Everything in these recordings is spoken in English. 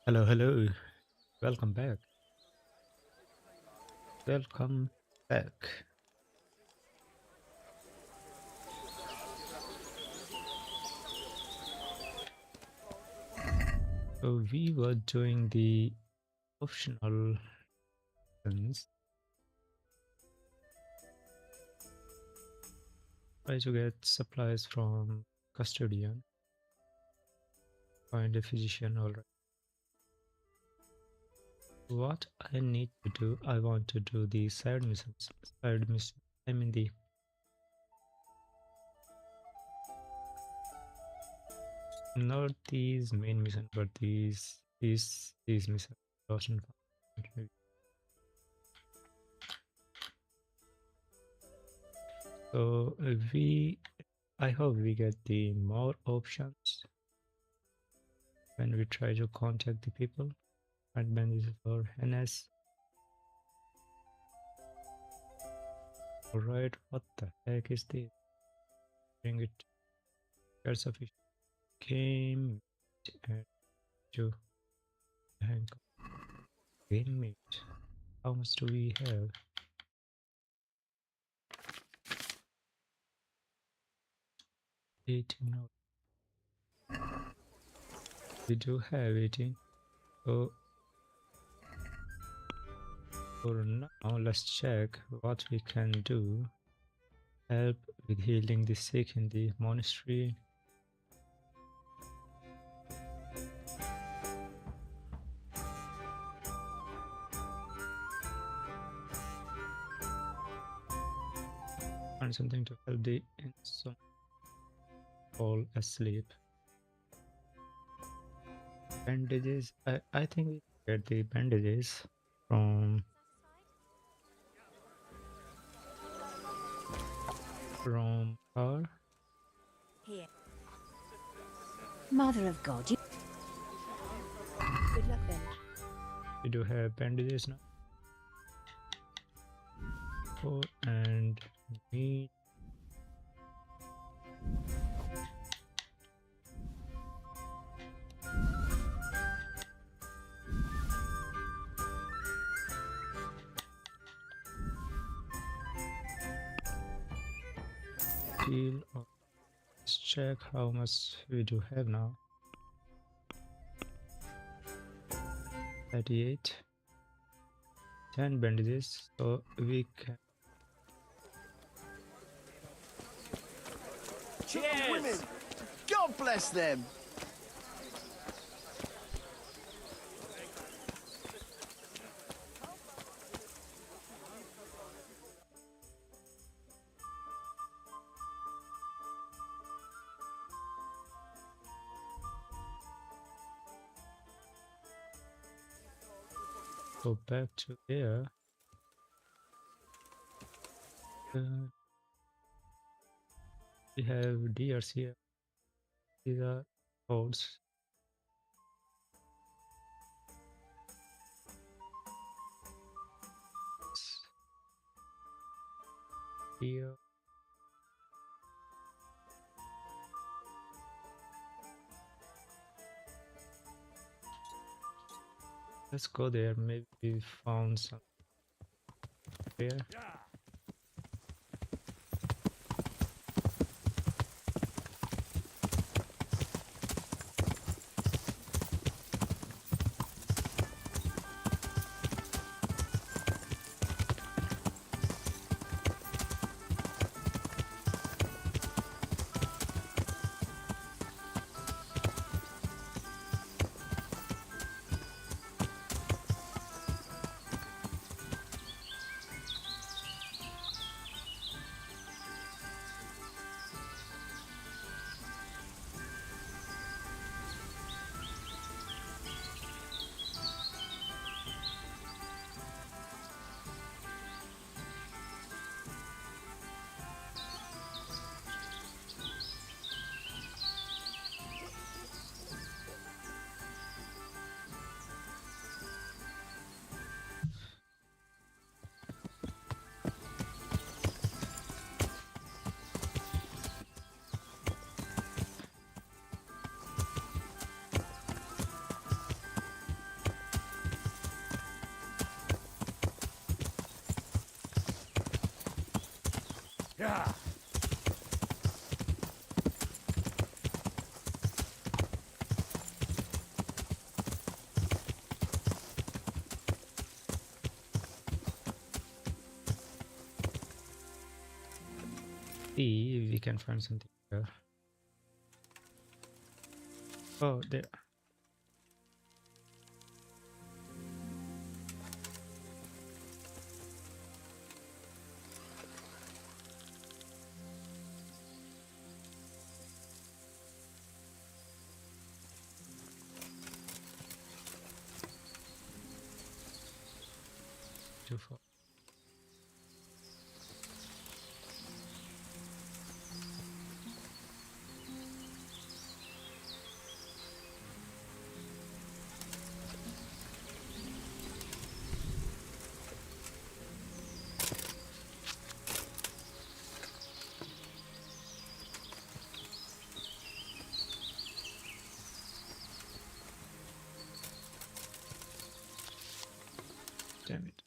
Hello, hello. Welcome back. Welcome back. So we were doing the optional things. Try to get supplies from custodian. Find a physician, alright. What I need to do, I want to do the side missions. I mean the not these main missions, but these missions. Lost and found, maybe. So I hope we get the more options when we try to contact the people. And bandages for NS. Alright, what the heck is this? Bring it. There's sufficient game and to hang game meat. How much do we have? 18 now. We do have 18. So for now, let's check what we can do. Help with healing the sick in the monastery. And something to help the insomnia fall asleep. Bandages. I think we get the bandages from her. Here. Mother of God, you. Good luck then. We do have bandages now. Oh, and meat. Deal. Let's check how much we do have now. 38. 10 bandages, so we can. Cheers! Women. God bless them! Go back to there. We have deers here. These are codes. Here. Let's go there. Maybe we found some there. See if we can find something here. Oh, there. Too far. Damn it.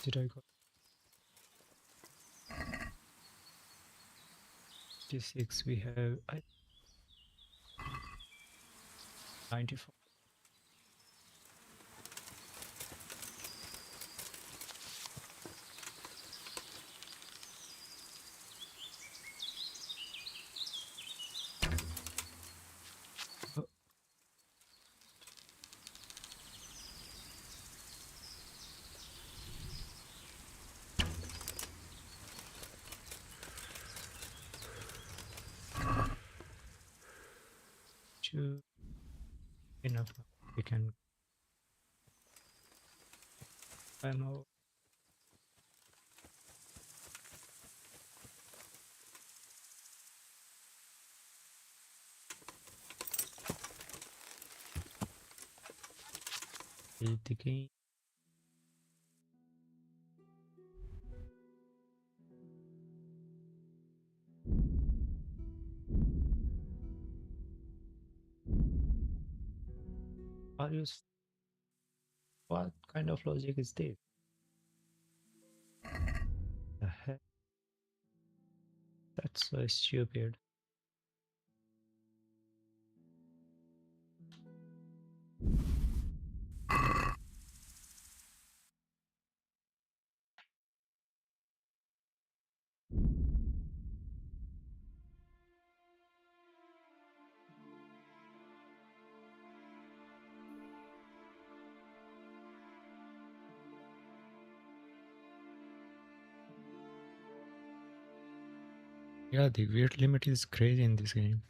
Did I go? 56. We have 94. Oh, two. Enough. We can climb out. Build the game. Are you? What kind of logic is this? The heck? That's so stupid. Yeah, the weird limit is crazy in this game.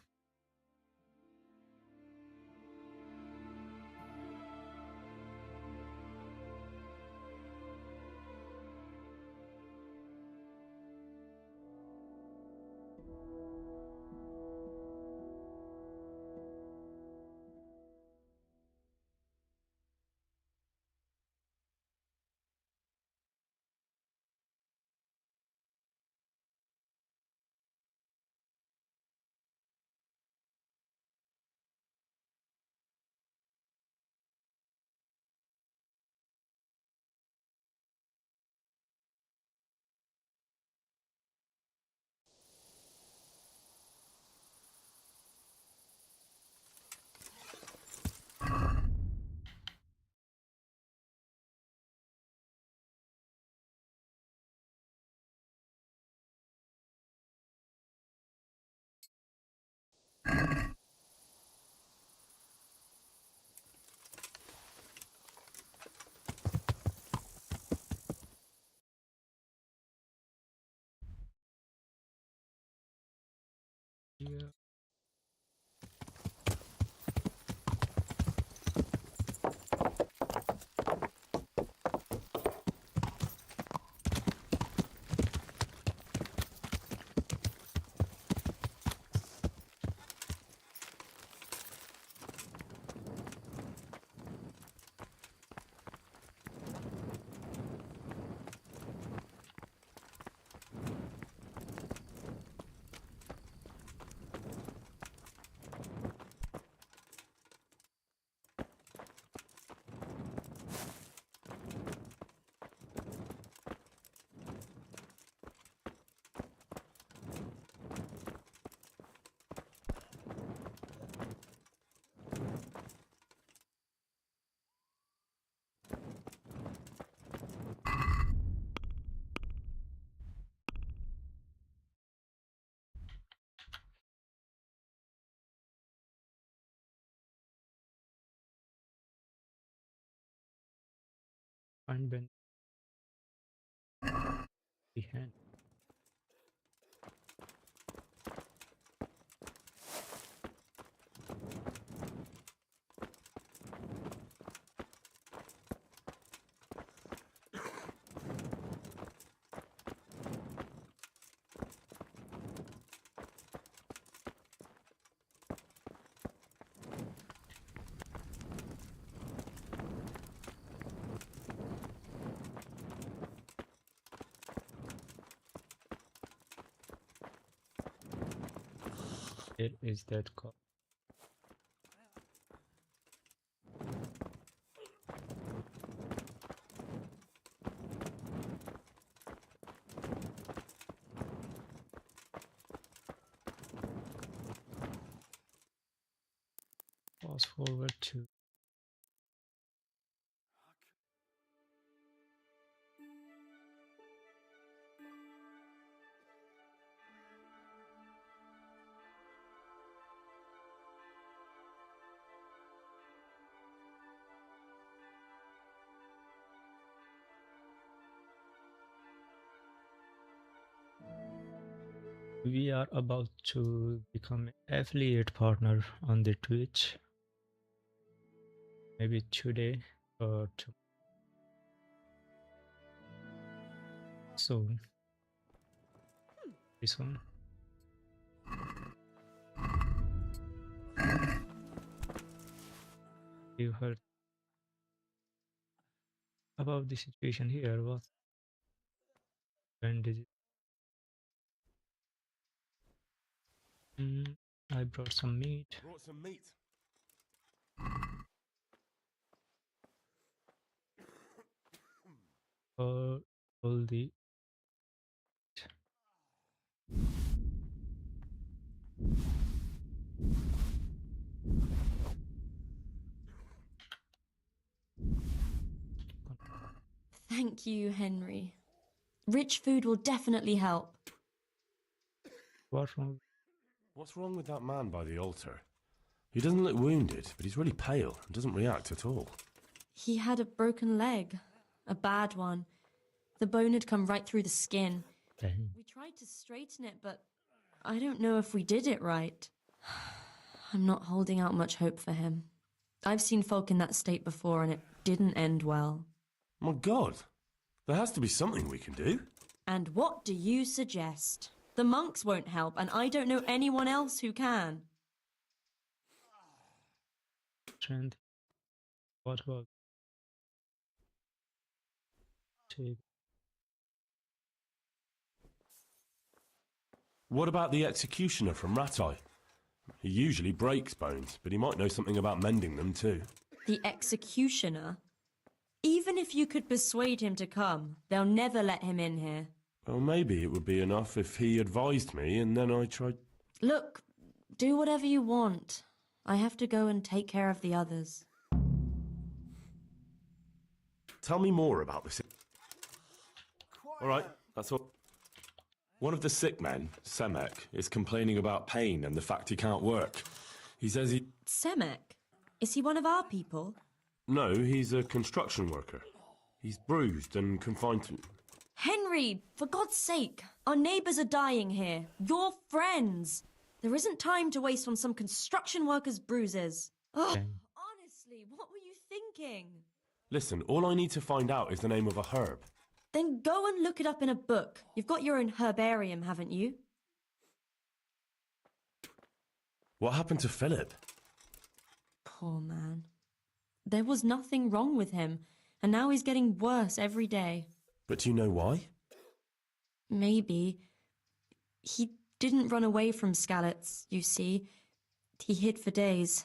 Yeah. find Ben the hand. It is that call. Fast forward to we are about to become an affiliate partner on the Twitch. Maybe today or soon. This one. You heard about the situation here. What? When did it? I brought some meat. Brought some meat. For all the Thank you, Henry. Rich food will definitely help. what's wrong? What's wrong with that man by the altar? He doesn't look wounded, but he's really pale and doesn't react at all. He had a broken leg. A bad one. The bone had come right through the skin. Dang. We tried to straighten it, but I don't know if we did it right. I'm not holding out much hope for him. I've seen folk in that state before, and it didn't end well. My God, there has to be something we can do. And what do you suggest? The monks won't help, and I don't know anyone else who can. Trend. What was? Take. What about the executioner from Ratai? He usually breaks bones, but he might know something about mending them too. The executioner? Even if you could persuade him to come, they'll never let him in here. Well, maybe it would be enough if he advised me and then I tried... Look, do whatever you want. I have to go and take care of the others. Tell me more about this. All right, that's all. One of the sick men, Semek, is complaining about pain and the fact he can't work. He says he... Semek? Is he one of our people? No, he's a construction worker. He's bruised and confined to... Henry, for God's sake, our neighbours are dying here. You're friends. There isn't time to waste on some construction worker's bruises. Oh, Dang. honestly, what were you thinking? Listen, all I need to find out is the name of a herb. Then go and look it up in a book. You've got your own herbarium, haven't you? What happened to Philip? Poor man. There was nothing wrong with him, and now he's getting worse every day. But do you know why? Maybe. He didn't run away from Skalitz, you see. He hid for days,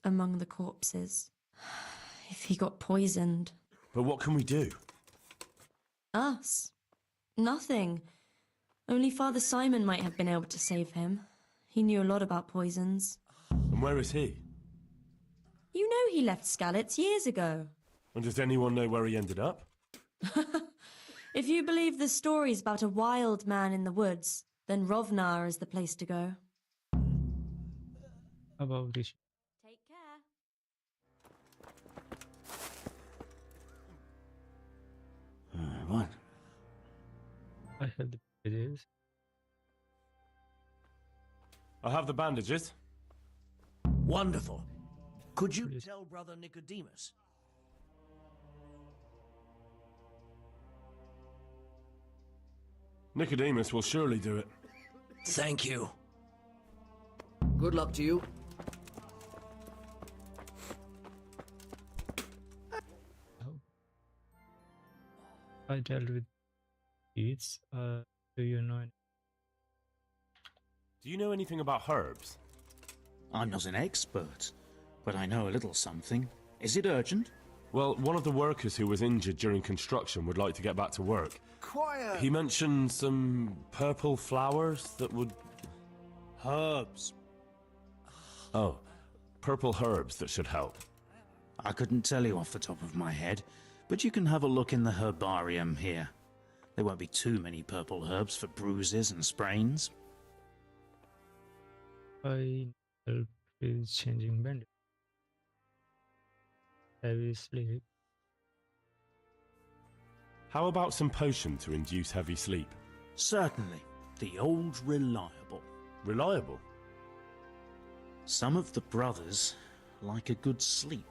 among the corpses. If he got poisoned. But what can we do? Us? Nothing. Only Father Simon might have been able to save him. He knew a lot about poisons. And where is he? You know he left Skalitz years ago. And does anyone know where he ended up? If you believe the stories about a wild man in the woods, then Rovnar is the place to go. About this. Take care. What? I have the bandages. I have the bandages. Wonderful. Could you Please. tell Brother Nicodemus? Nicodemus will surely do it. Thank you. Good luck to you. I dealt with beads. Do you know any? Do you know anything about herbs? I'm not an expert, but I know a little something. Is it urgent? Well, one of the workers who was injured during construction would like to get back to work. Quiet. He mentioned some purple flowers that would... Herbs. Oh, purple herbs that should help. I couldn't tell you off the top of my head, but you can have a look in the herbarium here. There won't be too many purple herbs for bruises and sprains. I help with changing bandages. Heavy sleep. How about some potion to induce heavy sleep? Certainly. The old reliable. Reliable? Some of the brothers like a good sleep,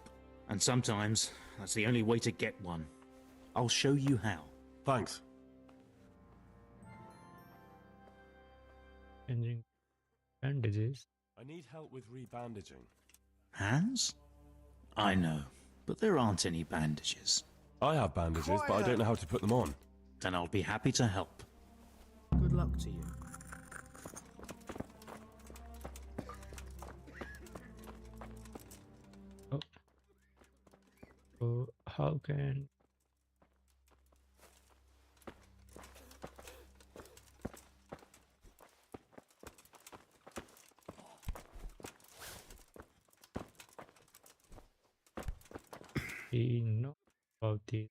and sometimes that's the only way to get one. I'll show you how. Thanks. Changing bandages. I need help with rebandaging. Hands? I know, but there aren't any bandages. I have bandages, but I don't know how to put them on. Then I'll be happy to help. Good luck to you. Oh. So how can we know about this?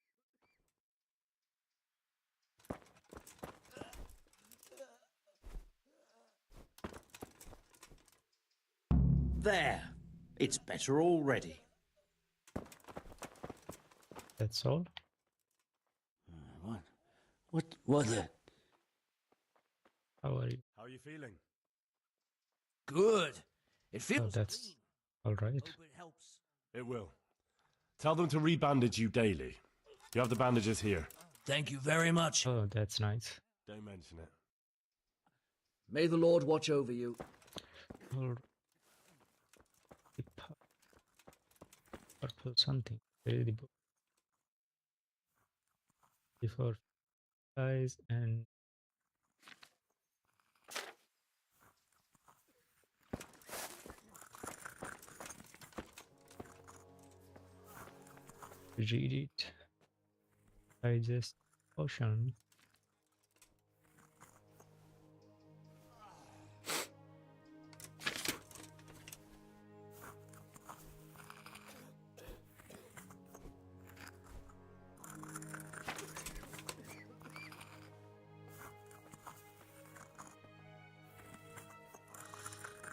There! It's better already. That's all? What the? How are you? How are you feeling? Good. It feels Oh, that's clean. all right. Hope it helps. It will. Tell them to rebandage you daily. You have the bandages here. Thank you very much. Oh, that's nice. Don't mention it. May the Lord watch over you. Or purple something. Read the book before guys and read it. Digest potion.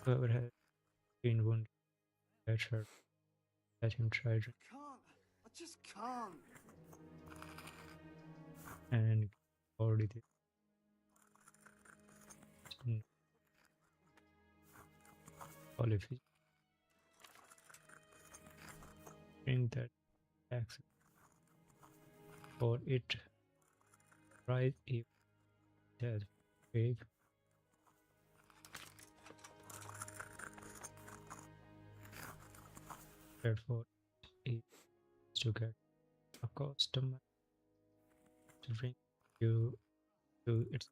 Whoever has been wounded, let him try Can't. I just can't. and already did. Qualify. Bring that tax for it. Right if that big. Therefore, it is to get a customer to bring you to its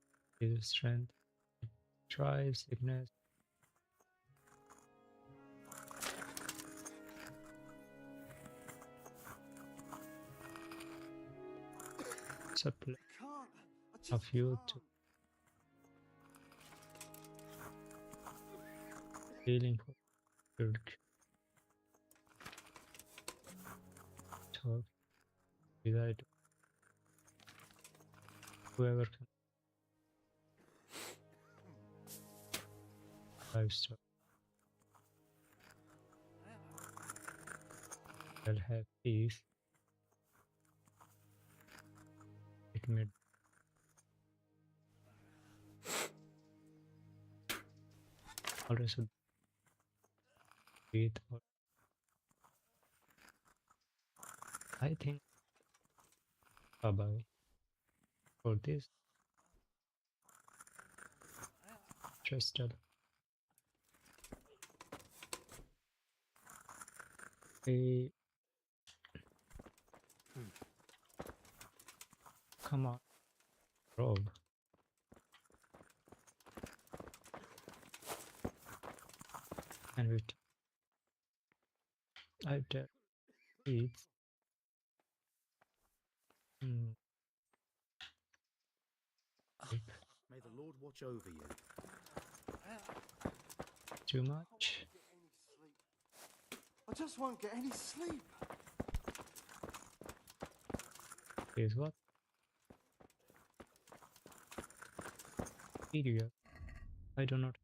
strength, drive sickness. Supply Can't. I just of fuel to can't. healing for good talk without whoever can livestock shall have peace. It Let me also breathe. I think bye bye for this crystal. Hey, come on, Rob. And it, I tell it's May the Lord watch over you. too much. I just won't get any sleep. Is what? Idiot. I do not.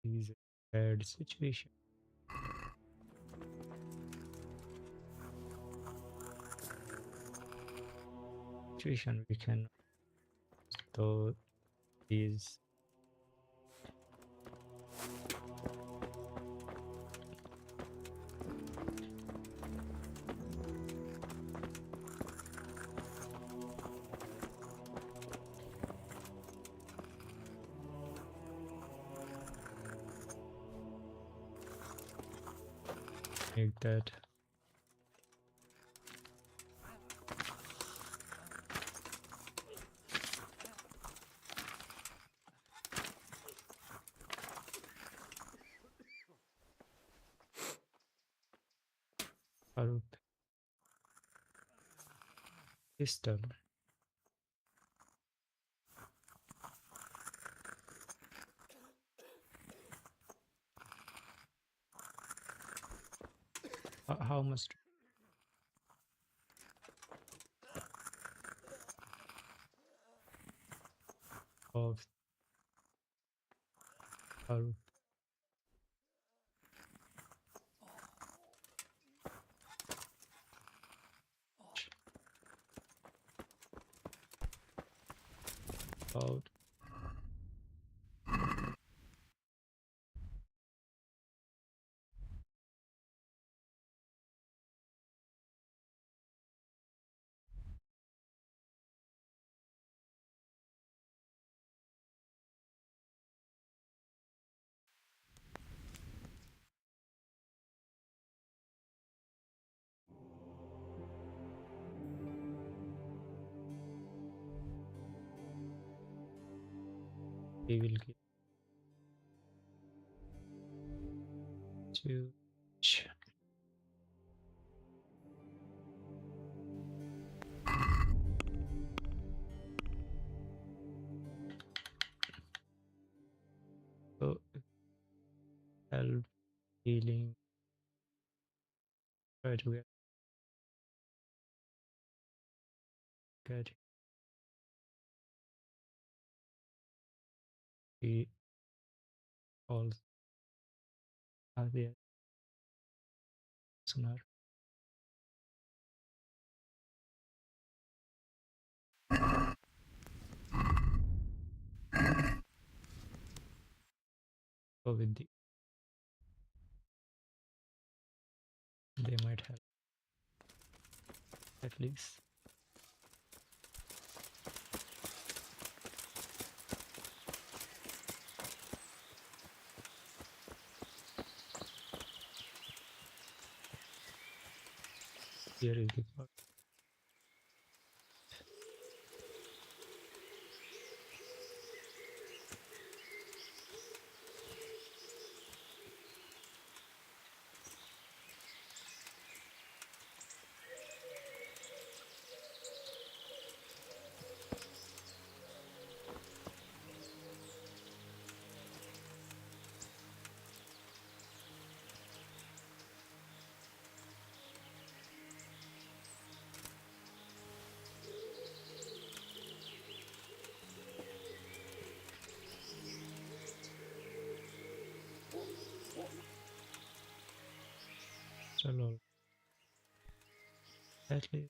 Is a bad situation. Situation we can though is make that our pistol. How much of our about we will give to so help healing try to get the all are there sooner. Go with the they might help at least. Here is the part. crystal or at least.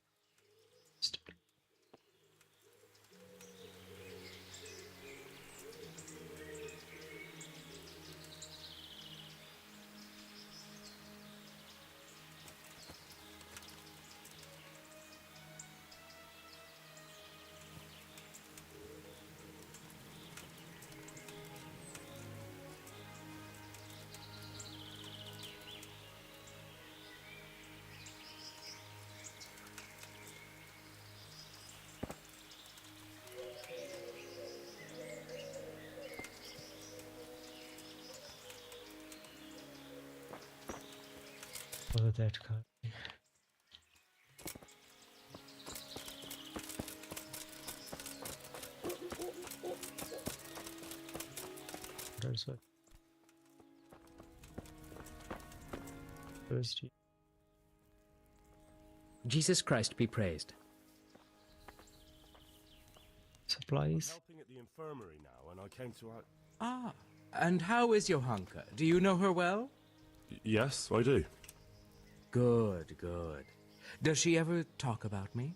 Follow that car. There's a thirsty. Jesus Christ be praised. Supplies. Helping at the infirmary now, and I came to... Ah, and how is Johanka? Do you know her well? Yes, I do. Good, good. Does she ever talk about me?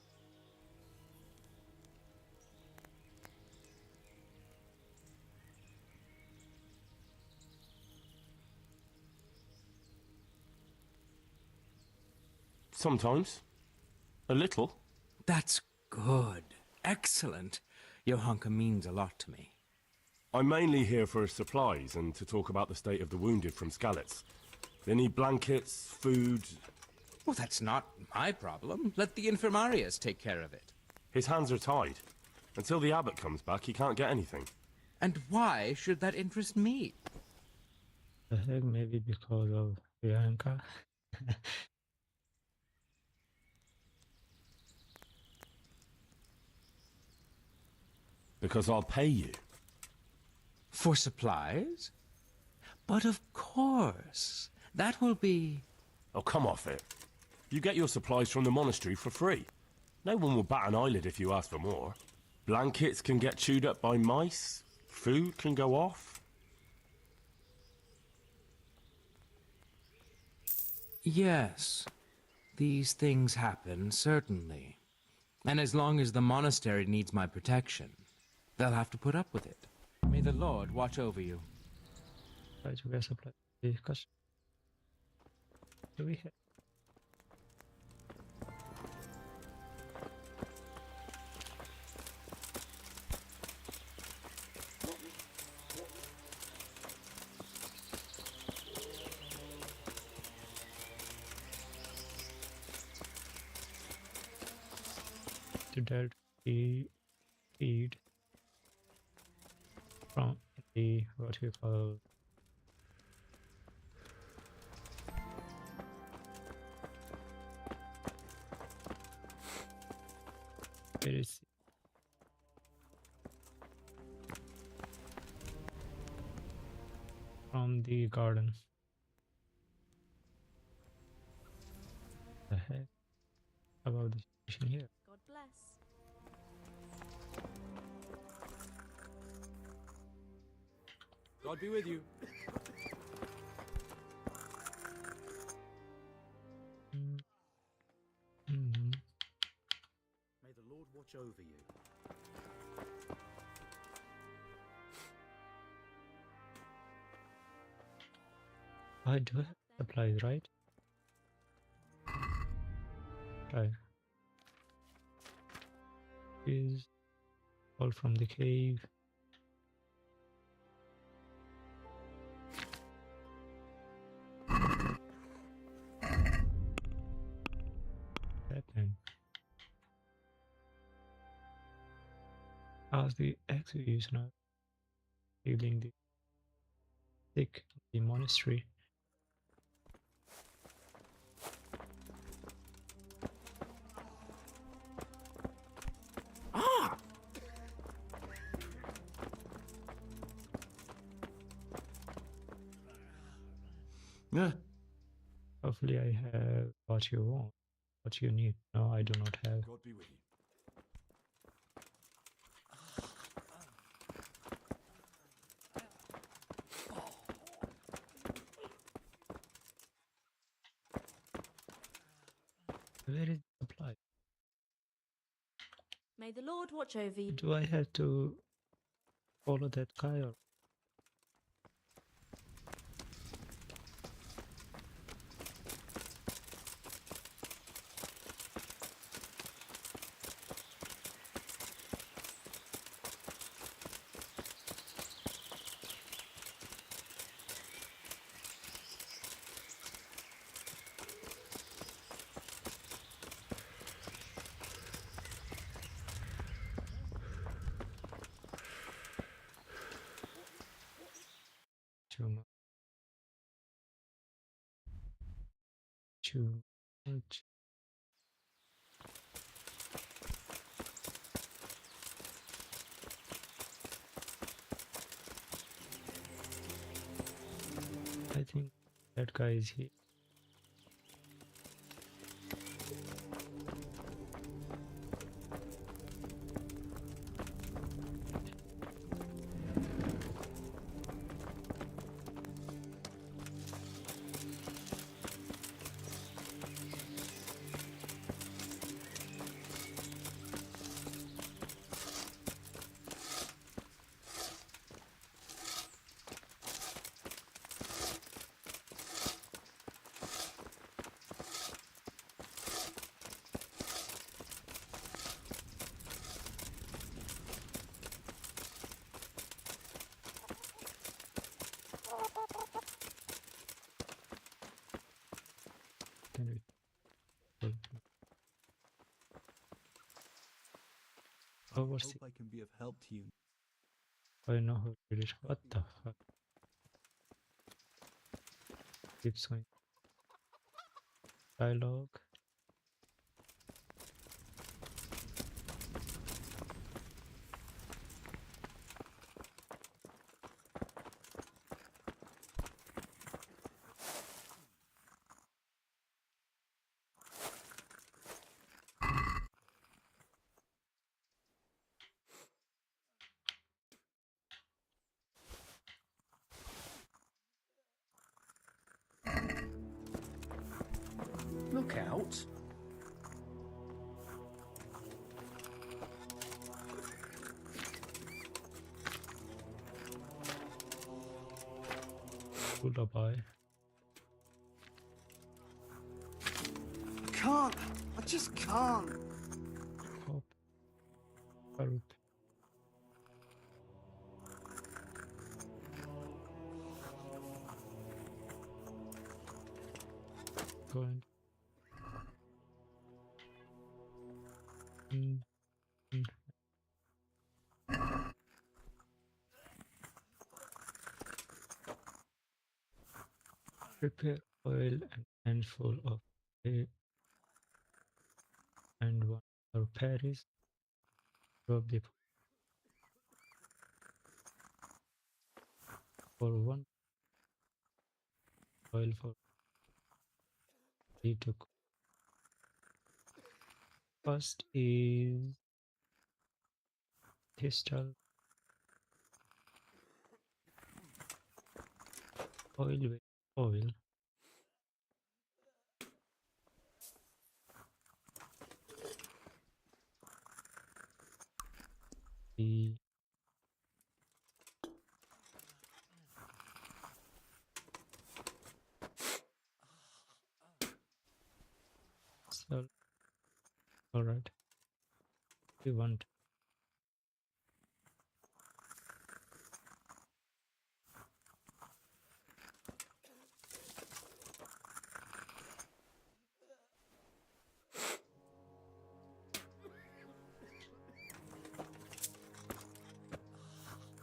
Sometimes. A little. That's good. Excellent. Johanka means a lot to me. I'm mainly here for supplies and to talk about the state of the wounded from Skalitz. They need blankets, food... Well, that's not my problem. Let the infirmarius take care of it. His hands are tied. Until the abbot comes back, he can't get anything. And why should that interest me? The heck, maybe because of Bianca. Because I'll pay you. For supplies? But of course. That will be... Oh, come off it. You get your supplies from the monastery for free. No one will bat an eyelid if you ask for more. Blankets can get chewed up by mice. Food can go off. Yes. These things happen, certainly. And as long as the monastery needs my protection, they'll have to put up with it. May the Lord watch over you. Try to get supply. Because do we have to that feed from the what you call it is from the garden. The heck about the situation here? God bless. God be with you. Mm-hmm. May the Lord watch over you. I do have supplies, right? Right. Is all from the cave. That then. As the executioner healing the sick in the monastery. Yeah. Hopefully I have what you want, what you need. No, I do not have. God be with you. Where is the supply? May the Lord watch over you. Do I have to follow that guy or? Too much. Too much. I think that guy is here. Can we help me? I Oversee. hope I can be of help to you. I know how to do it. What the fuck? Keeps going. Dialogue. Look out. Lullaby. I can't. I just can't. Hop. Help. Going. Mm, mm. Prepare oil and handful of hay and one for Paris. Rub the for one oil for 3 to cook. First is pistol oil with oil. The pistol. Alright. We want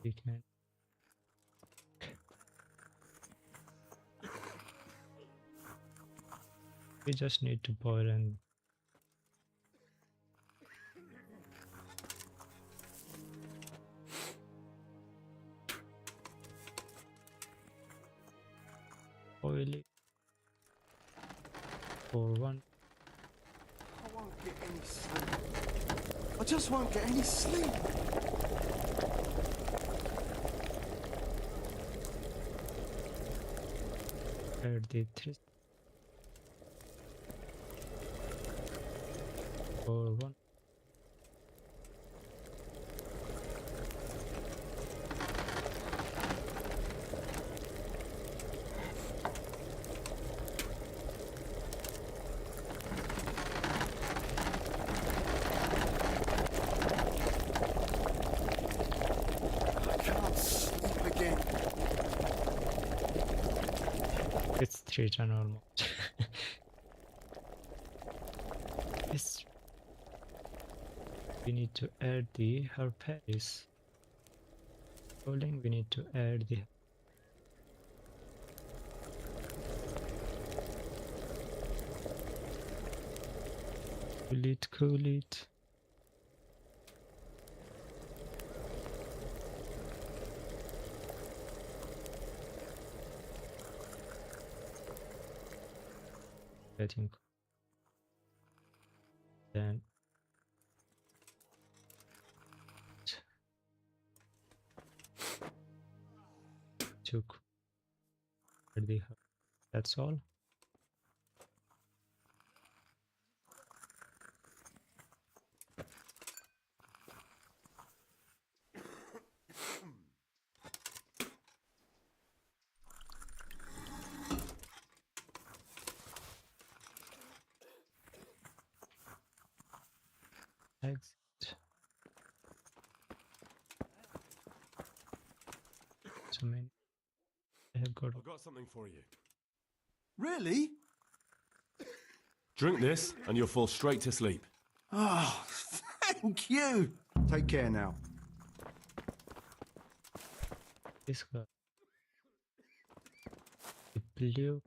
we can we just need to boil and boil it for one. I won't get any sleep. I just won't get any sleep. Add the three or one. I can't sleep again. It's 3 turn almost. Yes. We need to add the her pace. Rolling, we need to add the cool it. I think then took the that's all. Exit. So many. I have got I've got something for you. Really? Drink this, and you'll fall straight to sleep. Oh, thank you. Take care now. this guy. The blue.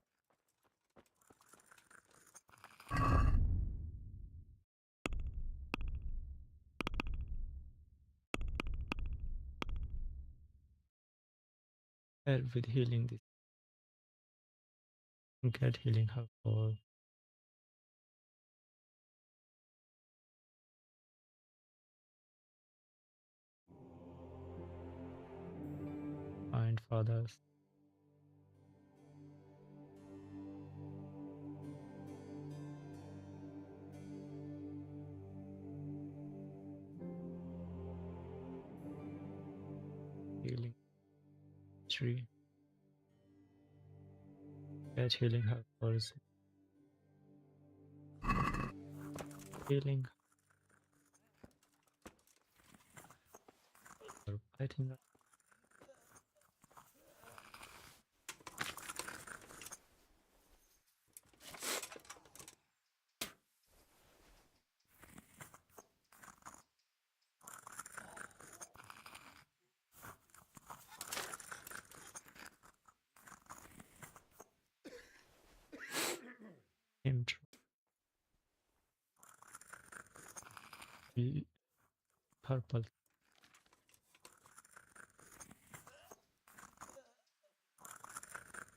Help with healing this. Get healing her for find fathers. Healing 3. Get healing her first. Healing. I think him purple.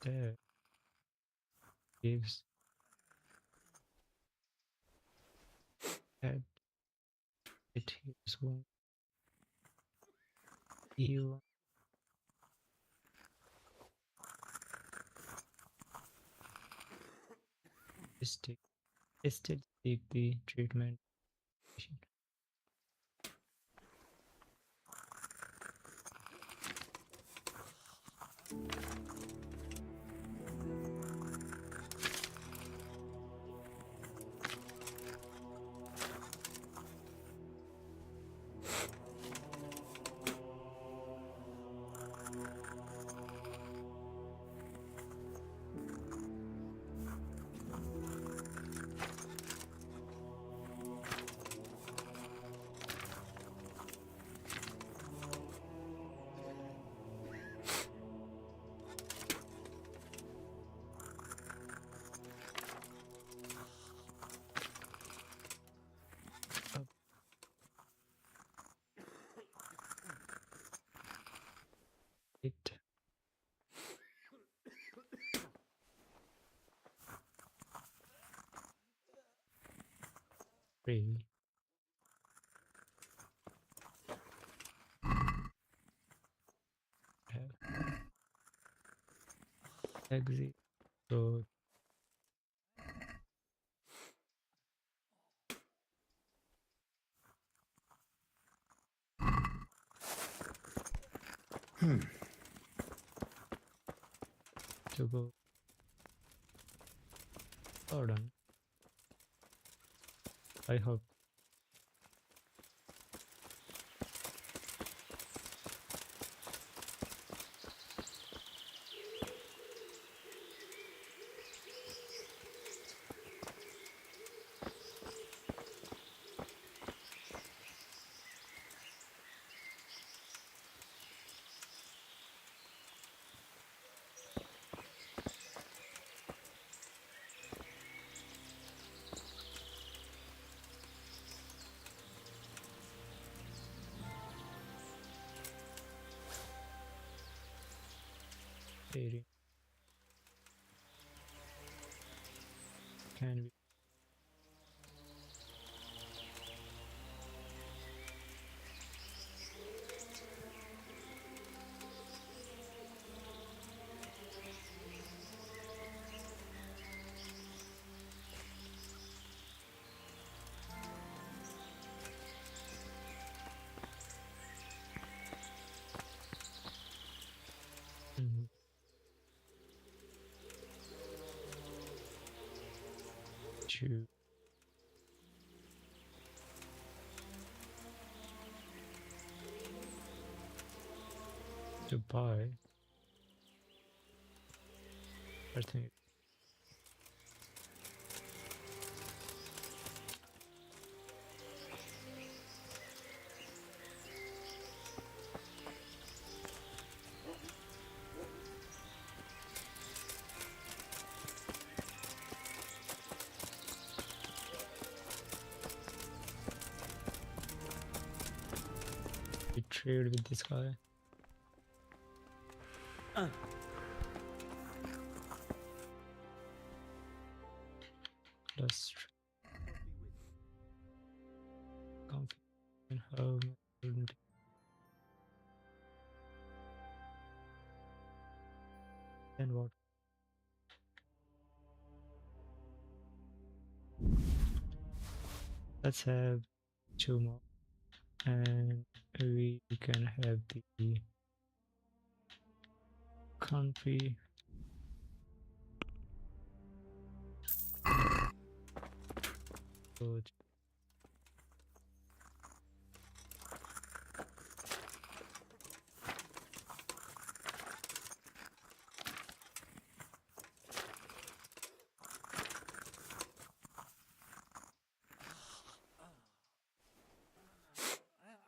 There gives head. It heals wound. You still take the treatment. It free. Exit. So to go garden. I hope. Area can be Mhm. to buy. I think we trade with this guy. Let's configure how and what. Let's have 2 more, and we can have the country. Good.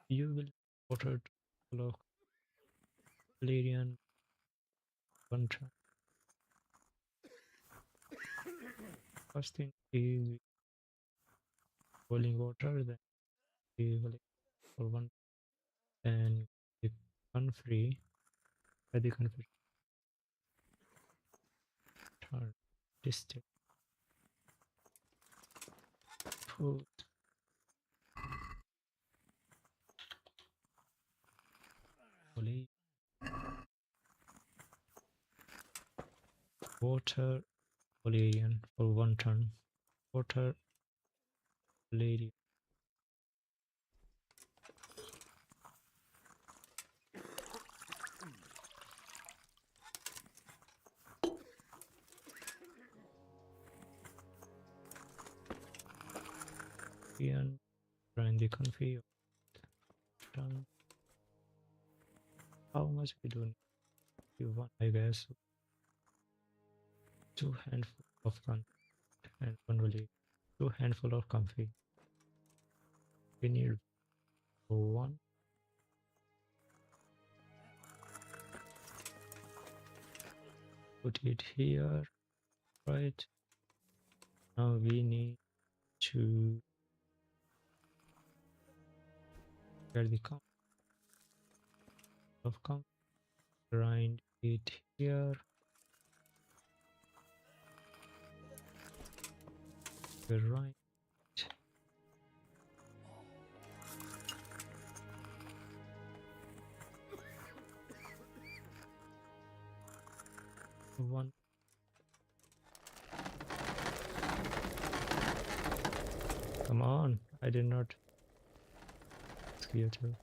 You will order to Valerian one time. First thing is boiling water, then we will for one, and the country by the country turn district food only water Valerian for 1 ton. Water Valerian. And run the config done. How much we do need? You want, I guess, 2 handful of config and 1 Valerian. 2 handful of config. We need 1. Put it here, right? Now we need to get the count of count, grind it here, grind 1. Come on, I did not ask you to.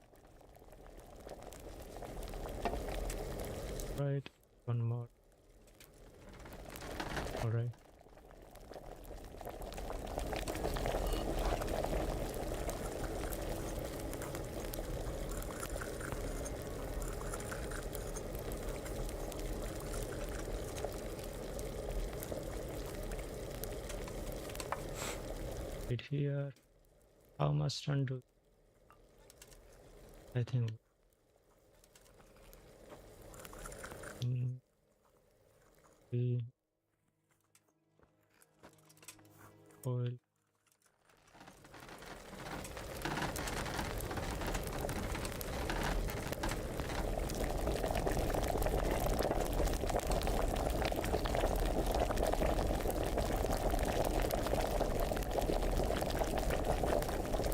Right, one more. Alright. Right here. How much run do I think? The oil.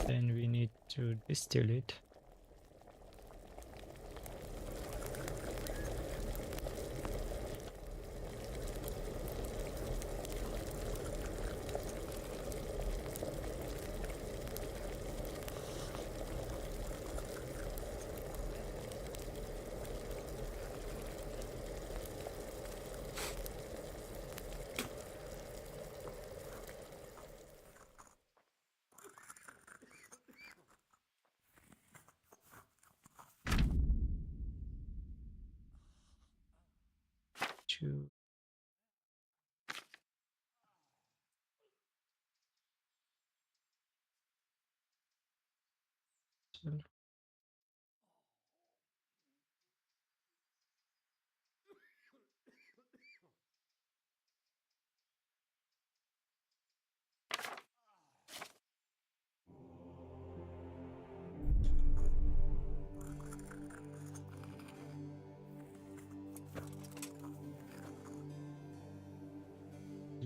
Then we need to distill it. To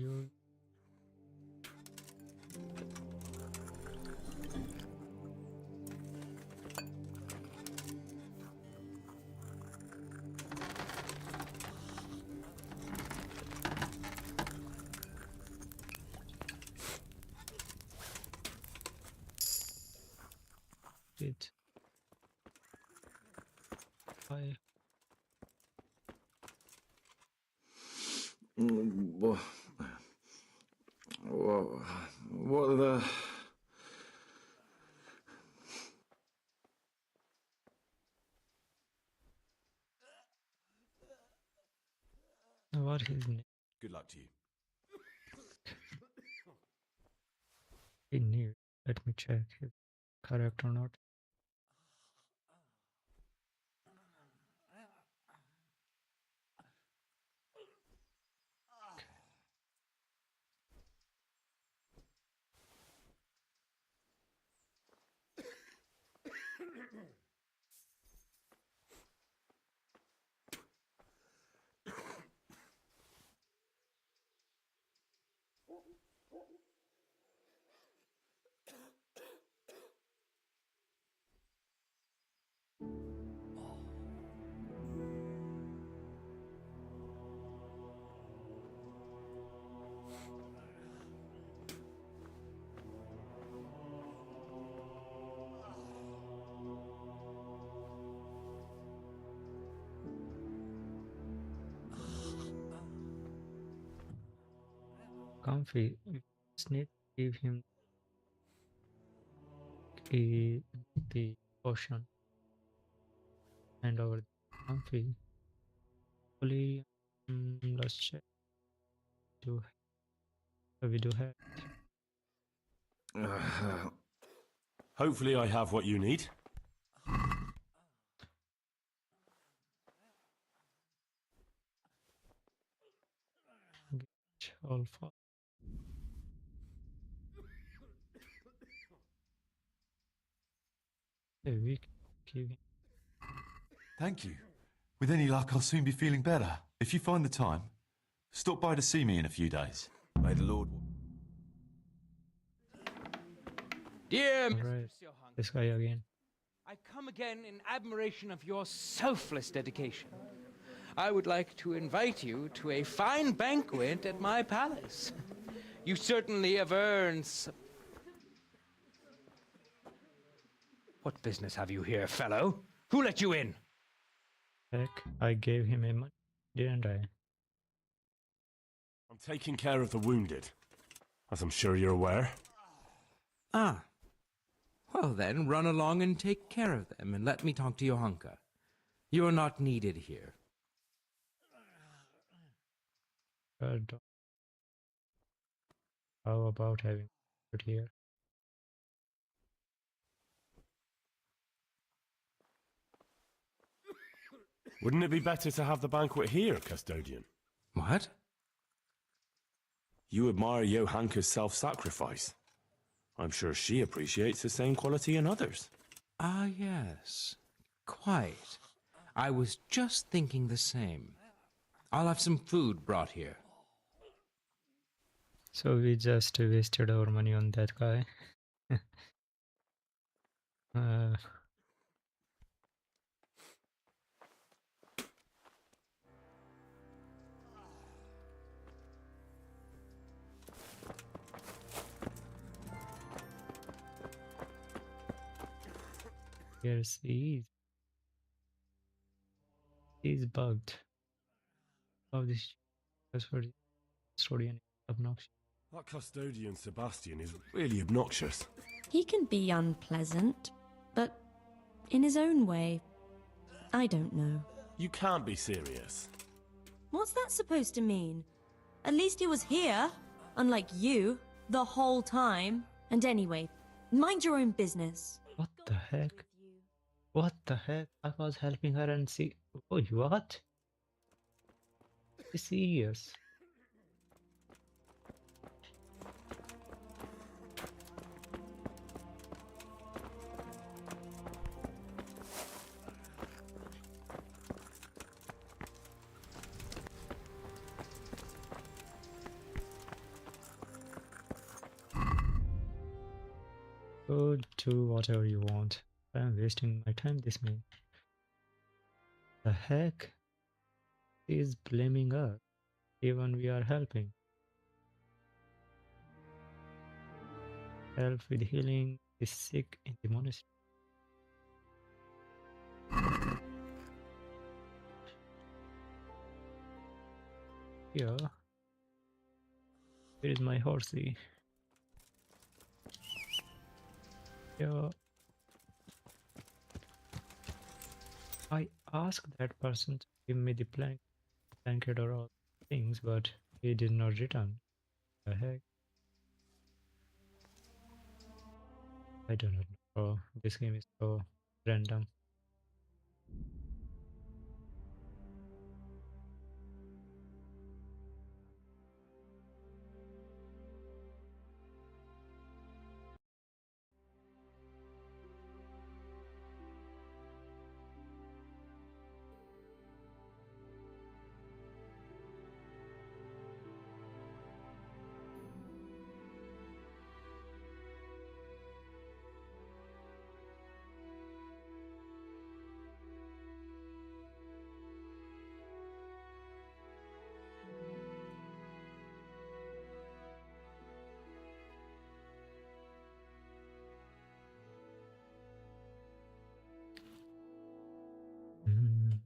you did I What are the... what his name? Good luck to you. He knew. Let me check if correct or not. Comfy. We just need to give him the potion and over comfy. Hopefully, let's check. Do we do have Hopefully I have what you need. all for a week? Giving Thank you. With any luck, I'll soon be feeling better. If you find the time, stop by to see me in a few days. May the Lord... Dear all Mr. right. Siohang, This guy again. I come again in admiration of your selfless dedication. I would like to invite you to a fine banquet at my palace. You certainly have earned some... What business have you here, fellow? Who let you in? Heck, I gave him a money, didn't I? I'm taking care of the wounded, as I'm sure you're aware. Ah. Well then, run along and take care of them, and let me talk to Johanka. You are not needed here. But how about having it here? Wouldn't it be better to have the banquet here, custodian? What? You admire Johanka's self-sacrifice. I'm sure she appreciates the same quality in others. Ah, yes. Quite. I was just thinking the same. I'll have some food brought here. So we just wasted our money on that guy. uh, Yes, he's bugged. Of this custodian obnoxious. That custodian Sebastian is really obnoxious. He can be unpleasant, but in his own way. I don't know. You can't be serious. What's that supposed to mean? At least he was here, unlike you, the whole time. And anyway, mind your own business. What the heck? What the heck? I was helping her and see. Oh, what? He's serious. Go do whatever you want. I'm wasting my time this minute. The heck? He's blaming us, even we are helping. Help with healing the sick in the monastery. Yeah. Where is my horsey? Yeah. I asked that person to give me the blanket or all things, but he did not return. The heck? I do not know. Oh, this game is so random. Mm.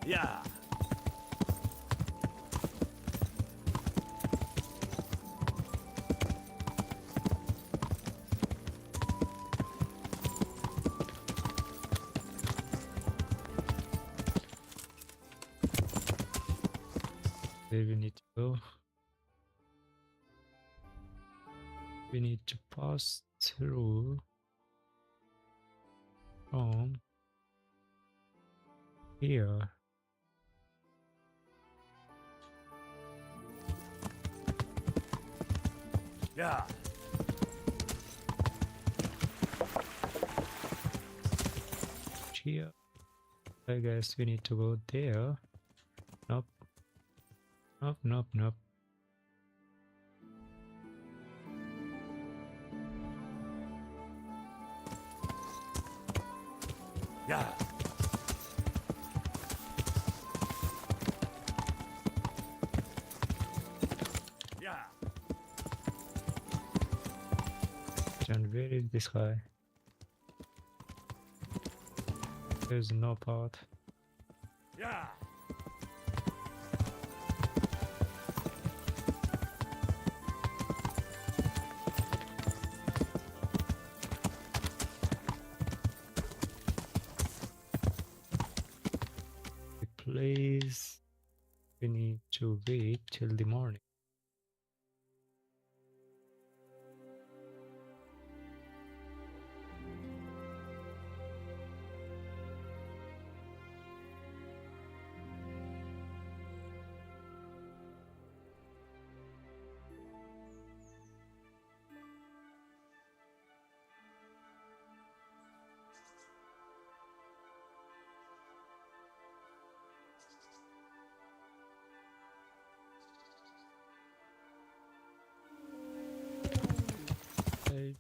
Yeah. Where we need to go? We need to pass through from here. Yeah. Here. I guess we need to go there. Nope. Nope, nope, nope. Yeah. Yeah. And where is this guy? There's no path. Yeah. Please, we need to wait till the morning. Right.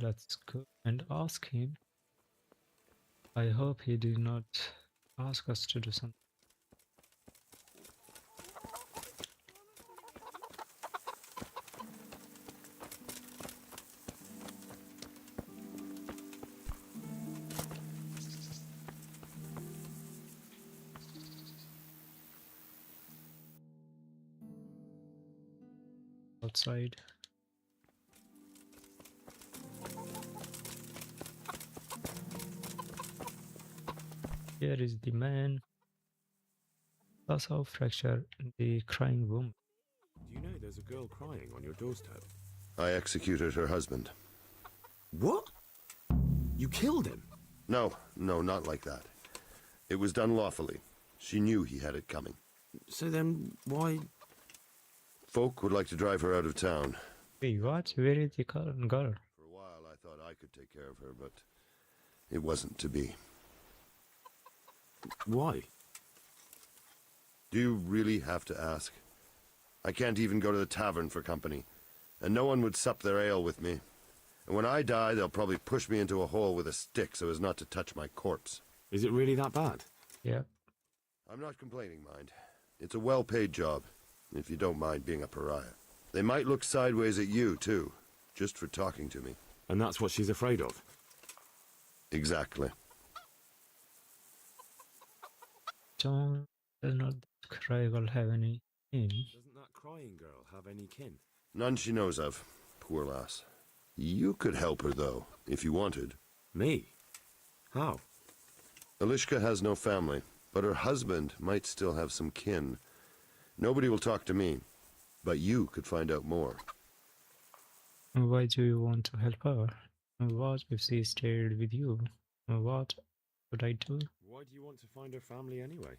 Let's go and ask him. I hope he did not ask us to do something. Outside. Here is the man. Also fracture the crying woman. Do you know there's a girl crying on your doorstep? I executed her husband. What? You killed him? No, not like that. It was done lawfully. She knew he had it coming. So then, why? Folk would like to drive her out of town. Wait, what? Where is the girl? For a while I thought I could take care of her, but it wasn't to be. Why? Do you really have to ask? I can't even go to the tavern for company, and no one would sup their ale with me. And when I die, they'll probably push me into a hole with a stick so as not to touch my corpse. Is it really that bad? Yeah. I'm not complaining, mind. It's a well-paid job, if you don't mind being a pariah. They might look sideways at you, too, just for talking to me. And that's what she's afraid of? Exactly. Does not that cry girl have any kin? Doesn't that crying girl have any kin? None she knows of. Poor lass. You could help her, though, if you wanted. Me? How? Elishka has no family, but her husband might still have some kin. Nobody will talk to me, but you could find out more. Why do you want to help her? What if she stayed with you? What would I do? Why do you want to find her family anyway?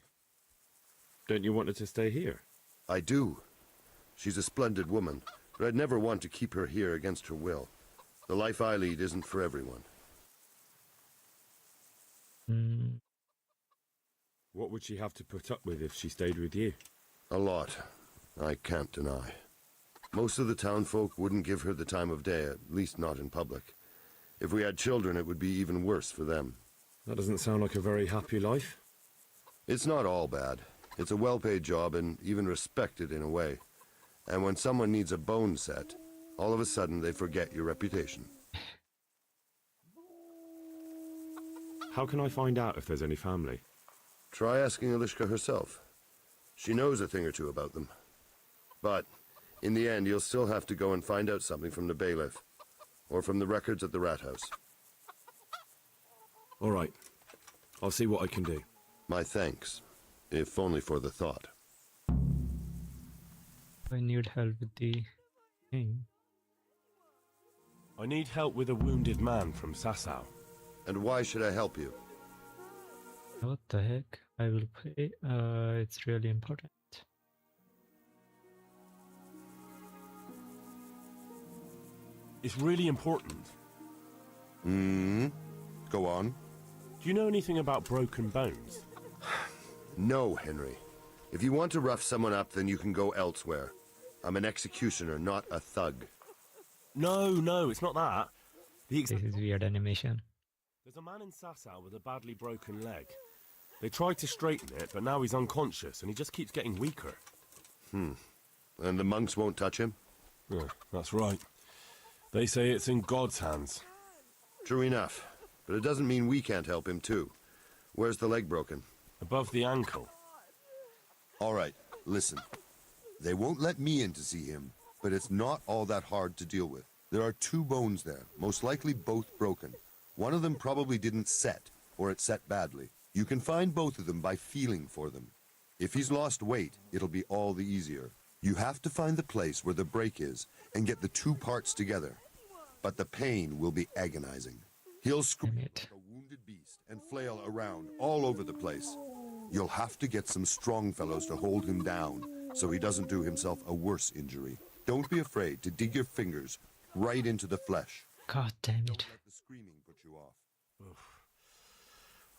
Don't you want her to stay here? I do. She's a splendid woman, but I'd never want to keep her here against her will. The life I lead isn't for everyone. What would she have to put up with if she stayed with you? A lot. I can't deny. Most of the townfolk wouldn't give her the time of day, at least not in public. If we had children, it would be even worse for them. That doesn't sound like a very happy life. It's not all bad. It's a well-paid job and even respected in a way. And when someone needs a bone set, all of a sudden they forget your reputation. How can I find out if there's any family? Try asking Elishka herself. She knows a thing or two about them. But, in the end, you'll still have to go and find out something from the bailiff, or from the records at the rat house. All right. I'll see what I can do. My thanks, if only for the thought. I need help with the thing. I need help with a wounded man from Sasau. And why should I help you? What the heck? I will pay. It's really important. It's really important. Go on. Do you know anything about broken bones? No, Henry. If you want to rough someone up, then you can go elsewhere. I'm an executioner, not a thug. No, it's not that. This is weird animation. There's a man in Sasau with a badly broken leg. They tried to straighten it, but now he's unconscious and he just keeps getting weaker. And the monks won't touch him? Yeah, that's right. They say it's in God's hands. True enough. But it doesn't mean we can't help him, too. Where's the leg broken? Above the ankle. All right, listen. They won't let me in to see him, but it's not all that hard to deal with. There are 2 bones there, most likely both broken. One of them probably didn't set, or it set badly. You can find both of them by feeling for them. If he's lost weight, it'll be all the easier. You have to find the place where the break is and get the 2 parts together. But the pain will be agonizing. He'll scream like a wounded beast and flail around all over the place. You'll have to get some strong fellows to hold him down so he doesn't do himself a worse injury. Don't be afraid to dig your fingers right into the flesh. God damn it. Don't let the screaming put you off.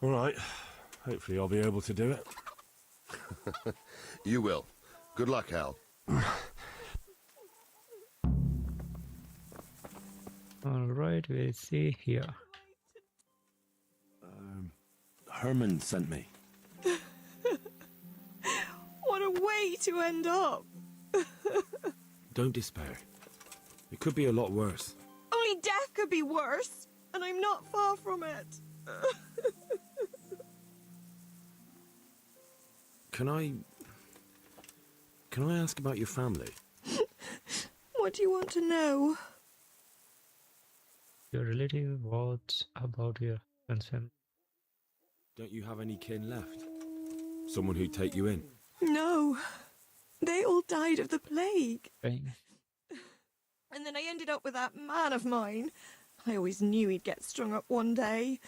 All right. Hopefully I'll be able to do it. You will. Good luck, Hal. Alright, we'll see here. Herman sent me. What a way to end up! Don't despair. It could be a lot worse. Only death could be worse, and I'm not far from it. Can I ask about your family? What do you want to know? Your relative, what about your husband's family? Don't you have any kin left? Someone who'd take you in? No. They all died of the plague. Bang. And then I ended up with that man of mine. I always knew he'd get strung up one day.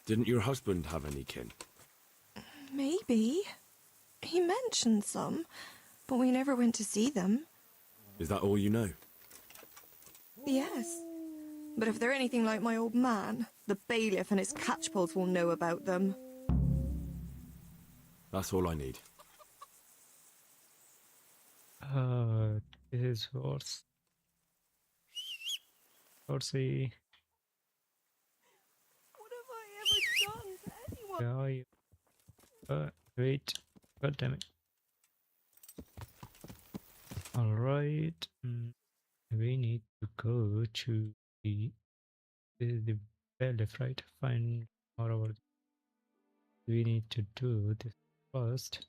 Didn't your husband have any kin? Maybe. He mentioned some, but we never went to see them. Is that all you know? Yes. But if they're anything like my old man, the bailiff and his catchpoles will know about them. That's all I need. This is worse. Horsey, What have I ever done to anyone? where are you? Wait. God damn it. Alright. We need to go to the bailiff, right? Find more over. We need to do this first.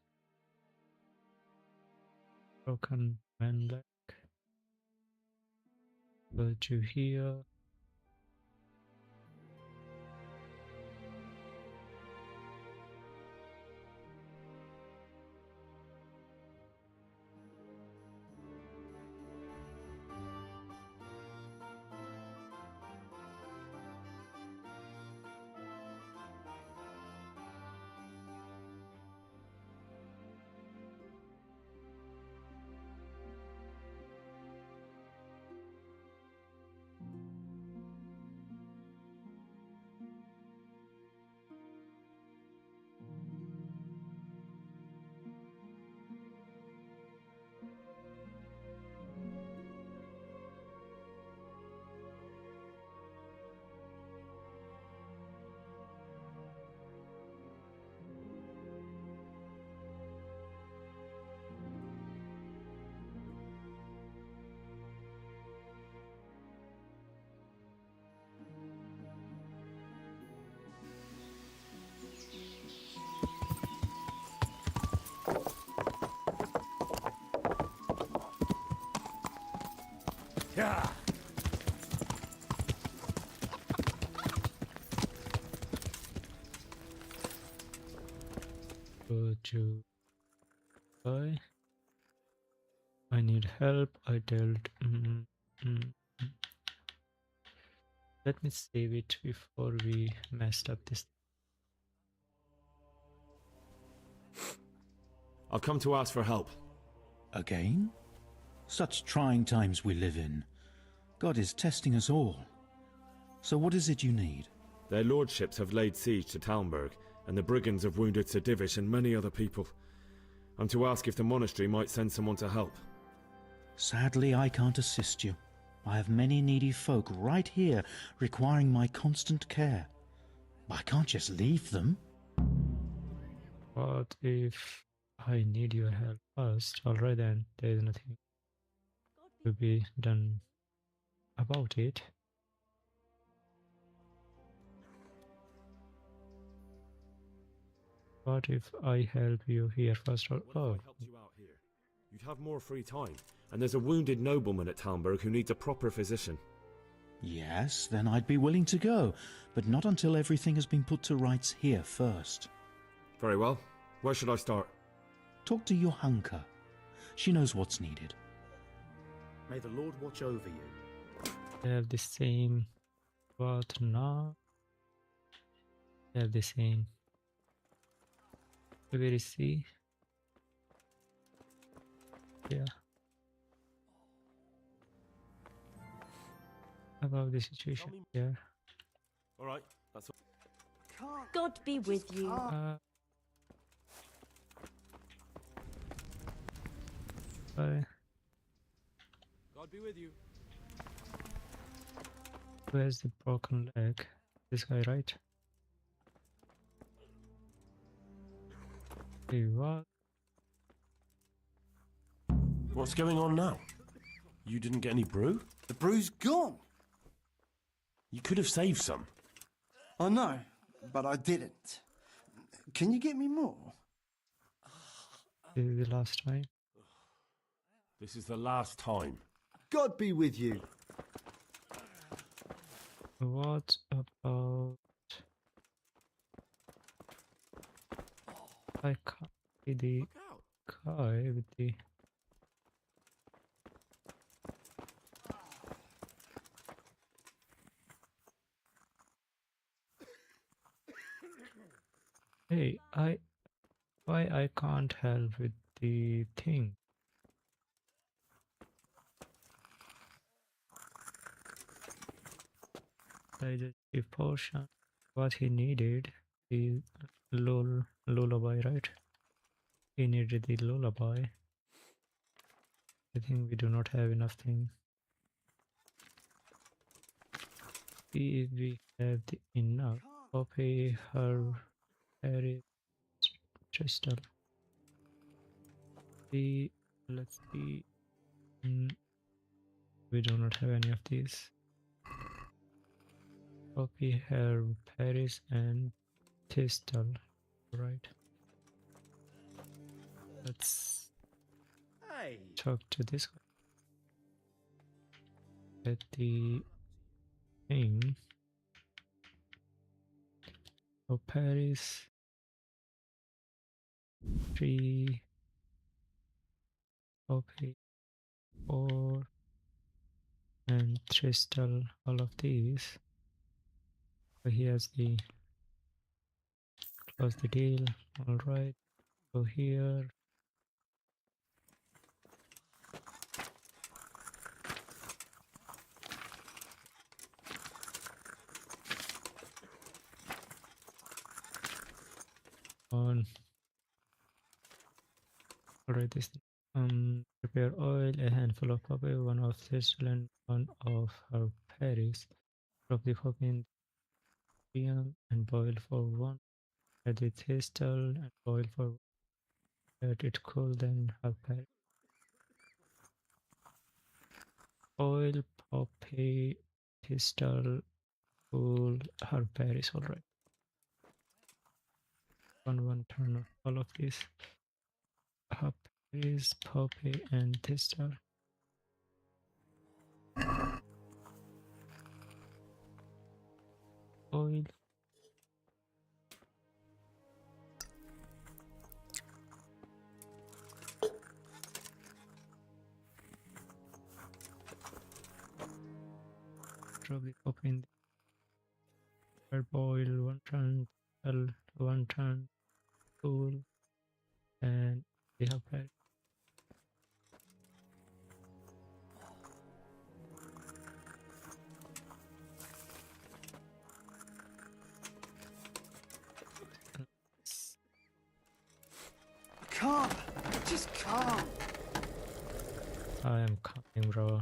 Broken man leg. Go to here. Yeah. Go to I need help. I dealt. Let me save it before we messed up this. I've come to ask for help. Again? Such trying times we live in. God is testing us all. So what is it you need? Their lordships have laid siege to Talmberg, and the brigands have wounded Sir Divish and many other people. I'm to ask if the monastery might send someone to help. Sadly, I can't assist you. I have many needy folk right here requiring my constant care. I can't just leave them. What if I need your help first? Alright then, there is nothing to be done about it. What if I help you here first? Or What if I helped you out here? You'd have more free time. And there's a wounded nobleman at Talmberg who needs a proper physician. Yes, then I'd be willing to go, but not until everything has been put to rights here first. Very well. Where should I start? Talk to your hunker. She knows what's needed. May the Lord watch over you. they have the same. What now? They have the same. Where is C? Yeah. About the situation. Yeah. All right, that's all. God be with you. Bye. God be with you. Where's the broken leg? This guy, right? Hey, what? What's going on now? You didn't get any brew? The brew's gone. You could have saved some. I know, but I didn't. Can you get me more? This is the last time. This is the last time. God be with you. What about... I can't see the guy with the... Hey, why I can't help with the thing? Digestive potion. What he needed is lullaby, right? He needed the lullaby. I think we do not have enough thing. See if we have the enough. Poppy, herb, Harry, Tristal. See, let's see. We do not have any of these. Poppy, herb, Paris, and Thistle. Right. Let's talk to this guy. Get the thing. So Paris. 3. Poppy. 4. And Tristal. All of these. So here's the close the deal. All right, go here. On. All right, this prepare oil, a handful of poppy, one of thistle, and one of her Paris. Drop the poppy in the pan and boil for 1. Add the thistle and boil for 1. Let it cool, then have Paris. Oil, poppy, thistle, cool, herb Paris. All right. One turn of all of these. Herb Paris, poppy, and thistle. Oil. Drop the poppy in the boil, 1 turn, 1 turn, cool, and we have Paris. Calm. Just calm. I am coming, bro.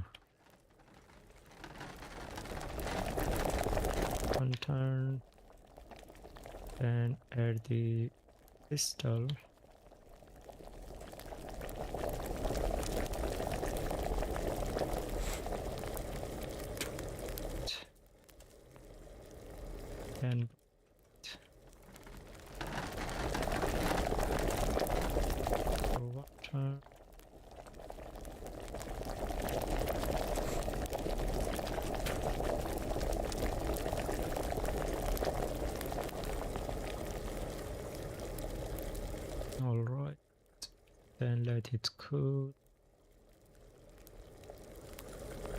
one turn. Then add the pistol. And water. All right, then let it cool.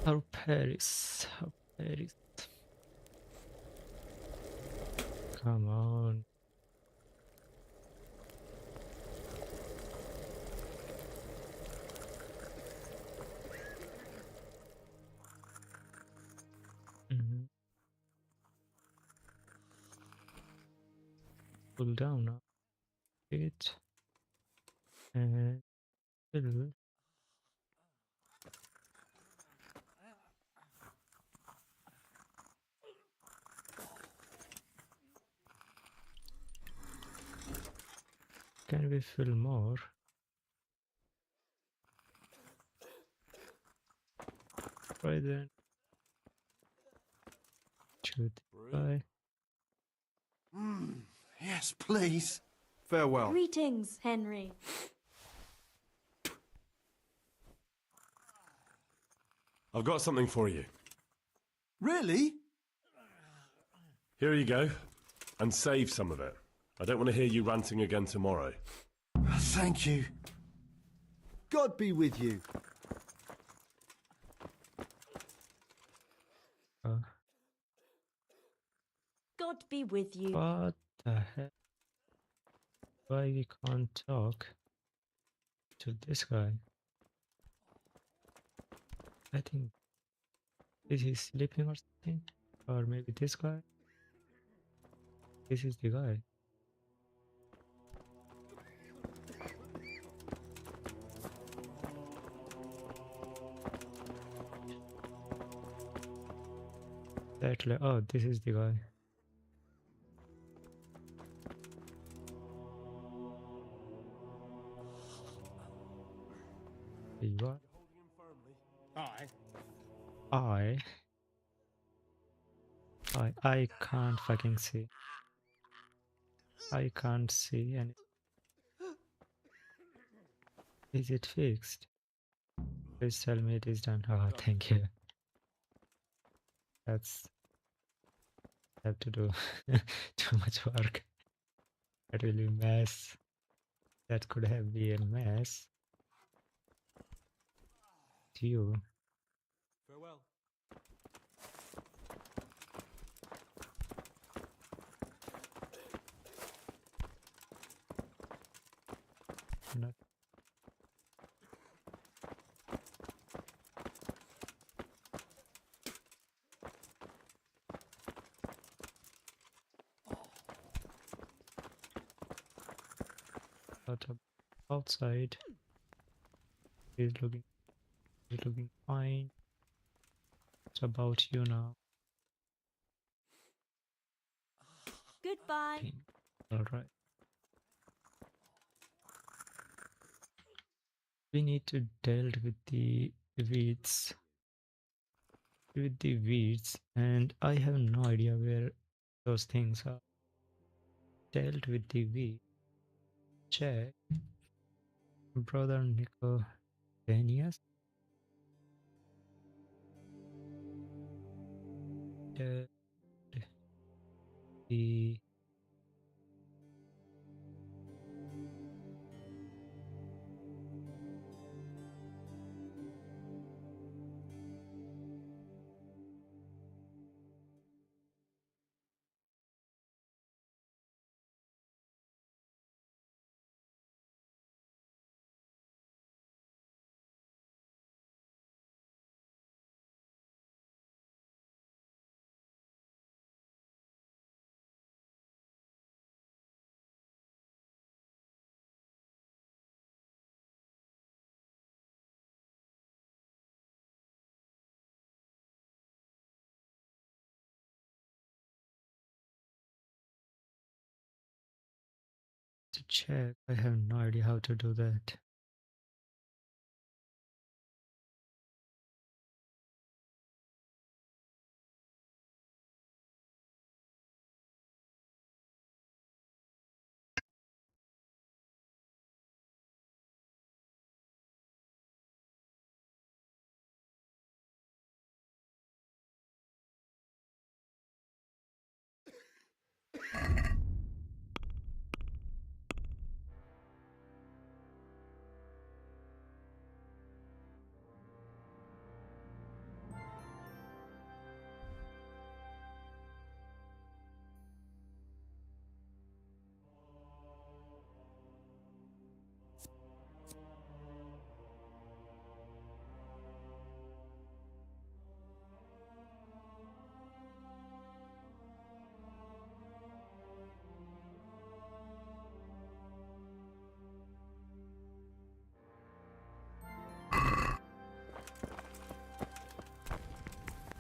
Our Paris, our Paris. Come on. Pull down now. It and fill. Can we fill more? Right then. Shoot the guy. Yes, please. Farewell. Greetings, Henry. I've got something for you. Really? Here you go. And save some of it. I don't want to hear you ranting again tomorrow. Thank you. God be with you. God be with you. What the heck? Why we can't talk to this guy? I think is he sleeping or something? Or maybe this guy? This is the guy. Oh, this is the guy. You are? I can't fucking see. I can't see any. Is it fixed? Please tell me it is done. Oh, thank you. That's have to do too much work. That will be mess. That could have been a mess. To you. Farewell. Not. But outside is looking fine. It's about you now. Goodbye. All right. We need to deal with the weeds. And I have no idea where those things are. Dealt with the weeds. Check. Brother Nicodenius. The check. I have no idea how to do that.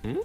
Hmm?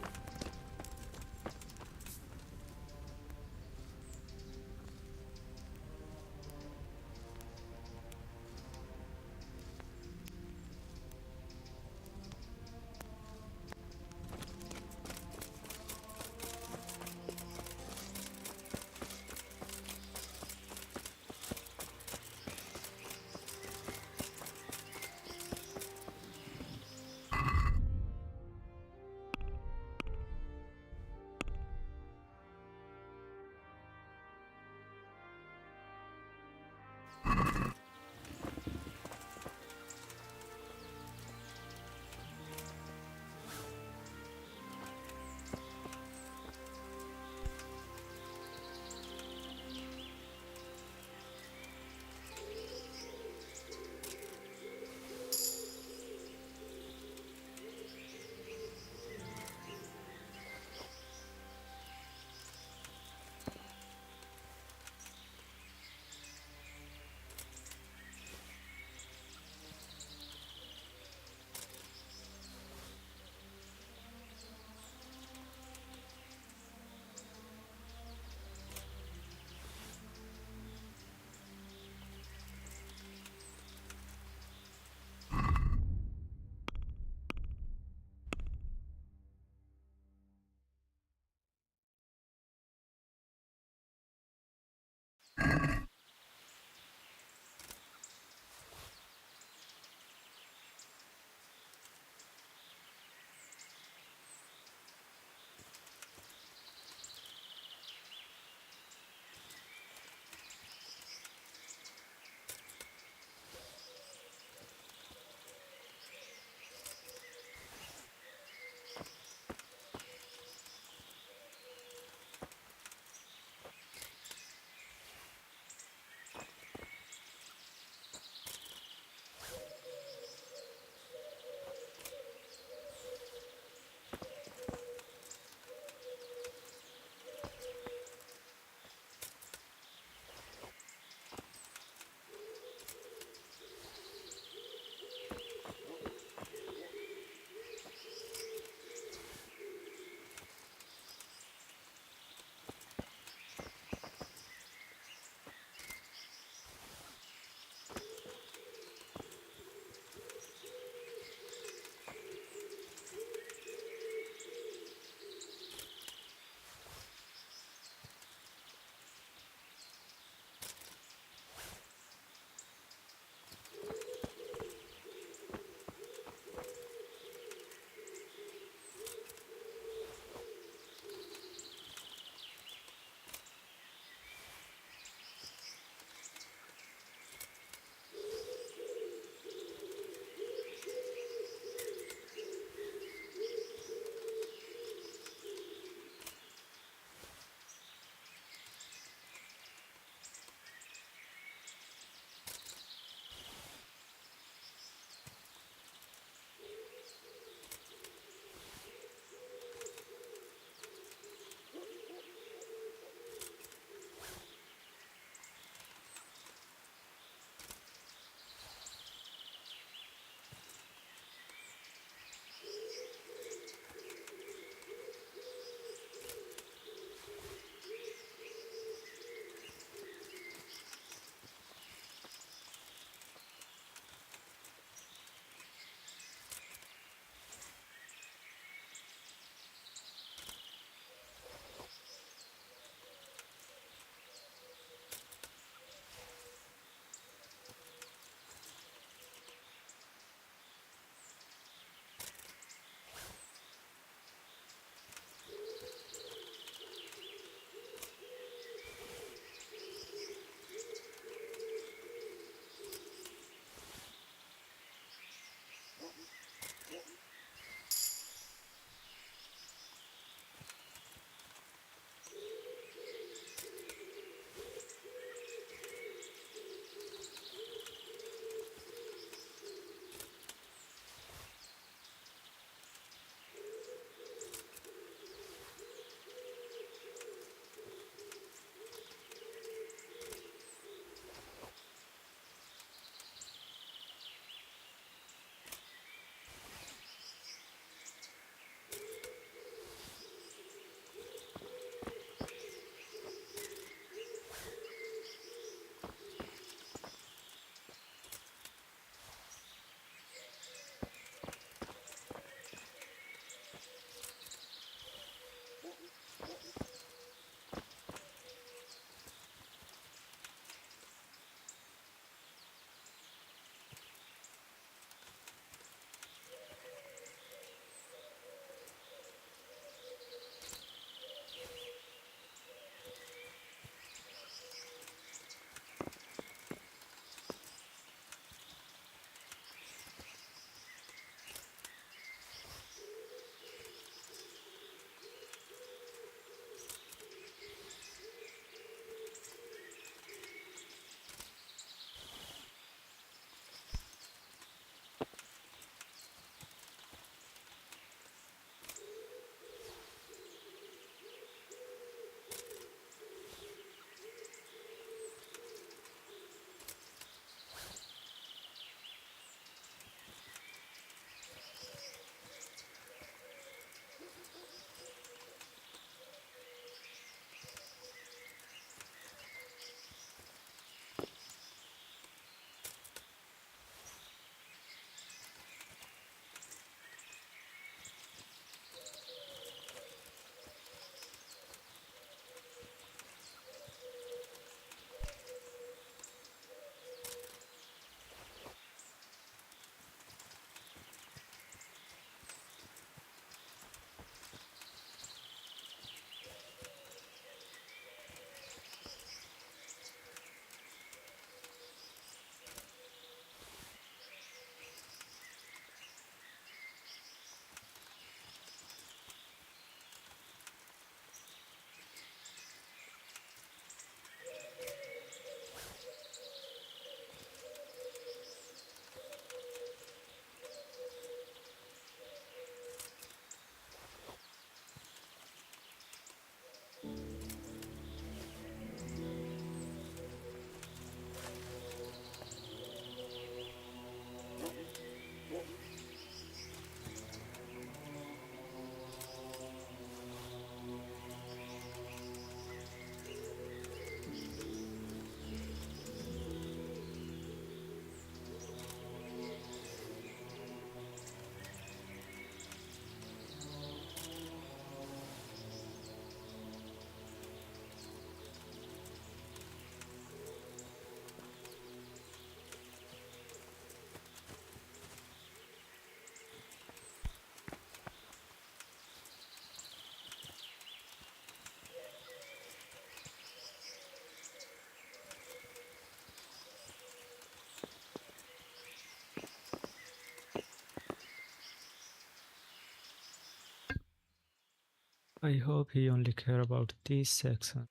I hope he only care about this section.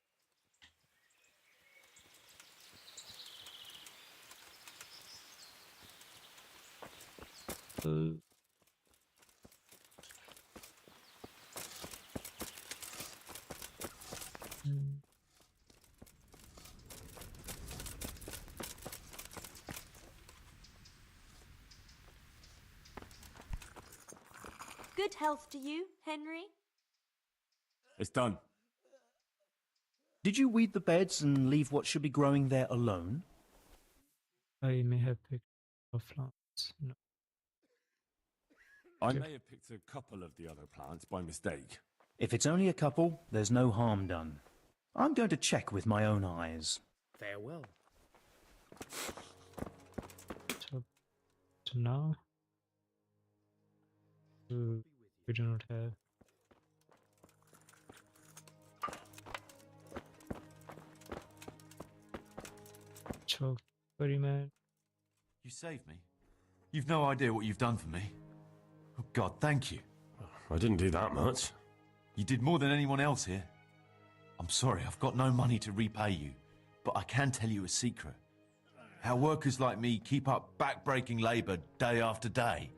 Uh, mm, Good health to you, Henry. It's done. Did you weed the beds and leave what should be growing there alone? I may have picked off plants. No. I may have picked a couple of the other plants by mistake. If it's only a couple, there's no harm done. I'm going to check with my own eyes. Farewell. So now we do not have. Choke man. You saved me. You've no idea what you've done for me. Oh God, thank you. I didn't do that much. You did more than anyone else here. I'm sorry, I've got no money to repay you, but I can tell you a secret. How workers like me keep up back-breaking labour day after day.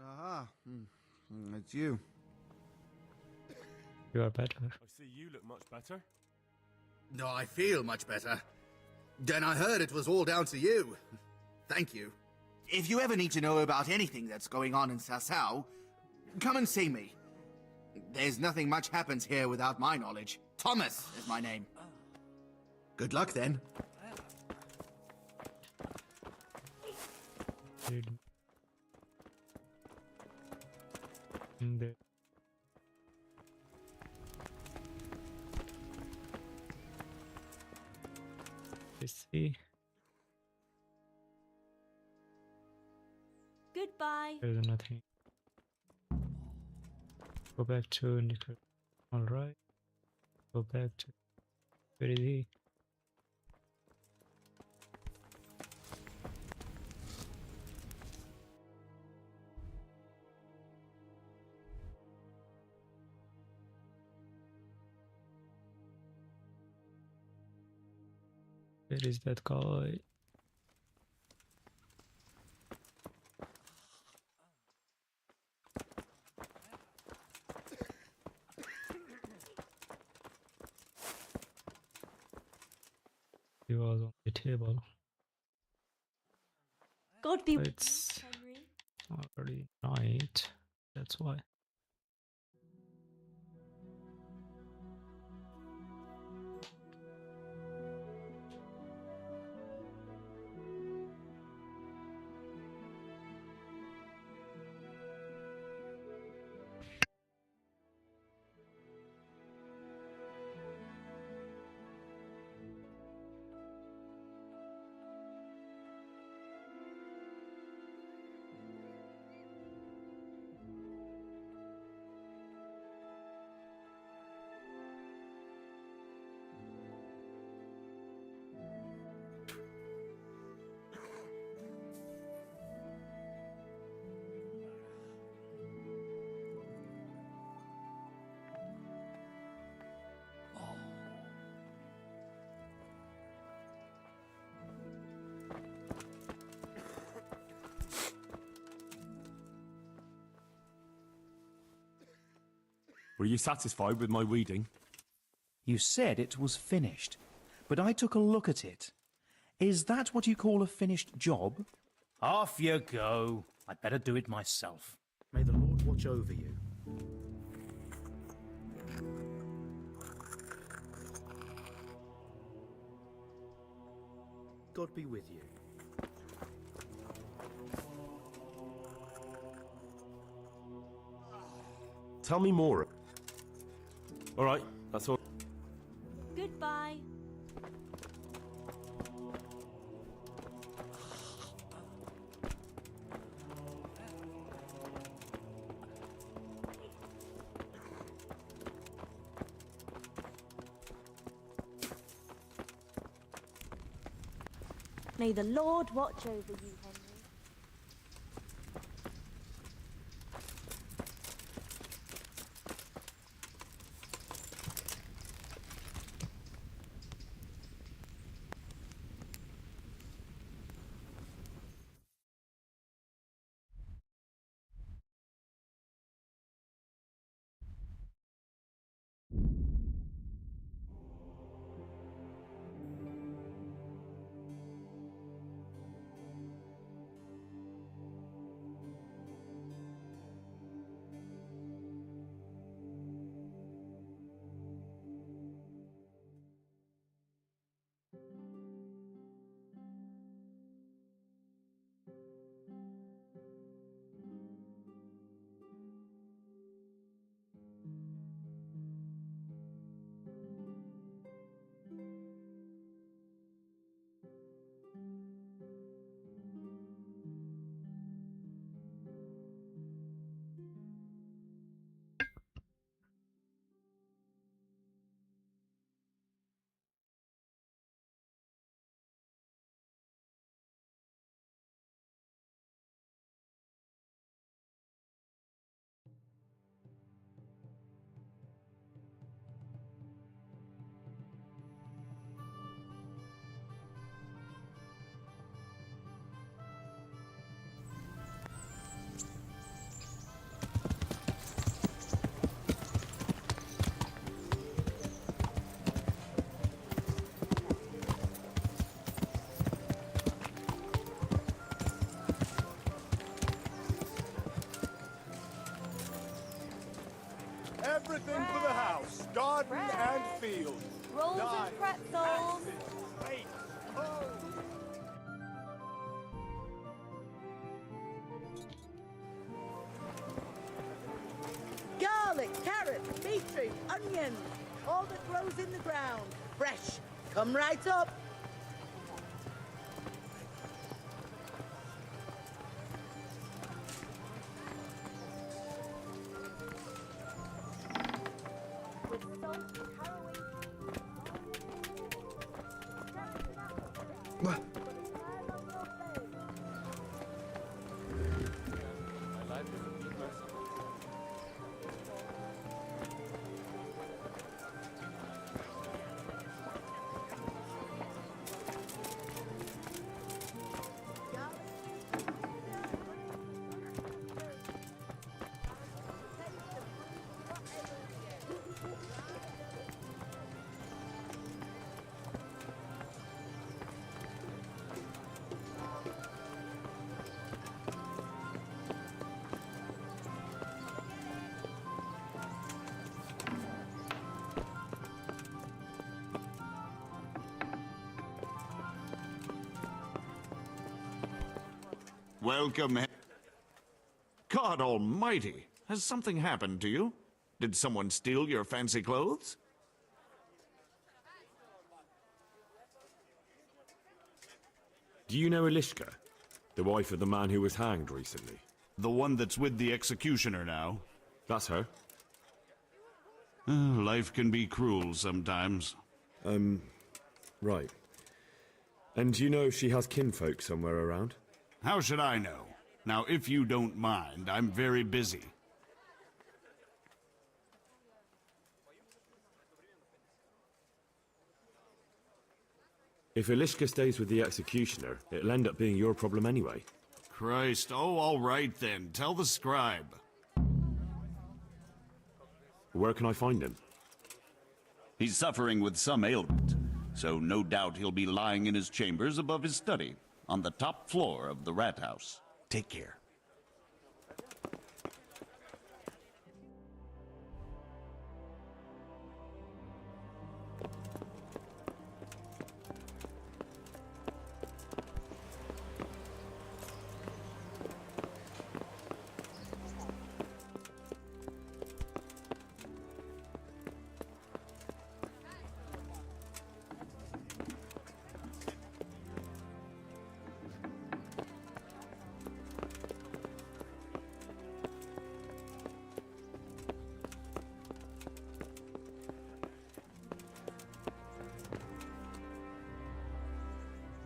Aha, it's you. You are better. I see you look much better. No, I feel much better. Then I heard it was all down to you. Thank you. If you ever need to know about anything that's going on in Sasau, come and see me. There's nothing much happens here without my knowledge. Thomas is my name. Good luck then. In there. Let's see. Goodbye. There's nothing. Go back to Nickel. Alright. Go back to where is he? Where is that guy? He was on the table. God be with It's you, Henry. already night. That's why. Were you satisfied with my weeding? You said it was finished, but I took a look at it. Is that what you call a finished job? Off you go. I'd better do it myself. May the Lord watch over you. God be with you. Tell me more. All right, that's all. Goodbye. May the Lord watch over you, Henry. Everything for the house, garden and field. Rolls and pretzels. Wait. Oh. Garlic, carrots, beetroot, onions, all that grows in the ground. Fresh. Come right up. Welcome. God almighty! Has something happened to you? Did someone steal your fancy clothes? Do you know Elishka? The wife of the man who was hanged recently? The one that's with the executioner now? That's her. Life can be cruel sometimes. Right. And do you know if she has kinfolk somewhere around? How should I know? Now, if you don't mind, I'm very busy. If Elishka stays with the executioner, it'll end up being your problem anyway. Christ, oh, all right then. Tell the scribe. Where can I find him? He's suffering with some ailment, so no doubt he'll be lying in his chambers above his study, on the top floor of the rat house. Take care.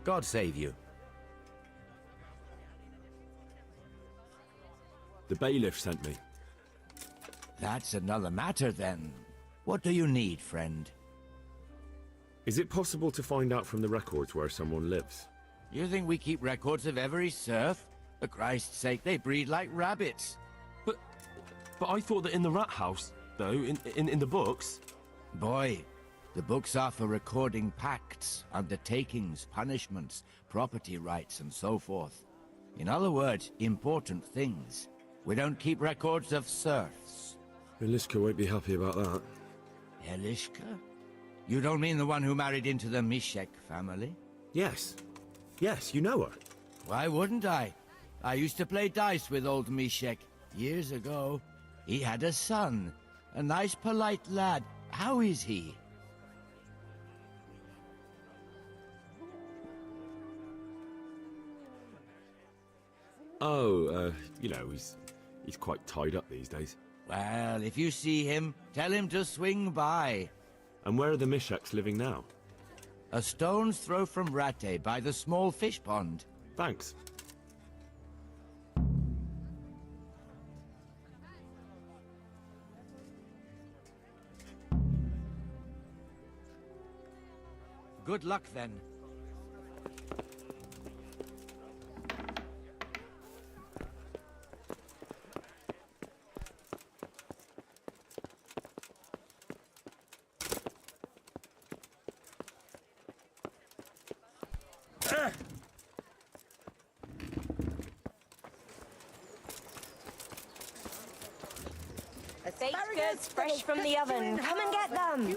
God save you. The bailiff sent me. That's another matter, then. What do you need, friend? Is it possible to find out from the records where someone lives? You think we keep records of every serf? For Christ's sake, they breed like rabbits. But I thought that in the rat house, though, in the books... Boy, the books are for recording pacts, undertakings, punishments, property rights, and so forth. In other words, important things. We don't keep records of serfs. Eliska won't be happy about that. Eliska? You don't mean the one who married into the Mishek family? Yes. Yes, you know her. Why wouldn't I? I used to play dice with old Mishek years ago. He had a son, a nice, polite lad. How is he? Oh, you know, he's quite tied up these days. Well, if you see him, tell him to swing by. And where are the Misheks living now? A stone's throw from Ratte by the small fish pond. Thanks. Good luck, then. Baked goods fresh from the oven. Come and get them.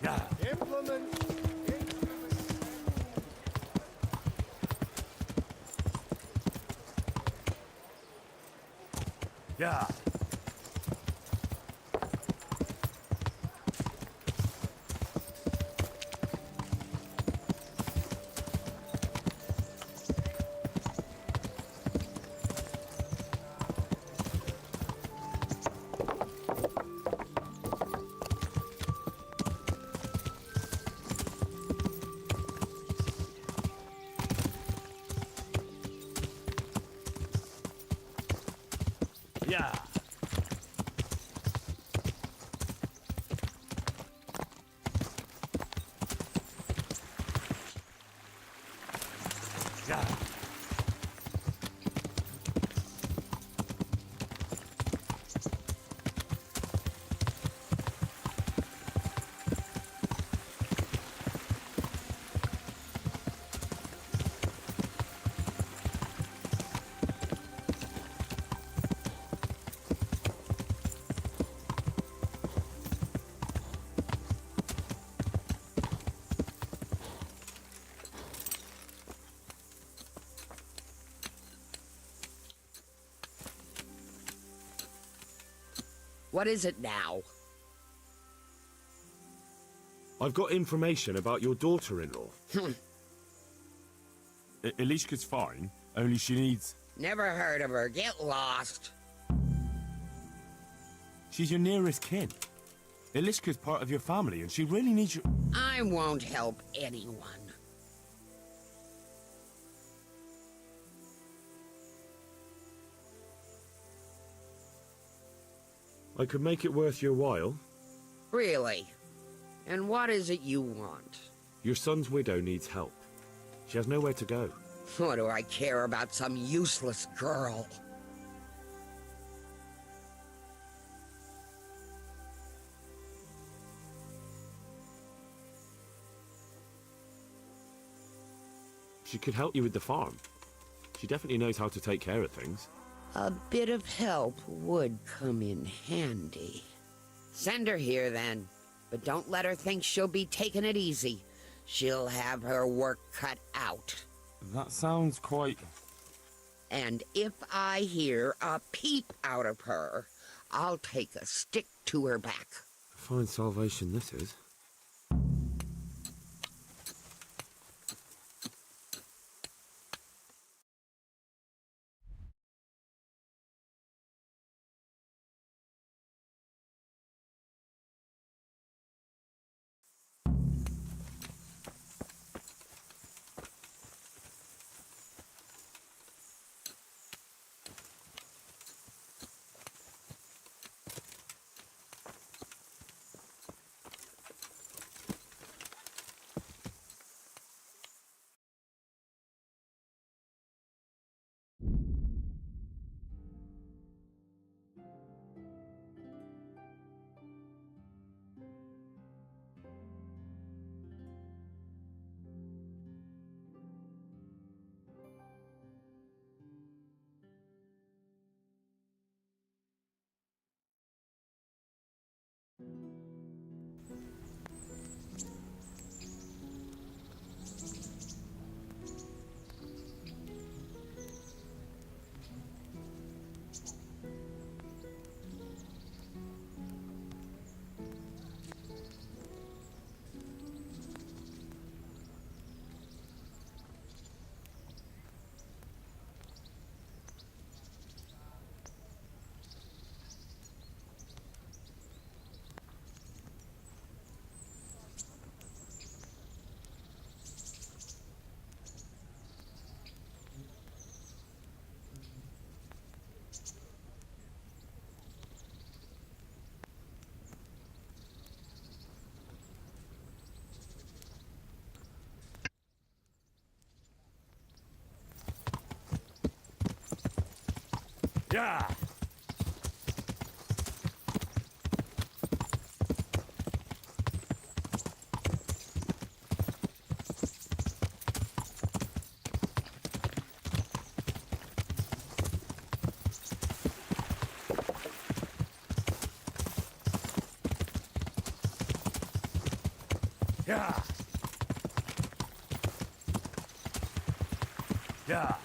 Yeah. Implements. Yeah. Yeah. Yeah. What is it now? I've got information about your daughter-in-law. Eliska's fine, only she needs... Never heard of her. Get lost. She's your nearest kin. Eliska's part of your family, and she really needs you... I won't help anyone. I could make it worth your while. Really? And what is it you want? Your son's widow needs help. She has nowhere to go. What do I care about some useless girl? She could help you with the farm. She definitely knows how to take care of things. A bit of help would come in handy. Send her here, then. But don't let her think she'll be taking it easy. She'll have her work cut out. That sounds quite... And if I hear a peep out of her, I'll take a stick to her back. Fine salvation this is. Yeah! Yeah! Yeah!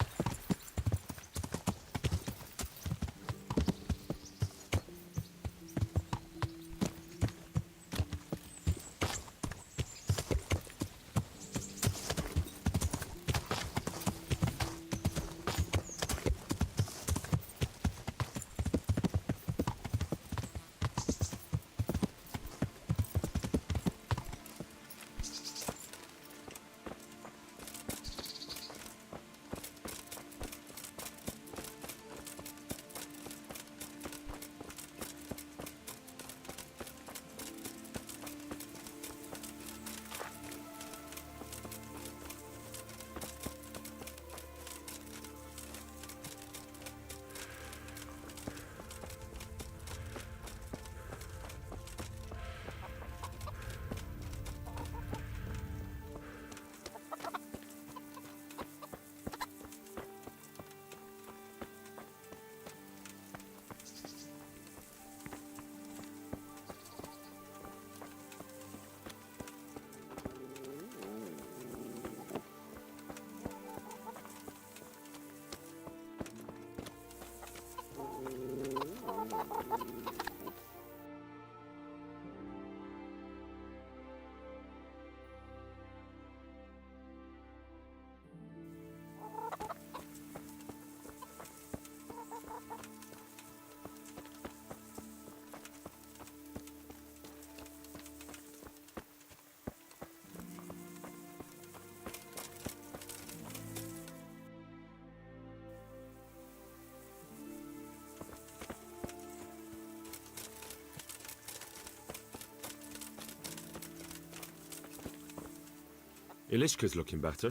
Ilishka's looking better.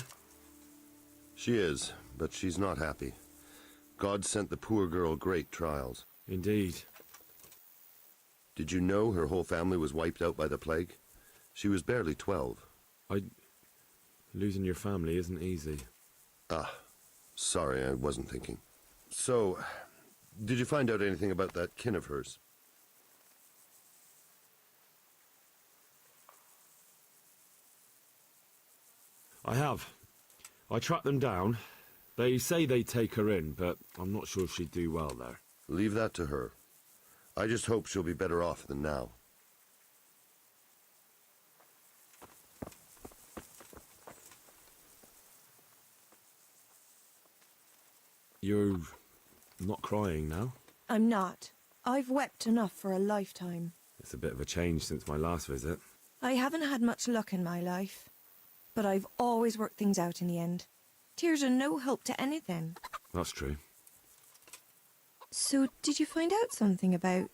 She is, but she's not happy. God sent the poor girl great trials. Indeed. Did you know her whole family was wiped out by the plague? She was barely 12. Losing your family isn't easy. Ah, sorry, I wasn't thinking. So, did you find out anything about that kin of hers? I have. I tracked them down. They say they'd take her in, but I'm not sure she'd do well there. Leave that to her. I just hope she'll be better off than now. You're not crying now? I'm not. I've wept enough for a lifetime. It's a bit of a change since my last visit. I haven't had much luck in my life, but I've always worked things out in the end. Tears are no help to anything. That's true. So, did you find out something about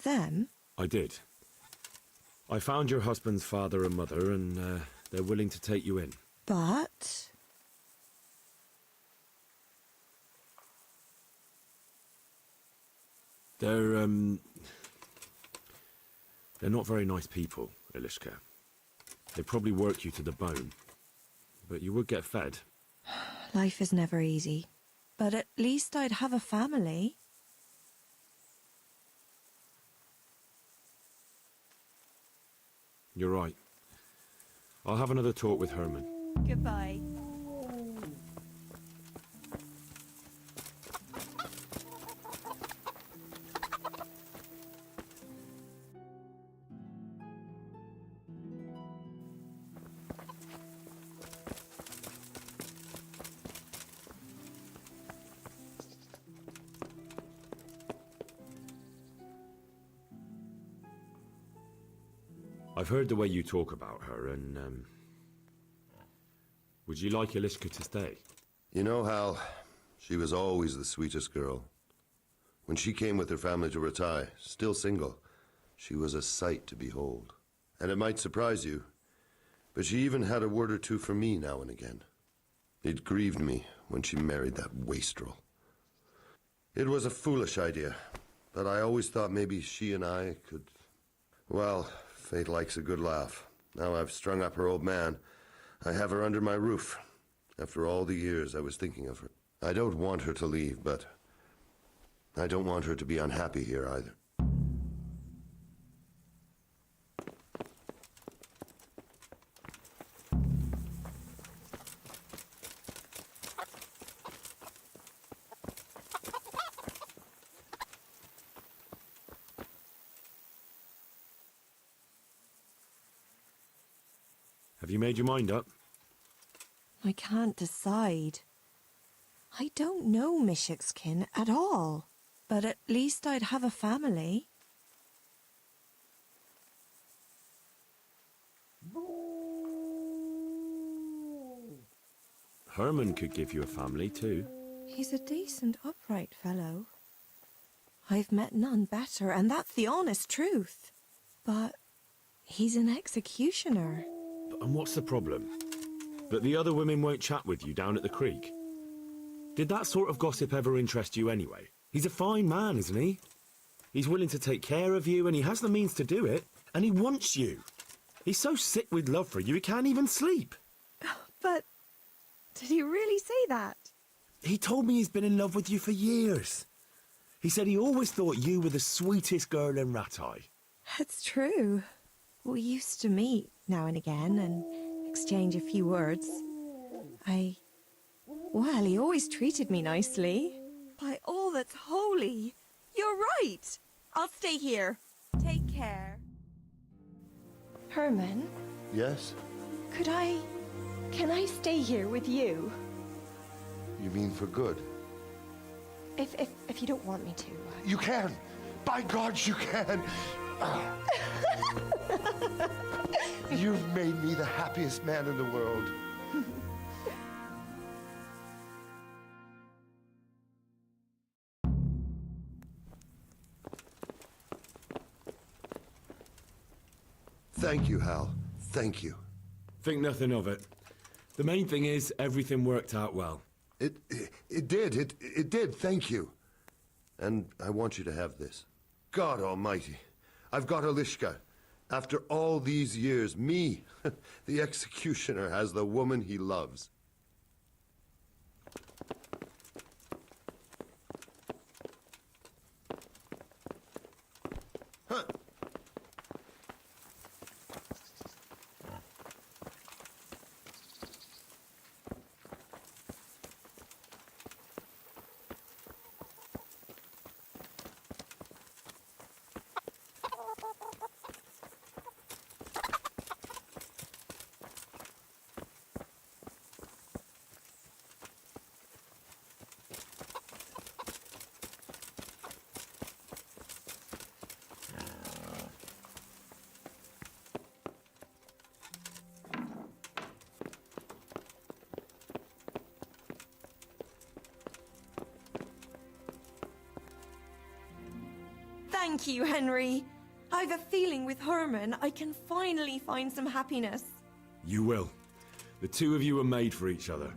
them? I did. I found your husband's father and mother, and they're willing to take you in. But... They're not very nice people, Elishka. They probably work you to the bone. But you would get fed. Life is never easy. But at least I'd have a family. You're right. I'll have another talk with Herman. Goodbye. I've heard the way you talk about her, and, would you like Elishka to stay? You know, Hal, she was always the sweetest girl. When she came with her family to Ratai, still single, she was a sight to behold. And it might surprise you, but she even had a word or two for me now and again. It grieved me when she married that wastrel. It was a foolish idea, but I always thought maybe she and I could... Well, fate likes a good laugh. Now I've strung up her old man. I have her under my roof. After all the years I was thinking of her. I don't want her to leave, but I don't want her to be unhappy here either. Have you made your mind up? I can't decide. I don't know Mishik's kin at all. But at least I'd have a family. Herman could give you a family, too. He's a decent, upright fellow. I've met none better, and that's the honest truth. But he's an executioner. And what's the problem? That the other women won't chat with you down at the creek? Did that sort of gossip ever interest you anyway? He's a fine man, isn't he? He's willing to take care of you, and he has the means to do it, and he wants you. He's so sick with love for you, he can't even sleep. But did he really say that? He told me he's been in love with you for years. He said he always thought you were the sweetest girl in Ratai. That's true. We used to meet now and again and exchange a few words. Well, he always treated me nicely. By all that's holy, you're right. I'll stay here. Take care. Herman? Yes? Can I stay here with you? You mean for good? If you don't want me to. You can! By God, you can! You've made me the happiest man in the world. Thank you, Hal. Thank you. Think nothing of it. The main thing is, everything worked out well. It did, thank you. And I want you to have this. God almighty, I've got Elishka. After all these years, me, the executioner, has the woman he loves. Huh. Thank you, Henry. I've a feeling with Herman I can finally find some happiness. You will. The two of you are made for each other.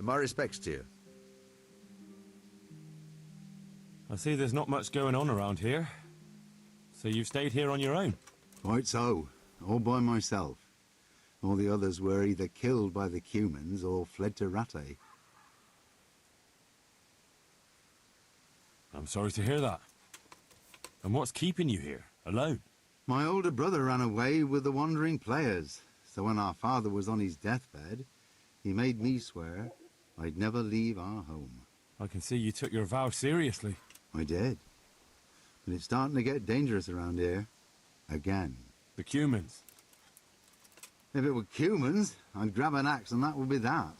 My respects to you. I see there's not much going on around here. So you've stayed here on your own? Quite so. All by myself. All the others were either killed by the Cumans or fled to Rattay. I'm sorry to hear that. And what's keeping you here, alone? My older brother ran away with the wandering players, so when our father was on his deathbed, he made me swear I'd never leave our home. I can see you took your vow seriously. I did. but it's starting to get dangerous around here. Again. The humans. If it were humans, I'd grab an axe and that would be that.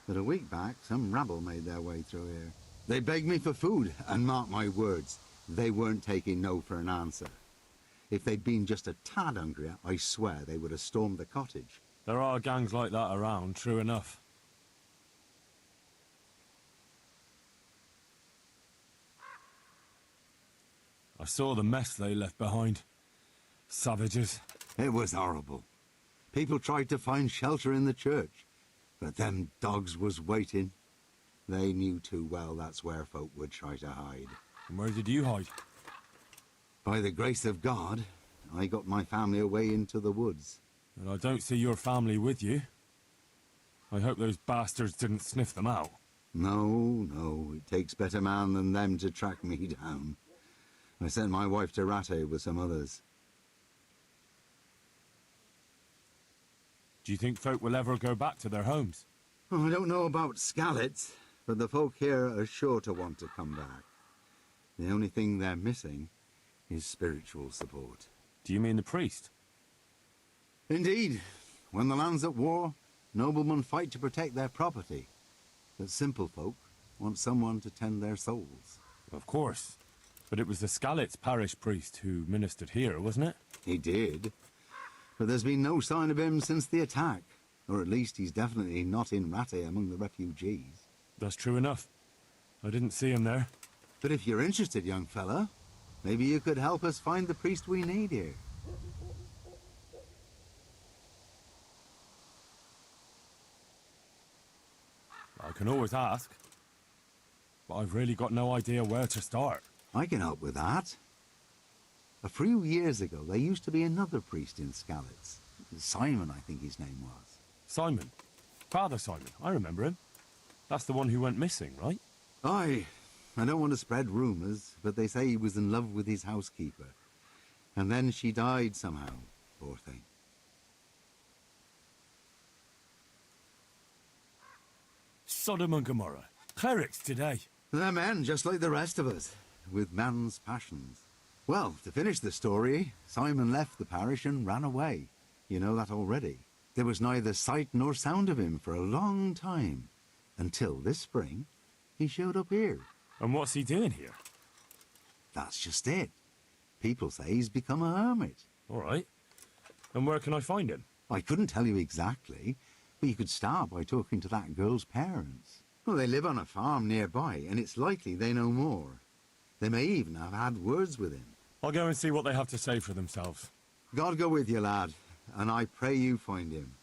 But a week back, some rabble made their way through here. They begged me for food, and mark my words, they weren't taking no for an answer. If they'd been just a tad hungrier, I swear they would have stormed the cottage. There are gangs like that around, true enough. I saw the mess they left behind. Savages. It was horrible. People tried to find shelter in the church, but them dogs was waiting. They knew too well that's where folk would try to hide. And where did you hide? By the grace of God, I got my family away into the woods. And I don't see your family with you. I hope those bastards didn't sniff them out. No, it takes better man than them to track me down. I sent my wife to Rattay with some others. Do you think folk will ever go back to their homes? Oh, I don't know about Skallets, but the folk here are sure to want to come back. The only thing they're missing is spiritual support. Do you mean the priest? Indeed. When the land's at war, noblemen fight to protect their property. But simple folk want someone to tend their souls. Of course. But it was the Skallets parish priest who ministered here, wasn't it? He did. But there's been no sign of him since the attack. Or at least he's definitely not in Rattay among the refugees. That's true enough. I didn't see him there. But if you're interested, young fella, maybe you could help us find the priest we need here. I can always ask. But I've really got no idea where to start. I can help with that. A few years ago, there used to be another priest in Skallets. Simon, I think his name was. Simon? Father Simon, I remember him. That's the one who went missing, right? Aye. I don't want to spread rumours, but they say he was in love with his housekeeper. And then she died somehow, poor thing. Sodom and Gomorrah. Clerics today. They're men, just like the rest of us, with man's passions. Well, to finish the story, Simon left the parish and ran away. You know that already. There was neither sight nor sound of him for a long time. Until this spring, he showed up here. And what's he doing here? That's just it. People say he's become a hermit. All right. And where can I find him? I couldn't tell you exactly, but you could start by talking to that girl's parents. Well, they live on a farm nearby, and it's likely they know more. They may even have had words with him. I'll go and see what they have to say for themselves. God go with you, lad, and I pray you find him.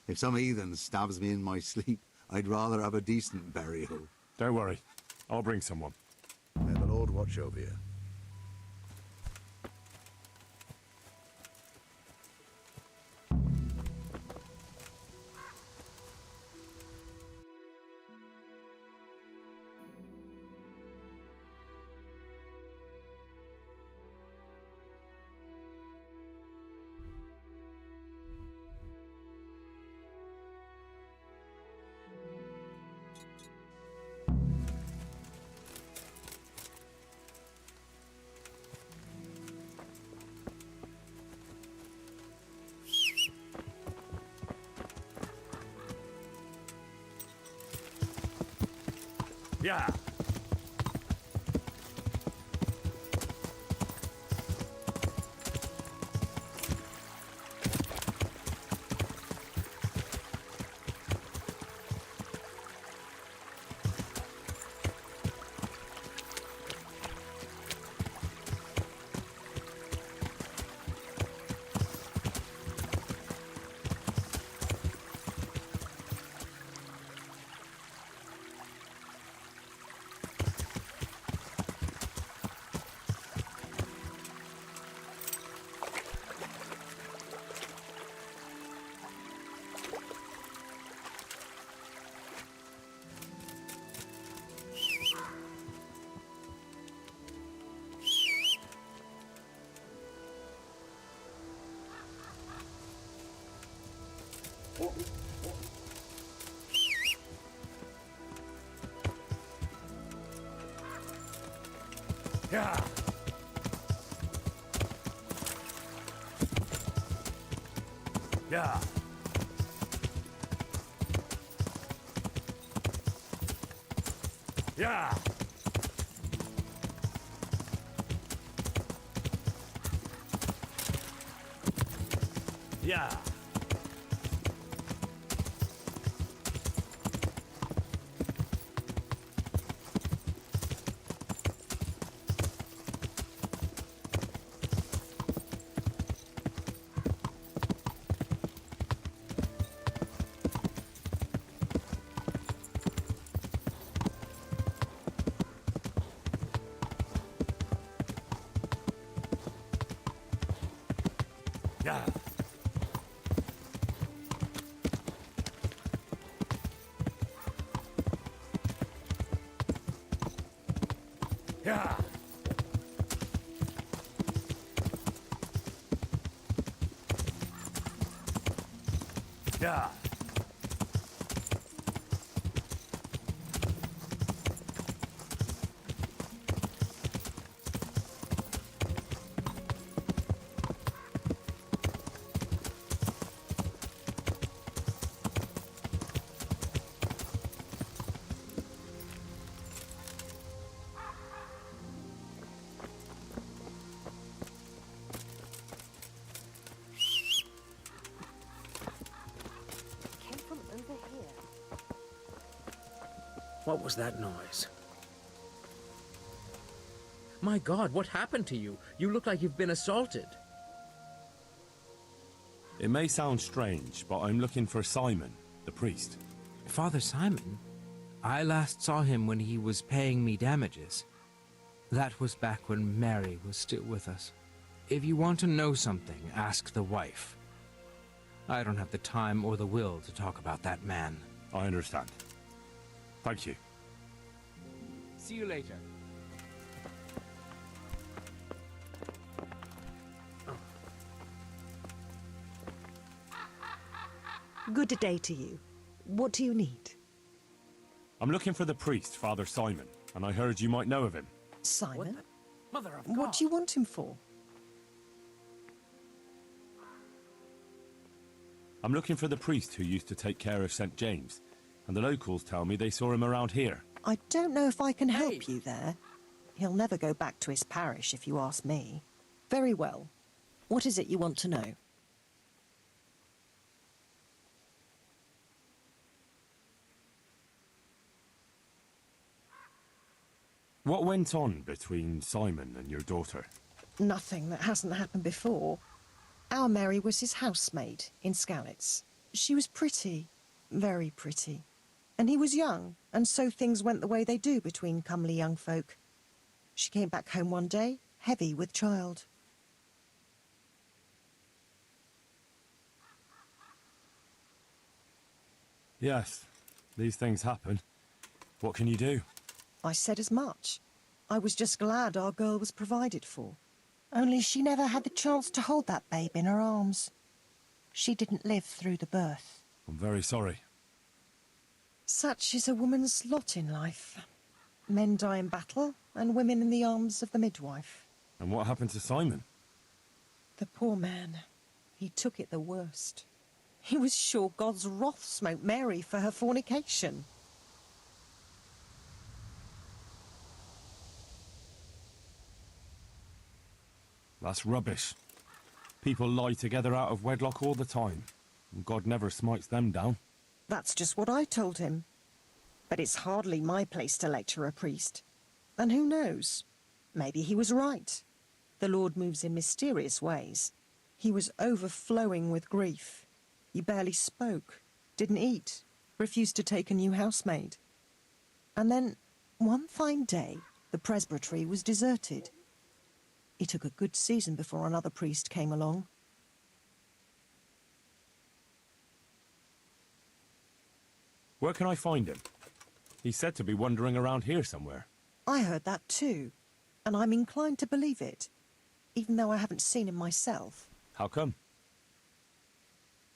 If some heathen stabs me in my sleep, I'd rather have a decent burial. Don't worry. I'll bring someone. May the Lord watch over you. Yeah. Yeah. Yeah. Yeah. Yeah. Yeah. Yeah. Yeah. Came from over here. What was that noise? My God, what happened to you? You look like you've been assaulted. It may sound strange, but I'm looking for Simon, the priest. Father Simon? I last saw him when he was paying me damages. That was back when Mary was still with us. If you want to know something, ask the wife. I don't have the time or the will to talk about that man. I understand. Thank you. See you later. Good day to you. What do you need? I'm looking for the priest, Father Simon, and I heard you might know of him. Simon? Mother of God. What do you want him for? I'm looking for the priest who used to take care of St. James, and the locals tell me they saw him around here. I don't know if I can help you there. He'll never go back to his parish, if you ask me. Very well. What is it you want to know? What went on between Simon and your daughter? Nothing that hasn't happened before. Our Mary was his housemaid in Skalitz. She was pretty, very pretty. And he was young, and so things went the way they do between comely young folk. She came back home one day, heavy with child. Yes, these things happen. What can you do? I said as much. I was just glad our girl was provided for. Only she never had the chance to hold that babe in her arms. She didn't live through the birth. I'm very sorry. Such is a woman's lot in life. Men die in battle, and women in the arms of the midwife. And what happened to Simon? The poor man. He took it the worst. He was sure God's wrath smote Mary for her fornication. That's rubbish. People lie together out of wedlock all the time, and God never smites them down. That's just what I told him. But it's hardly my place to lecture a priest. And who knows? Maybe he was right. The Lord moves in mysterious ways. He was overflowing with grief. He barely spoke, didn't eat, refused to take a new housemaid. And then, one fine day, the presbytery was deserted. It took a good season before another priest came along. Where can I find him? He's said to be wandering around here somewhere. I heard that too, and I'm inclined to believe it, even though I haven't seen him myself. How come?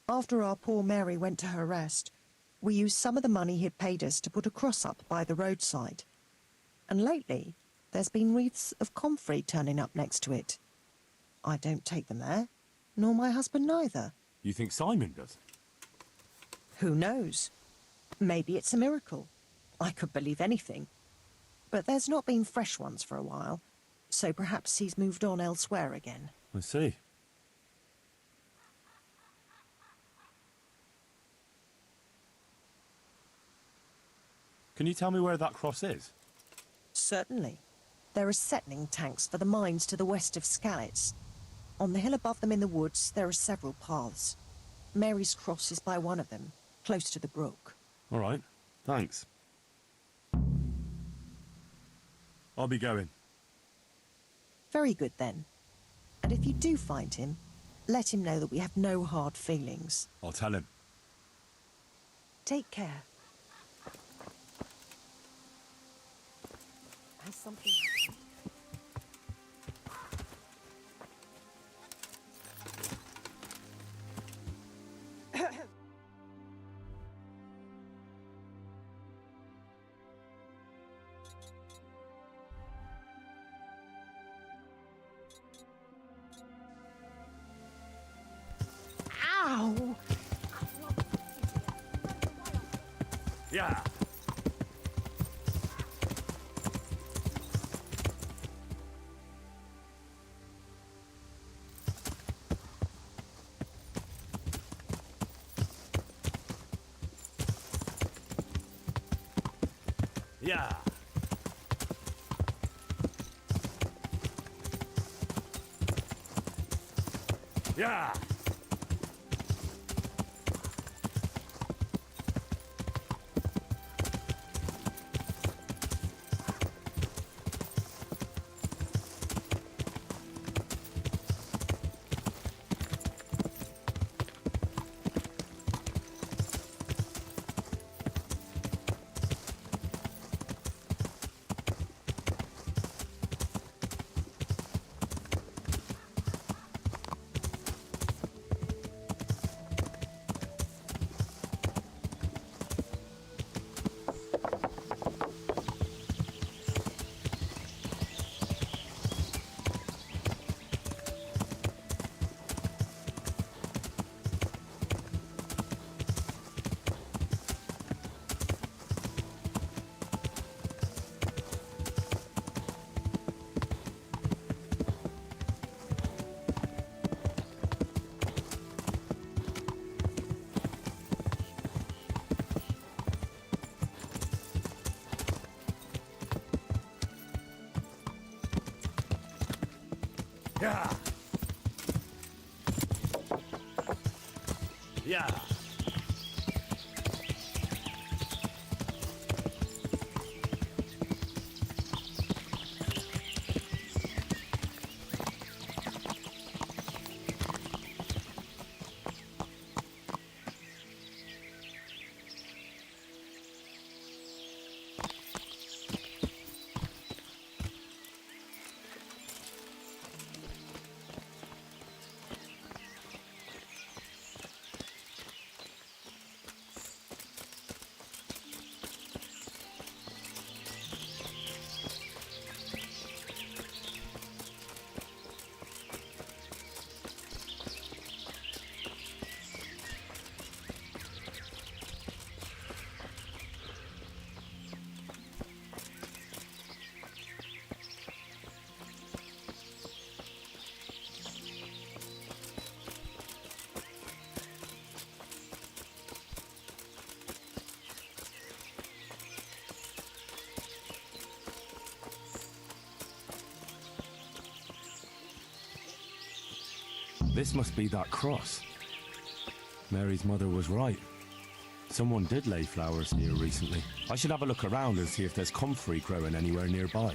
After our poor Mary went to her rest, we used some of the money he'd paid us to put a cross up by the roadside. And lately, there's been wreaths of comfrey turning up next to it. I don't take them there, nor my husband neither. You think Simon does? Who knows? Maybe it's a miracle. I could believe anything. But there's not been fresh ones for a while, so perhaps he's moved on elsewhere again. I see. Can you tell me where that cross is? Certainly. There are settling tanks for the mines to the west of Skalitz. On the hill above them in the woods, there are several paths. Mary's Cross is by one of them, close to the brook. All right, thanks. I'll be going. Very good, then. And if you do find him, let him know that we have no hard feelings. I'll tell him. Take care. Has something happened? Ow! Yeah. Yeah. Yeah. Yeah. Yeah. This must be that cross. Mary's mother was right. Someone did lay flowers here recently. I should have a look around and see if there's comfrey growing anywhere nearby.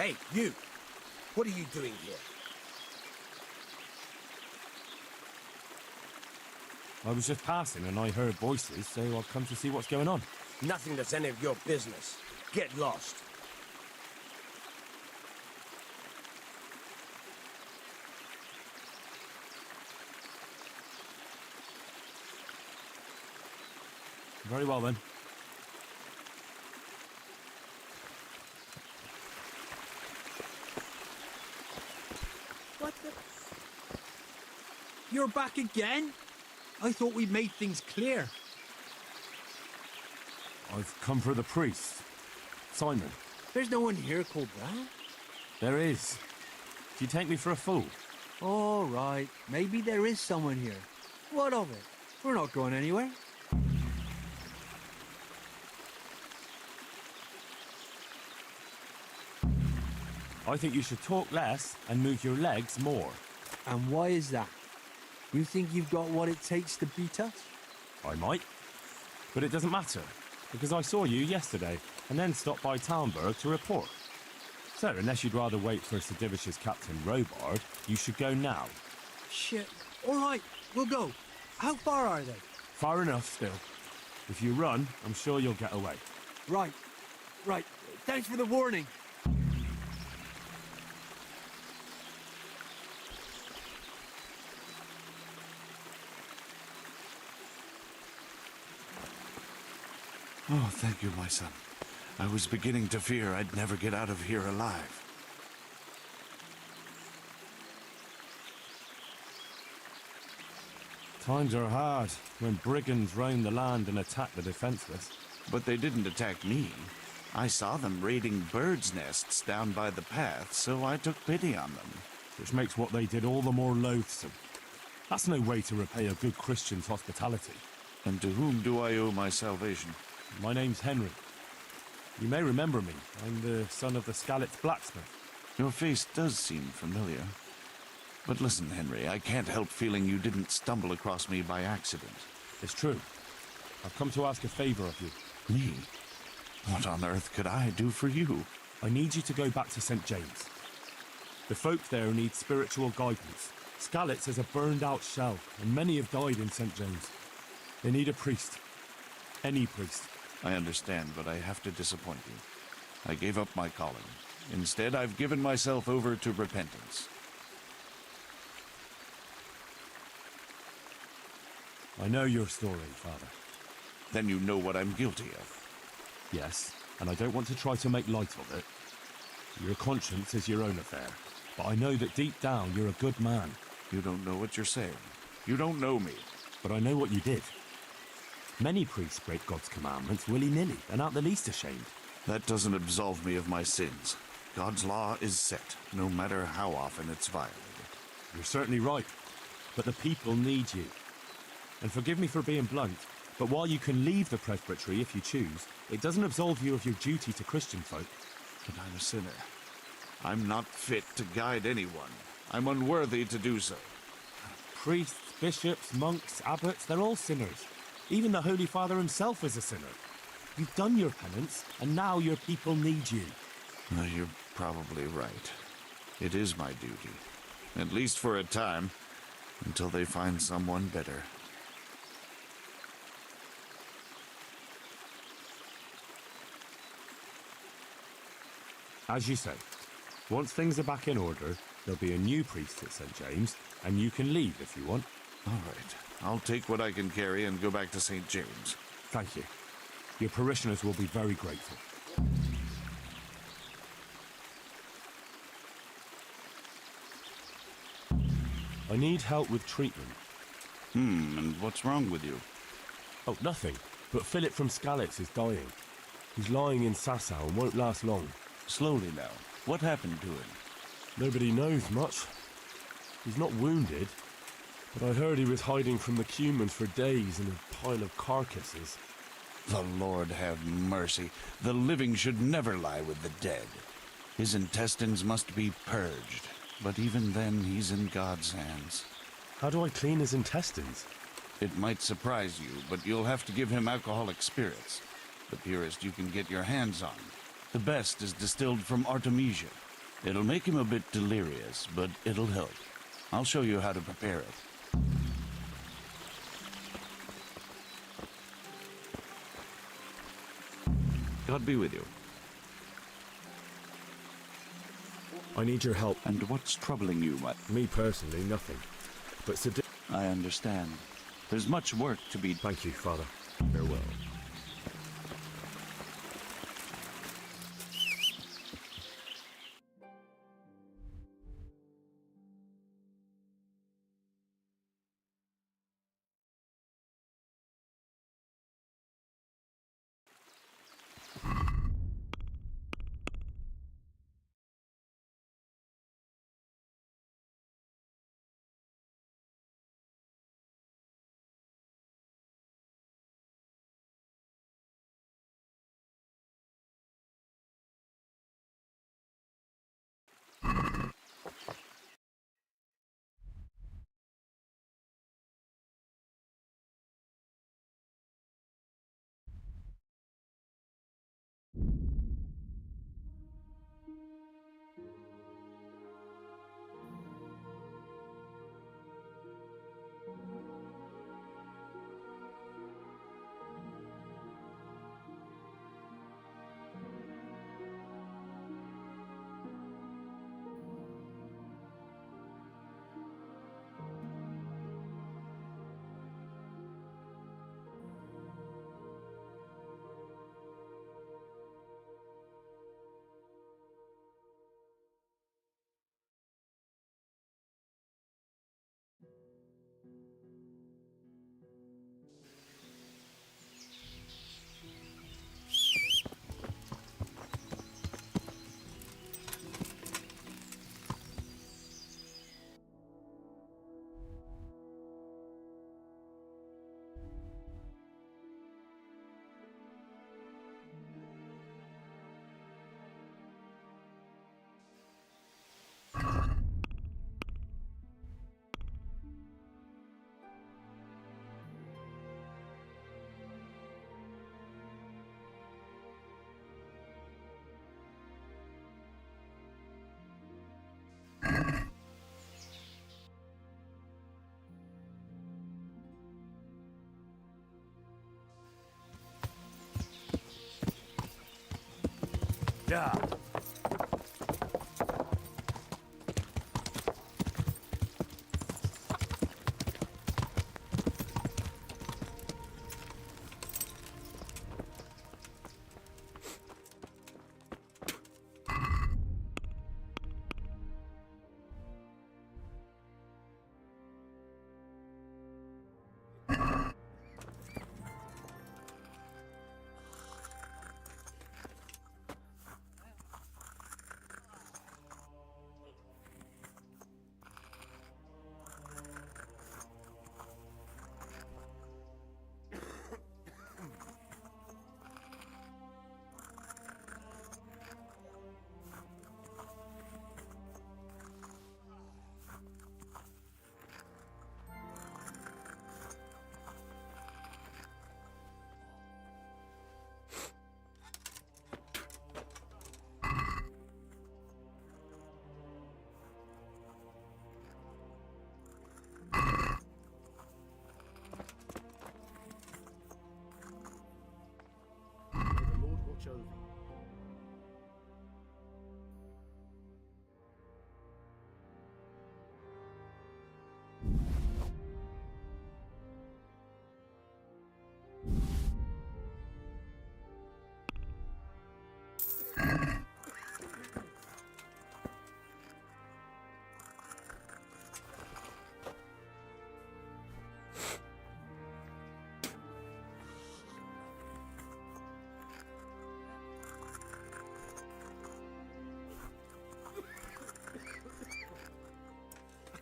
Hey, you! What are you doing here? I was just passing and I heard voices, so I've come to see what's going on. Nothing that's any of your business. Get lost. Very well then. What the... You're back again? I thought we made things clear. I've come for the priest. Simon. There's no one here called that. There is. Do you take me for a fool? All right, maybe there is someone here. What of it? We're not going anywhere. I think you should talk less and move your legs more. And why is that? You think you've got what it takes to beat us? I might. But it doesn't matter, because I saw you yesterday, and then stopped by Talmberg to report. So, unless you'd rather wait for Sir Divish's Captain Robard, you should go now. Shit. All right, we'll go. How far are they? Far enough still. If you run, I'm sure you'll get away. Right. Right. Thanks for the warning. Oh, thank you, my son. I was beginning to fear I'd never get out of here alive. Times are hard when brigands roam the land and attack the defenseless. But they didn't attack me. I saw them raiding birds' nests down by the path, so I took pity on them. Which makes what they did all the more loathsome. That's no way to repay a good Christian's hospitality. And to whom do I owe my salvation? My name's Henry. You may remember me. I'm the son of the Skalitz blacksmith. Your face does seem familiar. But listen, Henry, I can't help feeling you didn't stumble across me by accident. It's true. I've come to ask a favor of you. Me? What on earth could I do for you? I need you to go back to St. James. The folk there need spiritual guidance. Skalitz is a burned-out shell, and many have died in St. James. They need a priest. Any priest. I understand, but I have to disappoint you. I gave up my calling. Instead, I've given myself over to repentance. I know your story, Father. Then you know what I'm guilty of. Yes, and I don't want to try to make light of it. Your conscience is your own affair, but I know that deep down you're a good man. You don't know what you're saying. You don't know me. But I know what you did. Many priests break God's commandments willy-nilly and aren't the least ashamed. That doesn't absolve me of my sins. God's law is set, no matter how often it's violated. You're certainly right, but the people need you. And forgive me for being blunt, but while you can leave the presbytery if you choose, it doesn't absolve you of your duty to Christian folk. But I'm a sinner. I'm not fit to guide anyone. I'm unworthy to do so. Priests, bishops, monks, abbots, they're all sinners. Even the Holy Father himself is a sinner. You've done your penance, and now your people need you. You're probably right. It is my duty. At least for a time, until they find someone better. As you say, once things are back in order, there'll be a new priest at St. James, and you can leave if you want. All right. I'll take what I can carry and go back to St. James. Thank you. Your parishioners will be very grateful. I need help with treatment. And what's wrong with you? Oh, nothing. But Philip from Skalitz is dying. He's lying in Sasau and won't last long. Slowly now. What happened to him? Nobody knows much. He's not wounded, but I heard he was hiding from the Cumans for days in a pile of carcasses. The Lord have mercy. The living should never lie with the dead. His intestines must be purged, but even then he's in God's hands. How do I clean his intestines? It might surprise you, but you'll have to give him alcoholic spirits. The purest you can get your hands on. The best is distilled from Artemisia. It'll make him a bit delirious, but it'll help. I'll show you how to prepare it. God be with you. I need your help. And what's troubling you, Me personally, nothing. But I understand. There's much work to be... Thank you, Father. Farewell. Yeah.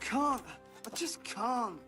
Can't. I just can't.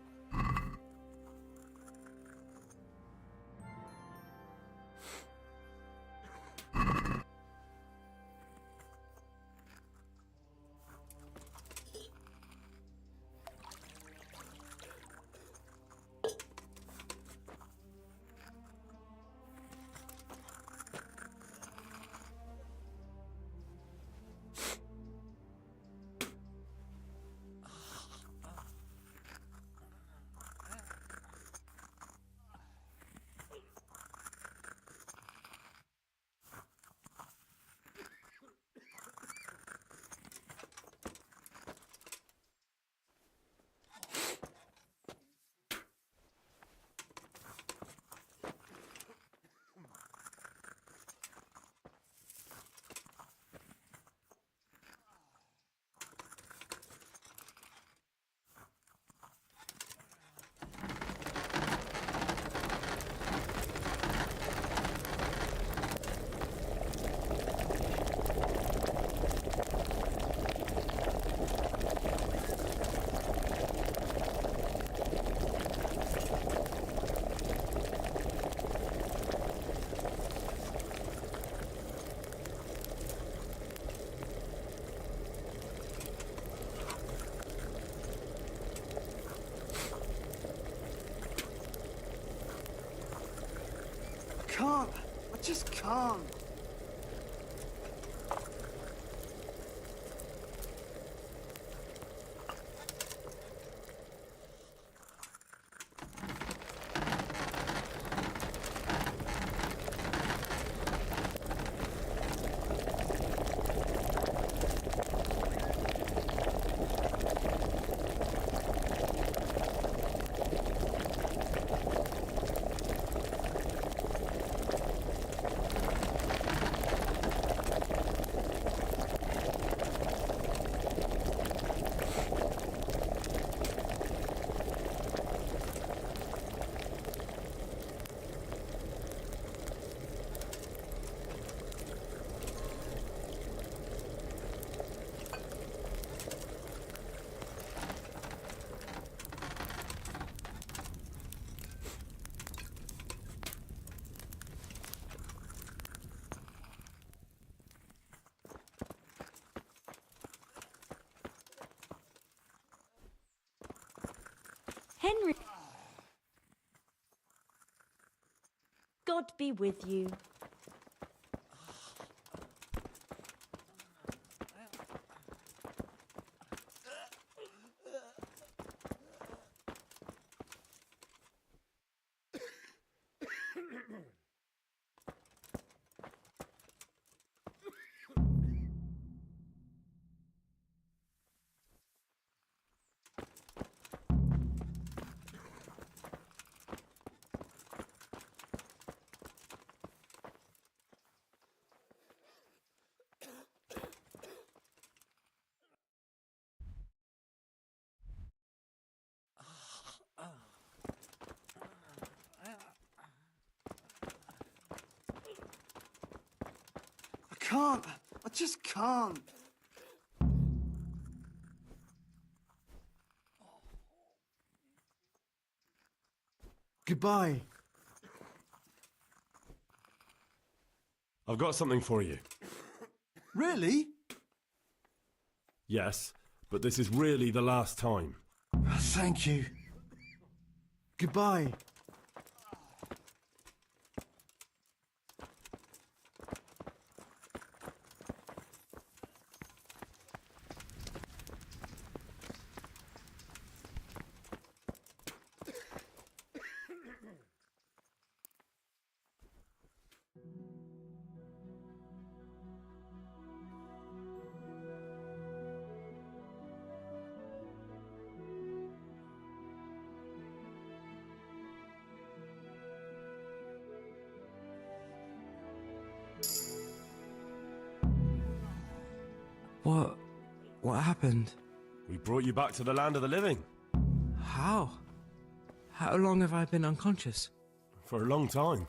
just can't. Henry. God be with you. I can't. I just can't. Goodbye. I've got something for you. Really? Yes, but this is really the last time. Thank you. Goodbye. What happened? We brought you back to the land of the living. How? How long have I been unconscious? For a long time.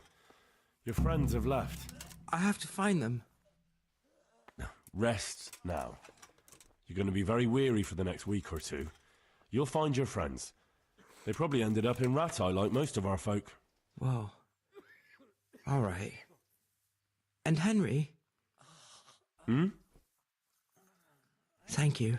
Your friends have left. I have to find them. Rest now. You're going to be very weary for the next week or two. You'll find your friends. They probably ended up in Ratai like most of our folk. Well, all right. And Henry? Hmm? Thank you.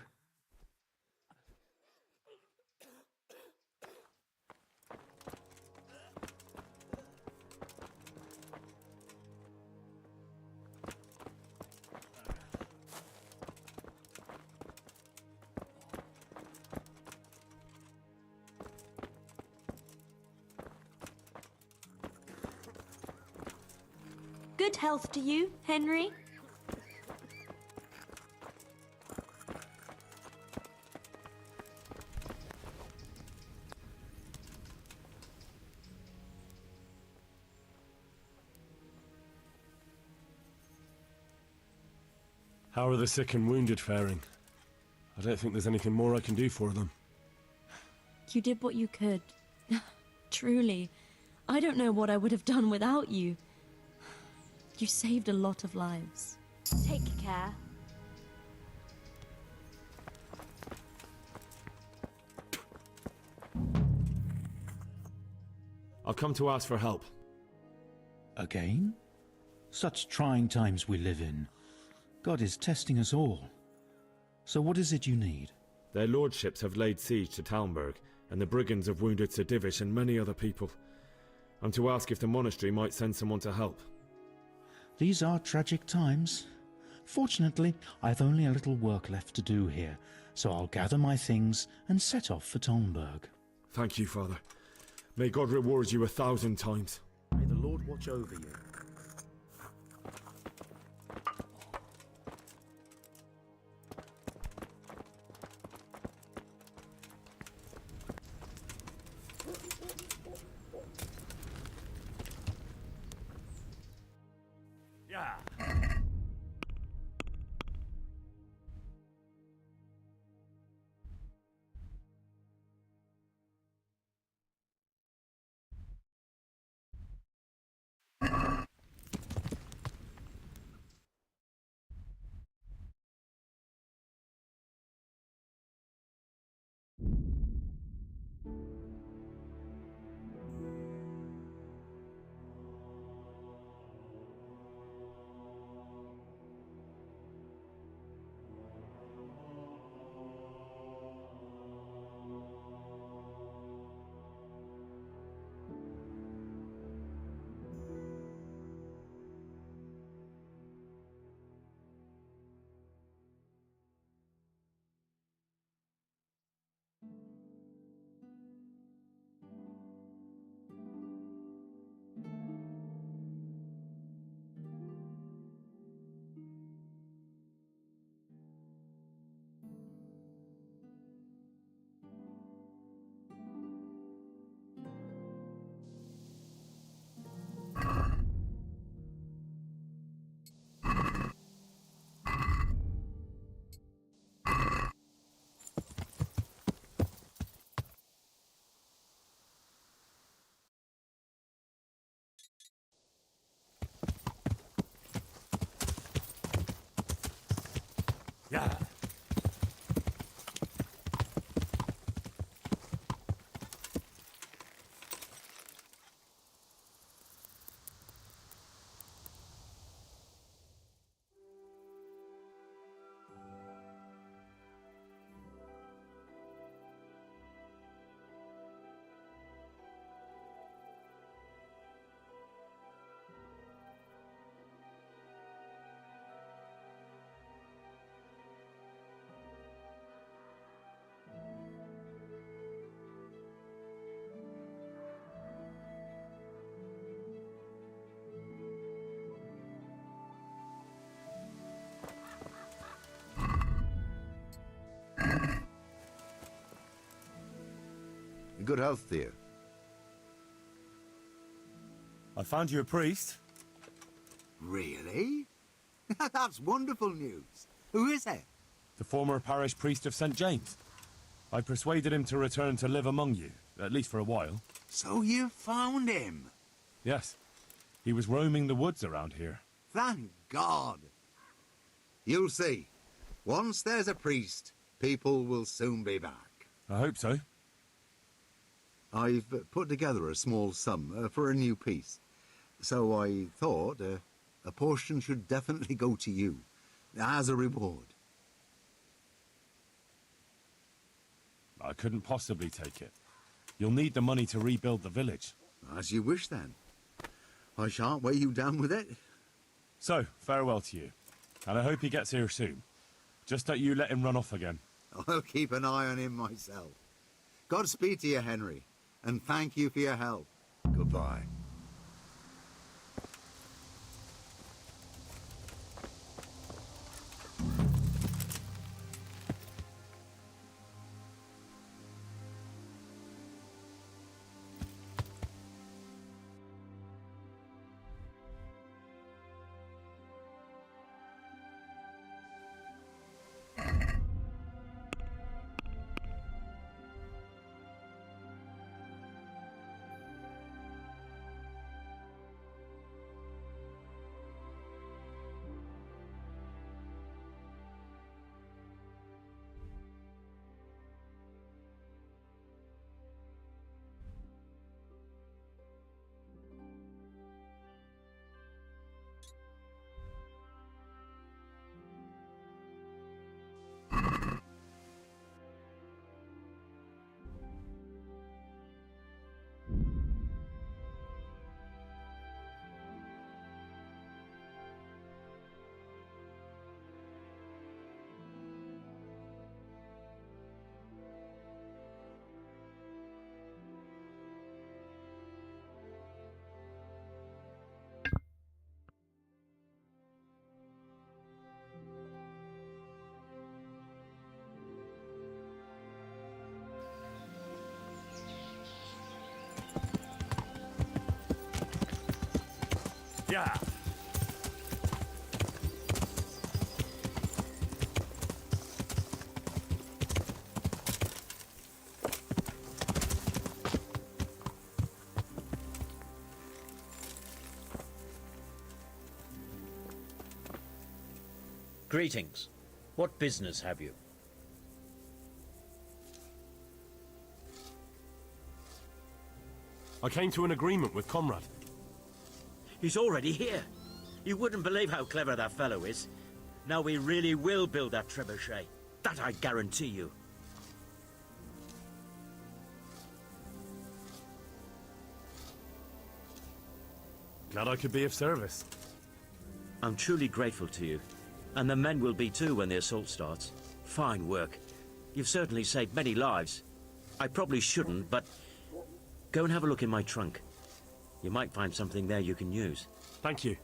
Good health to you, Henry. How are the sick and wounded faring? I don't think there's anything more I can do for them. You did what you could. Truly. I don't know what I would have done without you. You saved a lot of lives. Take care. I've come to ask for help. Again? Such trying times we live in. God is testing us all. So what is it you need? Their lordships have laid siege to Talmberg, and the brigands have wounded Sir Divish and many other people. I'm to ask if the monastery might send someone to help. These are tragic times. Fortunately, I've only a little work left to do here, so I'll gather my things and set off for Tongberg. Thank you, Father. May God reward you 1,000 times. May the Lord watch over you. Yeah. Yeah. Good health, dear. I found you a priest. Really? That's wonderful news. Who is it? The former parish priest of St. James. I persuaded him to return to live among you, at least for a while. So you found him? Yes. He was roaming the woods around here. Thank God. You'll see. Once there's a priest, people will soon be back. I hope so. I've put together a small sum for a new piece. So I thought a portion should definitely go to you, as a reward. I couldn't possibly take it. You'll need the money to rebuild the village. As you wish, then. I shan't weigh you down with it. So, farewell to you. And I hope he gets here soon. Just that you let him run off again. I'll keep an eye on him myself. Godspeed to you, Henry, and thank you for your help. Goodbye. Yeah. Greetings. What business have you? I came to an agreement with Conrad. He's already here. You wouldn't believe how clever that fellow is. Now we really will build that trebuchet. That I guarantee you. Glad I could be of service. I'm truly grateful to you. And the men will be too when the assault starts. Fine work. You've certainly saved many lives. I probably shouldn't, but go and have a look in my trunk. You might find something there you can use. Thank you.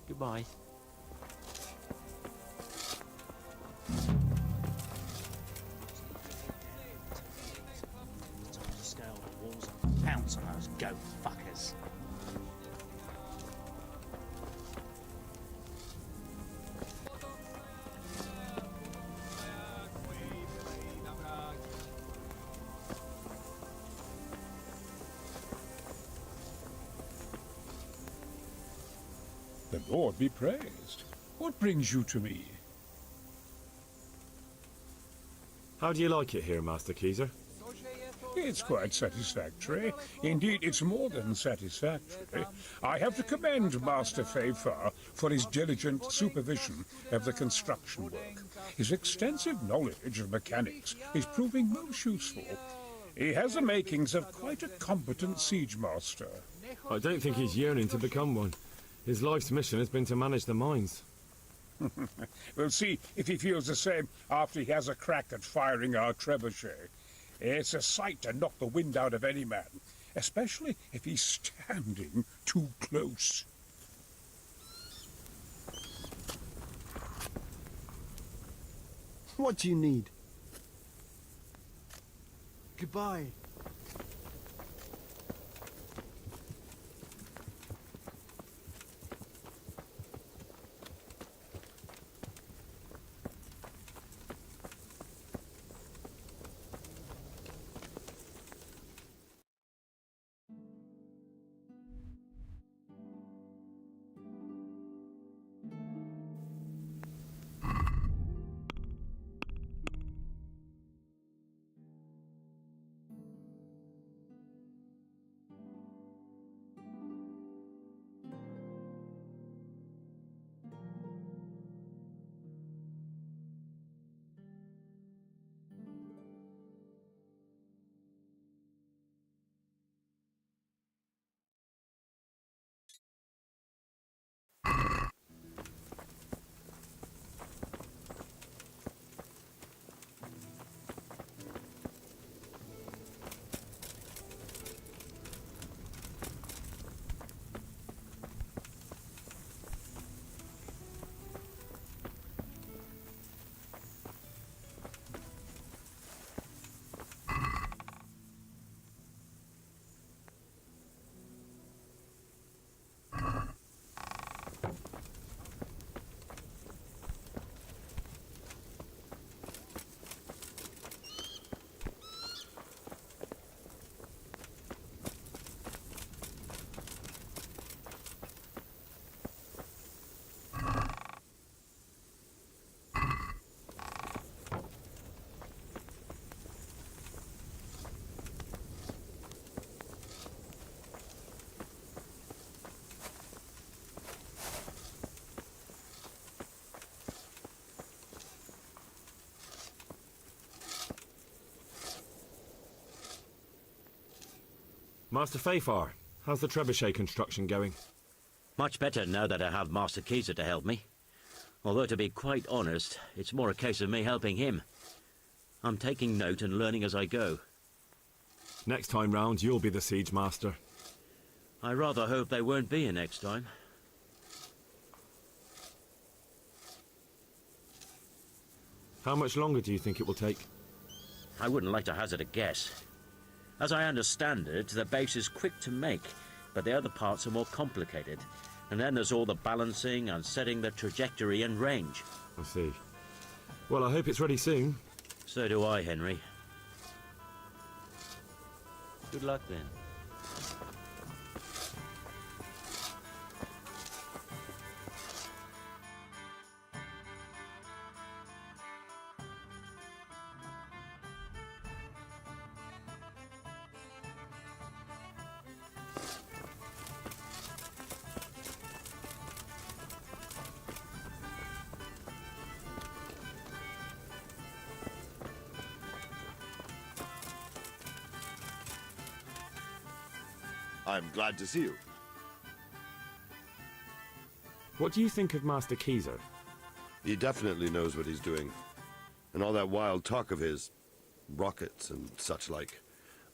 Goodbye. Scale the walls and pounce on those goat fuckers. The Lord be praised. What brings you to me? How do you like it here, Master Keezer? It's quite satisfactory. Indeed, it's more than satisfactory. I have to commend Master Fafar for his diligent supervision of the construction work. His extensive knowledge of mechanics is proving most useful. He has the makings of quite a competent siege master. I don't think he's yearning to become one. His life's mission has been to manage the mines. We'll see if he feels the same after he has a crack at firing our trebuchet. It's a sight to knock the wind out of any man, especially if he's standing too close. What do you need? Goodbye. Master Fafar, how's the trebuchet construction going? Much better now that I have Master Keezer to help me. Although, to be quite honest, it's more a case of me helping him. I'm taking note and learning as I go. Next time round, you'll be the siege master. I rather hope they won't be here next time. How much longer do you think it will take? I wouldn't like to hazard a guess. As I understand it, the base is quick to make, but the other parts are more complicated. And then there's all the balancing and setting the trajectory and range. I see. Well, I hope it's ready soon. So do I, Henry. Good luck, then. I'm glad to see you. What do you think of Master Keyser? He definitely knows what he's doing. And all that wild talk of his, rockets and such like.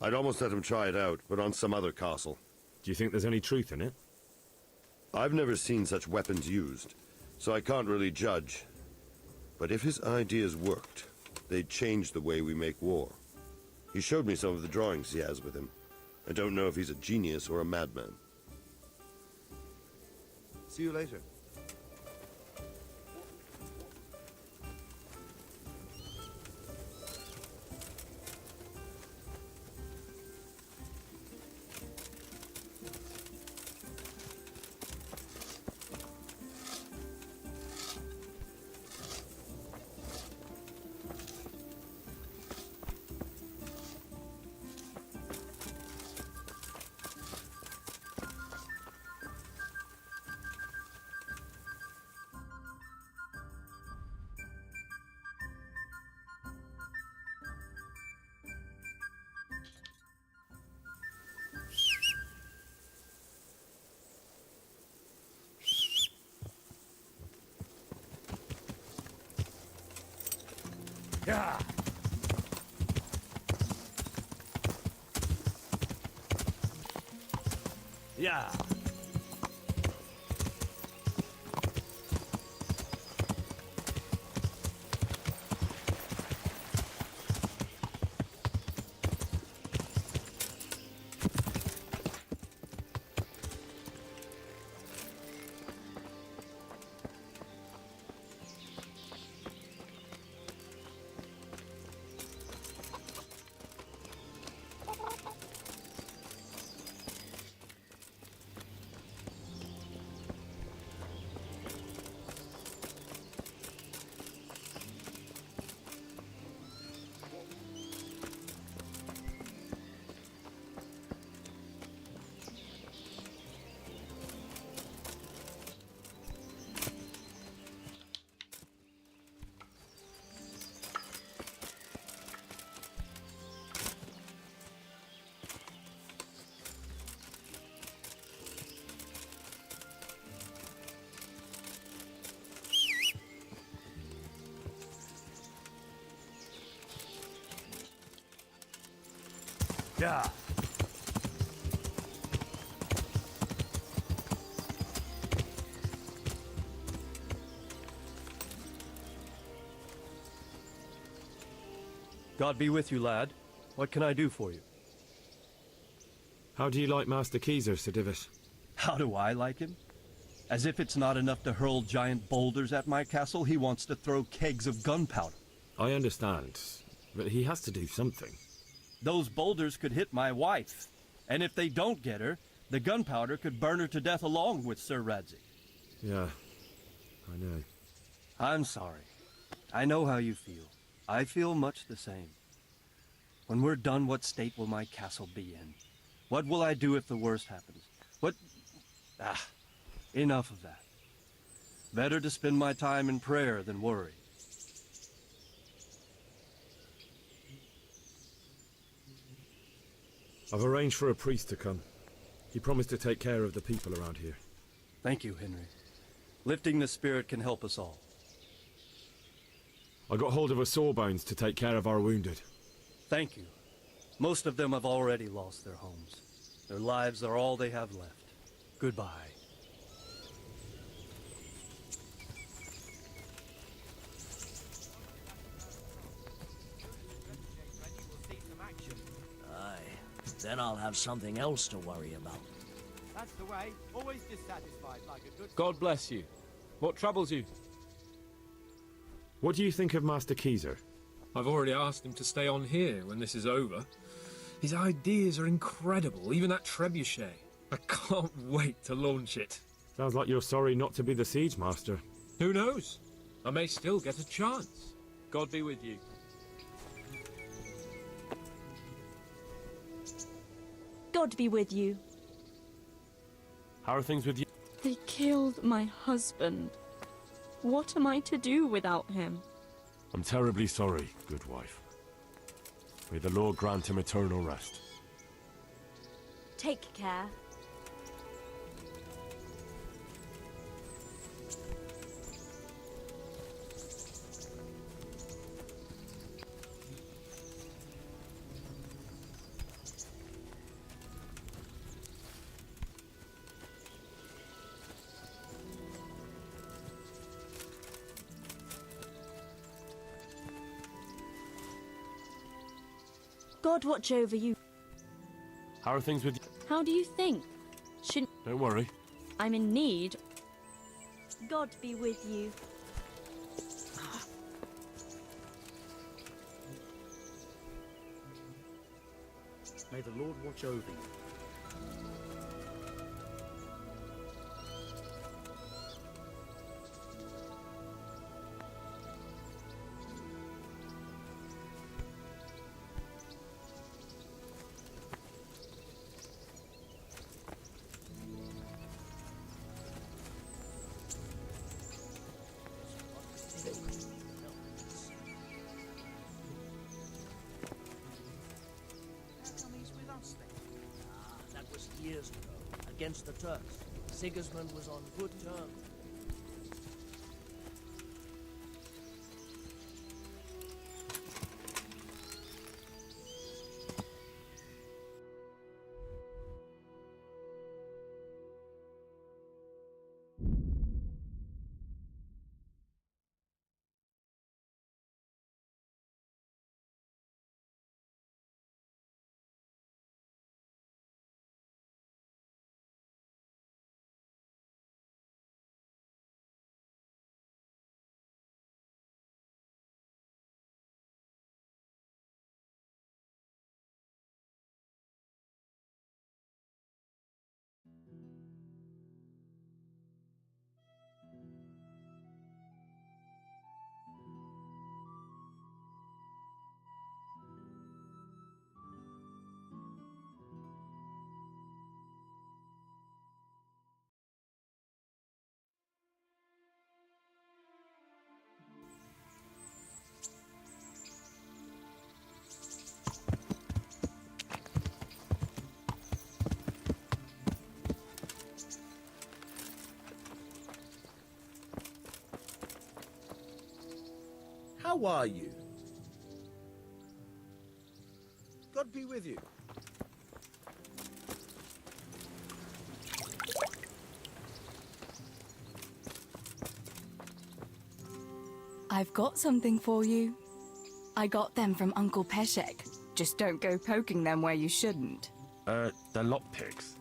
I'd almost let him try it out, but on some other castle. Do you think there's any truth in it? I've never seen such weapons used, so I can't really judge. But if his ideas worked, they'd change the way we make war. He showed me some of the drawings he has with him. I don't know if he's a genius or a madman. See you later. Yeah. Yeah. Yeah. God be with you, lad. What can I do for you? How do you like Master Keyser, Sir Divis? How do I like him? As if it's not enough to hurl giant boulders at my castle, he wants to throw kegs of gunpowder. I understand, but he has to do something. Those boulders could hit my wife, and if they don't get her, the gunpowder could burn her to death along with Sir Radzig. Yeah, I know. I'm sorry. I know how you feel. I feel much the same. When we're done, what state will my castle be in? What will I do if the worst happens? What... enough of that. Better to spend my time in prayer than worry. I've arranged for a priest to come. He promised to take care of the people around here. Thank you, Henry. Lifting the spirit can help us all. I got hold of a Sawbones to take care of our wounded. Thank you. Most of them have already lost their homes. Their lives are all they have left. Goodbye. Aye. Then I'll have something else to worry about. That's the way. Always dissatisfied like a good... God bless you. What troubles you? What do you think of Master Keezer? I've already asked him to stay on here when this is over. His ideas are incredible, even that trebuchet. I can't wait to launch it. Sounds like you're sorry not to be the Siege Master. Who knows? I may still get a chance. God be with you. God be with you. How are things with you? They killed my husband. What am I to do without him? I'm terribly sorry, good wife. May the Lord grant him eternal rest. Take care. God watch over you. How are things with you? How do you think? Shouldn't... Don't worry. I'm in need. God be with you. May the Lord watch over you. That was years ago, against the Turks. Sigismund was on good terms. How are you? God be with you. I've got something for you. I got them from Uncle Peshek. Just don't go poking them where you shouldn't. They're lockpicks.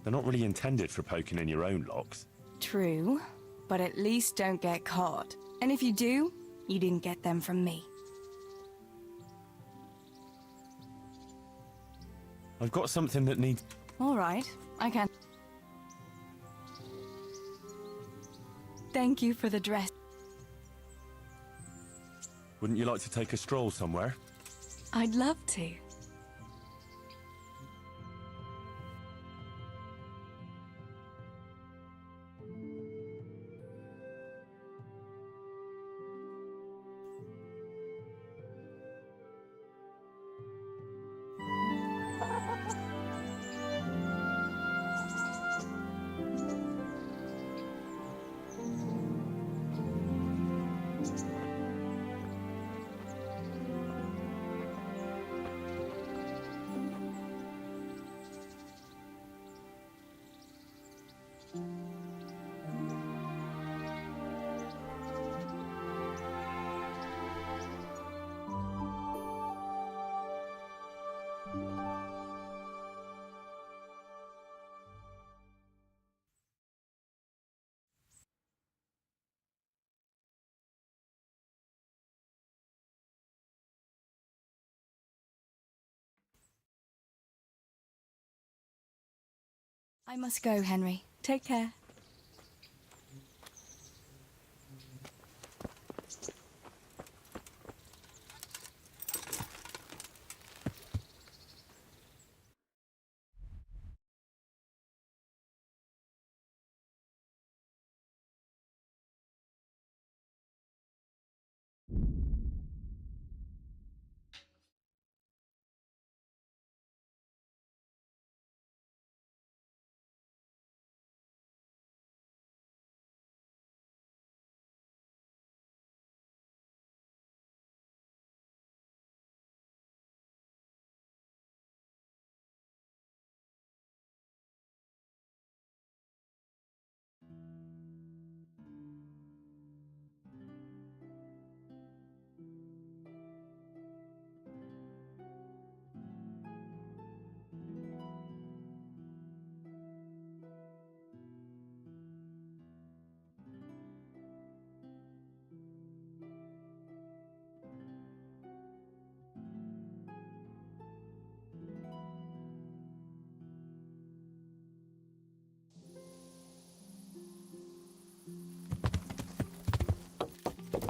They're not really intended for poking in your own locks. True, but at least don't get caught. And if you do, you didn't get them from me. I've got something that needs... All right, I can. Thank you for the dress. Wouldn't you like to take a stroll somewhere? I'd love to. I must go, Henry. Take care.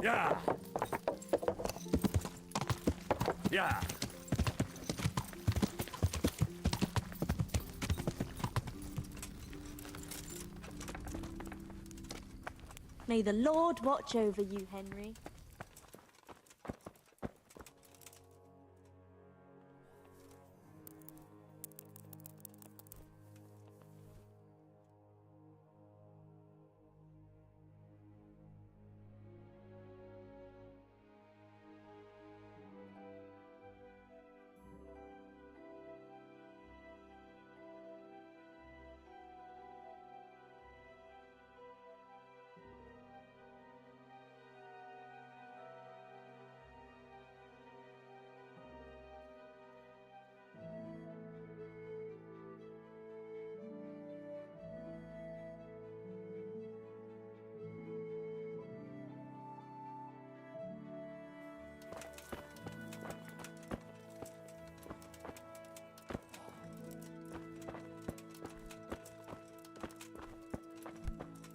Yeah. Yeah. May the Lord watch over you, Henry.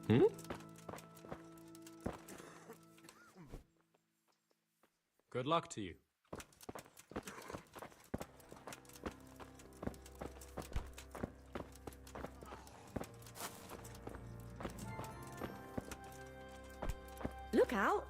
Hmm? Good luck to you. Look out!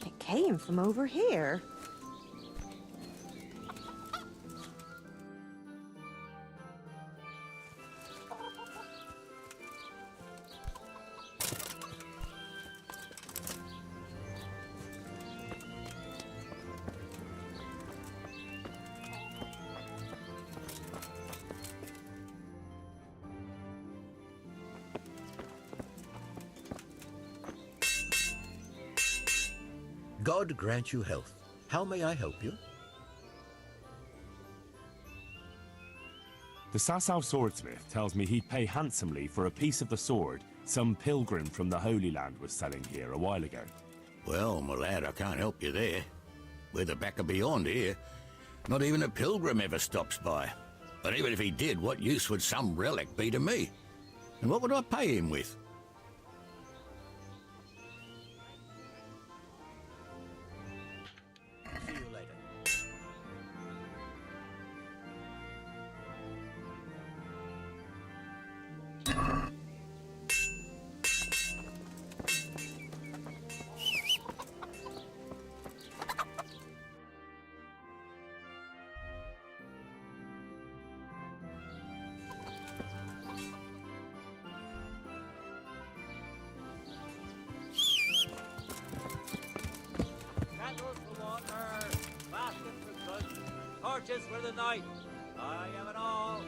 It came from over here. God grant you health. How may I help you? The Sasau swordsmith tells me he'd pay handsomely for a piece of the sword some pilgrim from the Holy Land was selling here a while ago. Well, my lad, I can't help you there. We're the back of beyond here. Not even a pilgrim ever stops by. But even if he did, what use would some relic be to me? And what would I pay him with? Candles for water, baskets for goods, torches for the night. I have it all.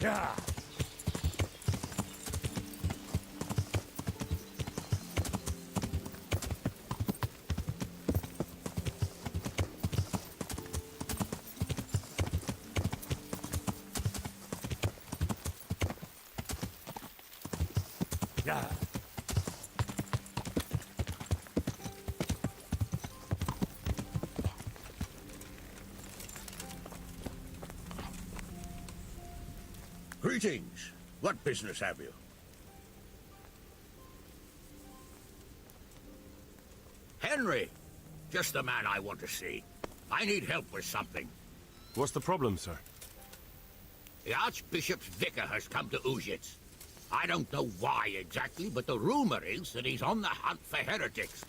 Yeah. Yeah. Greetings. What business have you? Henry! Just the man I want to see. I need help with something. What's the problem, sir? The Archbishop's vicar has come to Uzhitz. I don't know why exactly, but the rumor is that he's on the hunt for heretics,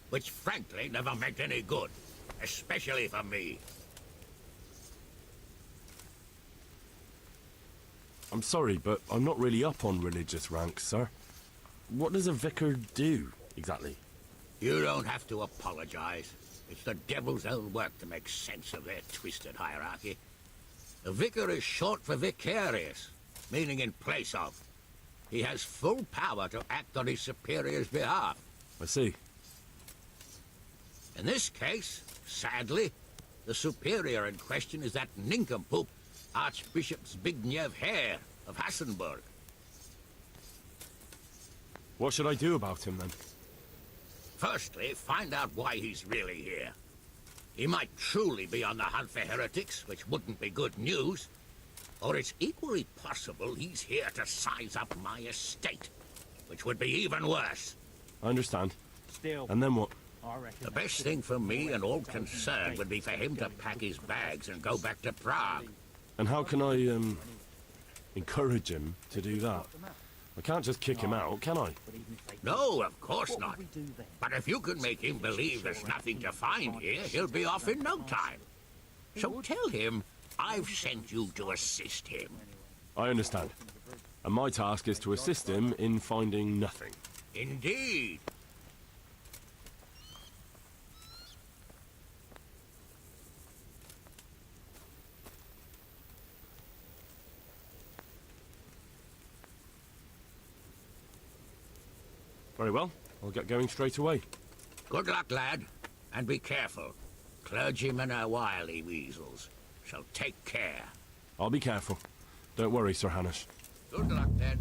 which frankly never meant any good, especially for me. I'm sorry, but I'm not really up on religious ranks, sir. What does a vicar do, exactly? You don't have to apologize. It's the devil's own work to make sense of their twisted hierarchy. The vicar is short for vicarious, meaning in place of. He has full power to act on his superior's behalf. I see. In this case, sadly, the superior in question is that nincompoop, Archbishop Zbigniew Hare of Hassenburg. What should I do about him, then? Firstly, find out why he's really here. He might truly be on the hunt for heretics, which wouldn't be good news. Or it's equally possible he's here to size up my estate, which would be even worse. I understand. Still. And then what? The best thing for me and all concerned would be for him to pack his bags and go back to Prague. And how can I, encourage him to do that? I can't just kick him out, can I? No, of course not. But if you can make him believe there's nothing to find here, he'll be off in no time. So tell him I've sent you to assist him. I understand. And my task is to assist him in finding nothing. Indeed. Very well. I'll get going straight away. Good luck, lad. And be careful. Clergymen are wily weasels. So take care. I'll be careful. Don't worry, Sir Hanush. Good luck, then.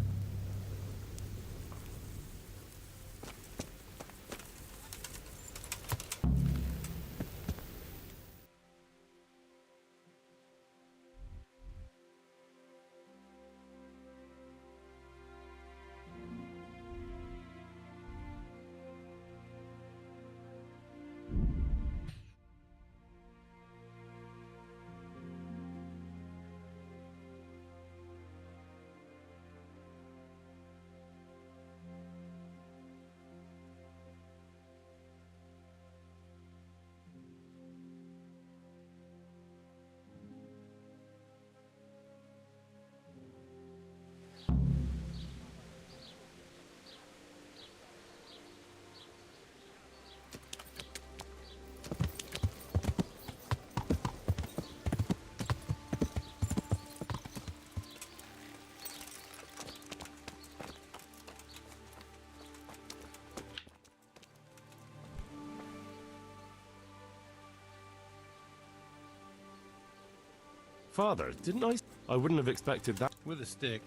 Father, didn't I... I wouldn't have expected that. With a stick.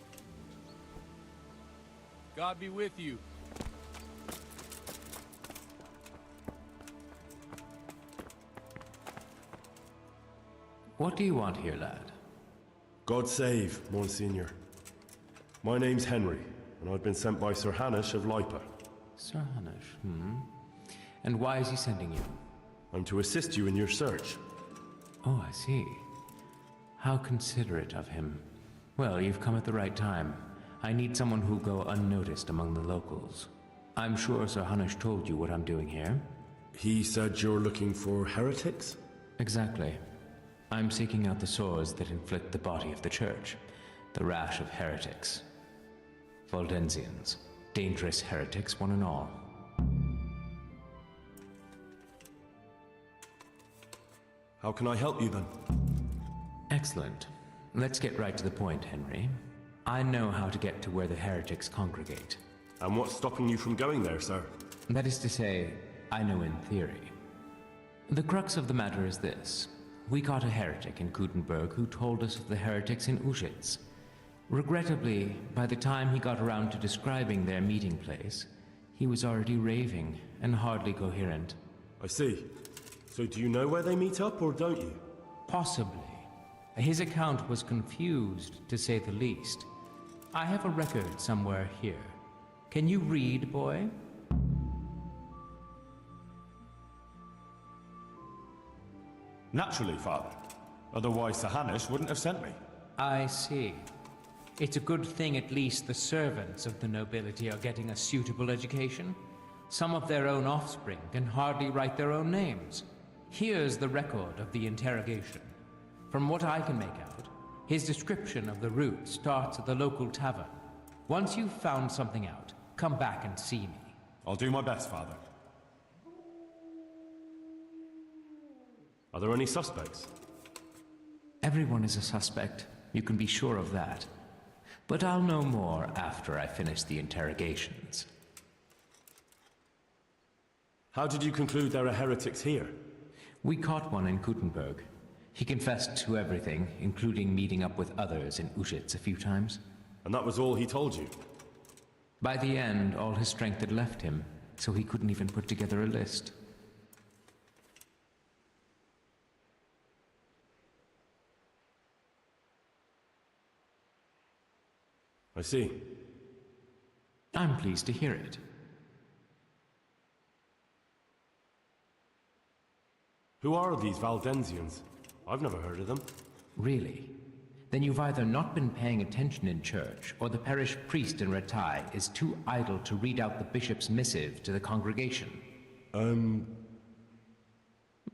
God be with you. What do you want here, lad? God save, Monsignor. My name's Henry, and I've been sent by Sir Hanush of Lipa. Sir Hanush, And why is he sending you? I'm to assist you in your search. Oh, I see. How considerate of him. Well, you've come at the right time. I need someone who'll go unnoticed among the locals. I'm sure Sir Hanush told you what I'm doing here. He said you're looking for heretics? Exactly. I'm seeking out the sores that inflict the body of the church. The rash of heretics. Valdensians. Dangerous heretics, one and all. How can I help you then? Excellent. Let's get right to the point, Henry. I know how to get to where the heretics congregate. And what's stopping you from going there, sir? That is to say, I know in theory. The crux of the matter is this. We caught a heretic in Gutenberg who told us of the heretics in Ushitz. Regrettably, by the time he got around to describing their meeting place, he was already raving and hardly coherent. I see. So do you know where they meet up, or don't you? Possibly. His account was confused, to say the least. I have a record somewhere here. Can you read, boy? Naturally, Father. Otherwise, Sir Hanush wouldn't have sent me. I see. It's a good thing at least the servants of the nobility are getting a suitable education. Some of their own offspring can hardly write their own names. Here's the record of the interrogation. From what I can make out, his description of the route starts at the local tavern. Once you've found something out, come back and see me. I'll do my best, Father. Are there any suspects? Everyone is a suspect. You can be sure of that. But I'll know more after I finish the interrogations. How did you conclude there are heretics here? We caught one in Gutenberg. He confessed to everything, including meeting up with others in Ushitz a few times. And that was all he told you? By the end, all his strength had left him, so he couldn't even put together a list. I see. I'm pleased to hear it. Who are these Valdensians? I've never heard of them. Really? Then you've either not been paying attention in church, or the parish priest in Ratai is too idle to read out the bishop's missive to the congregation.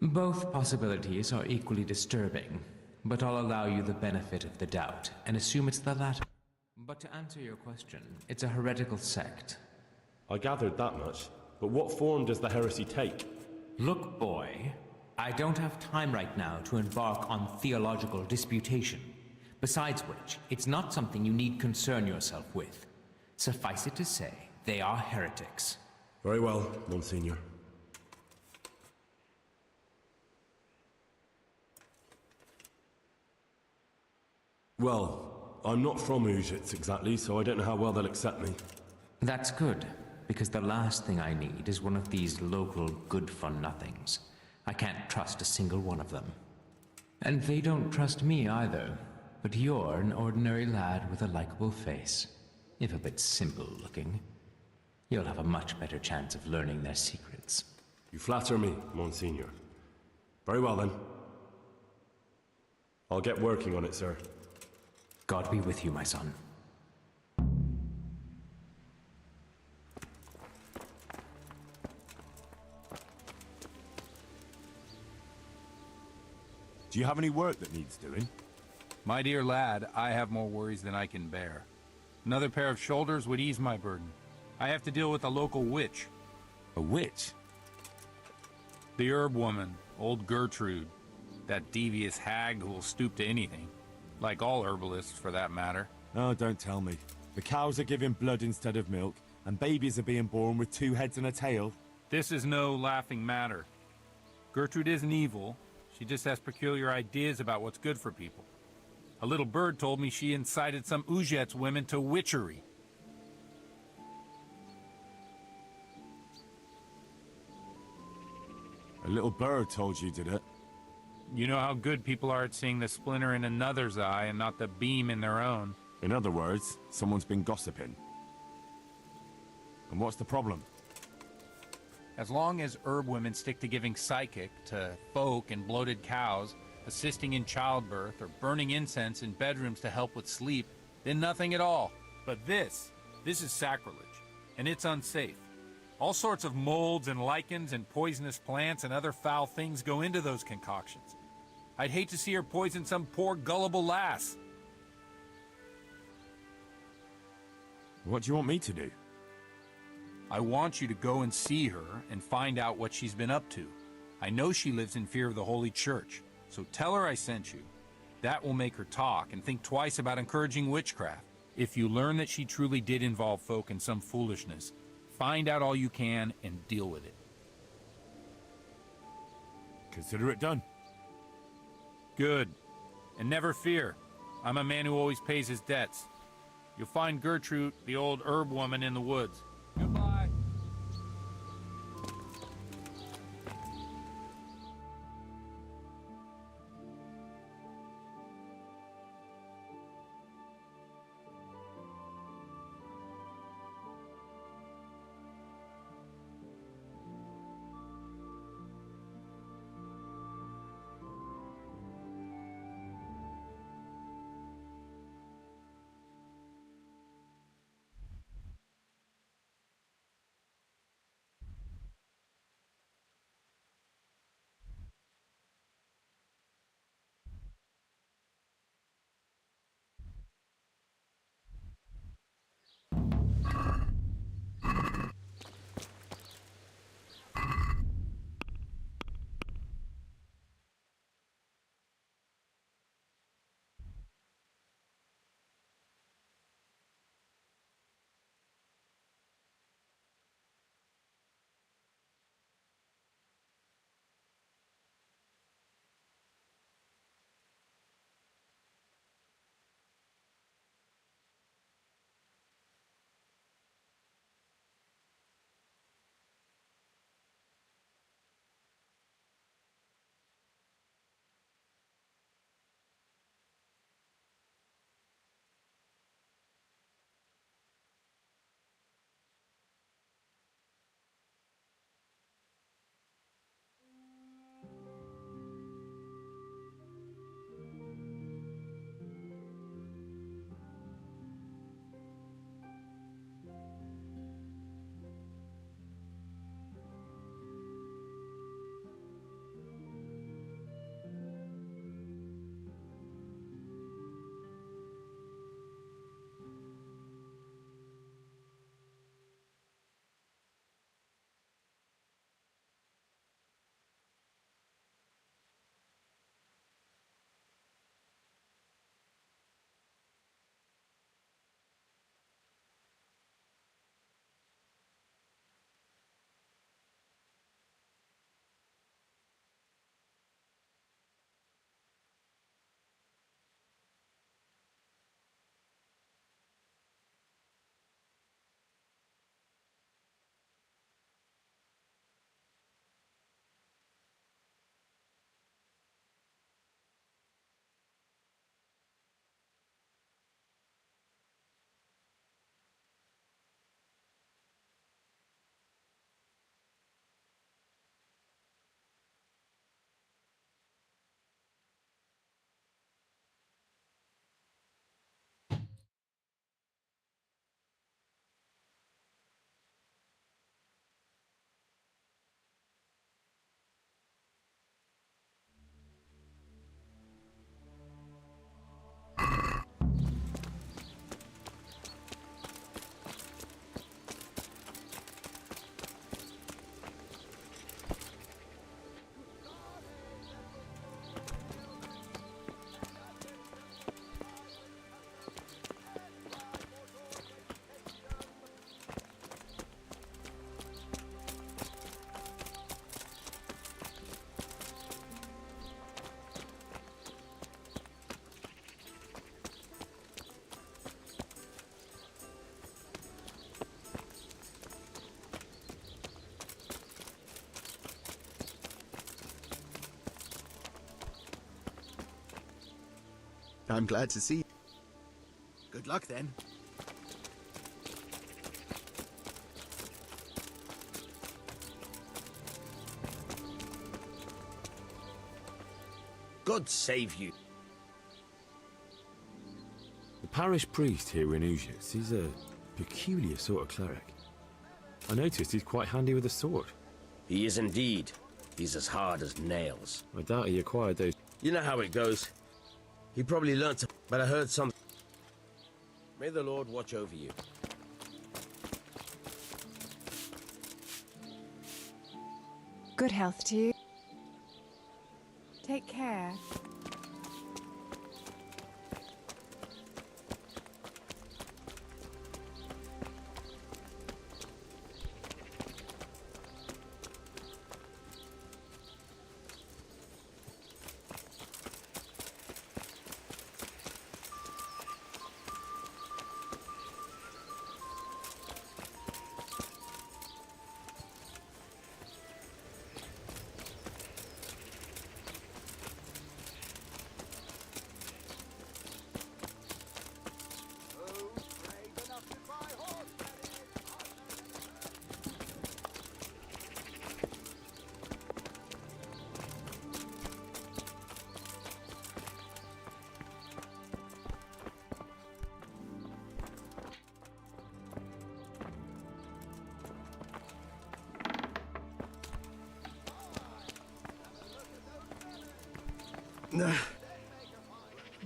Both possibilities are equally disturbing, but I'll allow you the benefit of the doubt, and assume it's the latter. But to answer your question, it's a heretical sect. I gathered that much, but what form does the heresy take? Look, boy, I don't have time right now to embark on theological disputation. Besides which, it's not something you need concern yourself with. Suffice it to say, they are heretics. Very well, Monsignor. Well, I'm not from Ushitz exactly, so I don't know how well they'll accept me. That's good, because the last thing I need is one of these local good-for-nothings. I can't trust a single one of them. And they don't trust me either. But you're an ordinary lad with a likable face, if a bit simple-looking. You'll have a much better chance of learning their secrets. You flatter me, Monsignor. Very well, then. I'll get working on it, sir. God be with you, my son. Do you have any work that needs doing? My dear lad, I have more worries than I can bear. Another pair of shoulders would ease my burden. I have to deal with a local witch. A witch? The herb woman, old Gertrude. That devious hag who will stoop to anything. Like all herbalists, for that matter. Oh, don't tell me. The cows are giving blood instead of milk, and babies are being born with 2 heads and a tail. This is no laughing matter. Gertrude isn't evil. She just has peculiar ideas about what's good for people. A little bird told me she incited some Ujet's women to witchery. A little bird told you, did it? You know how good people are at seeing the splinter in another's eye and not the beam in their own. In other words, someone's been gossiping. And what's the problem? As long as herb women stick to giving psychic to folk and bloated cows, assisting in childbirth, or burning incense in bedrooms to help with sleep, then nothing at all. But this is sacrilege, and it's unsafe. All sorts of molds and lichens and poisonous plants and other foul things go into those concoctions. I'd hate to see her poison some poor gullible lass. What do you want me to do? I want you to go and see her and find out what she's been up to. I know she lives in fear of the Holy Church, so tell her I sent you. That will make her talk and think twice about encouraging witchcraft. If you learn that she truly did involve folk in some foolishness, find out all you can and deal with it. Consider it done. Good. And never fear. I'm a man who always pays his debts. You'll find Gertrude, the old herb woman, in the woods. Goodbye. I'm glad to see you. Good luck, then. God save you. The parish priest here in Ujias, he's a peculiar sort of cleric. I noticed he's quite handy with a sword. He is indeed. He's as hard as nails. I doubt he acquired those. You know how it goes. He probably learnt to, but I heard something. May the Lord watch over you. Good health to you. Take care.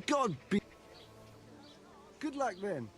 God be... Good luck then.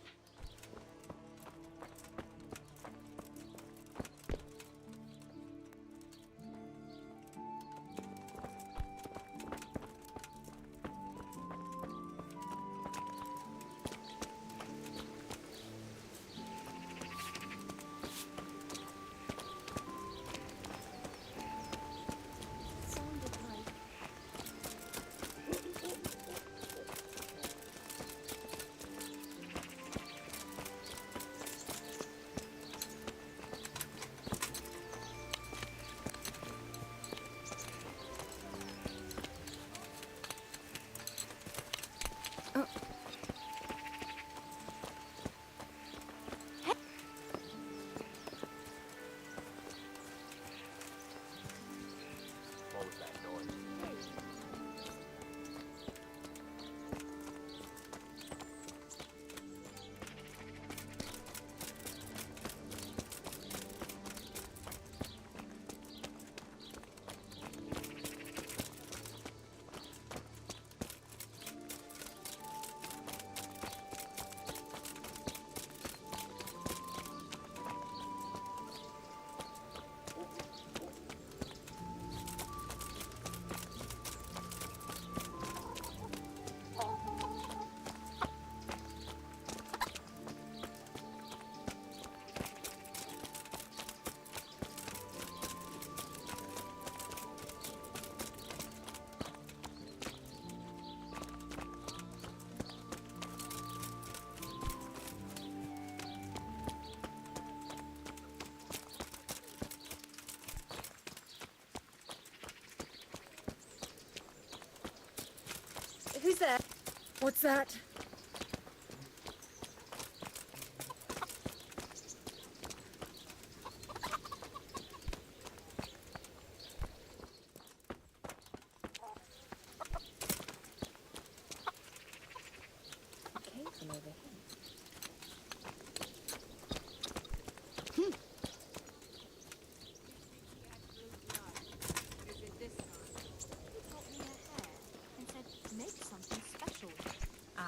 Who's there? What's that? Okay, from over here.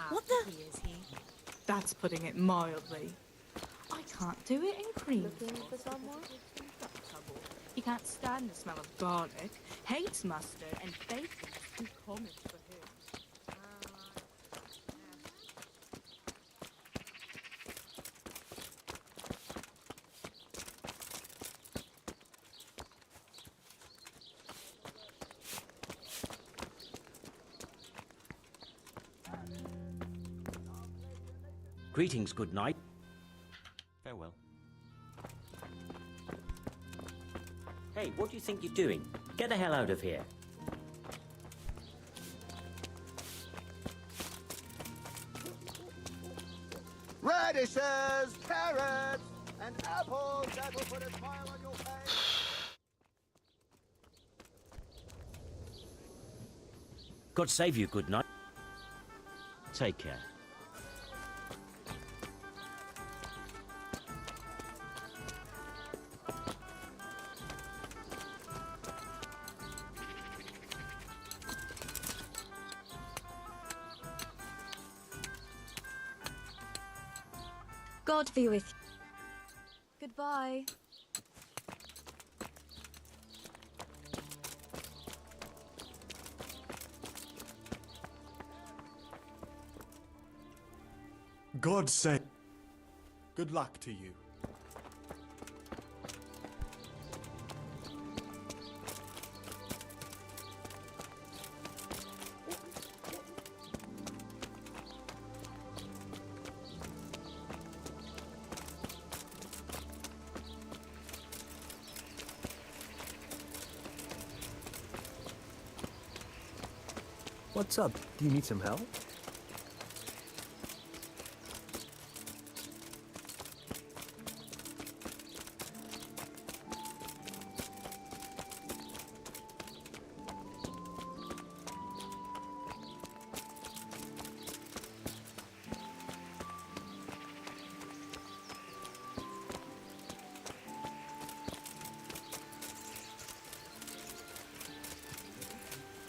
What the? Is he? That's putting it mildly. I can't do it in cream. Looking for someone? He can't stand the smell of garlic, hates mustard, and bacon's too common for him. Greetings, good night. Farewell. Hey, what do you think you're doing? Get the hell out of here. Radishes, carrots, and apples that will put a smile on your face. God save you, good night. Take care. God be with you. Goodbye. God save. Good luck to you. What's up? Do you need some help?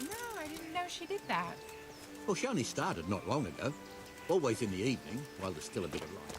No, I didn't know she did that. Well, she only started not long ago. Always in the evening, while there's still a bit of light.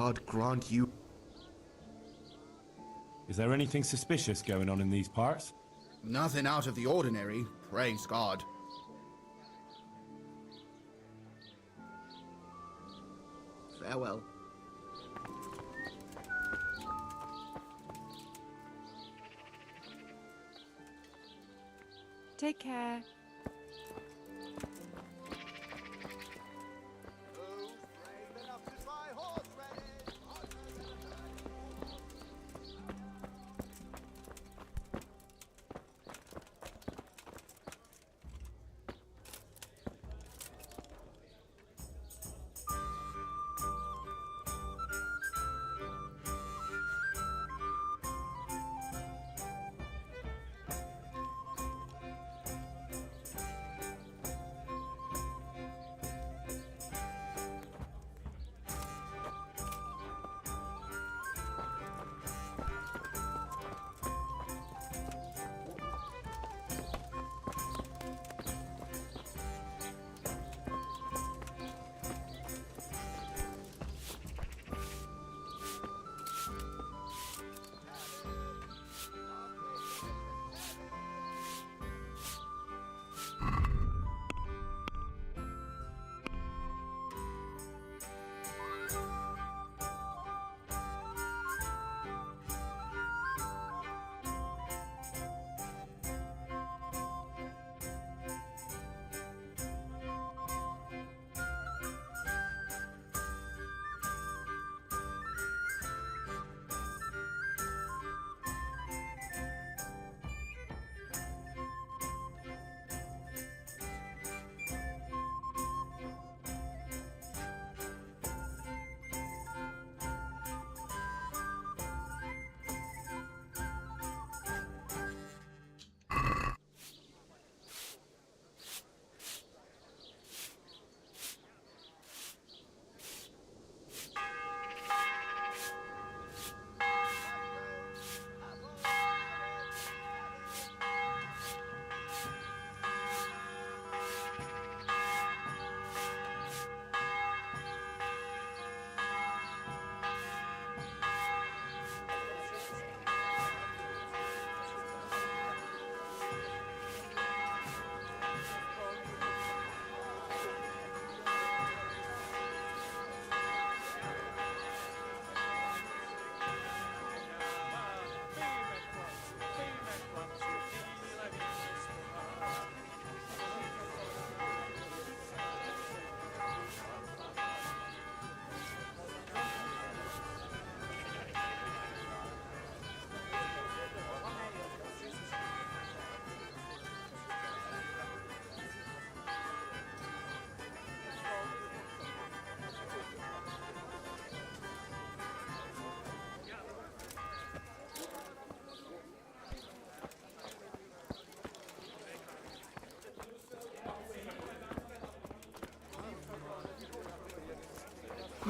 God grant you... Is there anything suspicious going on in these parts? Nothing out of the ordinary, praise God. Farewell. Take care.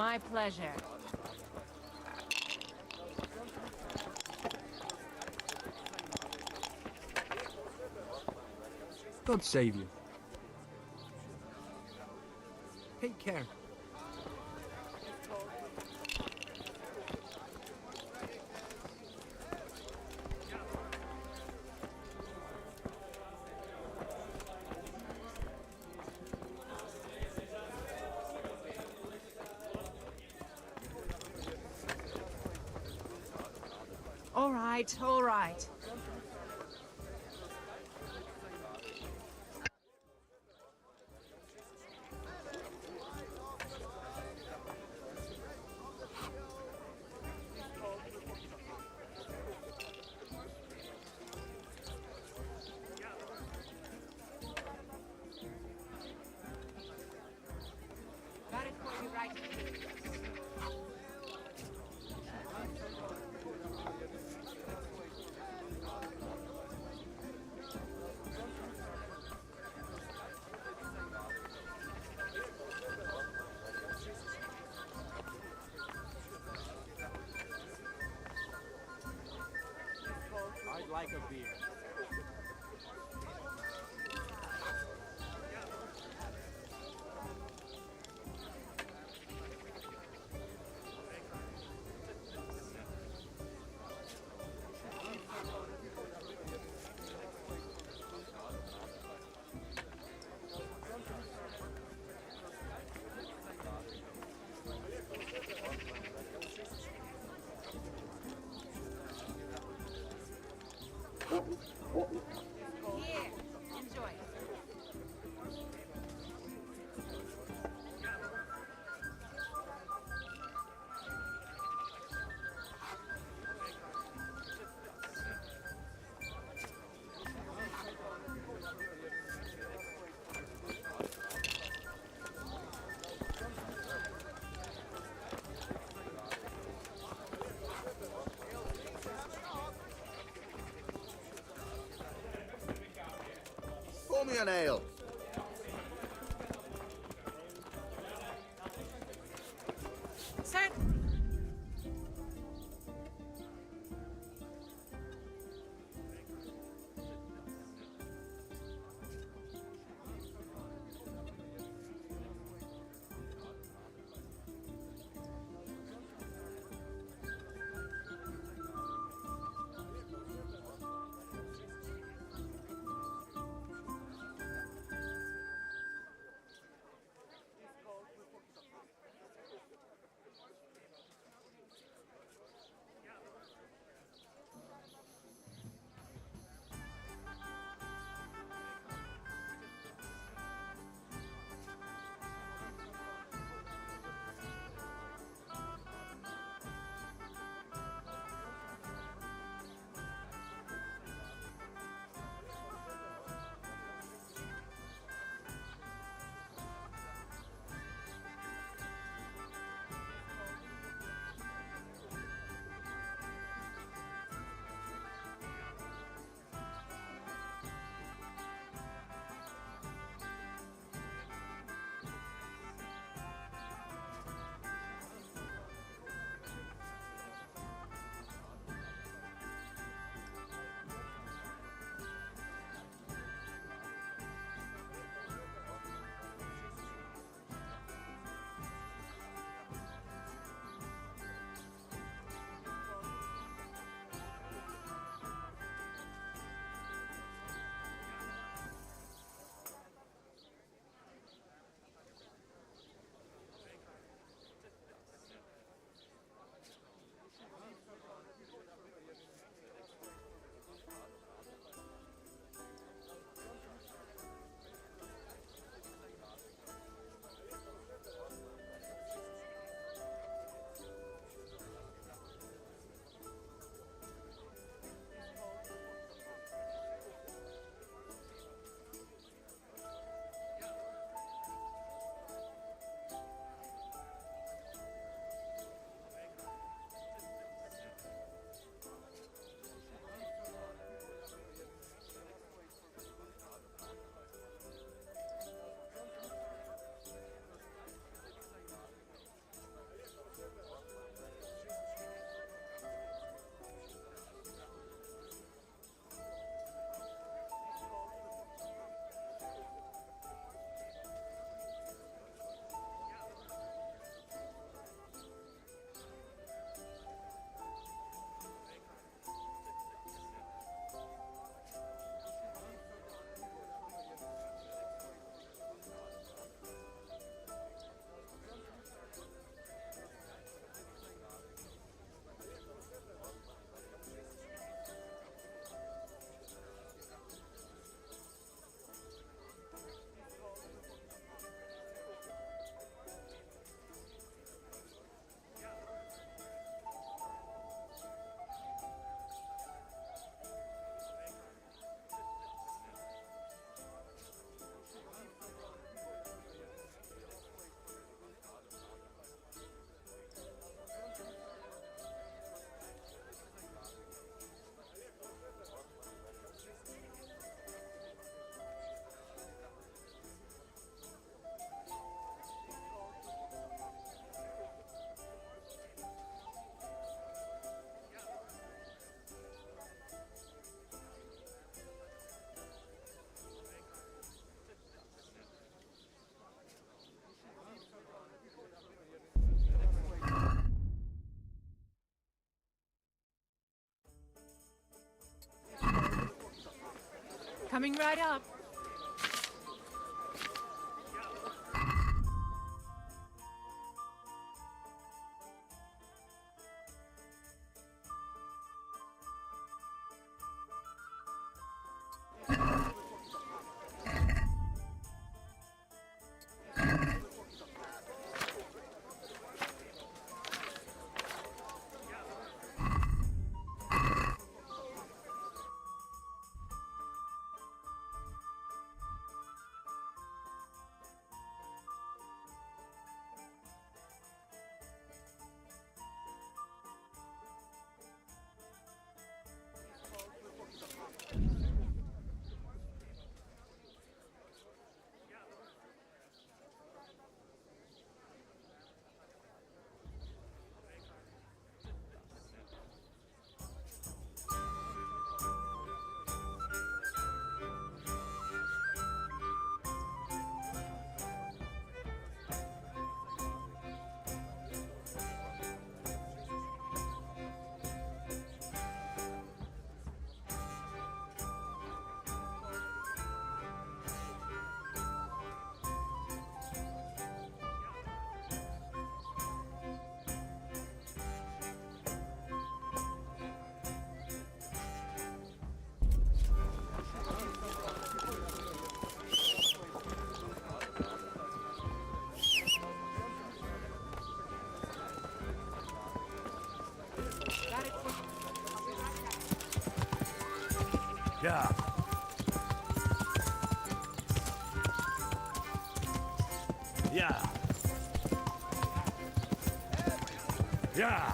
My pleasure. God save you. Take care. All right, all right. I'd like a beer. Here, enjoy. Pour me an ale. Sir. Coming right up. Yeah. Yeah. Yeah.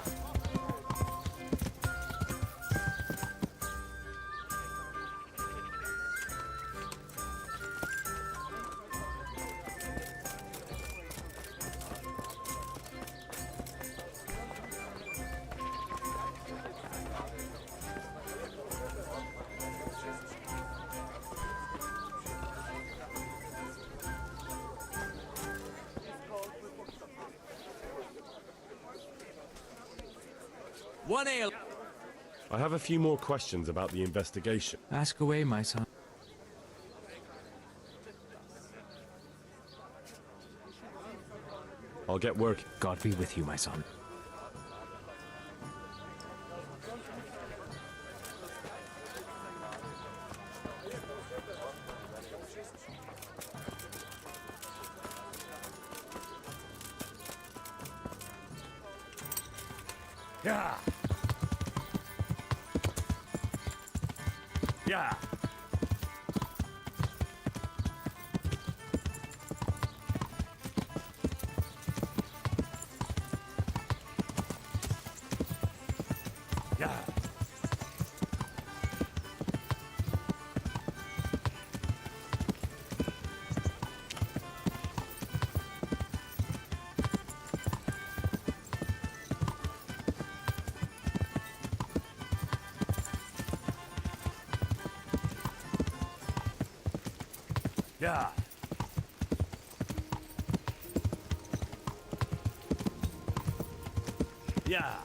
One ale. I have a few more questions about the investigation. Ask away, my son. I'll get work. God be with you, my son. Yeah. Yeah. Yeah. Yeah. Yeah.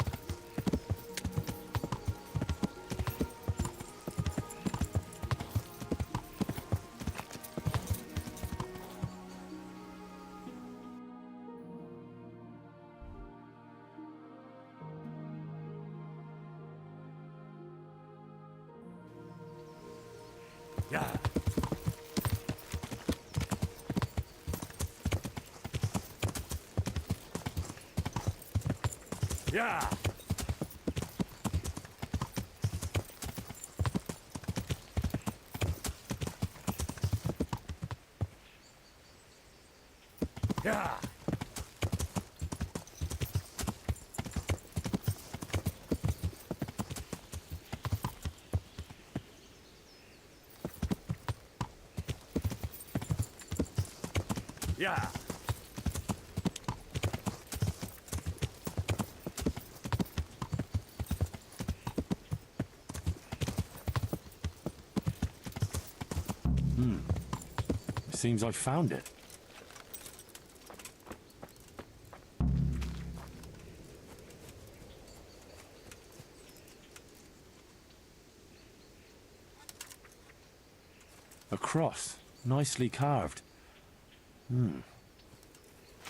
Yeah. Yeah. Yeah. Yeah. Seems I found it. cross, nicely carved.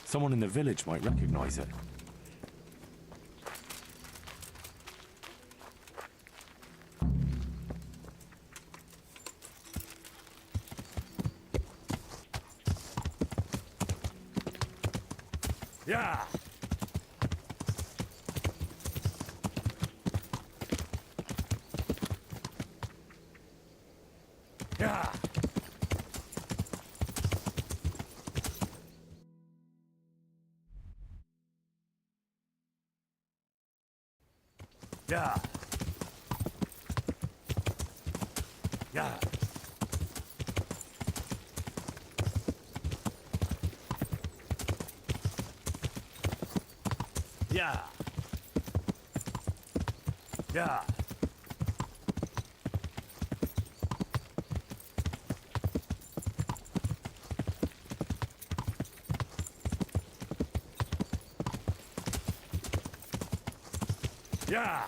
Someone in the village might recognize it. Yeah. Yeah. Yeah. Yeah. Yeah. Yeah. Yeah.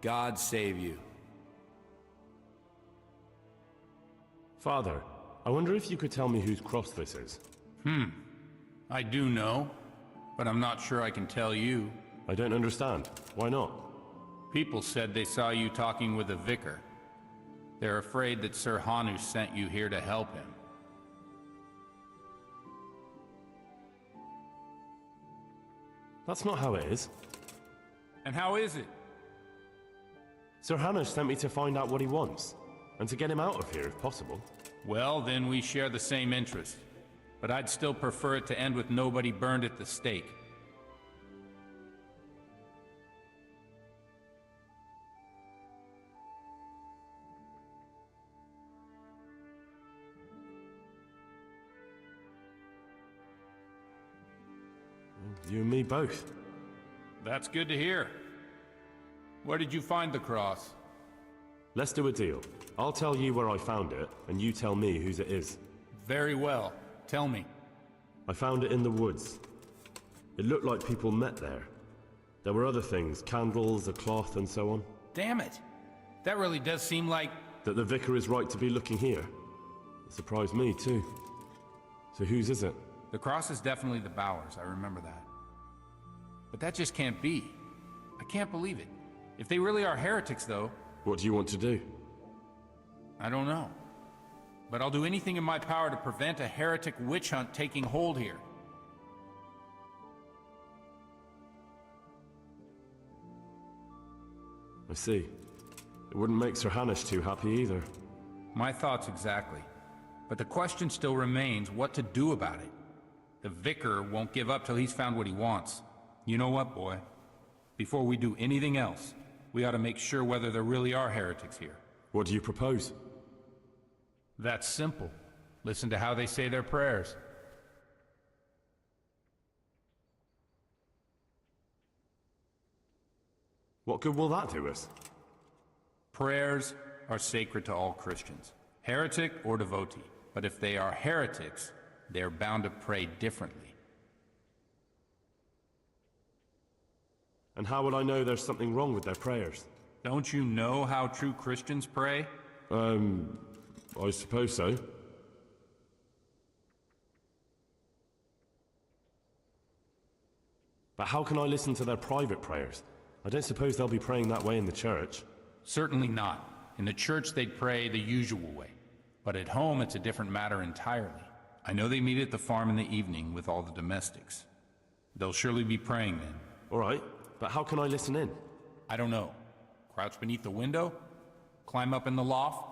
God save you. Father, I wonder if you could tell me whose cross this is. I do know, but I'm not sure I can tell you. I don't understand. Why not? People said they saw you talking with a vicar. They're afraid that Sir Hanu sent you here to help him. That's not how it is. And how is it? Sir Hanush sent me to find out what he wants, and to get him out of here if possible. Well, then we share the same interest. But I'd still prefer it to end with nobody burned at the stake. You and me both. That's good to hear. Where did you find the cross? Let's do a deal. I'll tell you where I found it, and you tell me whose it is. Very well. Tell me. I found it in the woods. It looked like people met there. There were other things, candles, a cloth, and so on. Damn it! That really does seem like... That the vicar is right to be looking here. It surprised me, too. So whose is it? The cross is definitely the Bowers, I remember that. But that just can't be. I can't believe it. If they really are heretics, though... What do you want to do? I don't know. But I'll do anything in my power to prevent a heretic witch hunt taking hold here. I see. It wouldn't make Sir Hanush too happy either. My thoughts exactly. But the question still remains what to do about it. The vicar won't give up till he's found what he wants. You know what, boy? Before we do anything else, we ought to make sure whether there really are heretics here. What do you propose? That's simple. Listen to how they say their prayers. What good will that do us? Prayers are sacred to all Christians, heretic or devotee. But if they are heretics, they're bound to pray differently. And how will I know there's something wrong with their prayers? Don't you know how true Christians pray? I suppose so. But how can I listen to their private prayers? I don't suppose they'll be praying that way in the church. Certainly not. In the church they'd pray the usual way. But at home it's a different matter entirely. I know they meet at the farm in the evening with all the domestics. They'll surely be praying then. All right, but how can I listen in? I don't know. Crouch beneath the window? Climb up in the loft?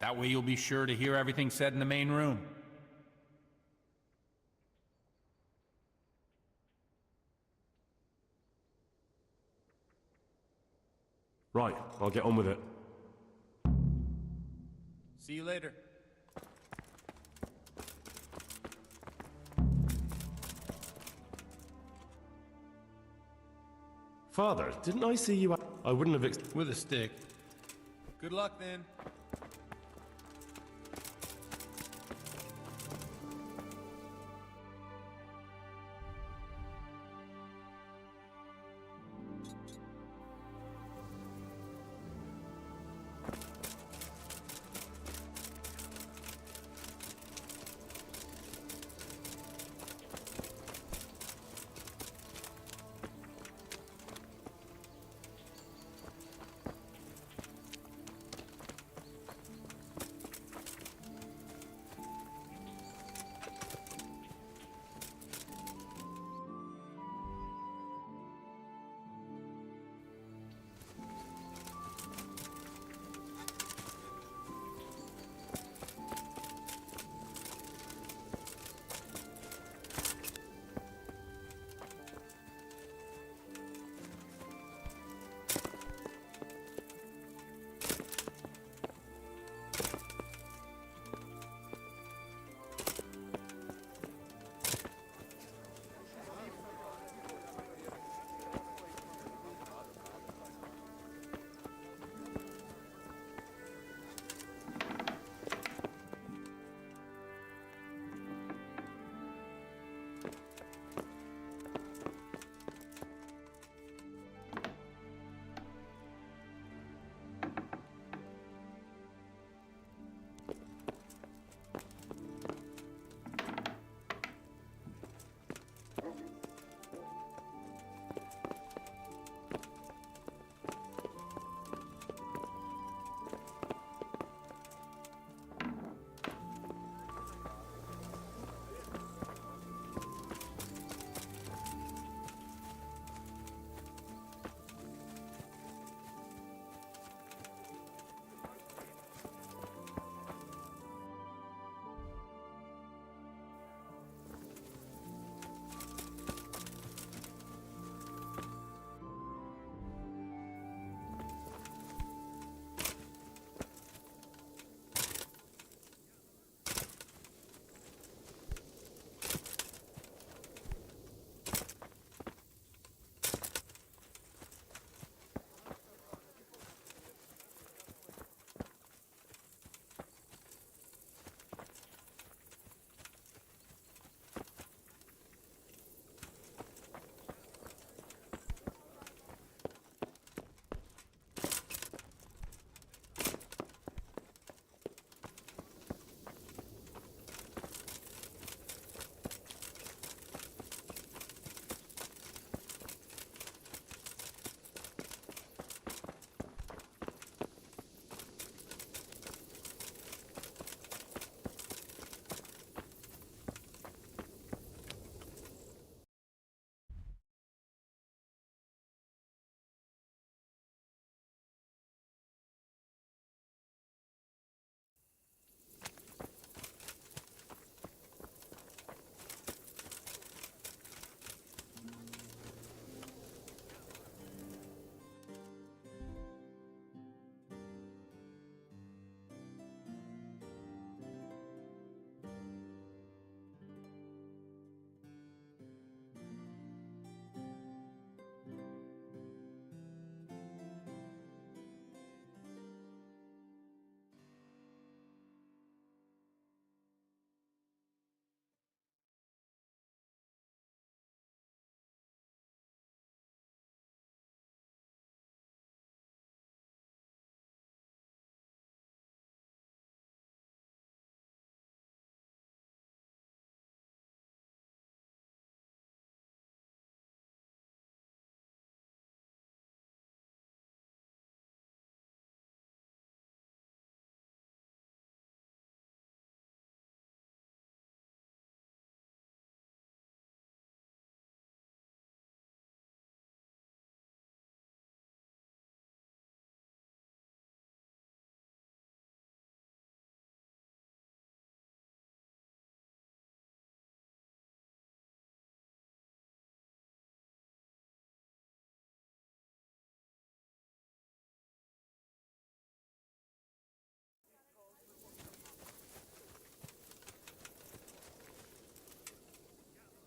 That way you'll be sure to hear everything said in the main room. Right, I'll get on with it. See you later. Father, didn't I see you? I wouldn't have With a stick. Good luck then.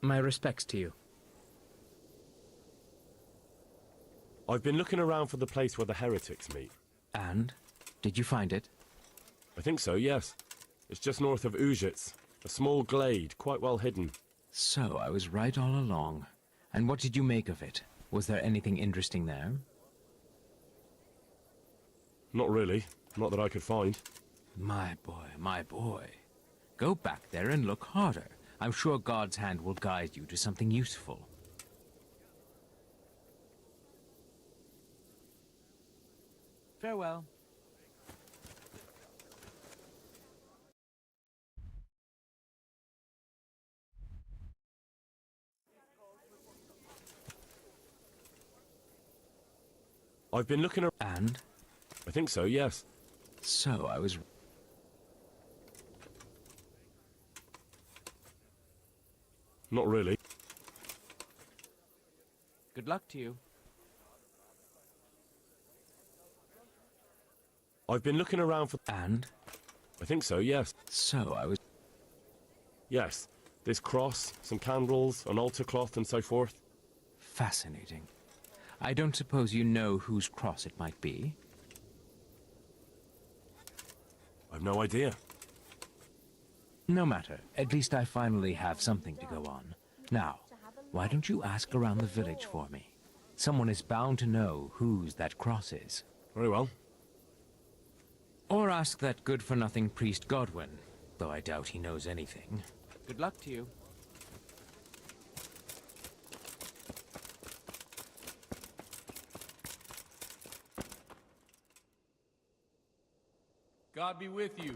My respects to you. I've been looking around for the place where the heretics meet. And? Did you find it? I think so, yes. It's just north of Ujits. A small glade, quite well hidden. So, I was right all along. And what did you make of it? Was there anything interesting there? Not really. Not that I could find. My boy, my boy. Go back there and look harder. I'm sure God's hand will guide you to something useful. Farewell. I've been looking around. And? I think so, yes. So, I was... Not really. Good luck to you. I've been looking around for... And? I think so, yes. So, I was... Yes. This cross, some candles, an altar cloth, and so forth. Fascinating. I don't suppose you know whose cross it might be? I've no idea. No matter. At least I finally have something to go on. Now, why don't you ask around the village for me? Someone is bound to know whose that cross is. Very well. Or ask that good-for-nothing priest Godwin, though I doubt he knows anything. Good luck to you. God be with you.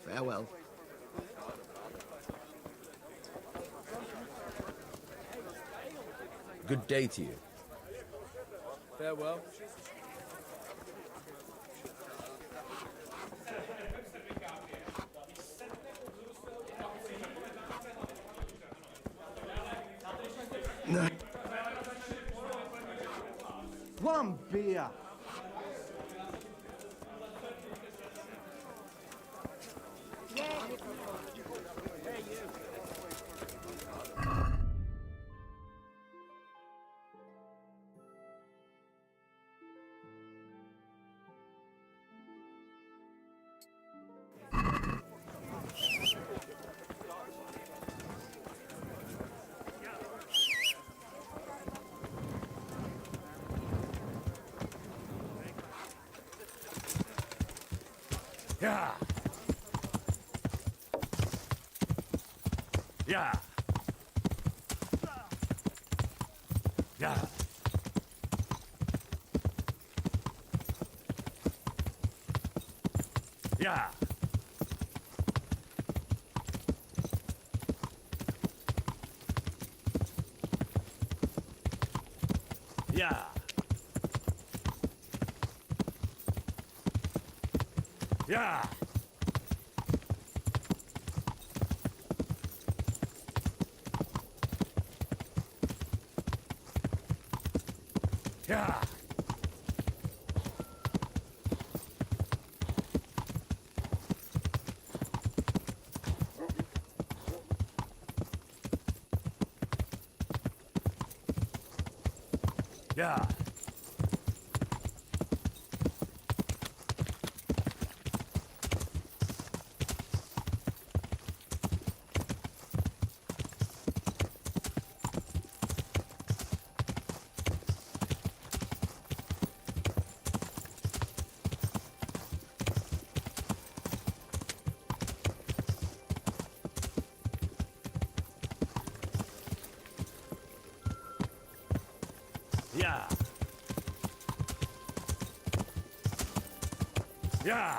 Farewell. Good day to you. Farewell. One beer. Yeah. Yeah. Yeah. Yeah. Yeah. Yeah. Yeah. Yeah. Yeah.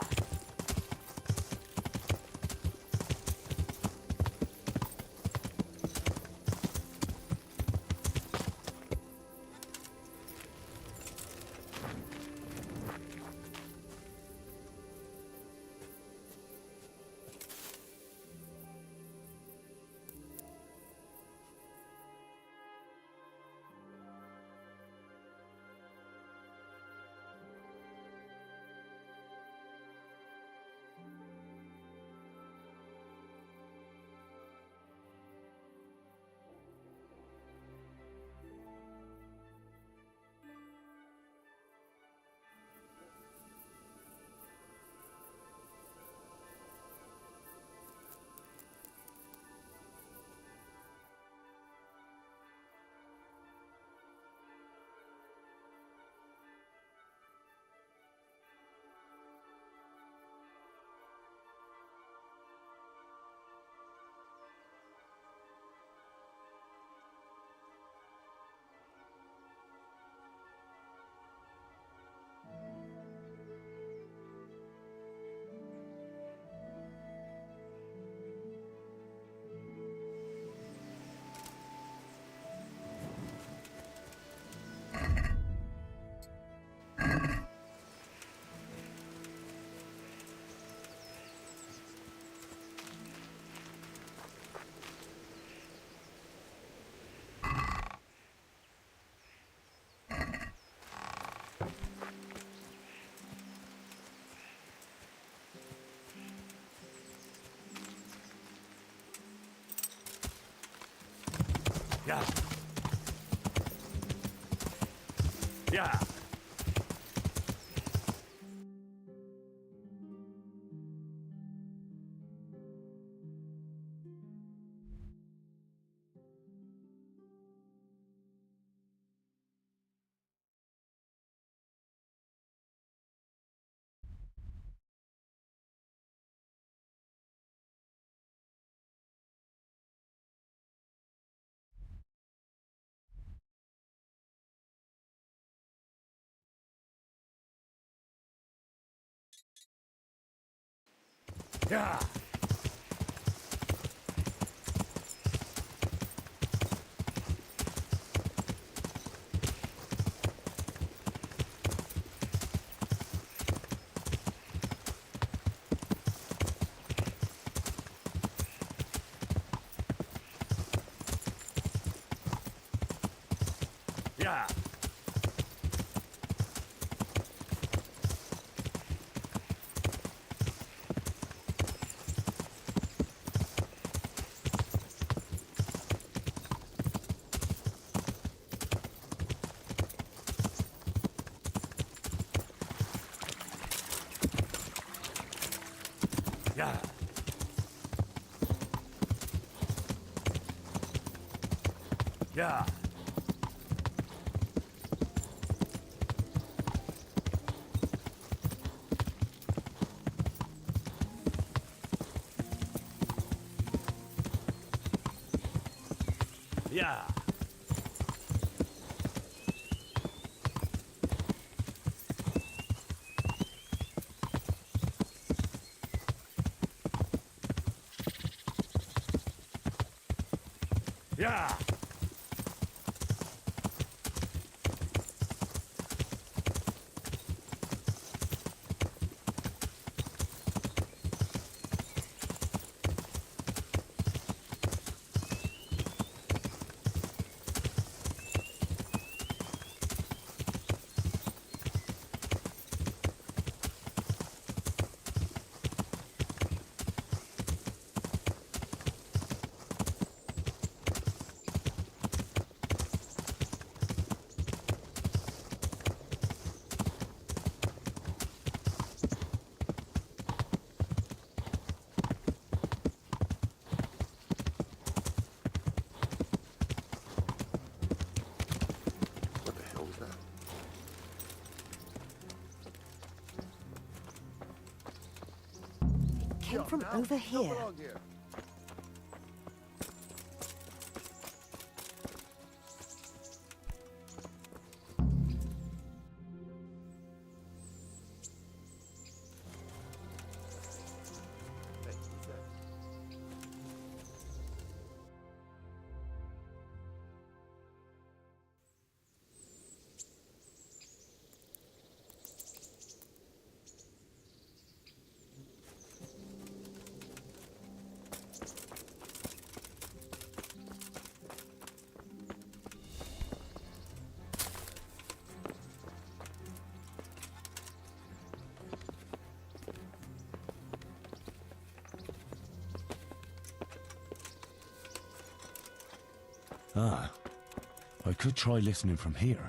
Yeah. Yeah. Yeah. Yeah. Yeah. Yeah. Yeah. Yeah. What the hell was that? Came from over here. Ah, I could try listening from here.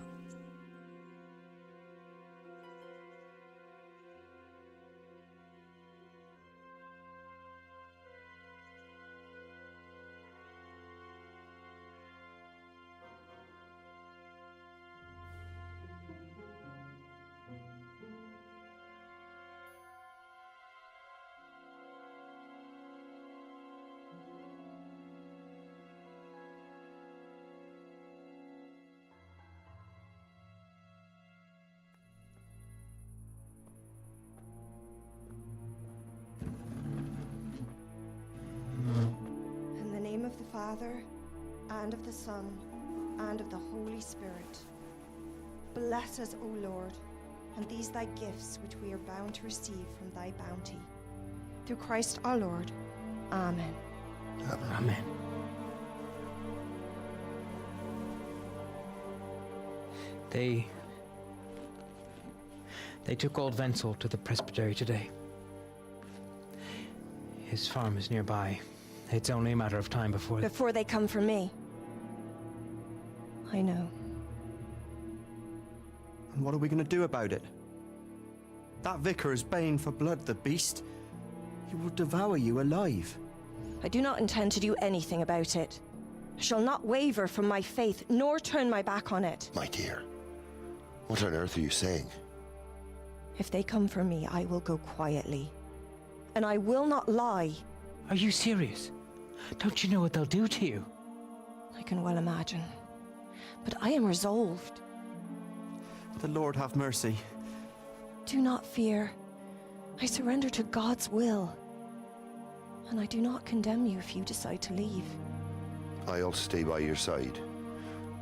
In the name of the Father, and of the Son, and of the Holy Spirit. Bless us, O Lord, and these thy gifts which we are bound to receive from thy bounty. Through Christ our Lord. Amen. Amen. They took old Wenzel to the presbytery today. His farm is nearby. It's only a matter of time before... Before they come for me. I know. And what are we going to do about it? That vicar is baying for blood, the beast. He will devour you alive. I do not intend to do anything about it. I shall not waver from my faith, nor turn my back on it. My dear, what on earth are you saying? If they come for me, I will go quietly. And I will not lie. Are you serious? Don't you know what they'll do to you? I can well imagine. But I am resolved. The Lord have mercy. Do not fear. I surrender to God's will. And I do not condemn you if you decide to leave. I'll stay by your side,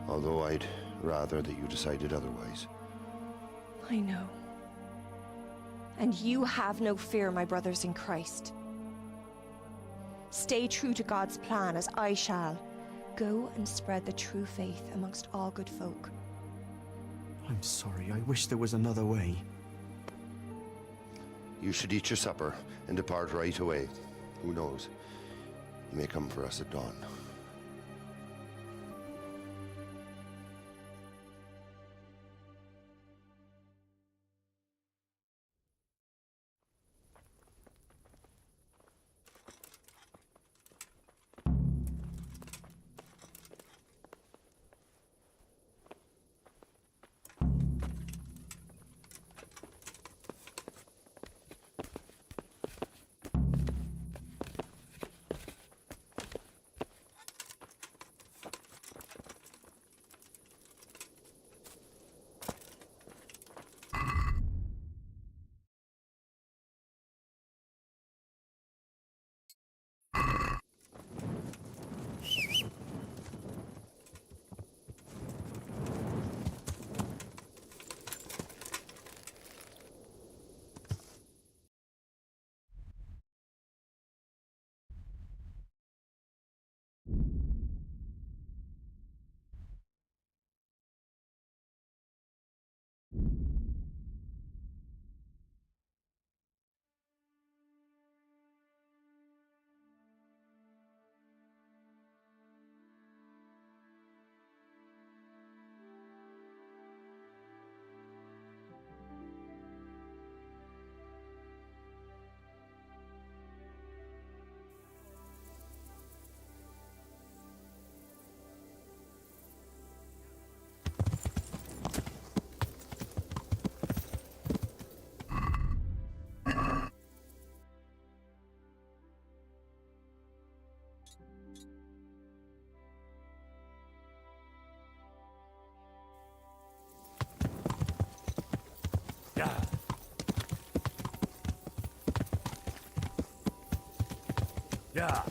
although I'd rather that you decided otherwise. I know. And you have no fear, my brothers in Christ. Stay true to God's plan, as I shall. Go and spread the true faith amongst all good folk. I'm sorry, I wish there was another way. You should eat your supper and depart right away. Who knows? He may come for us at dawn. Yeah. Yeah.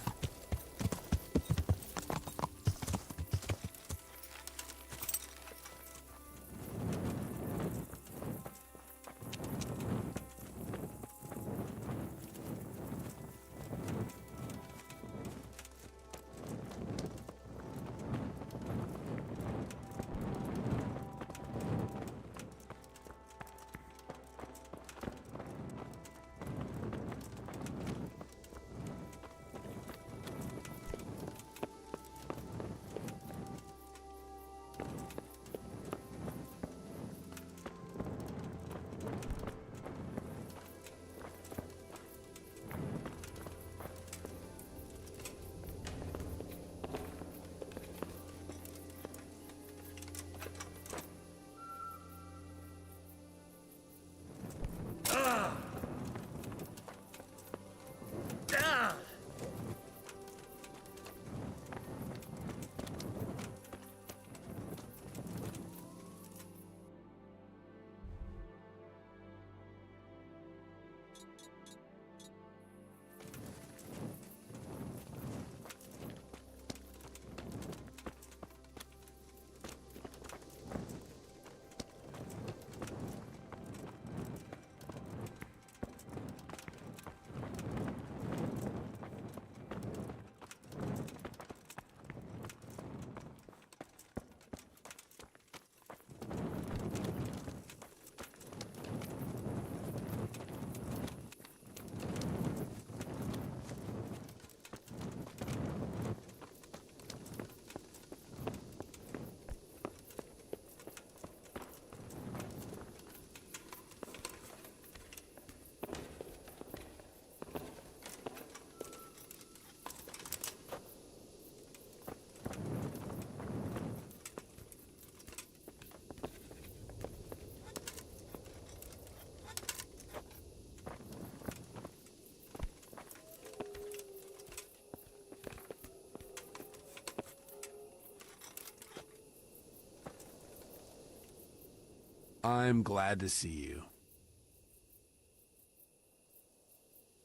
I'm glad to see you.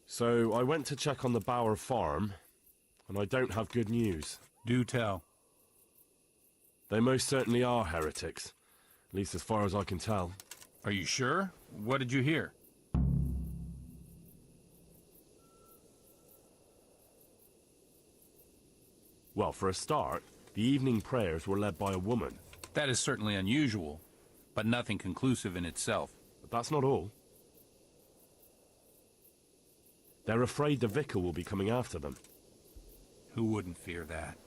So, I went to check on the Bower farm, and I don't have good news. Do tell. They most certainly are heretics, at least as far as I can tell. Are you sure? What did you hear? Well, for a start, the evening prayers were led by a woman. That is certainly unusual, but nothing conclusive in itself. But that's not all. They're afraid the vicar will be coming after them. Who wouldn't fear that?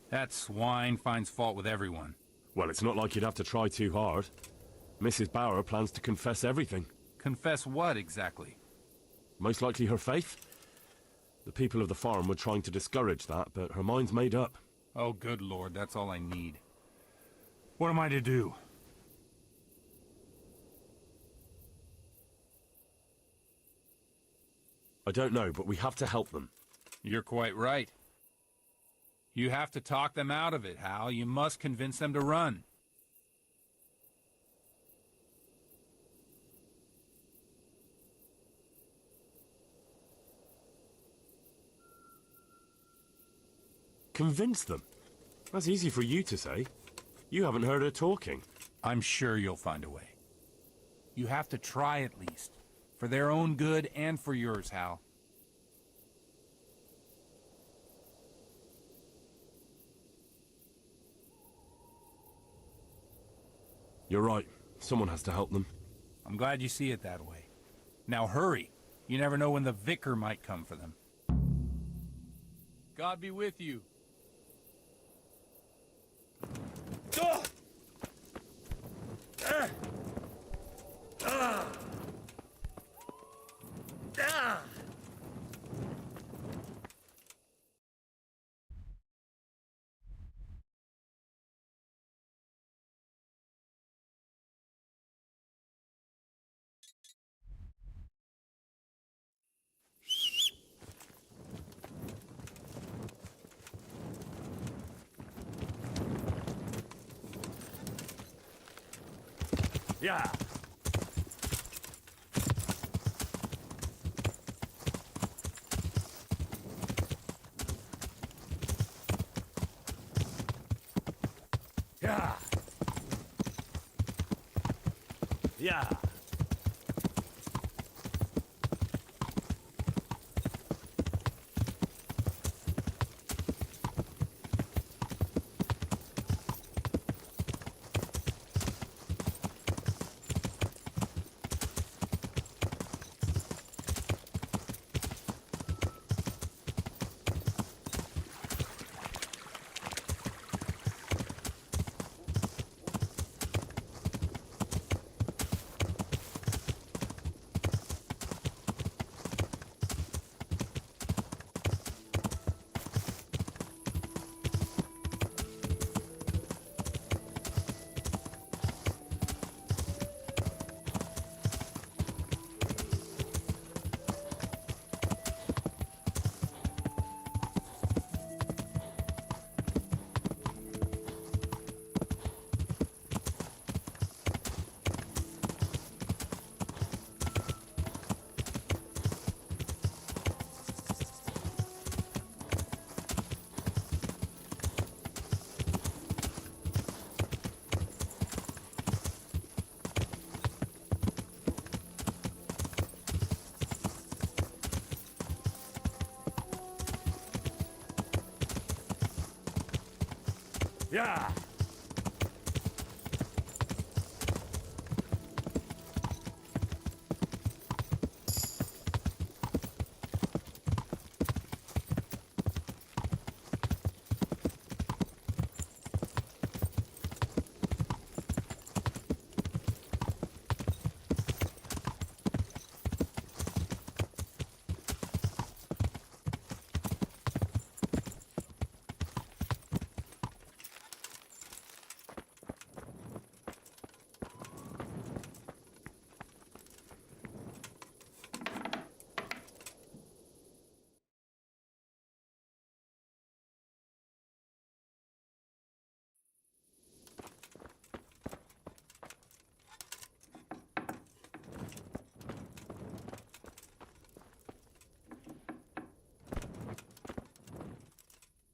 That swine finds fault with everyone. Well, it's not like you'd have to try too hard. Mrs. Bower plans to confess everything. Confess what, exactly? Most likely her faith. The people of the farm were trying to discourage that, but her mind's made up. Oh, good Lord, that's all I need. What am I to do? I don't know, but we have to help them. You're quite right. You have to talk them out of it, Hal. You must convince them to run. Convince them? That's easy for you to say. You haven't heard her talking. I'm sure you'll find a way. You have to try at least. For their own good and for yours, Hal. You're right. Someone has to help them. I'm glad you see it that way. Now hurry. You never know when the vicar might come for them. God be with you. Yeah. Yeah. Yeah. Yeah.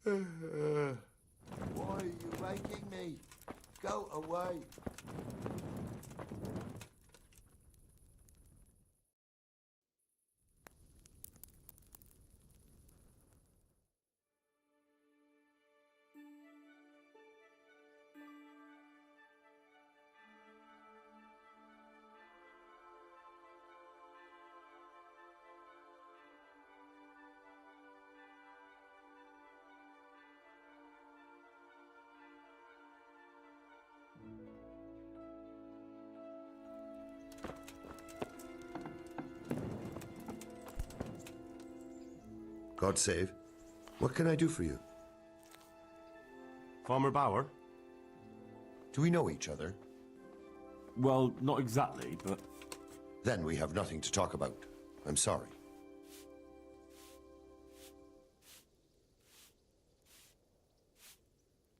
Why are you waking me? Go away. God save. What can I do for you? Farmer Bauer? Do we know each other? Well, not exactly, but... Then we have nothing to talk about. I'm sorry.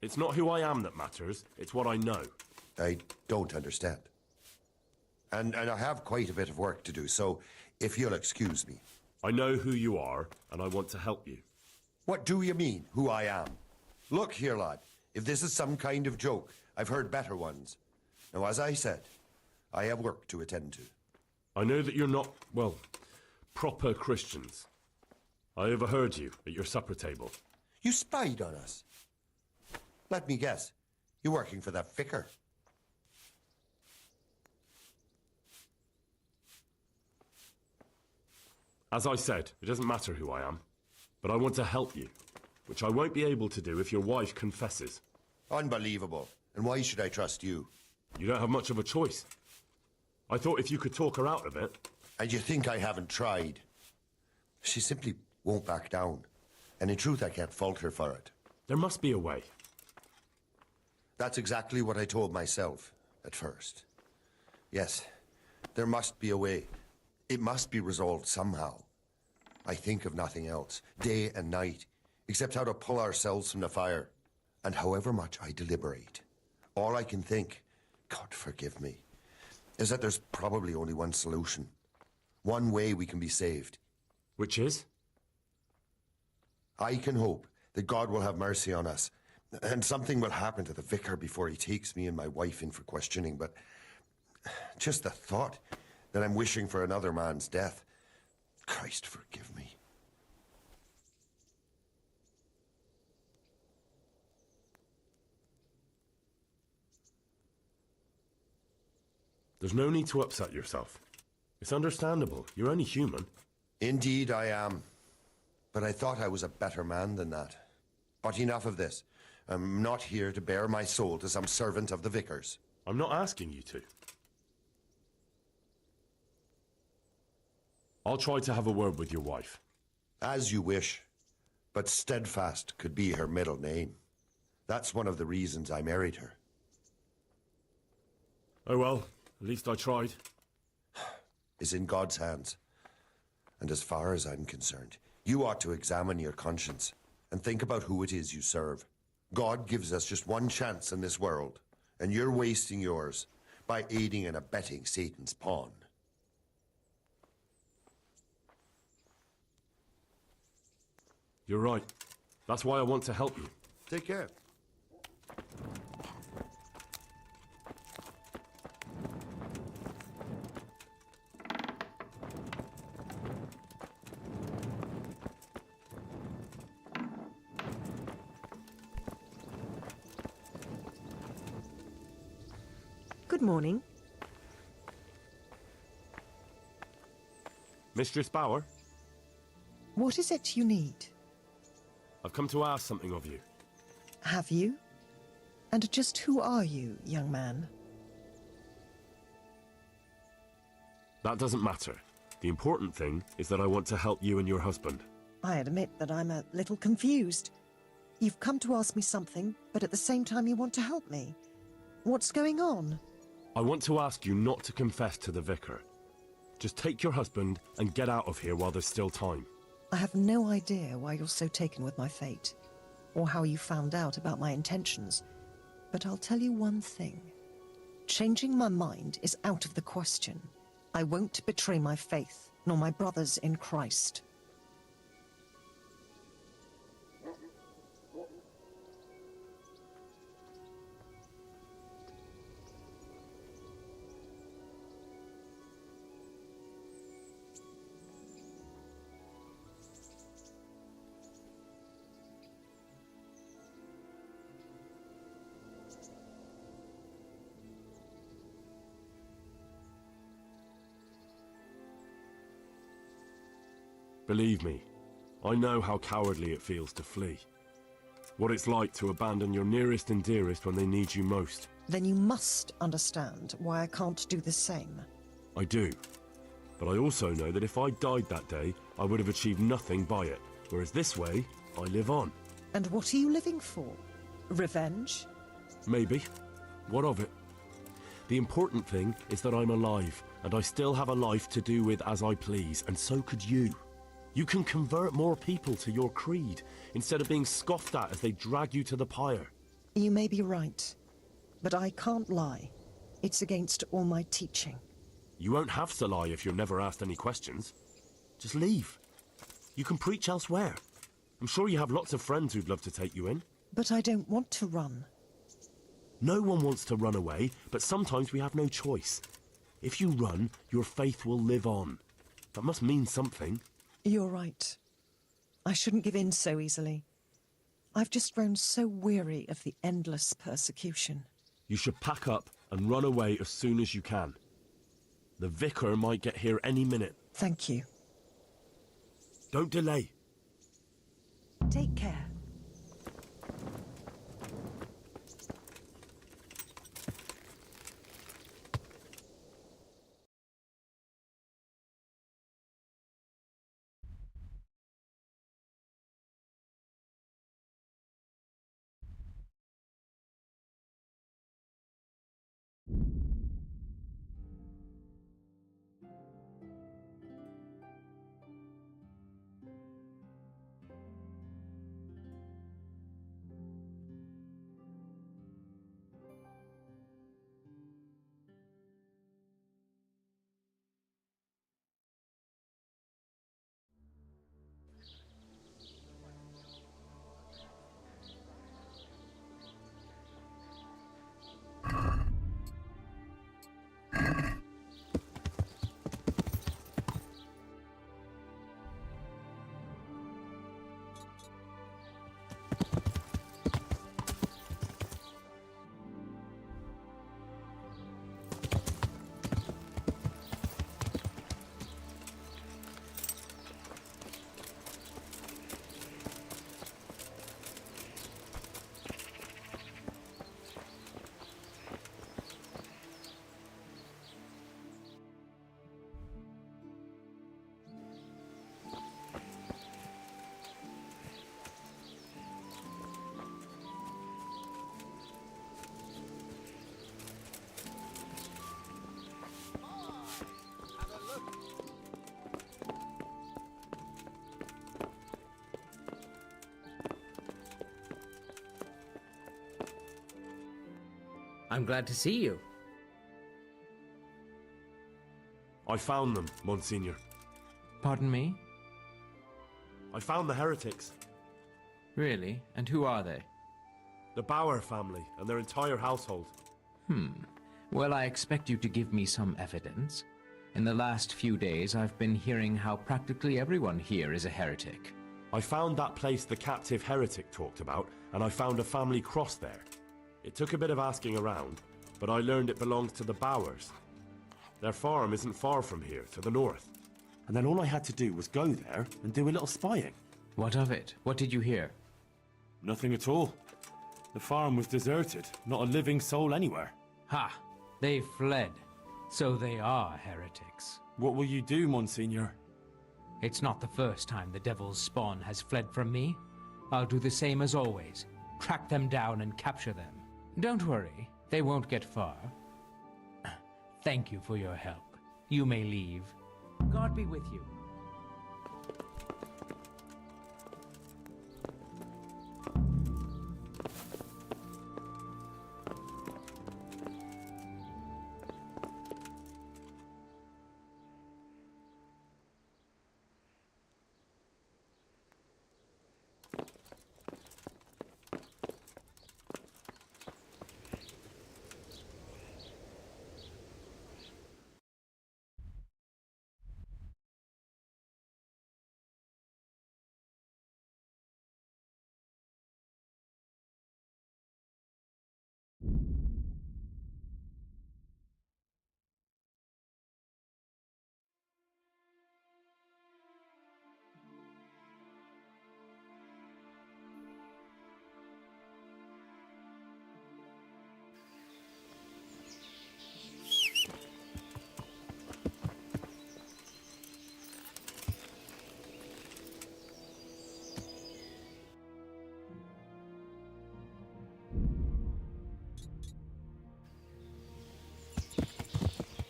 It's not who I am that matters, it's what I know. I don't understand. And I have quite a bit of work to do, so if you'll excuse me. I know who you are, and I want to help you. What do you mean, who I am? Look here, lad. If this is some kind of joke, I've heard better ones. Now, as I said, I have work to attend to. I know that you're not, well, proper Christians. I overheard you at your supper table. You spied on us. Let me guess. You're working for that vicar. As I said, it doesn't matter who I am, but I want to help you, which I won't be able to do if your wife confesses. Unbelievable. And why should I trust you? You don't have much of a choice. I thought if you could talk her out of it... And you think I haven't tried? She simply won't back down. And in truth, I can't fault her for it. There must be a way. That's exactly what I told myself at first. Yes, there must be a way. It must be resolved somehow. I think of nothing else, day and night, except how to pull ourselves from the fire. And however much I deliberate, all I can think, God forgive me, is that there's probably only one solution. One way we can be saved. Which is? I can hope that God will have mercy on us, and something will happen to the vicar before he takes me and my wife in for questioning, but just the thought that I'm wishing for another man's death. Christ forgive me. There's no need to upset yourself. It's understandable. You're only human. Indeed I am. But I thought I was a better man than that. But enough of this. I'm not here to bare my soul to some servant of the vicar's. I'm not asking you to. I'll try to have a word with your wife. As you wish. But Steadfast could be her middle name. That's one of the reasons I married her. Oh well, at least I tried. Is in God's hands. And as far as I'm concerned, you ought to examine your conscience and think about who it is you serve. God gives us just one chance in this world, and you're wasting yours by aiding and abetting Satan's pawn. You're right. That's why I want to help you. Take care. Good morning. Mistress Bauer, What is it you need? I've come to ask something of you. Have you? And just who are you, young man? That doesn't matter. The important thing is that I want to help you and your husband. I admit that I'm a little confused. You've come to ask me something, but at the same time you want to help me. What's going on? I want to ask you not to confess to the vicar. Just take your husband and get out of here while there's still time. I have no idea why you're so taken with my fate, or how you found out about my intentions. But I'll tell you one thing. Changing my mind is out of the question. I won't betray my faith, nor my brothers in Christ. Believe me, I know how cowardly it feels to flee. What it's like to abandon your nearest and dearest when they need you most. Then you must understand why I can't do the same. I do. But I also know that if I died that day, I would have achieved nothing by it. Whereas this way, I live on. And what are you living for? Revenge? Maybe. What of it? The important thing is that I'm alive, and I still have a life to do with as I please, and so could you. You can convert more people to your creed, instead of being scoffed at as they drag you to the pyre. You may be right, but I can't lie. It's against all my teaching. You won't have to lie if you're never asked any questions. Just leave. You can preach elsewhere. I'm sure you have lots of friends who'd love to take you in. But I don't want to run. No one wants to run away, but sometimes we have no choice. If you run, your faith will live on. That must mean something. You're right. I shouldn't give in so easily. I've just grown so weary of the endless persecution. You should pack up and run away as soon as you can. The vicar might get here any minute. Thank you. Don't delay. Take care. I'm glad to see you. I found them, Monsignor. Pardon me? I found the heretics. Really? And who are they? The Bauer family and their entire household. Well, I expect you to give me some evidence. In the last few days, I've been hearing how practically everyone here is a heretic. I found that place the captive heretic talked about, and I found a family cross there. It took a bit of asking around, but I learned it belongs to the Bauers. Their farm isn't far from here, to the north. And then all I had to do was go there and do a little spying. What of it? What did you hear? Nothing at all. The farm was deserted, not a living soul anywhere. Ha! They fled. So they are heretics. What will you do, Monsignor? It's not the first time the devil's spawn has fled from me. I'll do the same as always. Track them down and capture them. Don't worry, they won't get far. Thank you for your help. You may leave. God be with you.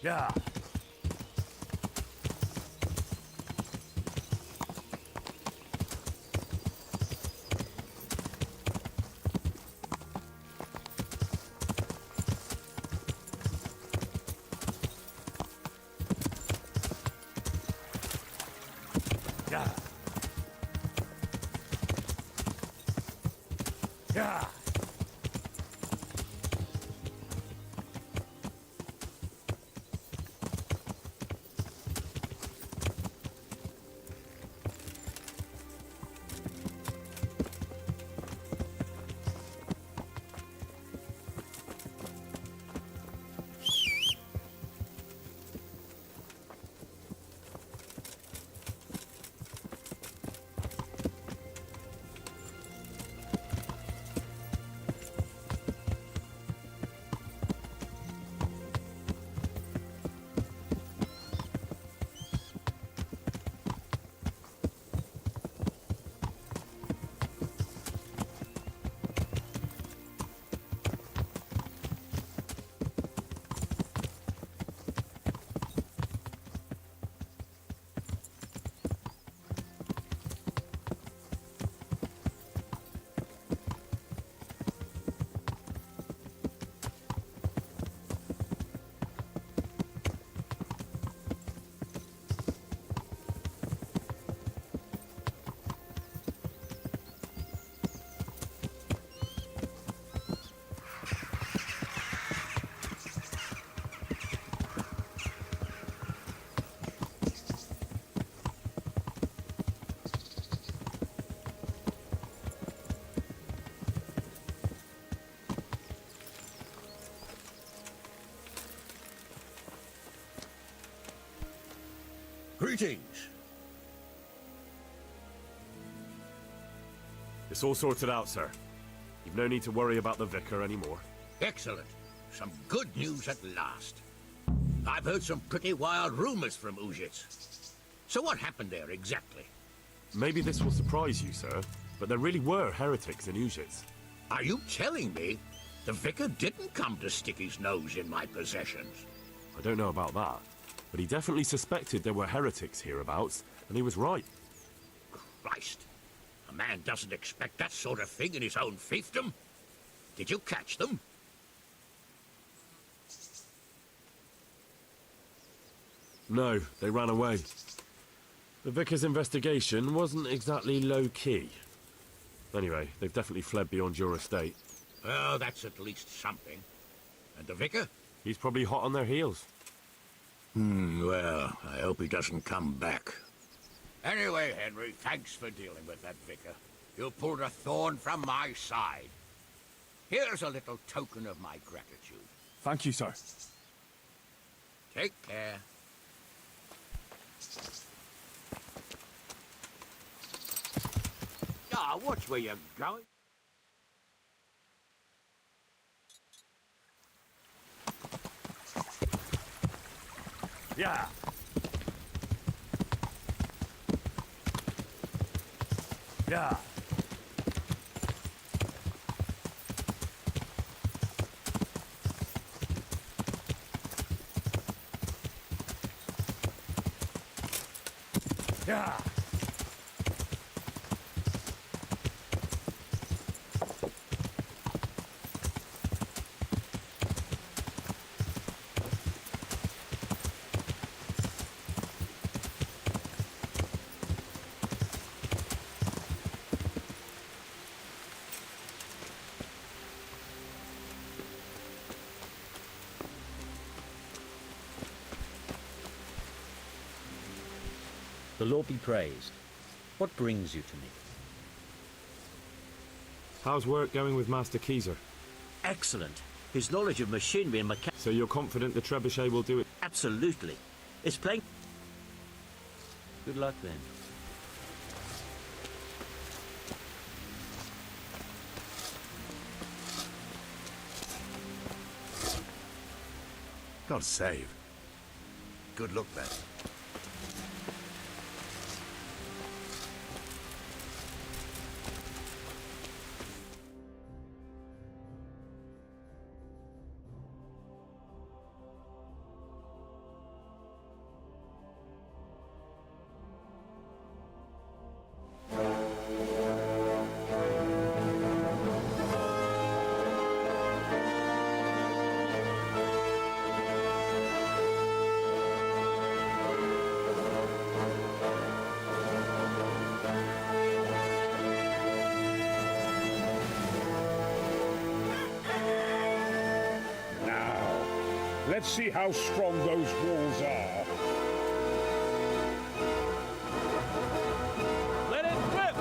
Yeah. Yeah. Yeah. Greetings. It's all sorted out, sir. You've no need to worry about the vicar anymore. Excellent. Some good news at last. I've heard some pretty wild rumors from Uzhitz. So what happened there exactly? Maybe this will surprise you, sir, but there really were heretics in Uzhitz. Are you telling me the vicar didn't come to stick his nose in my possessions? I don't know about that, but he definitely suspected there were heretics hereabouts, and he was right. Christ. A man doesn't expect that sort of thing in his own fiefdom. Did you catch them? No, they ran away. The vicar's investigation wasn't exactly low-key. Anyway, they've definitely fled beyond your estate. Well, that's at least something. And the vicar? He's probably hot on their heels. Well, I hope he doesn't come back. Anyway, Henry, thanks for dealing with that vicar. You pulled a thorn from my side. Here's a little token of my gratitude. Thank you, sir. Take care. Ah, watch where you're going. Yeah. Yeah. Yeah. The Lord be praised. What brings you to me? How's work going with Master Keyser? Excellent. His knowledge of machinery and mechanics... So you're confident the trebuchet will do it? Absolutely. It's playing... Good luck, then. God save. Good luck, then. Let's see how strong those walls are. Let it rip!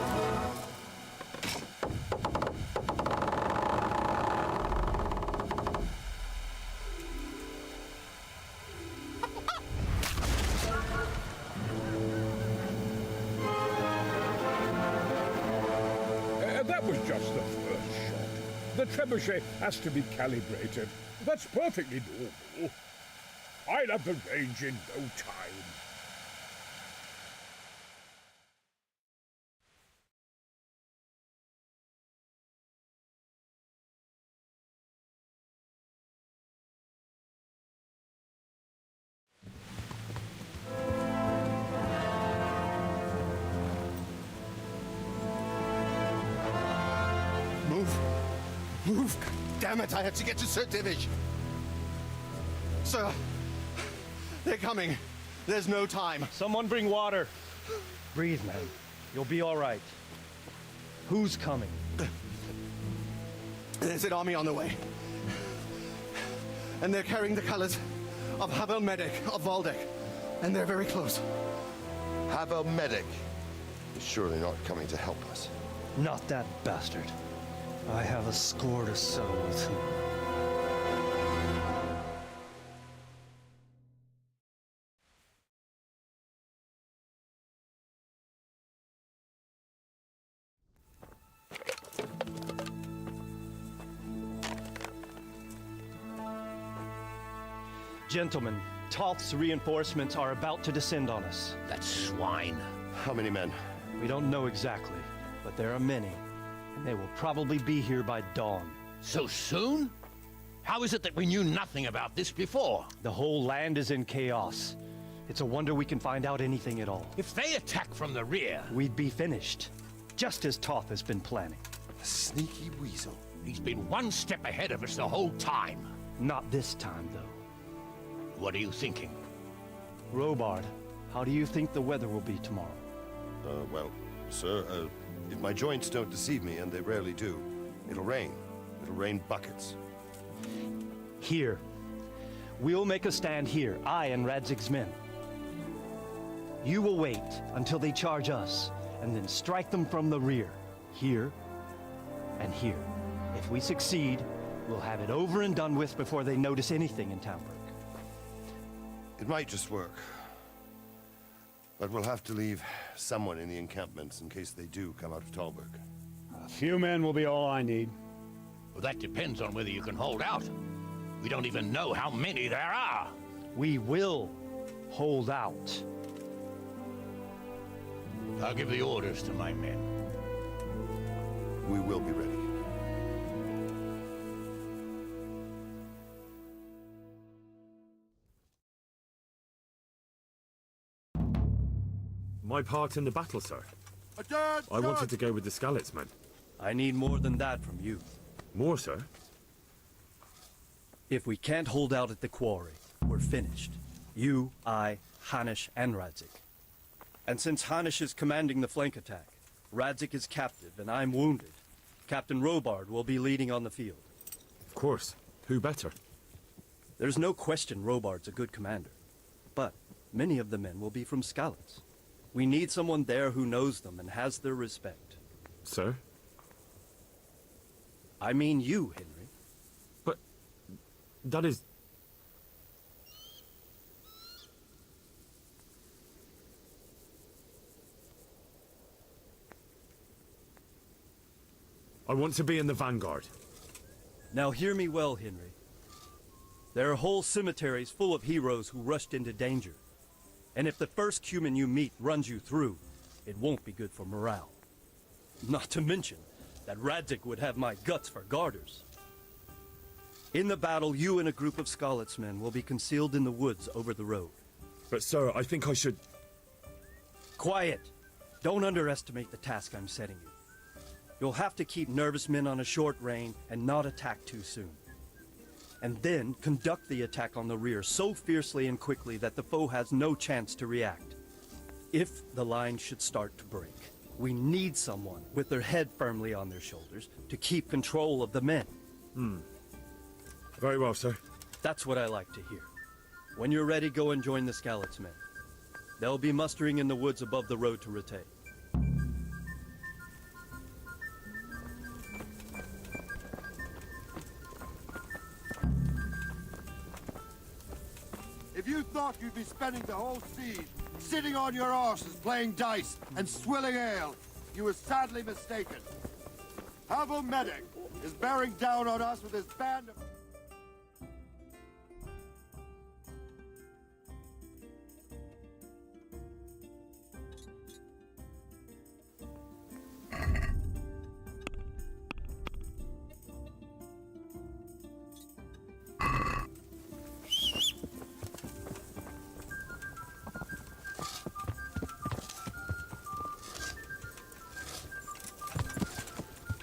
That was just the first shot. The trebuchet has to be calibrated. That's perfectly normal. I'll have the range in no time. Move! Damn it, I have to get to Sir Divish. Sir, they're coming. There's no time. Someone bring water. Breathe, man. You'll be all right. Who's coming? There's an army on the way. And they're carrying the colors of Havel Medic of Valdek. And they're very close. Havel Medic is surely not coming to help us. Not that bastard. I have a score to settle with him. Gentlemen, Toth's reinforcements are about to descend on us. That swine. How many men? We don't know exactly, but there are many. And they will probably be here by dawn. So soon? How is it that we knew nothing about this before? The whole land is in chaos. It's a wonder we can find out anything at all. If they attack from the rear... we'd be finished. Just as Toth has been planning. A sneaky weasel. He's been one step ahead of us the whole time. Not this time, though. What are you thinking? Robard, how do you think the weather will be tomorrow? Well, sir, if my joints don't deceive me, and they rarely do, it'll rain. It'll rain buckets. Here. We'll make a stand here, I and Radzig's men. You will wait until they charge us, and then strike them from the rear. Here, and here. If we succeed, we'll have it over and done with before they notice anything in Townburg. It might just work. But we'll have to leave someone in the encampments in case they do come out of Talberg. A few men will be all I need. Well, that depends on whether you can hold out. We don't even know how many there are. We will hold out. I'll give the orders to my men. We will be ready. My part in the battle, sir? I wanted to go with the Skalitz men. I need more than that from you. More, sir? If we can't hold out at the quarry, we're finished. You, I, Hanish, and Radzik. And since Hanish is commanding the flank attack, Radzik is captive and I'm wounded, Captain Robard will be leading on the field. Of course. Who better? There's no question Robard's a good commander. But many of the men will be from Skalitz. We need someone there who knows them and has their respect. Sir? I mean you, Henry. But that is... I want to be in the vanguard. Now hear me well, Henry. There are whole cemeteries full of heroes who rushed into danger. And if the first human you meet runs you through, it won't be good for morale. Not to mention that Radzik would have my guts for garters. In the battle, you and a group of Skalitz men will be concealed in the woods over the road. But sir, I think I should... Quiet! Don't underestimate the task I'm setting you. You'll have to keep nervous men on a short rein and not attack too soon. And then conduct the attack on the rear so fiercely and quickly that the foe has no chance to react. If the line should start to break, we need someone with their head firmly on their shoulders to keep control of the men. Very well, sir. That's what I like to hear. When you're ready, go and join the Skalitz men. They'll be mustering in the woods above the road to Rete. If you thought you'd be spending the whole siege sitting on your arses playing dice and swilling ale, you were sadly mistaken. Havel Medic is bearing down on us with his band of...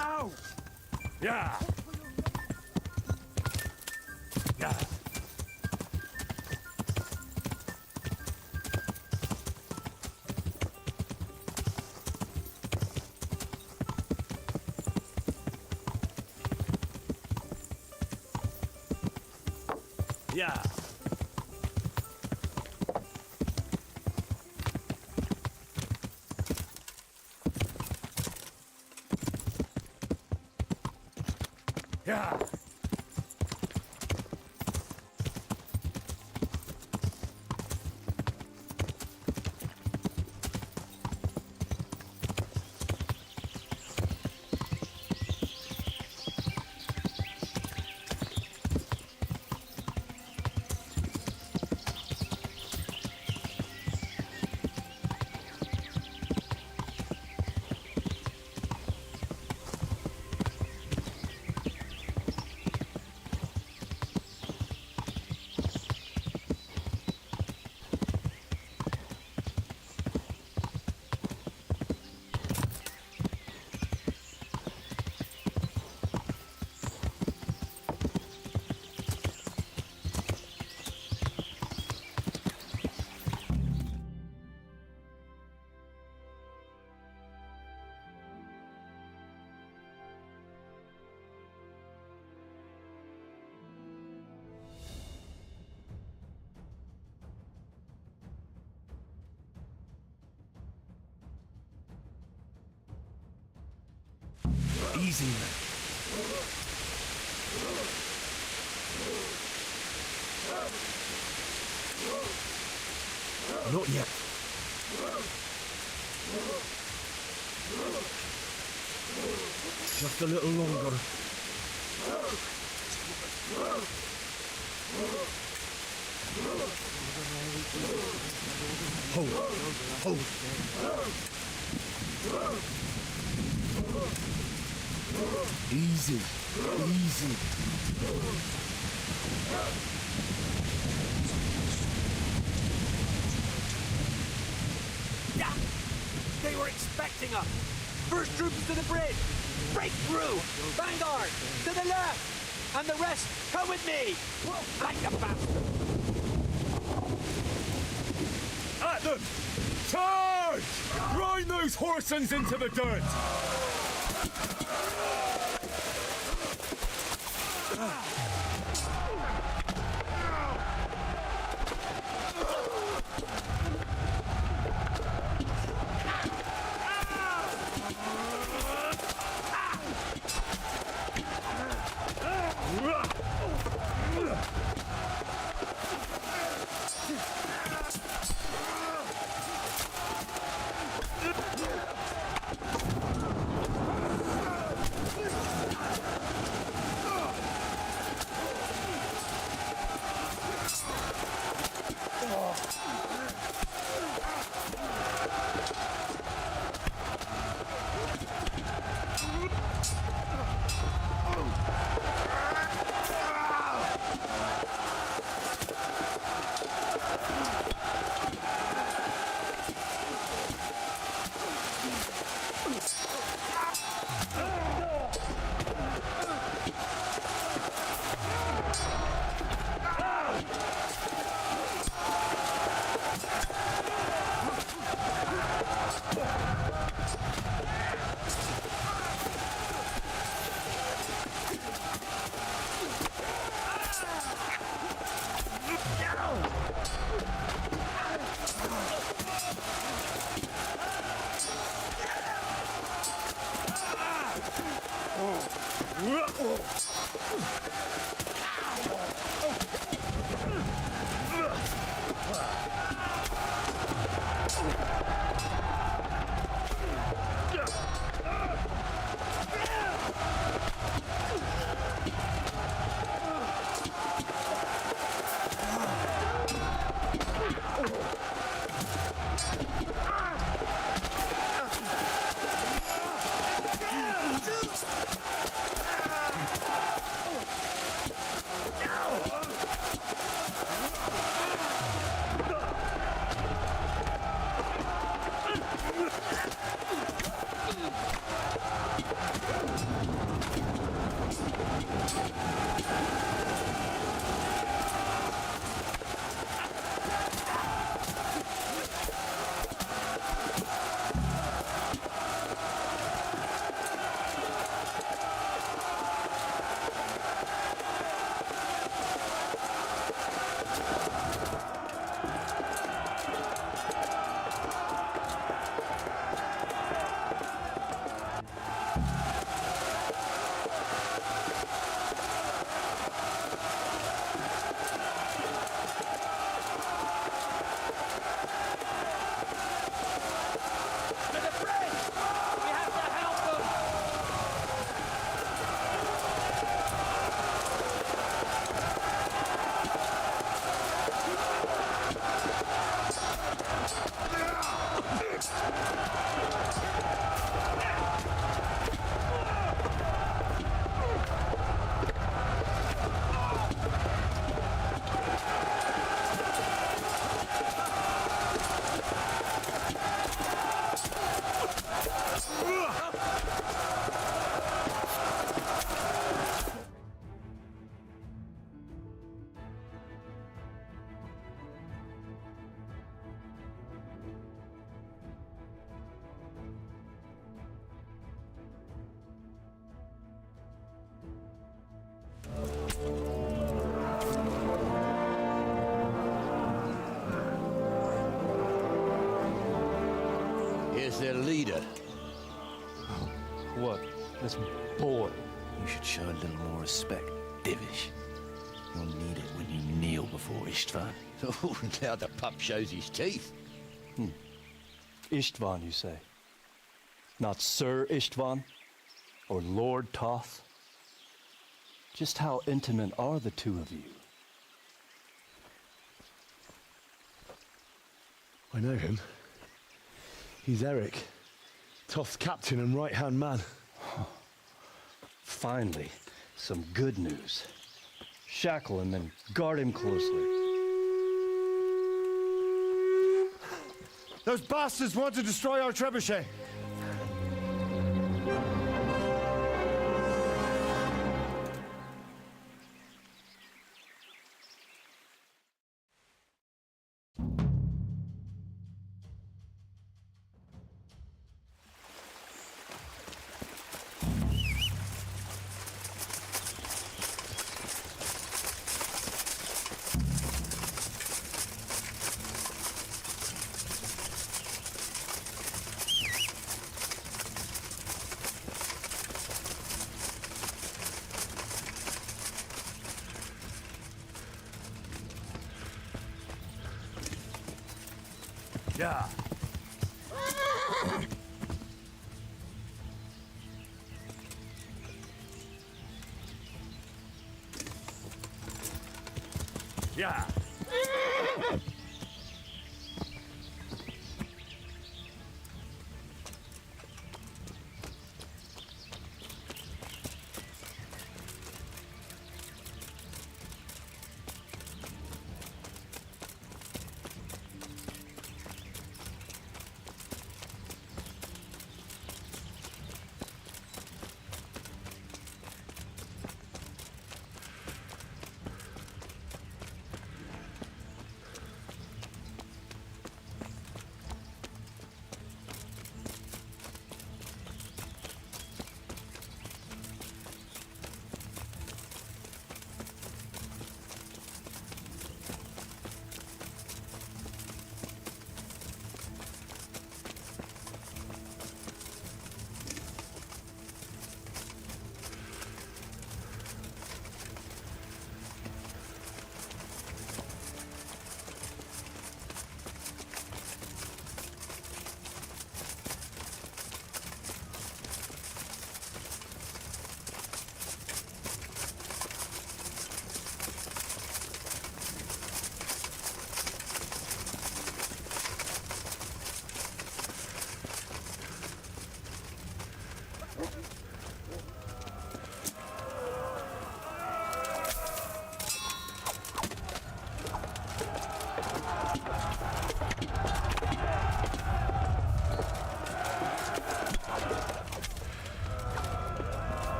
Ow! Yeah! Yeah! Yeah! Yeah! Easy, man. Not yet. Just a little longer. Hold. Hold. Easy. Easy. Yeah! They were expecting us! First troops to the bridge! Break through! Vanguard! To the left! And the rest, come with me! Like a bastard! At them! Charge! Grind those horsens into the dirt! Here's their leader. What? This boy? You should show a little more respect, Divish. You'll need it when you kneel before Istvan. Oh, now the pup shows his teeth. Istvan, you say? Not Sir Istvan? Or Lord Toth? Just how intimate are the two of you? I know him. He's Eric, Toth's captain and right-hand man. Finally, some good news. Shackle him and guard him closely. Those bastards want to destroy our trebuchet. Yeah. Yeah.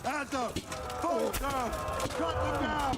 Hands up! Fall down! Cut them down!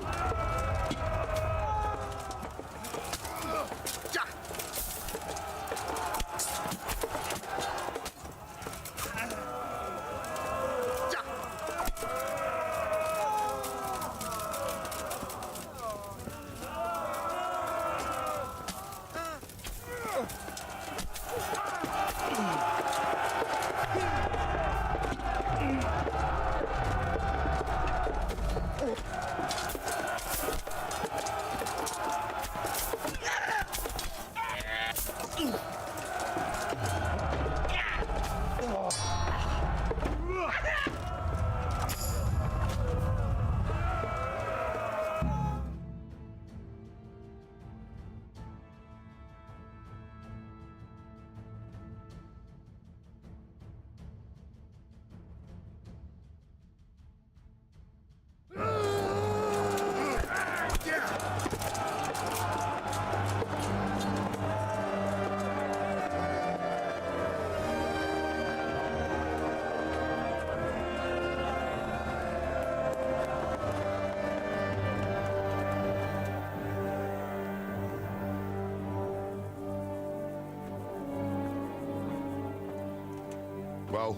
Well?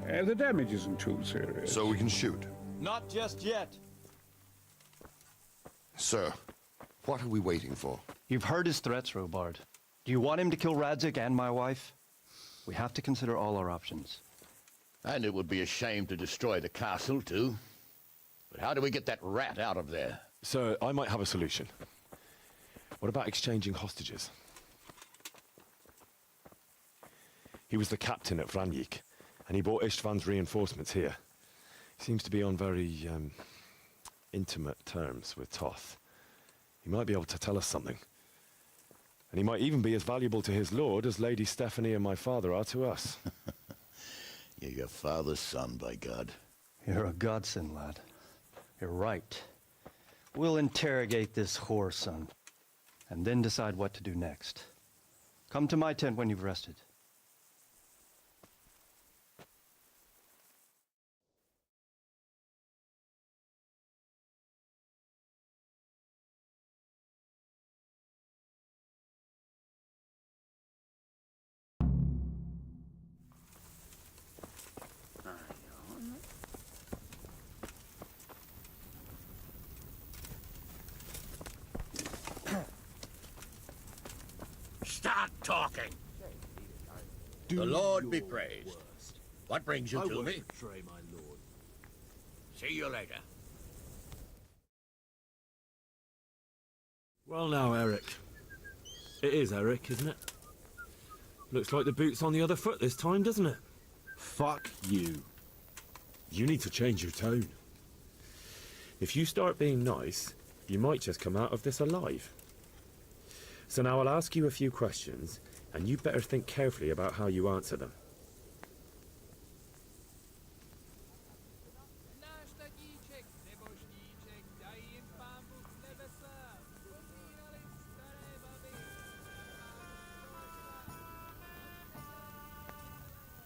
The damage isn't too serious. So we can shoot. Not just yet. Sir, what are we waiting for? You've heard his threats, Robard. Do you want him to kill Radzik and my wife? We have to consider all our options. And it would be a shame to destroy the castle, too. But how do we get that rat out of there? Sir, I might have a solution. What about exchanging hostages? He was the captain at Vranjik, and he brought Istvan's reinforcements here. He seems to be on very, intimate terms with Toth. He might be able to tell us something. And he might even be as valuable to his lord as Lady Stephanie and my father are to us. You're your father's son, by God. You're a godsend, lad. You're right. We'll interrogate this whore, son, and then decide what to do next. Come to my tent when you've rested. Start talking. The Lord be praised. What brings you to me? Betray my lord. See you later. Well now, Eric. It is Eric, isn't it? Looks like the boot's on the other foot this time, doesn't it? Fuck you. You need to change your tone. If you start being nice, you might just come out of this alive. So now I'll ask you a few questions, and you better think carefully about how you answer them.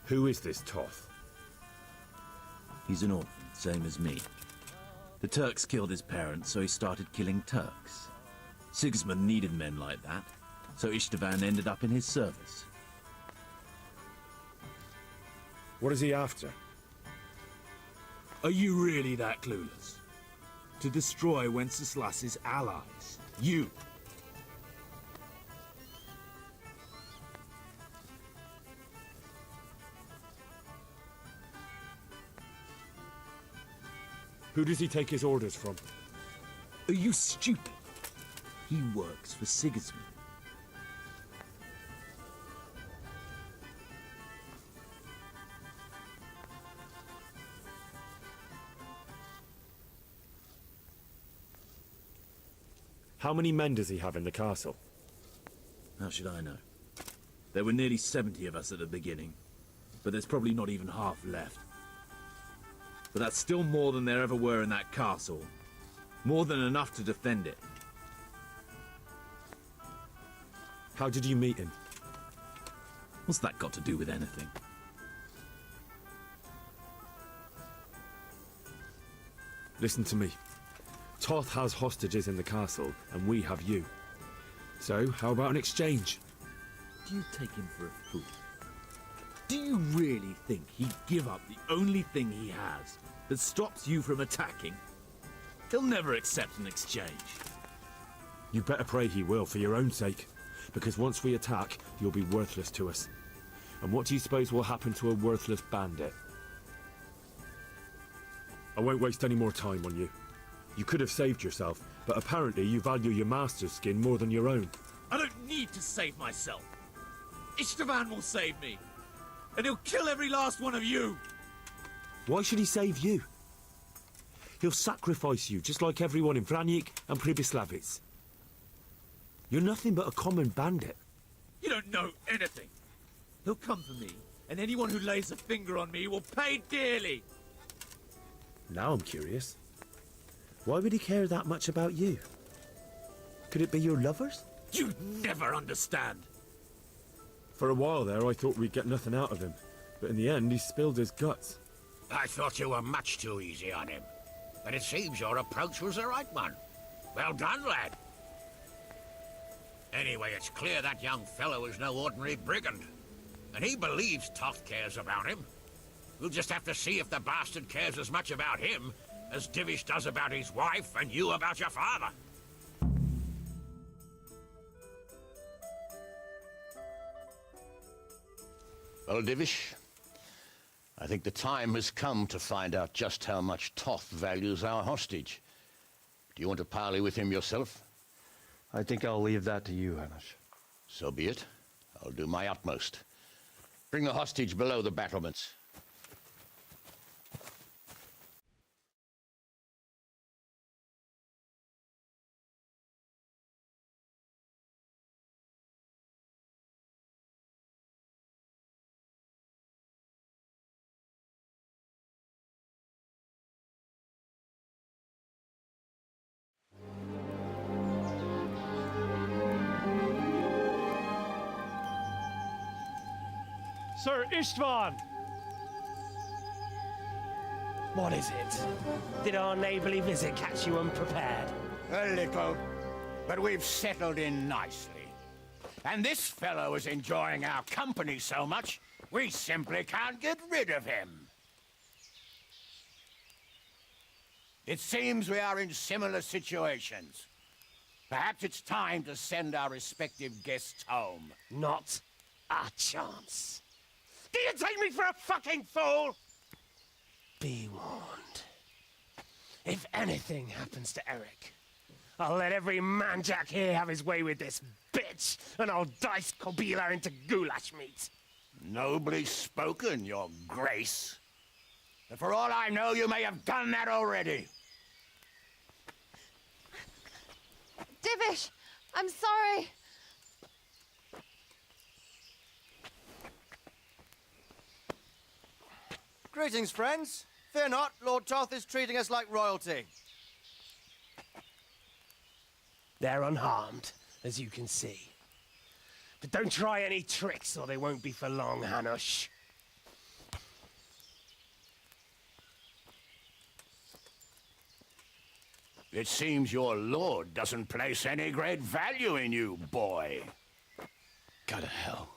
Who is this Toth? He's an orphan, same as me. The Turks killed his parents, so he started killing Turks. Sigismund needed men like that, so Istvan ended up in his service. What is he after? Are you really that clueless? To destroy Wenceslas's allies. You! Who does he take his orders from? Are you stupid? He works for Sigismund. How many men does he have in the castle? How should I know? There were nearly 70 of us at the beginning, but there's probably not even half left. But that's still more than there ever were in that castle. More than enough to defend it. How did you meet him? What's that got to do with anything? Listen to me. Toth has hostages in the castle, and we have you. So, how about an exchange? Do you take him for a fool? Do you really think he'd give up the only thing he has that stops you from attacking? He'll never accept an exchange. You better pray he will, for your own sake. Because once we attack, you'll be worthless to us. And what do you suppose will happen to a worthless bandit? I won't waste any more time on you. You could have saved yourself, but apparently you value your master's skin more than your own. I don't need to save myself. Istvan will save me. And he'll kill every last one of you. Why should he save you? He'll sacrifice you, just like everyone in Vranic and Pribyslavitz. You're nothing but a common bandit. You don't know anything. He'll come for me, and anyone who lays a finger on me will pay dearly. Now I'm curious. Why would he care that much about you? Could it be your lovers? You'd never understand. For a while there, I thought we'd get nothing out of him. But in the end, he spilled his guts. I thought you were much too easy on him. But it seems your approach was the right one. Well done, lad. Anyway, it's clear that young fellow is no ordinary brigand. And he believes Toth cares about him. We'll just have to see if the bastard cares as much about him as Divish does about his wife and you about your father. Well, Divish, I think the time has come to find out just how much Toth values our hostage. Do you want to parley with him yourself? I think I'll leave that to you, Hanish. So be it. I'll do my utmost. Bring the hostage below the battlements. Sir Istvan! What is it? Did our neighborly visit catch you unprepared? A little, but we've settled in nicely. And this fellow is enjoying our company so much, we simply can't get rid of him. It seems we are in similar situations. Perhaps it's time to send our respective guests home. Not a chance. Do you take me for a fucking fool? Be warned. If anything happens to Eric, I'll let every manjack here have his way with this bitch, and I'll dice Kobila into goulash meat. Nobly spoken, your grace. But for all I know, you may have done that already. Divish, I'm sorry. Greetings, friends. Fear not, Lord Toth is treating us like royalty. They're unharmed, as you can see. But don't try any tricks, or they won't be for long, Hanush. It seems your lord doesn't place any great value in you, boy. Go to hell.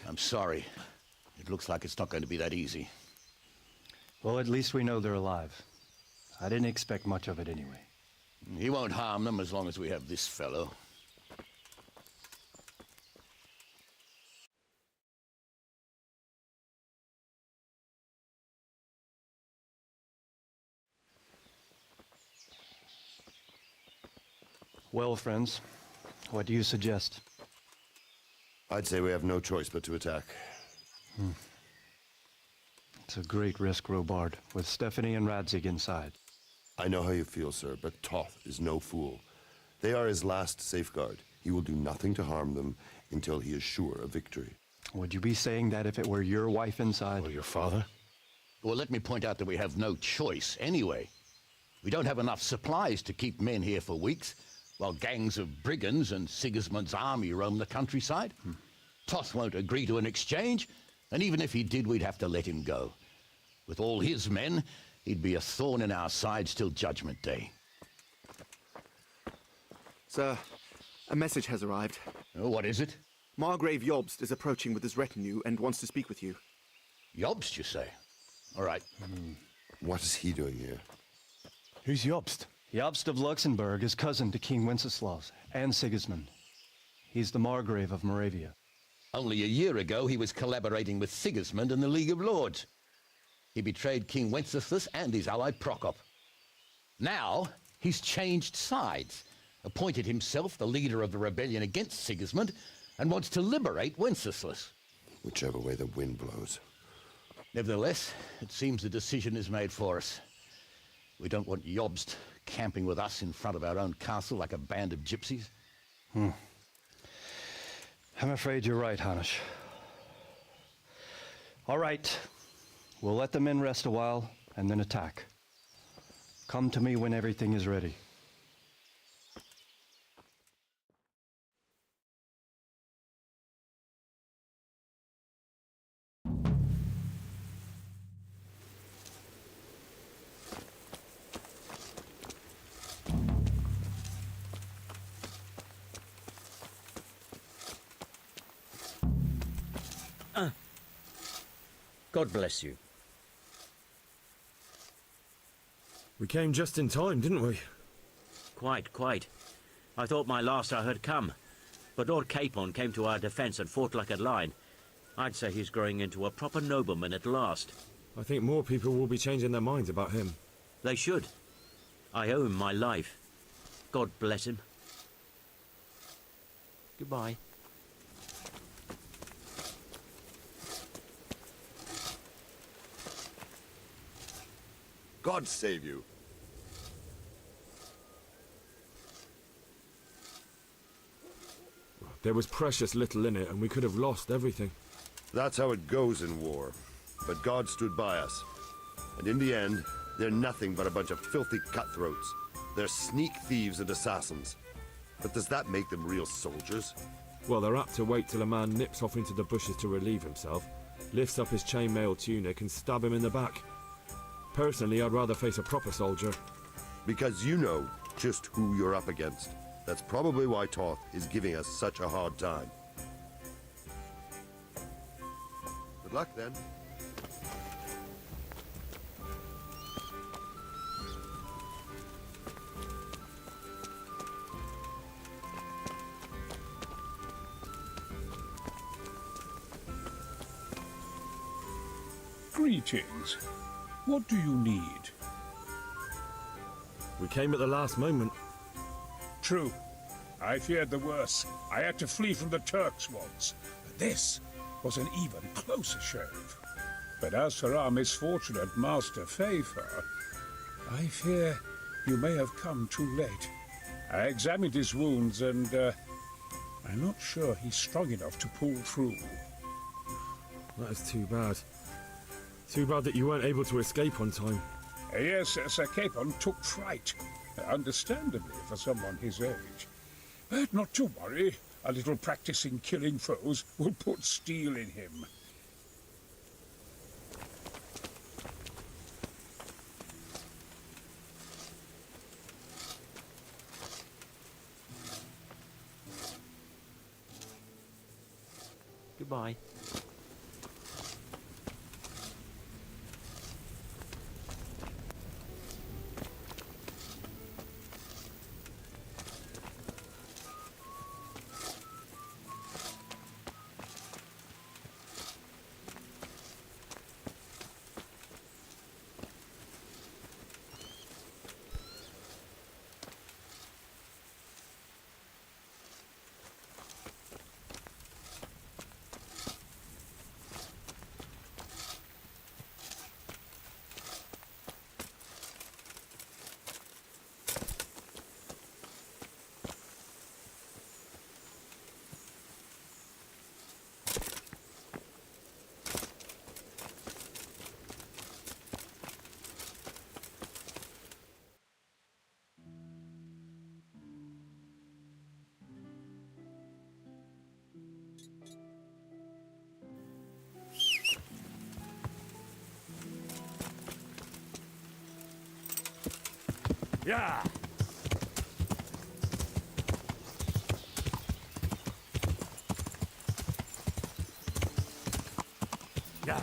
I'm sorry. It looks like it's not going to be that easy. Well, at least we know they're alive. I didn't expect much of it anyway. He won't harm them as long as we have this fellow. Well, friends, what do you suggest? I'd say we have no choice but to attack. It's a great risk, Robard, with Stephanie and Radzig inside. I know how you feel, sir, but Toth is no fool. They are his last safeguard. He will do nothing to harm them until he is sure of victory. Would you be saying that if it were your wife inside? Or your father? Well, let me point out that we have no choice anyway. We don't have enough supplies to keep men here for weeks, while gangs of brigands and Sigismund's army roam the countryside. Toth won't agree to an exchange, and even if he did, we'd have to let him go. With all his men, he'd be a thorn in our sides till Judgment Day. Sir, a message has arrived. Oh, what is it? Margrave Jobst is approaching with his retinue and wants to speak with you. Jobst, you say? All right. What is he doing here? Who's Jobst? Jobst of Luxembourg is cousin to King Wenceslaus and Sigismund. He's the Margrave of Moravia. Only a year ago, he was collaborating with Sigismund and the League of Lords. He betrayed King Wenceslas and his ally Prokop. Now, he's changed sides, appointed himself the leader of the rebellion against Sigismund, and wants to liberate Wenceslas. Whichever way the wind blows. Nevertheless, it seems the decision is made for us. We don't want Jobst camping with us in front of our own castle like a band of gypsies. I'm afraid you're right, Hanish. All right. We'll let the men rest a while, and then attack. Come to me when everything is ready. God bless you. We came just in time, didn't we? Quite. I thought my last hour had come. But Lord Capon came to our defence and fought like a lion. I'd say he's growing into a proper nobleman at last. I think more people will be changing their minds about him. They should. I owe him my life. God bless him. Goodbye. God save you. There was precious little in it, and we could have lost everything. That's how it goes in war. But God stood by us. And in the end, they're nothing but a bunch of filthy cutthroats. They're sneak thieves and assassins. But does that make them real soldiers? Well, they're apt to wait till a man nips off into the bushes to relieve himself, lifts up his chainmail tunic and stab him in the back. Personally, I'd rather face a proper soldier. Because you know just who you're up against. That's probably why Toth is giving us such a hard time. Good luck, then. Greetings. What do you need? We came at the last moment. True. I feared the worst. I had to flee from the Turks once. But this was an even closer shave. But as for our misfortunate Master Fafer, I fear you may have come too late. I examined his wounds and, I'm not sure he's strong enough to pull through. That is too bad. Too bad that you weren't able to escape on time. Yes, Sir Capon took fright. Understandably for someone his age. But not to worry. A little practice in killing foes will put steel in him. Goodbye. Yeah. Yeah.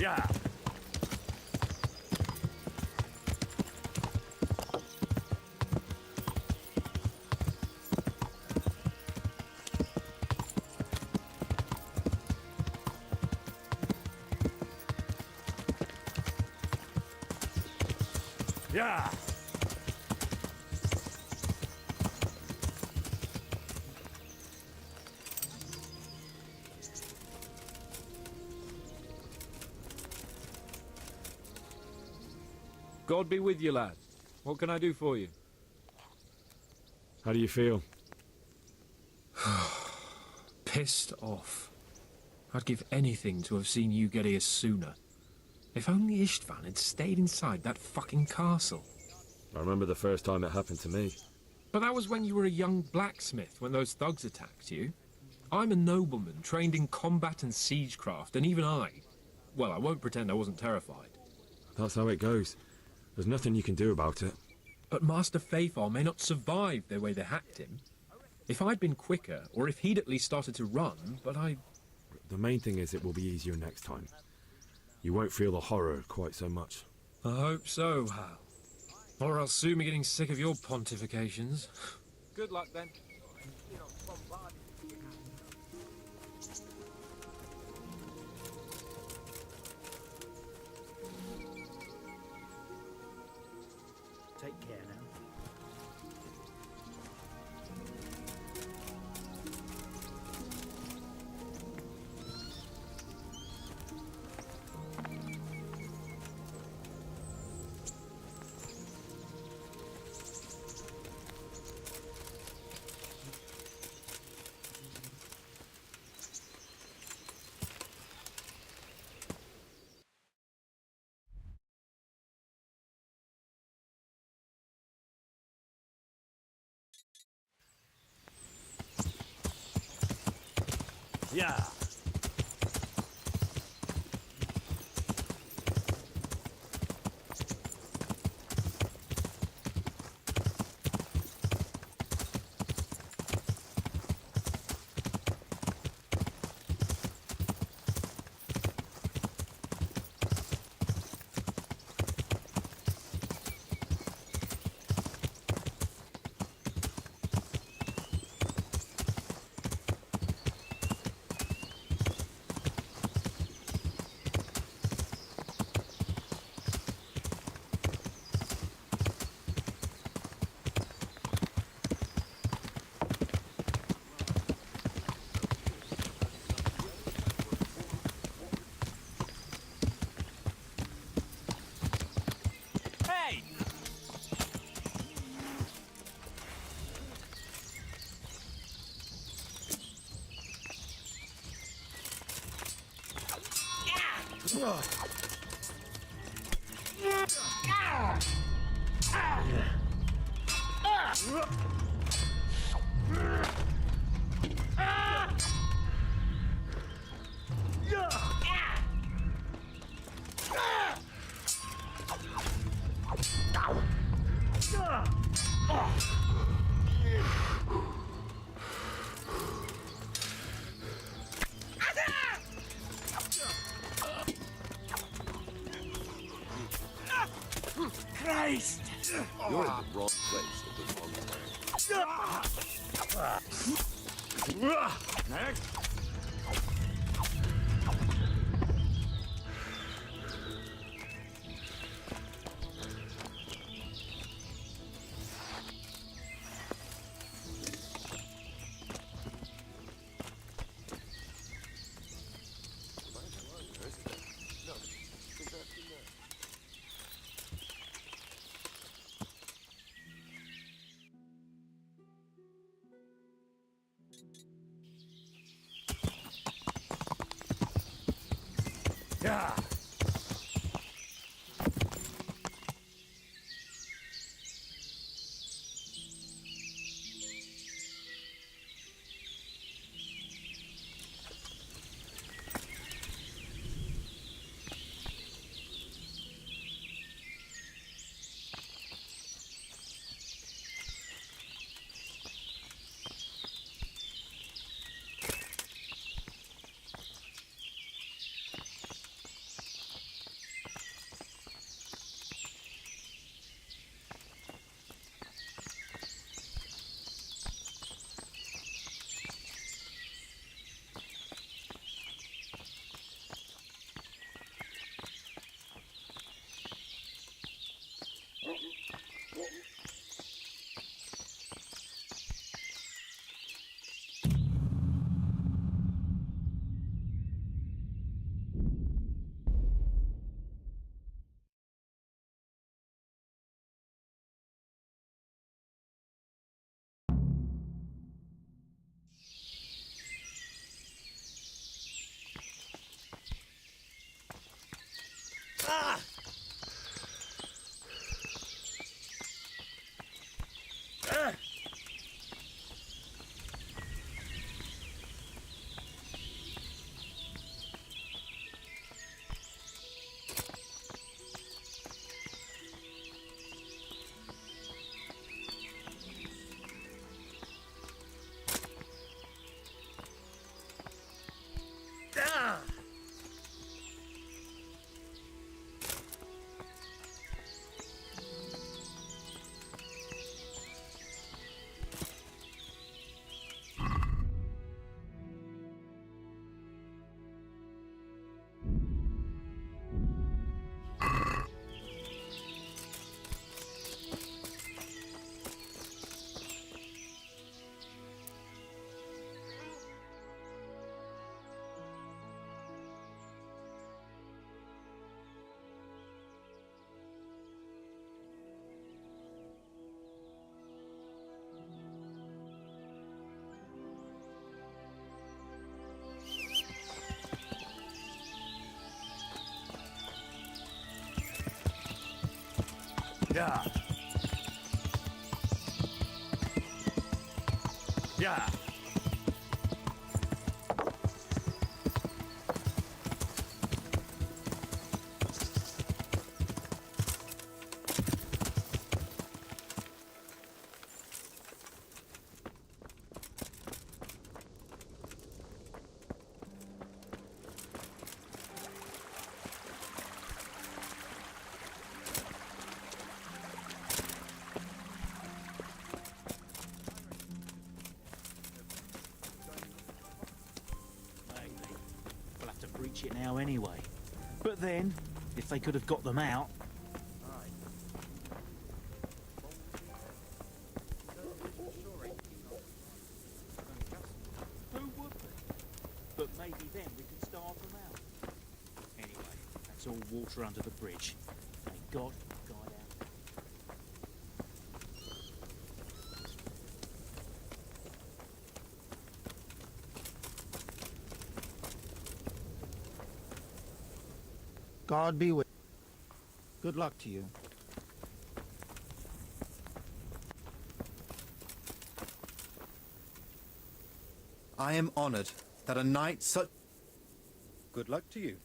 Yeah. Yeah. God be with you, lad. What can I do for you? How do you feel? Pissed off. I'd give anything to have seen you get here sooner. If only Istvan had stayed inside that fucking castle. I remember the first time it happened to me. But that was when you were a young blacksmith, when those thugs attacked you. I'm a nobleman, trained in combat and siegecraft, and even well, I won't pretend I wasn't terrified. That's how it goes. There's nothing you can do about it. But Master Fafar may not survive the way they hacked him. If I'd been quicker, or if he'd at least started to run, but The main thing is it will be easier next time. You won't feel the horror quite so much. I hope so, Hal. Or I'll soon be getting sick of your pontifications. Good luck, then. Take care now. Yeah. Christ! You're in the wrong place at the wrong time. Next. Yeah. Yeah. Yeah. We'll have to breach it now anyway. But then, if they could have got them out... Who would be? But maybe then we could starve them out. Anyway, that's all water under the bridge. May God guide our... God be with. Good luck to you. I am honored that a knight such... Good luck to you.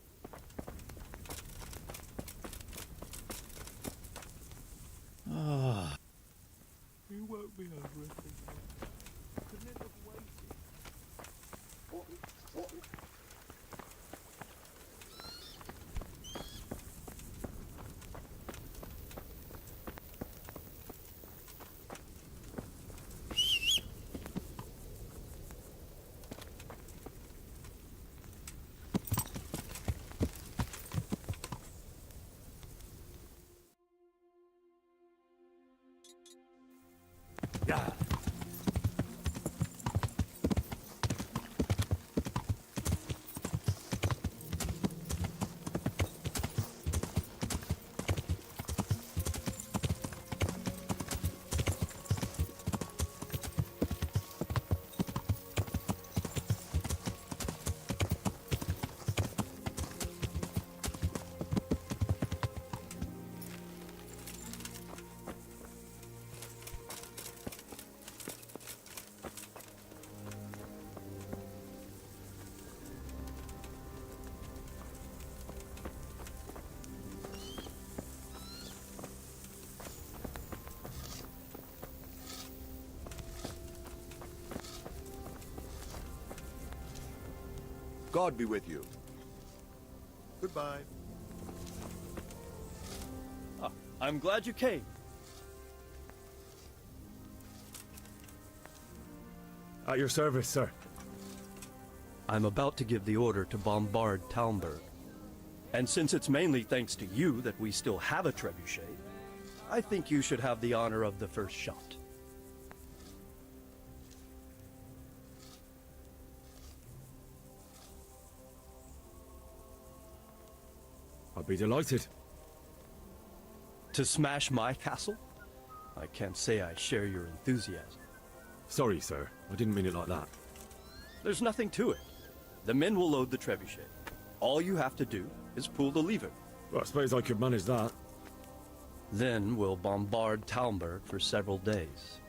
Ah. You won't be over it. Couldn't it have waited? Yeah. God be with you. Goodbye. I'm glad you came. At your service, sir. I'm about to give the order to bombard Talmberg. And since it's mainly thanks to you that we still have a trebuchet, I think you should have the honor of the first shot. I'd be delighted. To smash my castle? I can't say I share your enthusiasm. Sorry, sir. I didn't mean it like that. There's nothing to it. The men will load the trebuchet. All you have to do is pull the lever. Well, I suppose I could manage that. Then we'll bombard Talmberg for several days.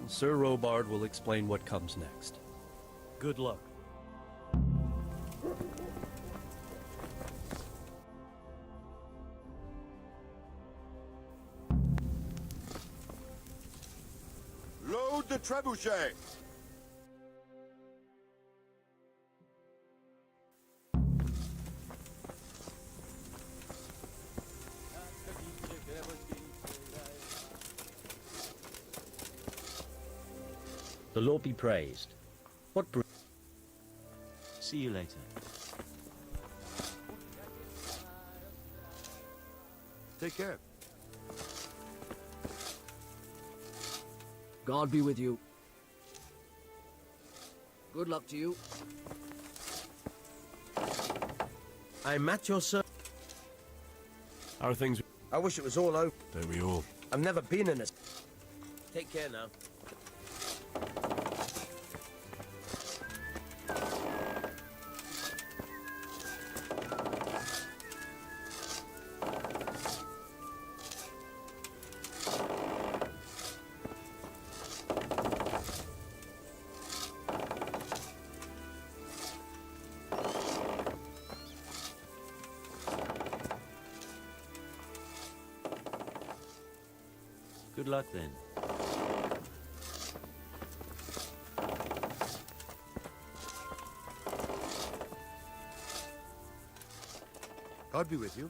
Sir Robard will explain what comes next. Good luck. Load the trebuchet! The Lord be praised. What See you later. Take care. God be with you. Good luck to you. I'm at your service. How are things? I wish it was all over. Don't we all? I've never been in a... Take care now. Good luck then. God be with you.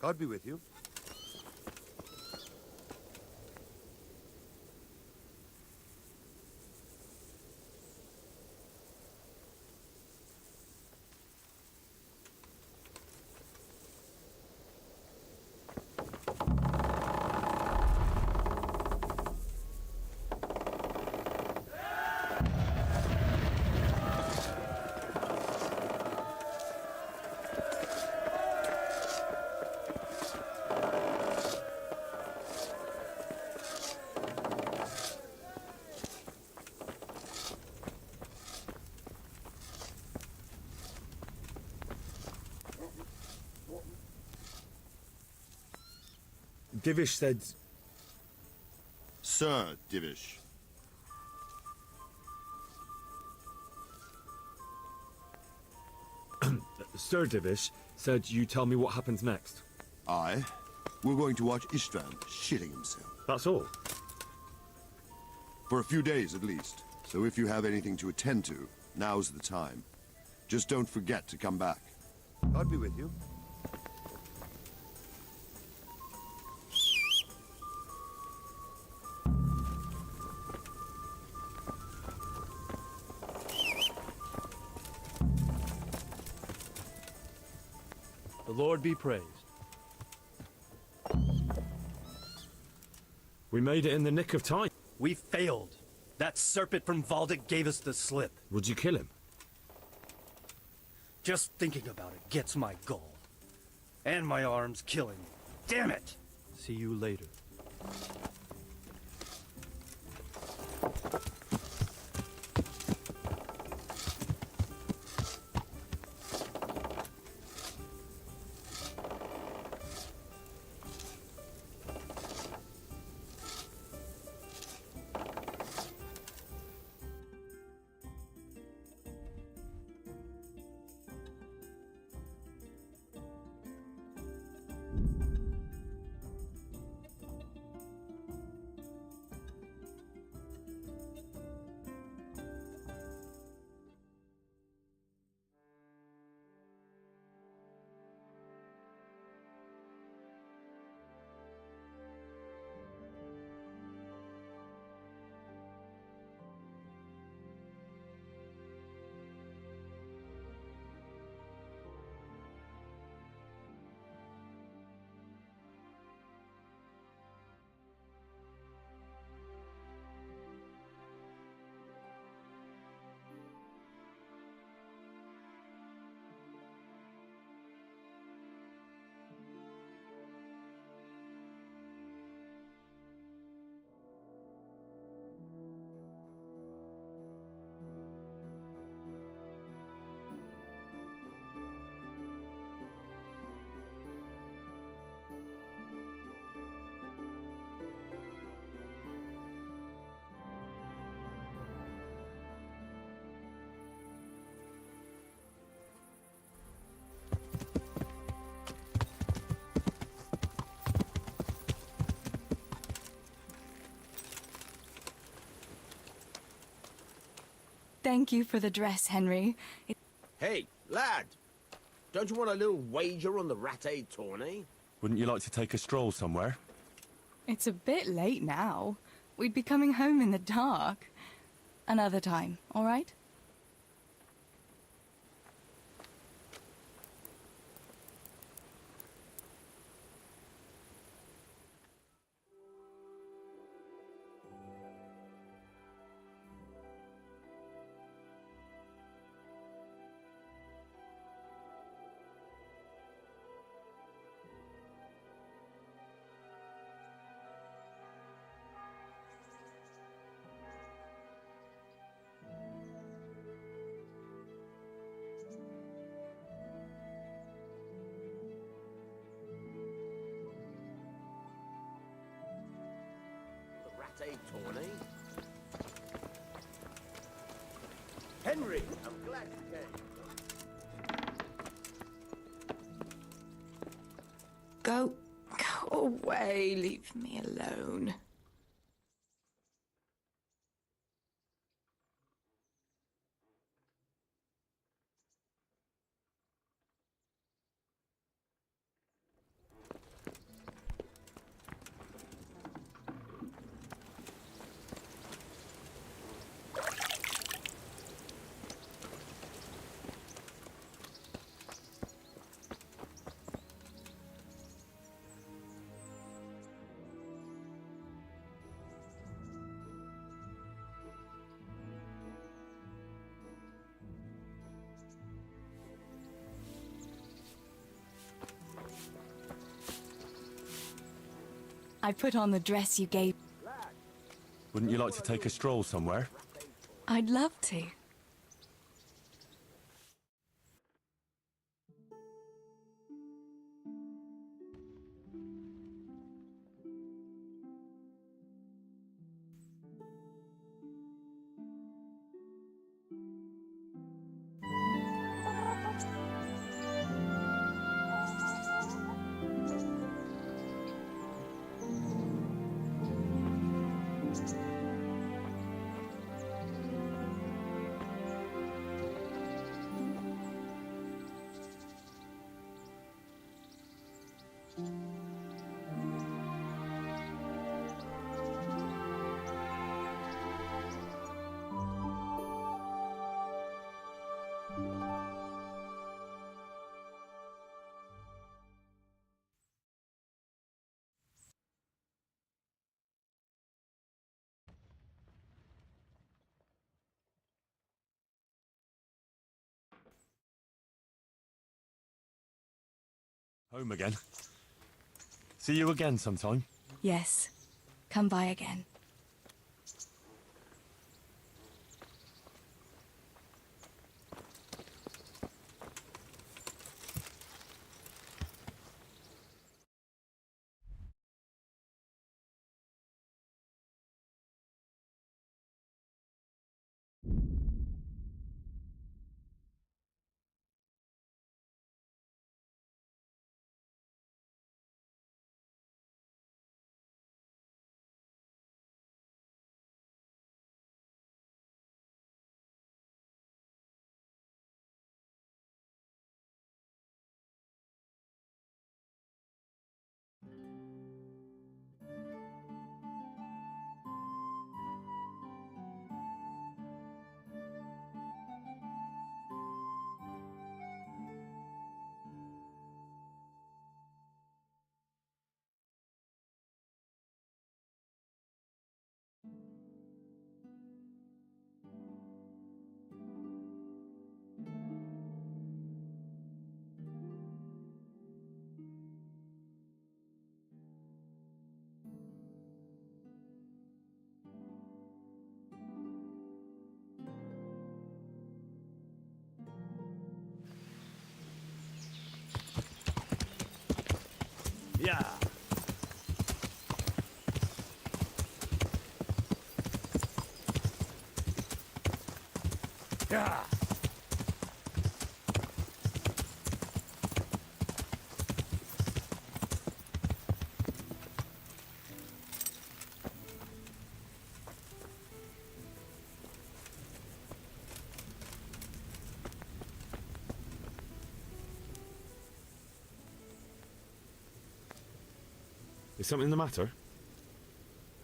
God be with you. Divish said... Sir Divish. Sir Divish said you tell me what happens next. Aye. We're going to watch Istvan shitting himself. That's all? For a few days at least. So if you have anything to attend to, now's the time. Just don't forget to come back. God be with you. The Lord be praised. We made it in the nick of time. We failed. That serpent from Valdic gave us the slip. Would you kill him? Just thinking about it gets my gall. And my arms killing me. Damn it! See you later. Thank you for the dress, Henry. Hey, lad! Don't you want a little wager on the Rattay tourney? Wouldn't you like to take a stroll somewhere? It's a bit late now. We'd be coming home in the dark. Another time, all right? Rattay tourney? Henry, I'm glad you came. Go away. Leave me alone. I put on the dress you gave. Wouldn't you like to take a stroll somewhere? I'd love to. Home again. See you again sometime. Yes. Come by again. Yeah. Yeah. Is something the matter?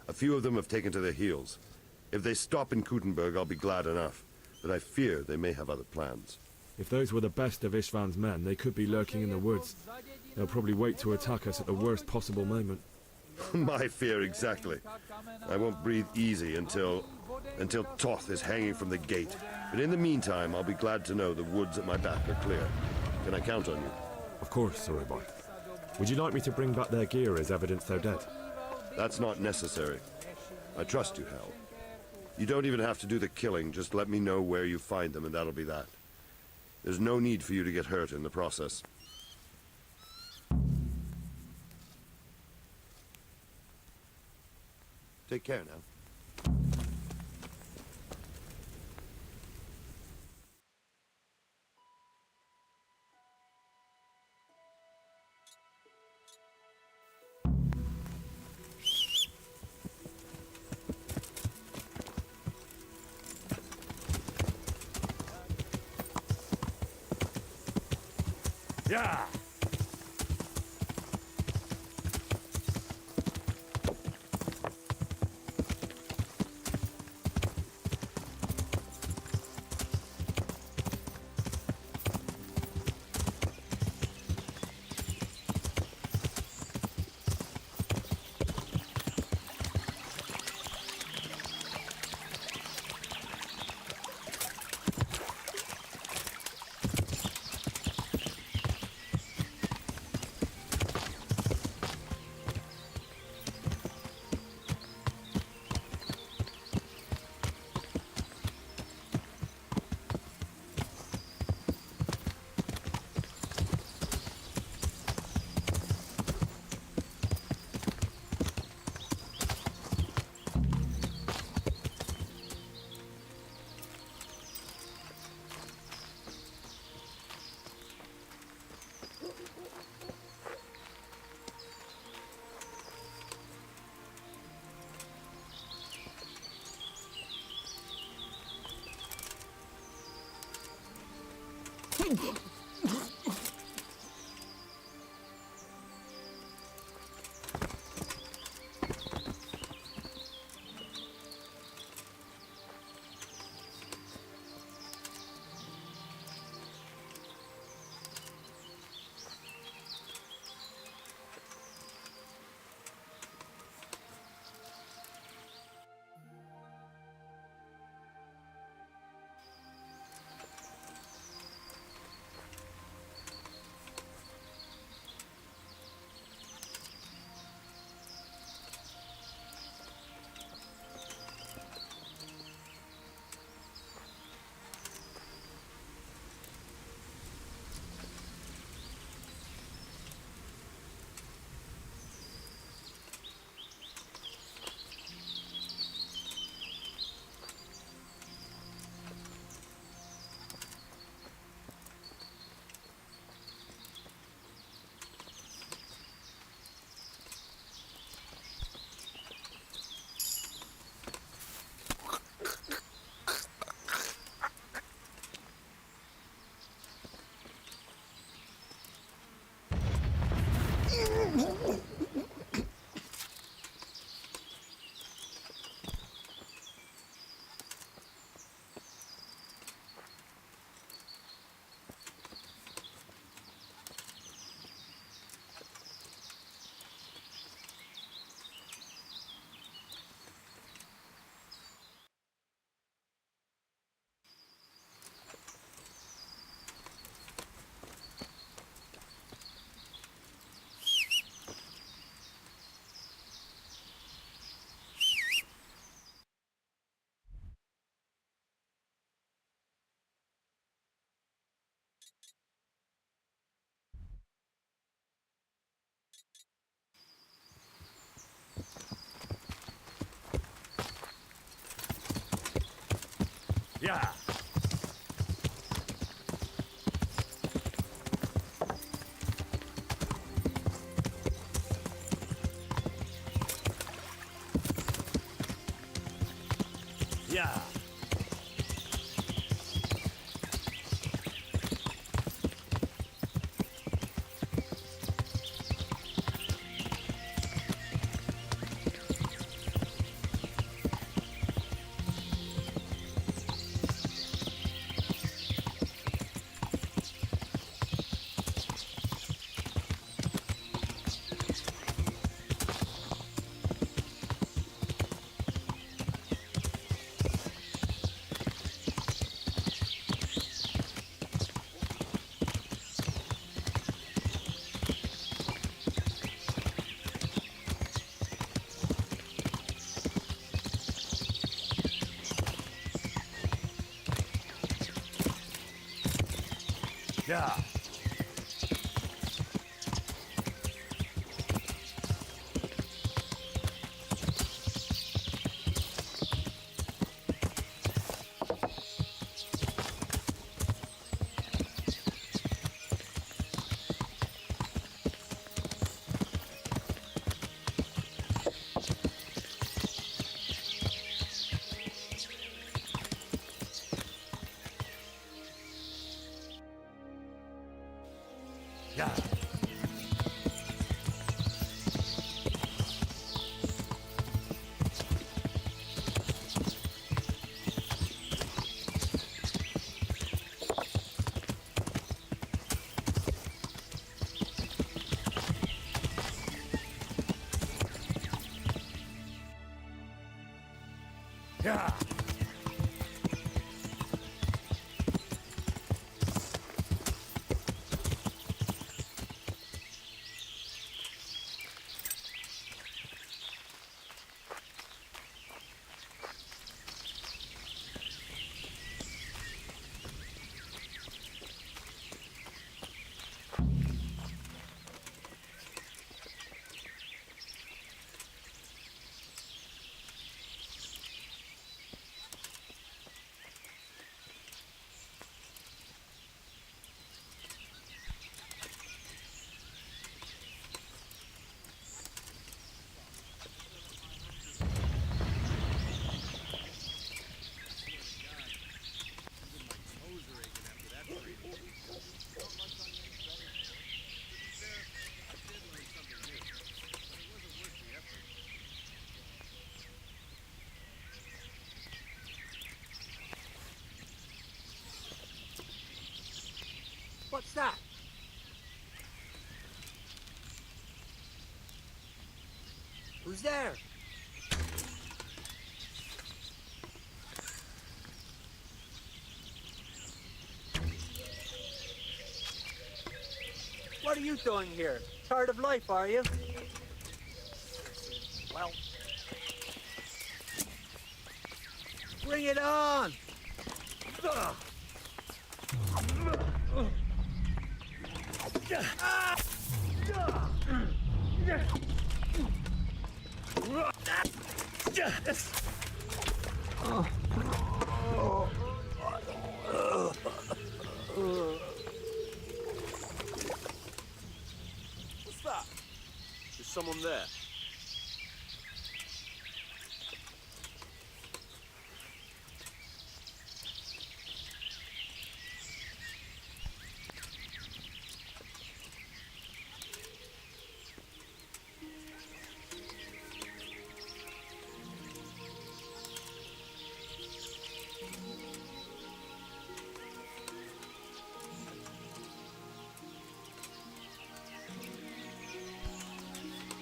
A few of them have taken to their heels. If they stop in Kuttenberg, I'll be glad enough. But I fear they may have other plans. If those were the best of Istvan's men, they could be lurking in the woods. They'll probably wait to attack us at the worst possible moment. My fear exactly. I won't breathe easy until Toth is hanging from the gate. But in the meantime, I'll be glad to know the woods at my back are clear. Can I count on you? Of course, Suribai. Would you like me to bring back their gear as evidence they're dead? That's not necessary. I trust you, Hal. You don't even have to do the killing, just let me know where you find them and that'll be that. There's no need for you to get hurt in the process. Take care now. Yeah. Yeah. Yeah. Yeah. Yeah. What's that? Who's there? What are you doing here? Tired of life, are you? Well, bring it on! Ugh. What's that? There's someone there.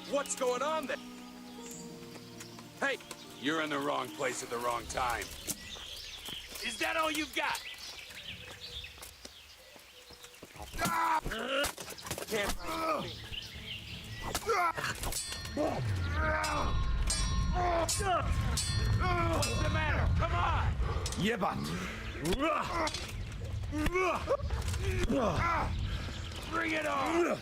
What's going on there? Hey, you're in the wrong place at the wrong time. Is that all you've got? Can't me. What's the matter? Come on! Yebat! Bring it on!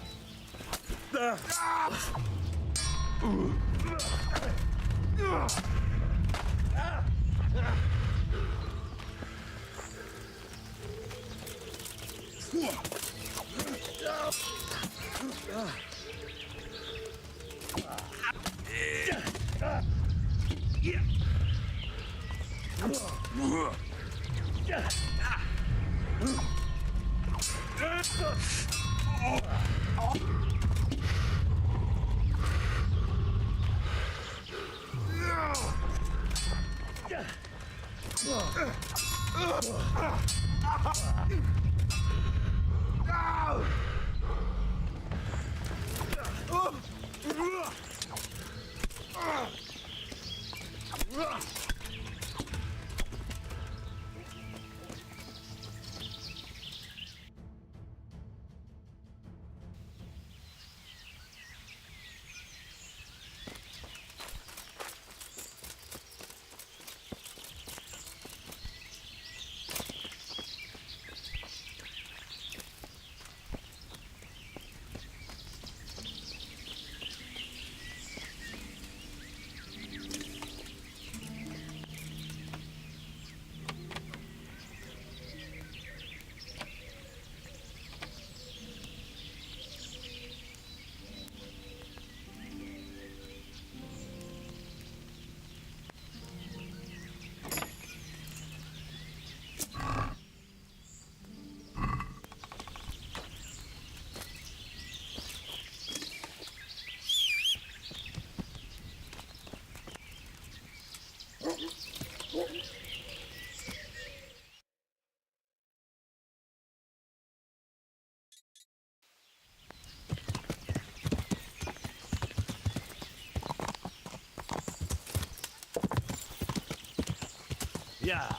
Yeah.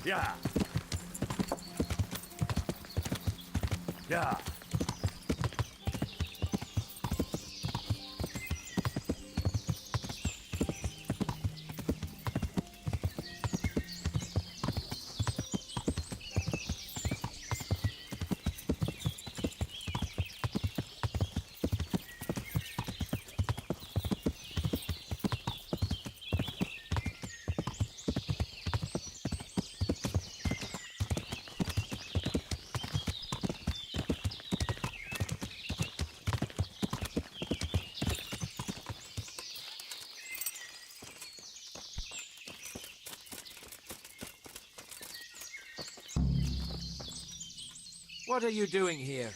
Yeah. Yeah. What are you doing here?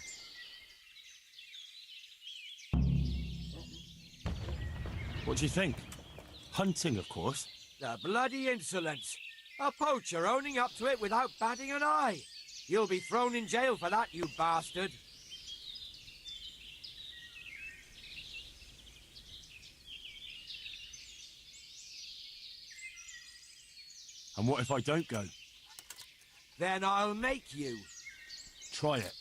What do you think? Hunting, of course. The bloody insolence! A poacher owning up to it without batting an eye! You'll be thrown in jail for that, you bastard! And what if I don't go? Then I'll make you. Try it.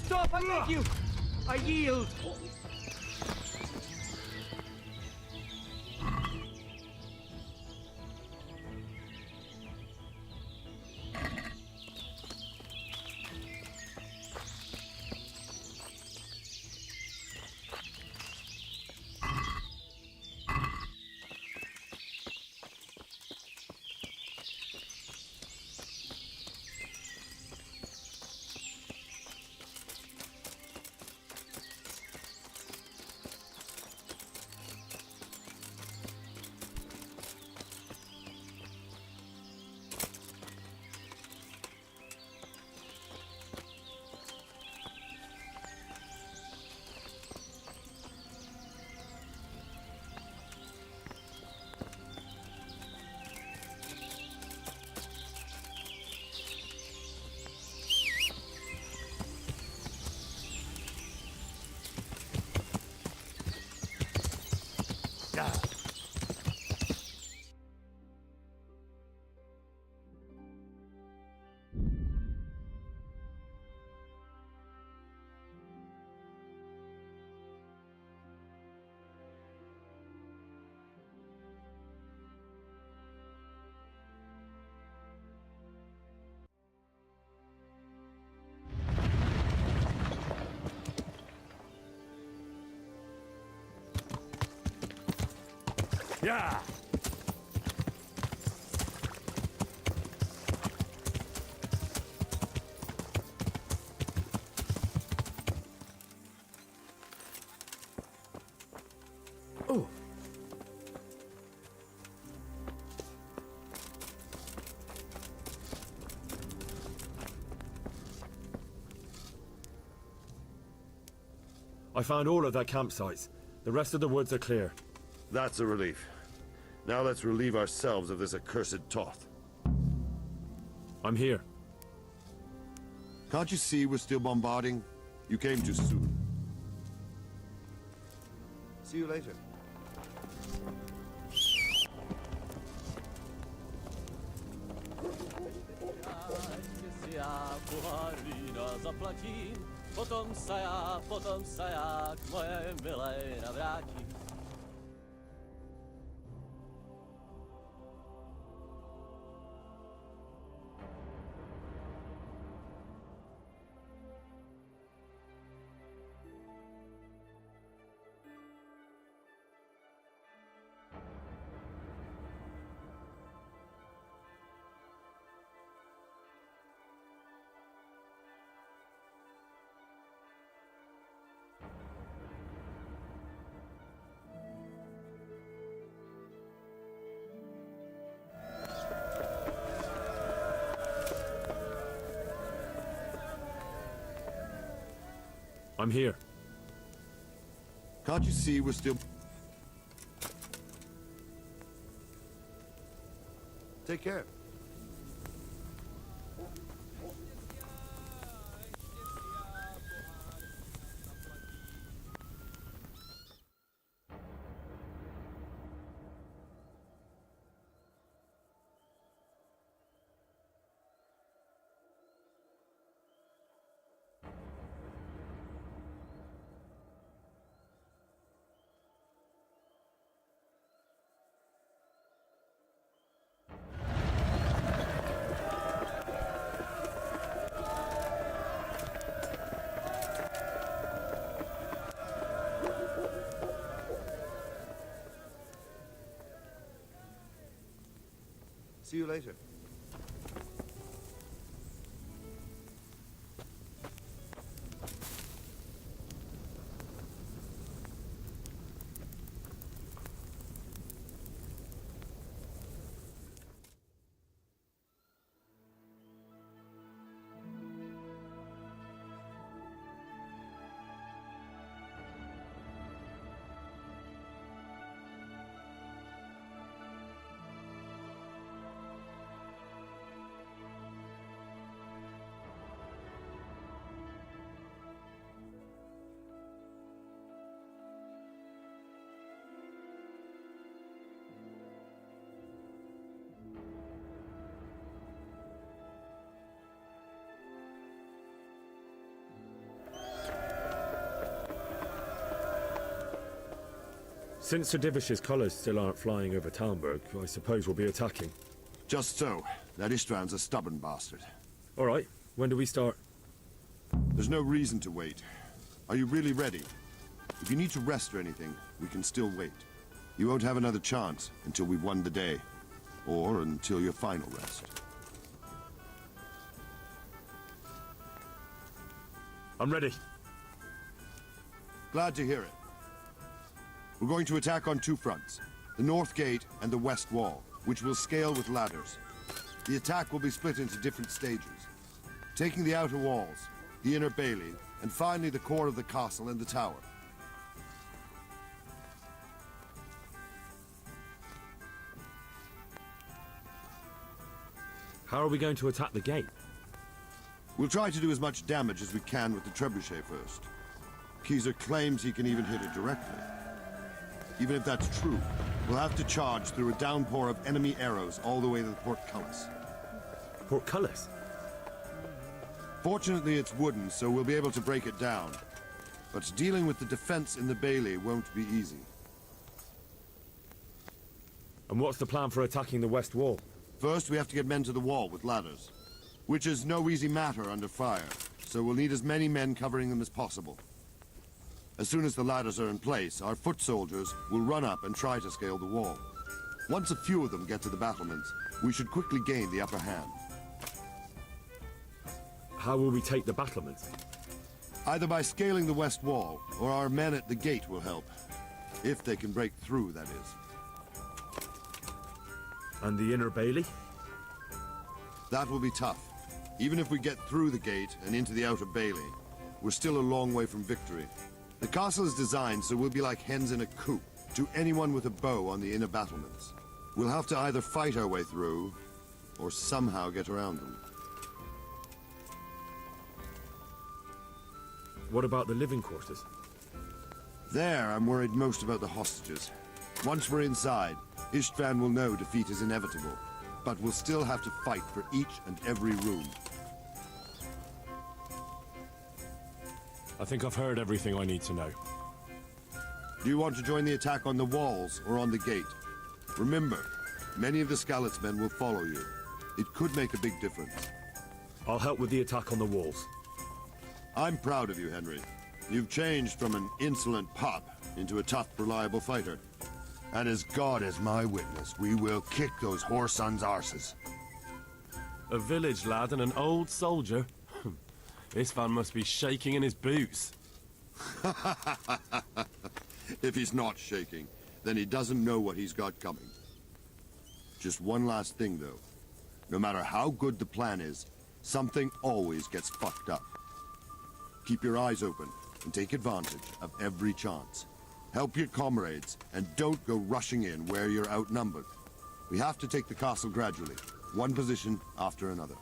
Stop, I beg you! I yield! Yeah. Oh. I found all of their campsites. The rest of the woods are clear. That's a relief. Now let's relieve ourselves of this accursed Toth. I'm here. Can't you see we're still bombarding? You came too soon. See you later. jak kucharina zaplatím, potom se jak moje milé navrátí. I'm here. Can't you see we're still... Take care. See you later. Since Sir Divish's colours still aren't flying over Talmberg, I suppose we'll be attacking. Just so. That Ishtvan's a stubborn bastard. All right. When do we start? There's no reason to wait. Are you really ready? If you need to rest or anything, we can still wait. You won't have another chance until we've won the day. Or until your final rest. I'm ready. Glad to hear it. We're going to attack on two fronts. The North Gate and the West Wall, which will scale with ladders. The attack will be split into different stages. Taking the outer walls, the inner bailey, and finally the core of the castle and the tower. How are we going to attack the gate? We'll try to do as much damage as we can with the trebuchet first. Keezer claims he can even hit it directly. Even if that's true, we'll have to charge through a downpour of enemy arrows all the way to the portcullis. Portcullis? Fortunately, it's wooden, so we'll be able to break it down. But dealing with the defense in the bailey won't be easy. And what's the plan for attacking the West Wall? First, we have to get men to the wall with ladders, which is no easy matter under fire, so we'll need as many men covering them as possible. As soon as the ladders are in place, our foot soldiers will run up and try to scale the wall. Once a few of them get to the battlements, we should quickly gain the upper hand. How will we take the battlements? Either by scaling the west wall, or our men at the gate will help. If they can break through, that is. And the inner bailey? That will be tough. Even if we get through the gate and into the outer bailey, we're still a long way from victory. The castle is designed so we'll be like hens in a coop to anyone with a bow on the inner battlements. We'll have to either fight our way through, or somehow get around them. What about the living quarters? There, I'm worried most about the hostages. Once we're inside, Ishtvan will know defeat is inevitable, but we'll still have to fight for each and every room. I think I've heard everything I need to know. Do you want to join the attack on the walls or on the gate? Remember, many of the Skalitz men will follow you. It could make a big difference. I'll help with the attack on the walls. I'm proud of you, Henry. You've changed from an insolent pup into a tough, reliable fighter. And as God is my witness, we will kick those whore sons' arses. A village lad and an old soldier? This man must be shaking in his boots. If he's not shaking, then he doesn't know what he's got coming. Just one last thing, though. No matter how good the plan is, something always gets fucked up. Keep your eyes open and take advantage of every chance. Help your comrades, and don't go rushing in where you're outnumbered. We have to take the castle gradually, one position after another.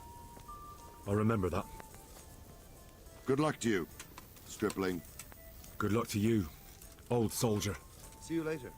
I'll remember that. Good luck to you, stripling. Good luck to you, old soldier. See you later.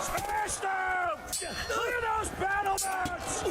Smash them! Clear those battlements!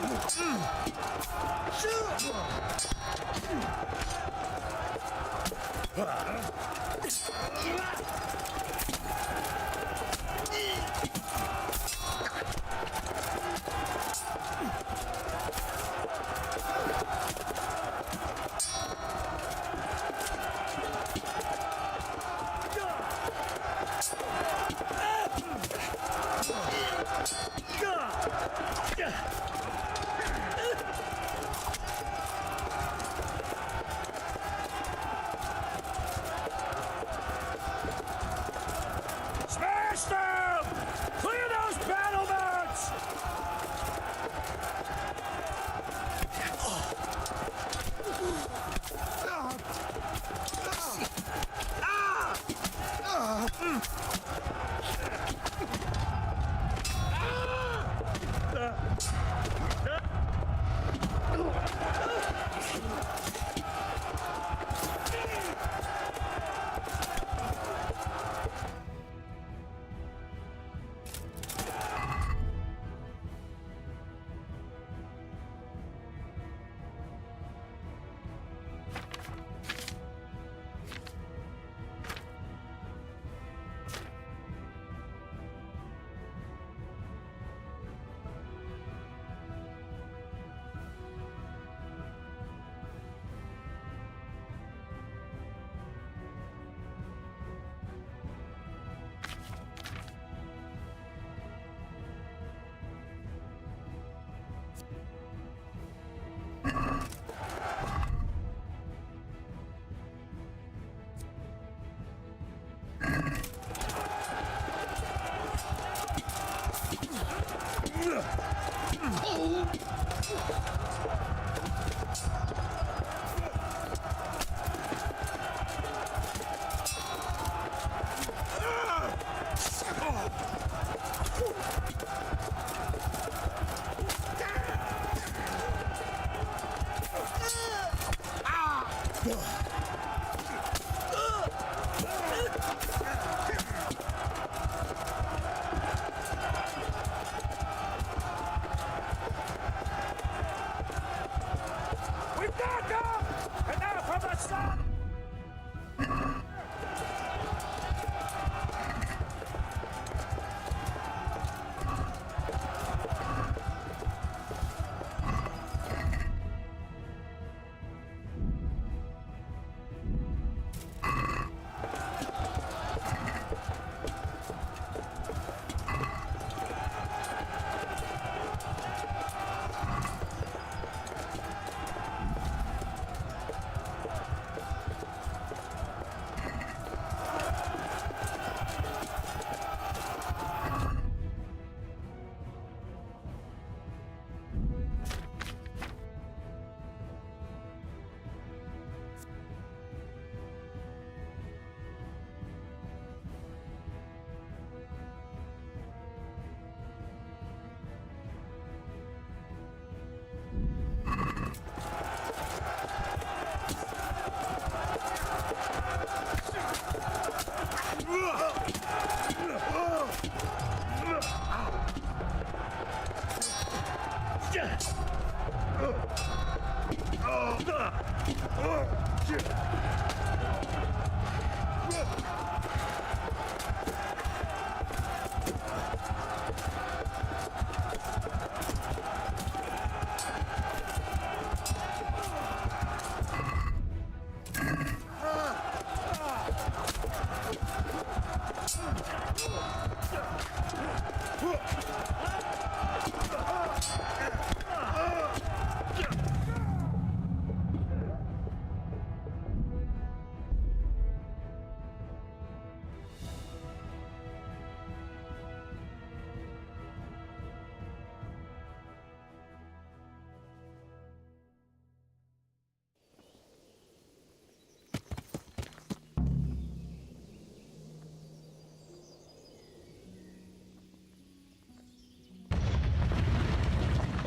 We've got them! And now for the sun!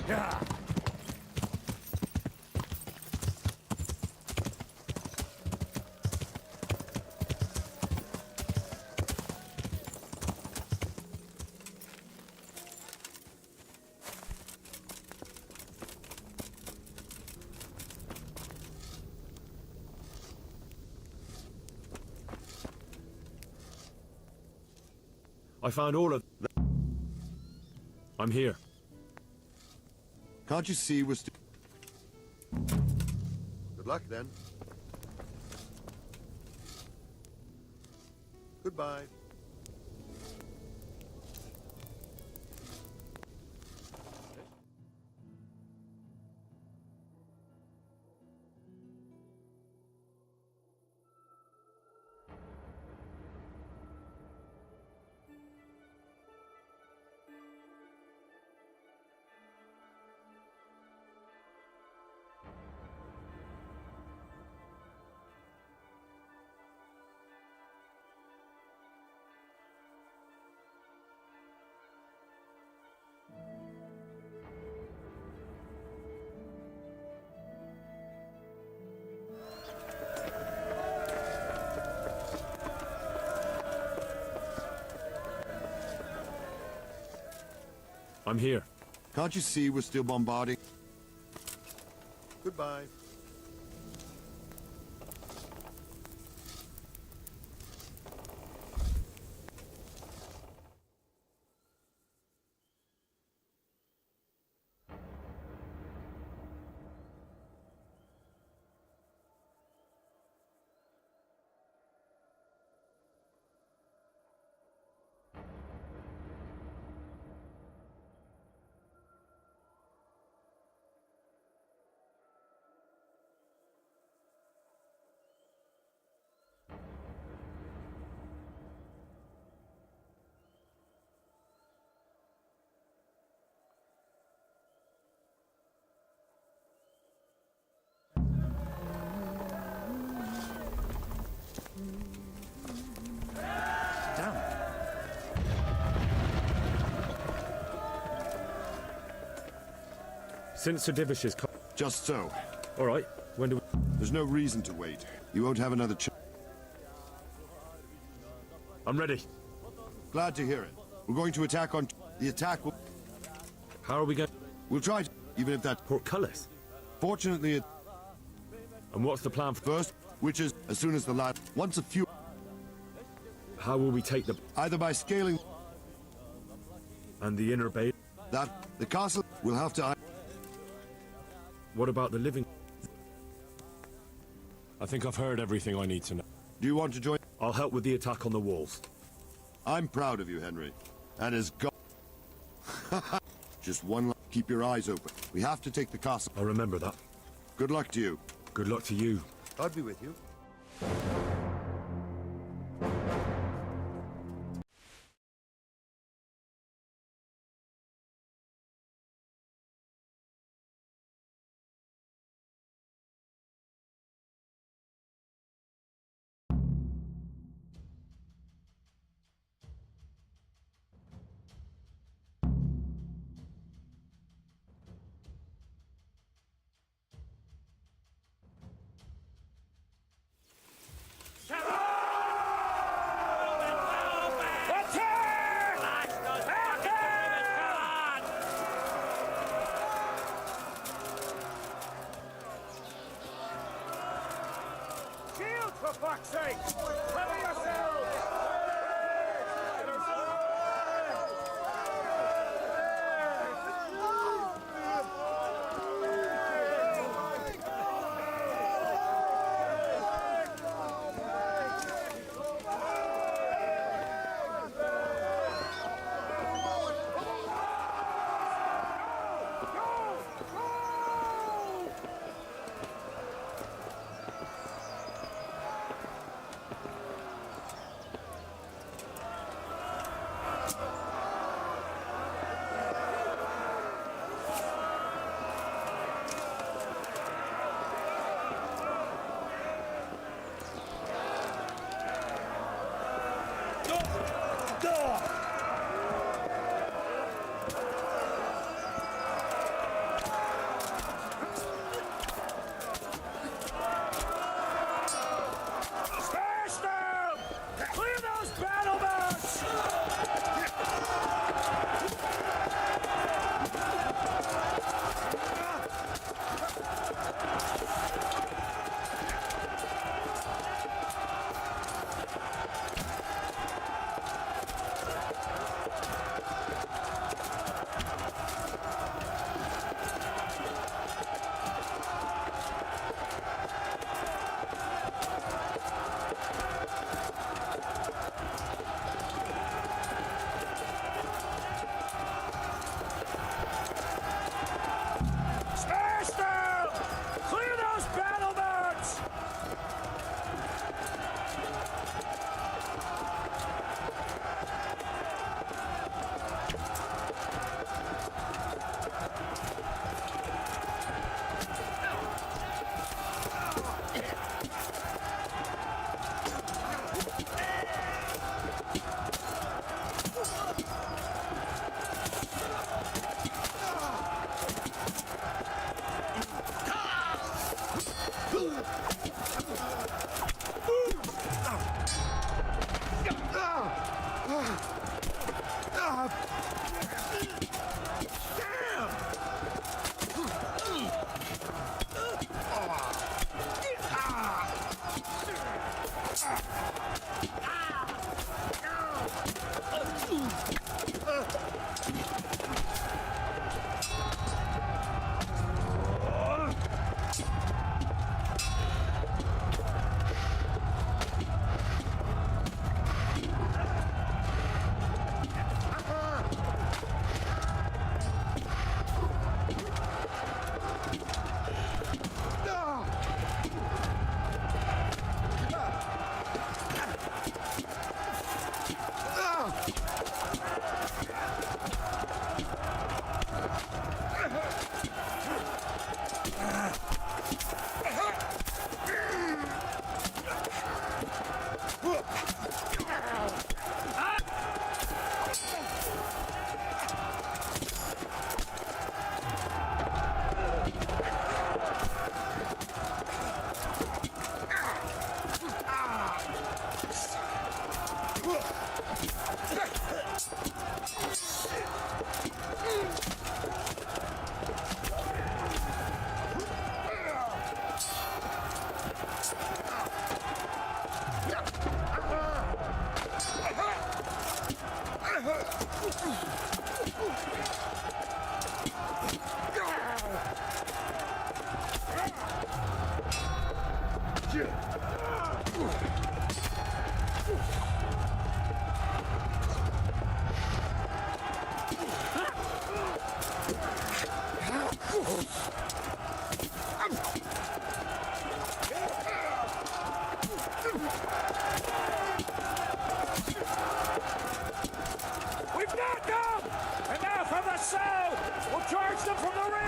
Yeah. I found all of... I'm here. Can't you see we're still... Good luck, then. Goodbye. I'm here. Can't you see we're still bombarding? Goodbye. Since Sir Divish's... Just so. All right, when do we... There's no reason to wait. You won't have another chance. I'm ready. Glad to hear it. We're going to attack on... The attack will... How are we going... We'll try to... Even if that... Portcullis? Fortunately, it... And what's the plan first? Which is, as soon as the lad... Once a few... How will we take the... Either by scaling... And the inner bay? That... The castle will have to... What about the living... I think I've heard everything I need to know. Do you want to join? I'll help with the attack on the walls. I'm proud of you, Henry. And as God... Just one... Keep your eyes open. We have to take the castle. I'll remember that. Good luck to you. Good luck to you. I'll be with you. For fuck's sake! Cover yourselves! We've got them! And now from the south! We'll charge them from the rear!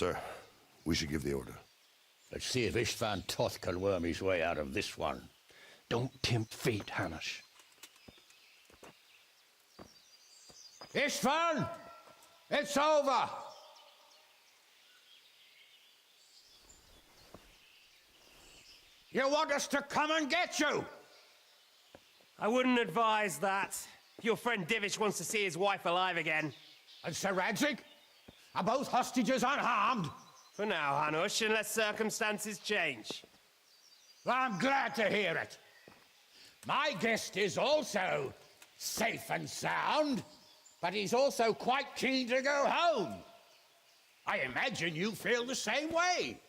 Sir, we should give the order. Let's see if Istvan Toth can worm his way out of this one. Don't tempt fate, Hanish. Istvan! It's over! You want us to come and get you? I wouldn't advise that. Your friend Divish wants to see his wife alive again. And Sir Radzig? Are both hostages unharmed? For now, Hanush, unless circumstances change. Well, I'm glad to hear it. My guest is also safe and sound, but he's also quite keen to go home. I imagine you feel the same way.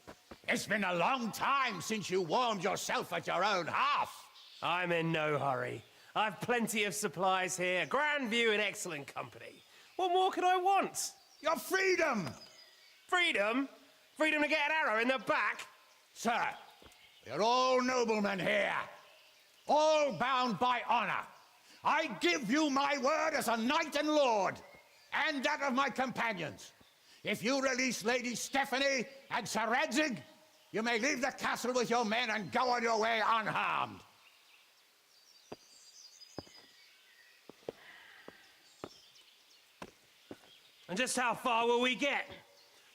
It's been a long time since you warmed yourself at your own hearth. I'm in no hurry. I've plenty of supplies here, grand view and excellent company. What more could I want? Your freedom! Freedom? Freedom to get an arrow in the back? Sir, we're all noblemen here. All bound by honor. I give you my word as a knight and lord, and that of my companions. If you release Lady Stephanie and Sir Radzig, you may leave the castle with your men and go on your way unharmed. And just how far will we get?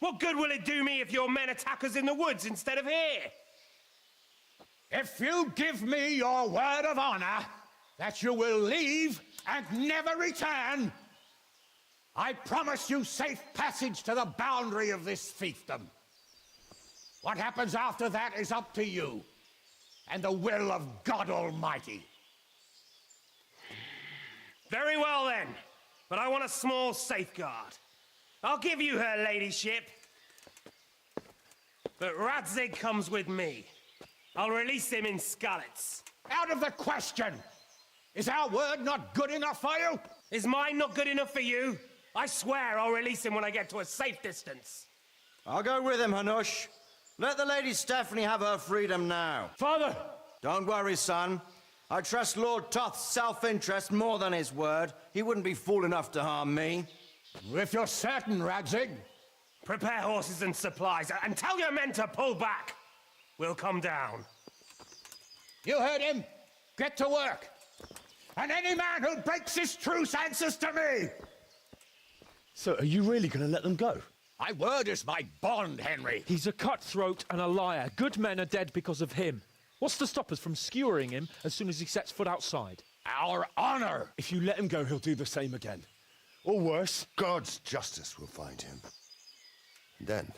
What good will it do me if your men attack us in the woods instead of here? If you give me your word of honor that you will leave and never return, I promise you safe passage to the boundary of this fiefdom. What happens after that is up to you and the will of God Almighty. Very well then, but I want a small safeguard. I'll give you her ladyship, but Radzig comes with me. I'll release him in Skalitz. Out of the question! Is our word not good enough for you? Is mine not good enough for you? I swear I'll release him when I get to a safe distance. I'll go with him, Hanush. Let the Lady Stephanie have her freedom now. Father! Don't worry, son. I trust Lord Toth's self-interest more than his word. He wouldn't be fool enough to harm me. If you're certain, Radzig. Prepare horses and supplies, and tell your men to pull back. We'll come down. You heard him. Get to work. And any man who breaks this truce answers to me. So, are you really going to let them go? My word is my bond, Henry. He's a cutthroat and a liar. Good men are dead because of him. What's to stop us from skewering him as soon as he sets foot outside? Our honor! If you let him go, he'll do the same again. Or worse. God's justice will find him. Then,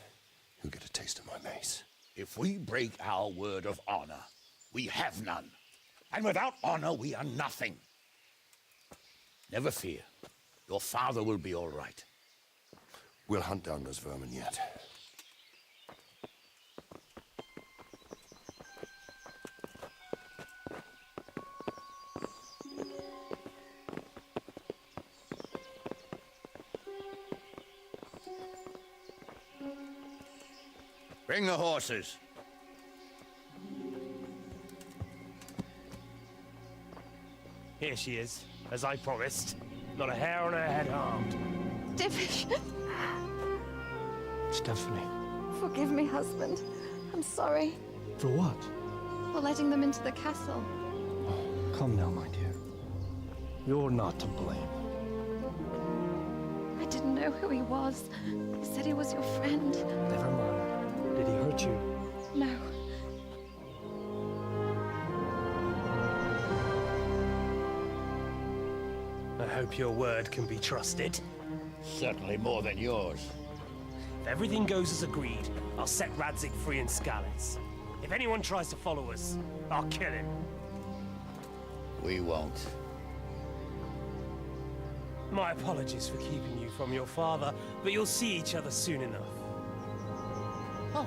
he'll get a taste of my mace. If we break our word of honor, we have none. And without honor, we are nothing. Never fear. Your father will be all right. We'll hunt down those vermin yet. Bring the horses. Here she is, as I promised. Not a hair on her head harmed. Divish! Stephanie. Forgive me, husband. I'm sorry For what? for letting them into the castle. Come now, my dear. You're not to blame. I didn't know who he was. He said he was your friend. Never mind. Did he hurt you? No. I hope your word can be trusted. Certainly more than yours. If everything goes as agreed, I'll set Radzig free in Skalitz. If anyone tries to follow us, I'll kill him. We won't. My apologies for keeping you from your father, but you'll see each other soon enough. Oh,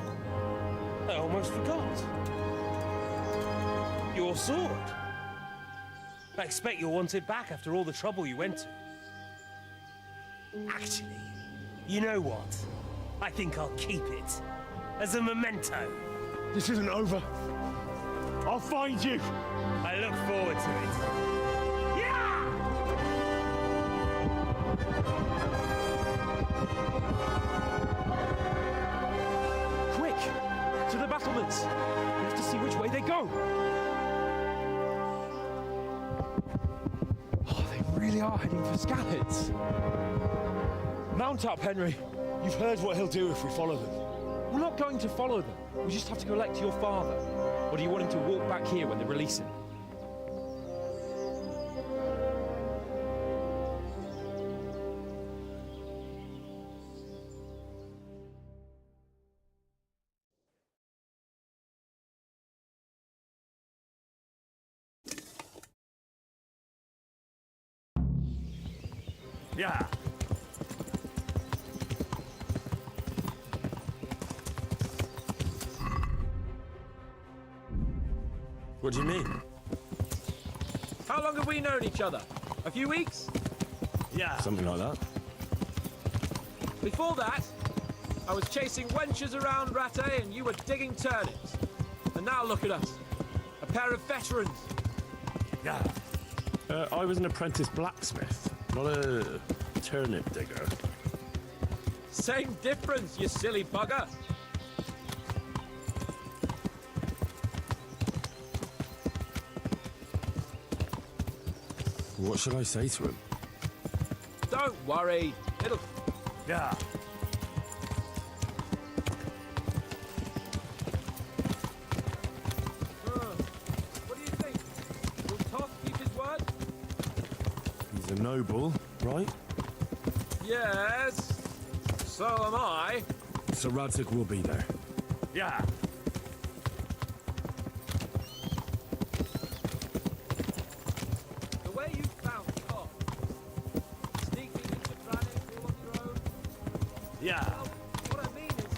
I almost forgot. Your sword. I expect you'll want it back after all the trouble you went to. Actually, you know what? I think I'll keep it. As a memento. This isn't over. I'll find you. I look forward to it. Yeah! really are heading for Scallops. Mount up, Henry. You've heard what he'll do if we follow them. We're not going to follow them. We just have to collect your father. Or do you want him to walk back here when they release him? Yeah. What do you mean? How long have we known each other? A few weeks? Yeah. Something like that. Before that, I was chasing wenches around Rattay and you were digging turnips. And now look at us. A pair of veterans. Yeah. I was an apprentice blacksmith, not a turnip digger. Same difference, you silly bugger. What should I say to him? Don't worry. It'll... Yeah. What do you think? Will Toth keep his word? He's a noble, right? Yes. So am I. So Radzig will be there. Yeah. The way you found Toth, sneaking into Brannick all on your own. Yeah. Well, what I mean is,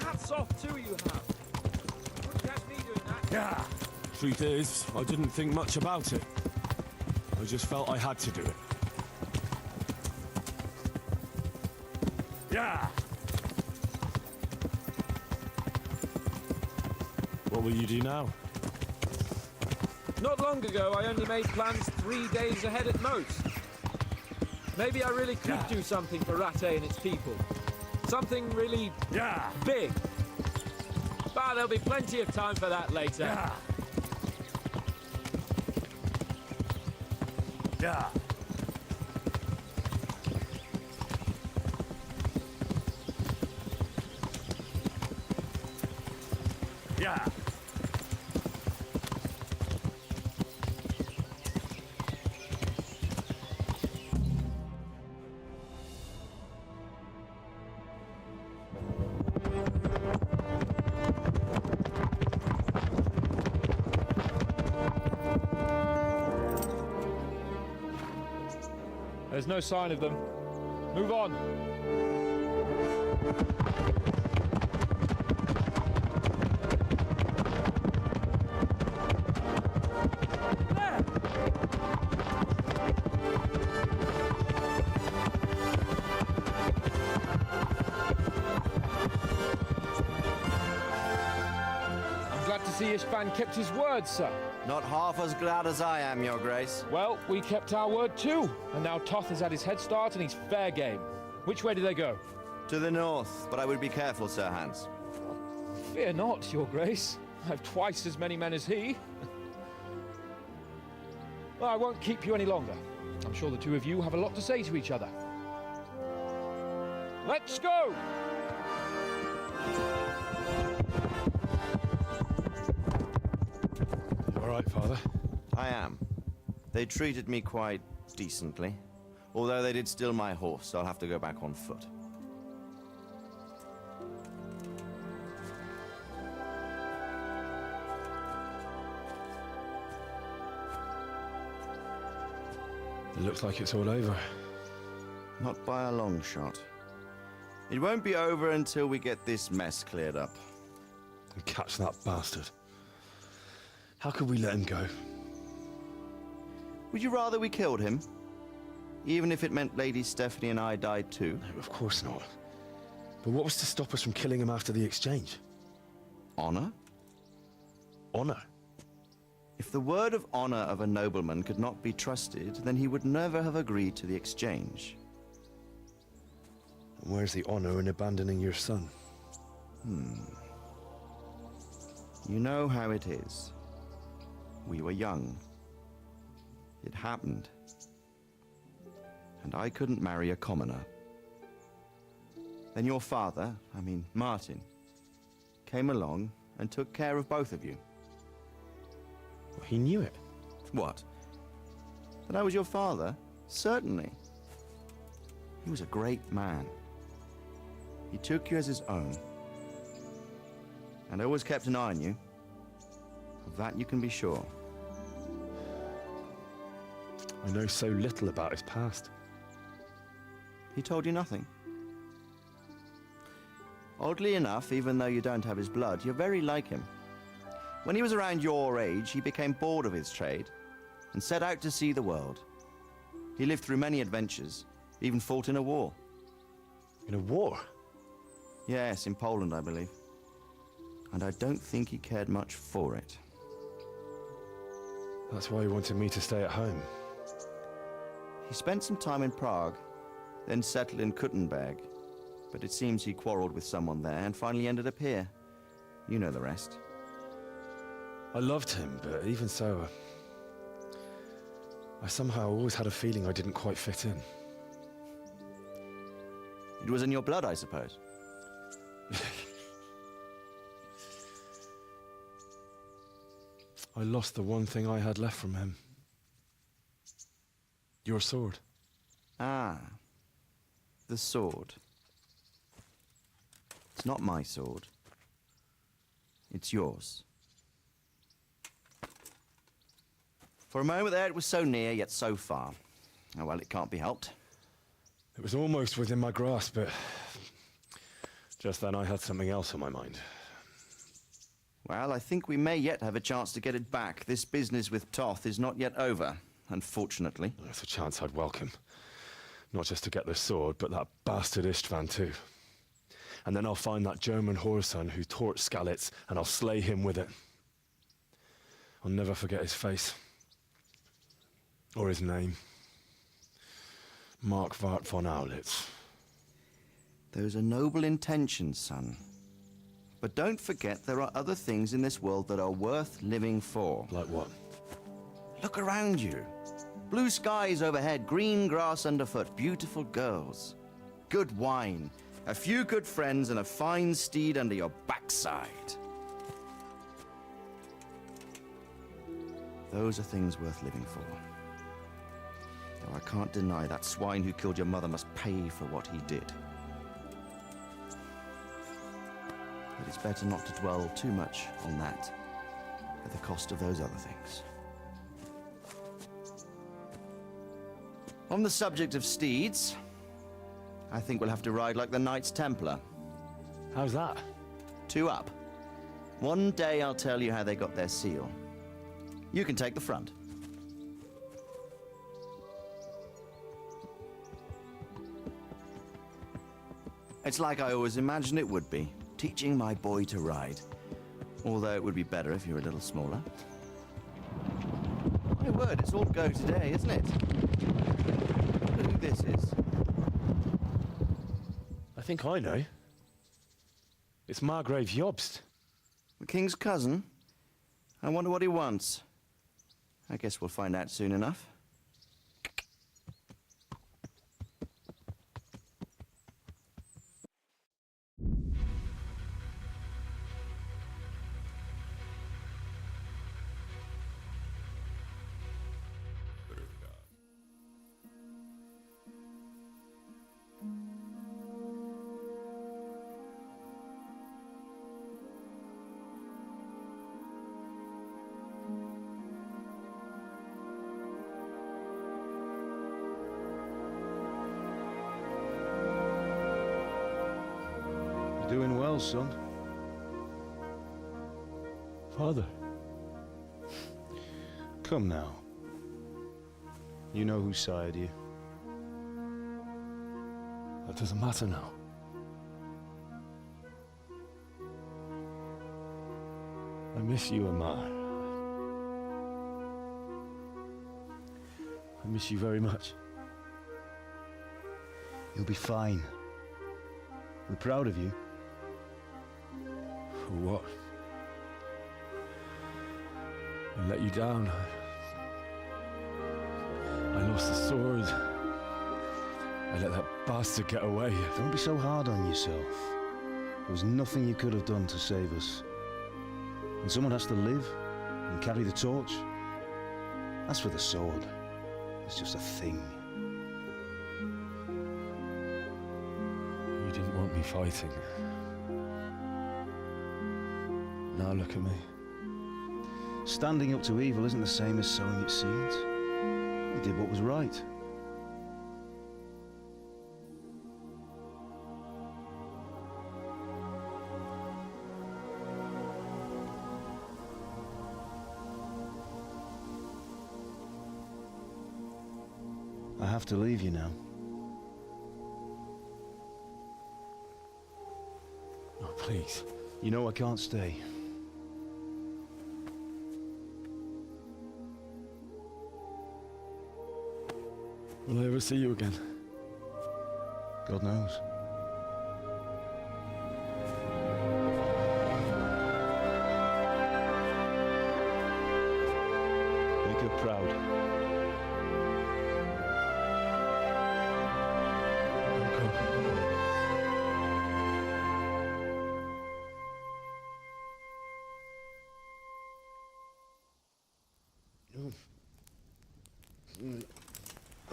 hats off to you, Hal. You wouldn't catch me doing that. Yeah. Truth is, I didn't think much about it. I just felt I had to do it. Yeah. What will you do now? Not long ago, I only made plans 3 days ahead at most. Maybe I really could do something for Rattay and its people. Something really big. But there'll be plenty of time for that later. Yeah. Yeah. Yeah. There's no sign of them. Move on. I'm glad to see Ishban kept his word, sir. Not half as glad as I am, Your Grace. Well, we kept our word too. And now Toth has had his head start and he's fair game. Which way do they go? To the north, but I would be careful, Sir Hans. Fear not, Your Grace. I have twice as many men as he. Well, I won't keep you any longer. I'm sure the two of you have a lot to say to each other. Let's go! All right, Father? I am. They treated me quite decently. Although they did steal my horse, so I'll have to go back on foot. It looks like it's all over. Not by a long shot. It won't be over until we get this mess cleared up. And catch that bastard. How could we let him go? Would you rather we killed him? Even if it meant Lady Stephanie and I died too? No, of course not. But what was to stop us from killing him after the exchange? Honor? Honor? If the word of honor of a nobleman could not be trusted, then he would never have agreed to the exchange. And where's the honor in abandoning your son? You know how it is. We were young. It happened. and I couldn't marry a commoner. Then your father, Martin, came along and took care of both of you. Well, he knew it. What? That I was your father? Certainly. He was a great man. He took you as his own. And always kept an eye on you. Of that you can be sure. I know so little about his past. He told you nothing? Oddly enough, even though you don't have his blood, you're very like him. When he was around your age, he became bored of his trade and set out to see the world. He lived through many adventures, even fought in a war. In a war? Yes, in Poland, I believe. And I don't think he cared much for it. That's why he wanted me to stay at home. He spent some time in Prague, then settled in Kuttenberg. But it seems he quarreled with someone there and finally ended up here. You know the rest. I loved him, but even so, I somehow always had a feeling I didn't quite fit in. It was in your blood, I suppose. I lost the one thing I had left from him. Your sword. Ah. The sword. It's not my sword. It's yours. For a moment there, it was so near, yet so far. Oh, well, it can't be helped. It was almost within my grasp, but just then I had something else on my mind. Well, I think we may yet have a chance to get it back. This business with Toth is not yet over, unfortunately. That's a chance I'd welcome. Not just to get the sword, but that bastard Istvan too. And then I'll find that German whoreson who torched Skalitz, and I'll slay him with it. I'll never forget his face. Or his name. Marquardt von Aulitz. Those are noble intentions, son. But don't forget there are other things in this world that are worth living for. Like what? Look around you. Blue skies overhead, green grass underfoot, beautiful girls. Good wine, a few good friends, and a fine steed under your backside. Those are things worth living for. Though I can't deny that swine who killed your mother must pay for what he did. But it's better not to dwell too much on that at the cost of those other things. On the subject of steeds, I think we'll have to ride like the Knights Templar. How's that? 2 up. One day I'll tell you how they got their seal. You can take the front. It's like I always imagined it would be, teaching my boy to ride. Although it would be better if you were a little smaller. My word, it's all go today, isn't it? Wonder who this is. I think I know. It's Margrave Jobst. The king's cousin? I wonder what he wants. I guess we'll find out soon enough. Doing well, son. Father. Come now. You know who sired you. That doesn't matter now. I miss you, Amar. I miss you very much. You'll be fine. We're proud of you. For what? I let you down. I lost the sword. I let that bastard get away. Don't be so hard on yourself. There was nothing you could have done to save us. And someone has to live and carry the torch. As for the sword, it's just a thing. You didn't want me fighting. Now look at me. Standing up to evil isn't the same as sowing its seeds. You did what was right. I have to leave you now. Oh, please. You know I can't stay. Will I ever see you again? God knows. Make her proud.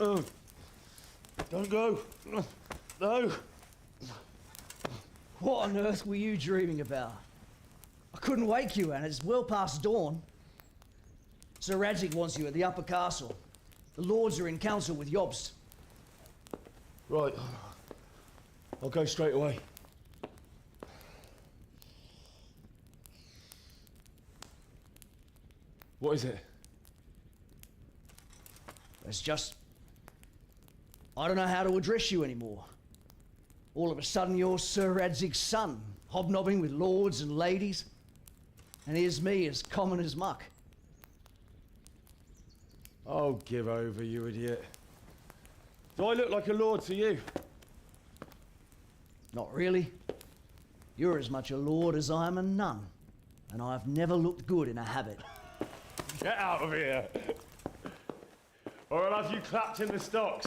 Oh, don't go. No. What on earth were you dreaming about? I couldn't wake you, and it's well past dawn. Sir Radzig wants you at the upper castle. The lords are in council with Jobst. Right. I'll go straight away. What is it? It's just... I don't know how to address you anymore. All of a sudden you're Sir Radzig's son, hobnobbing with lords and ladies. And here's me, as common as muck. Oh, give over, you idiot. Do I look like a lord to you? Not really. You're as much a lord as I am a nun. And I've never looked good in a habit. Get out of here! Or I'll have you clapped in the stocks.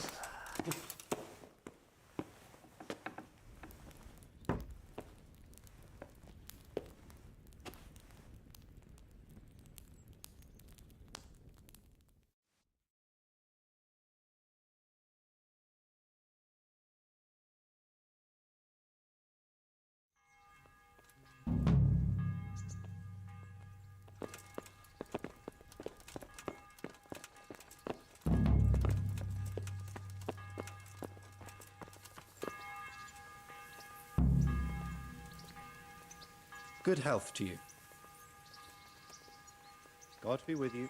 Good health to you. God be with you.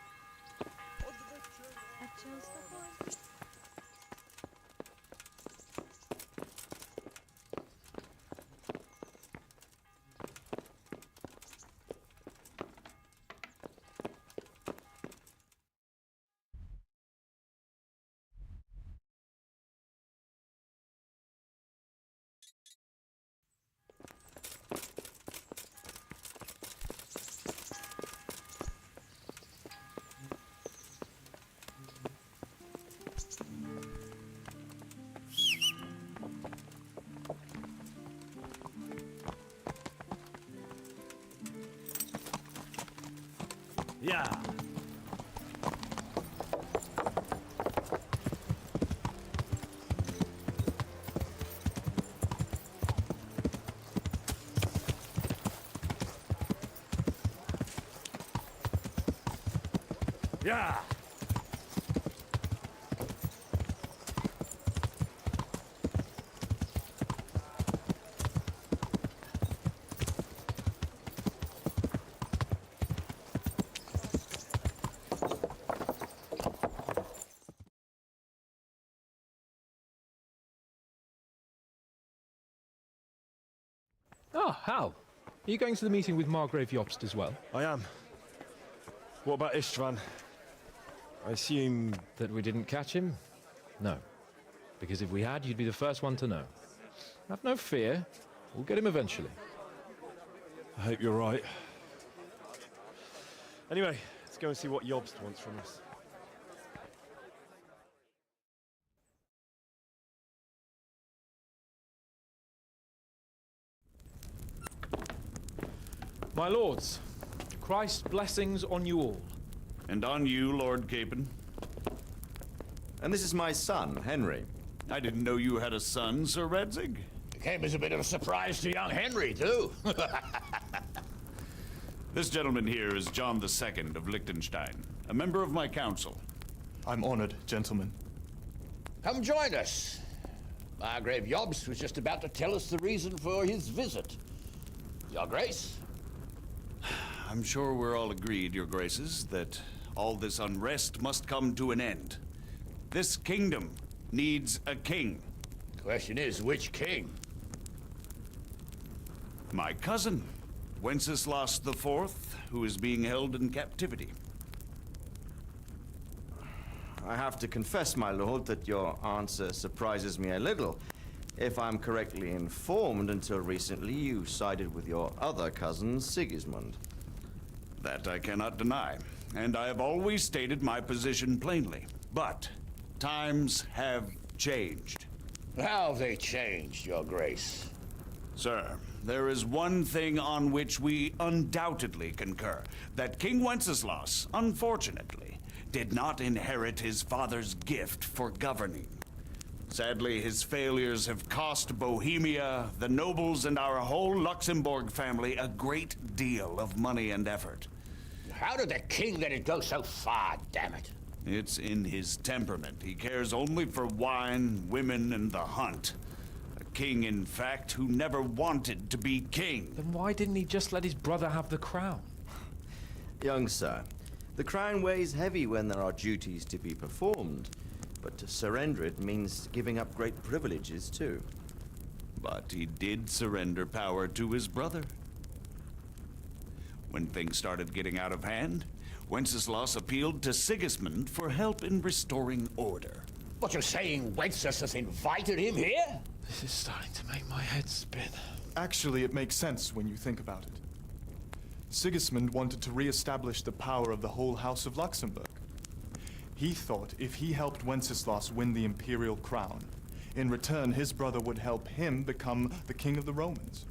Yeah. Yeah. Ah, Hal. Are you going to the meeting with Margrave Jobst as well? I am. What about Istvan? I assume... That we didn't catch him? No. Because if we had, you'd be the first one to know. Have no fear. We'll get him eventually. I hope you're right. Anyway, let's go and see what Jobst wants from us. My lords, Christ's blessings on you all. And on you, Lord Capon. And this is my son, Henry. I didn't know you had a son, Sir Redzig. It came as a bit of a surprise to young Henry, too. This gentleman here is John II of Liechtenstein, a member of my council. I'm honored, gentlemen. Come join us. Margrave Jobst was just about to tell us the reason for his visit. Your Grace? I'm sure we're all agreed, Your Graces, that all this unrest must come to an end. This kingdom needs a king. Question is, which king? My cousin, Wenceslas IV, who is being held in captivity. I have to confess, my lord, that your answer surprises me a little. If I'm correctly informed, until recently you sided with your other cousin, Sigismund. That I cannot deny, and I have always stated my position plainly. But times have changed. How have they changed, Your Grace? Sir, there is one thing on which we undoubtedly concur. That King Wenceslas, unfortunately, did not inherit his father's gift for governing. Sadly, his failures have cost Bohemia, the nobles, and our whole Luxembourg family a great deal of money and effort. How did the king let it go so far, damn it? It's in his temperament. He cares only for wine, women, and the hunt. A king, in fact, who never wanted to be king. Then why didn't he just let his brother have the crown? Young sir, the crown weighs heavy when there are duties to be performed, but to surrender it means giving up great privileges too. But he did surrender power to his brother. When things started getting out of hand, Wenceslas appealed to Sigismund for help in restoring order. What, you're saying Wenceslas invited him here? This is starting to make my head spin. Actually, it makes sense when you think about it. Sigismund wanted to re-establish the power of the whole House of Luxembourg. He thought if he helped Wenceslas win the imperial crown, in return his brother would help him become the king of the Romans,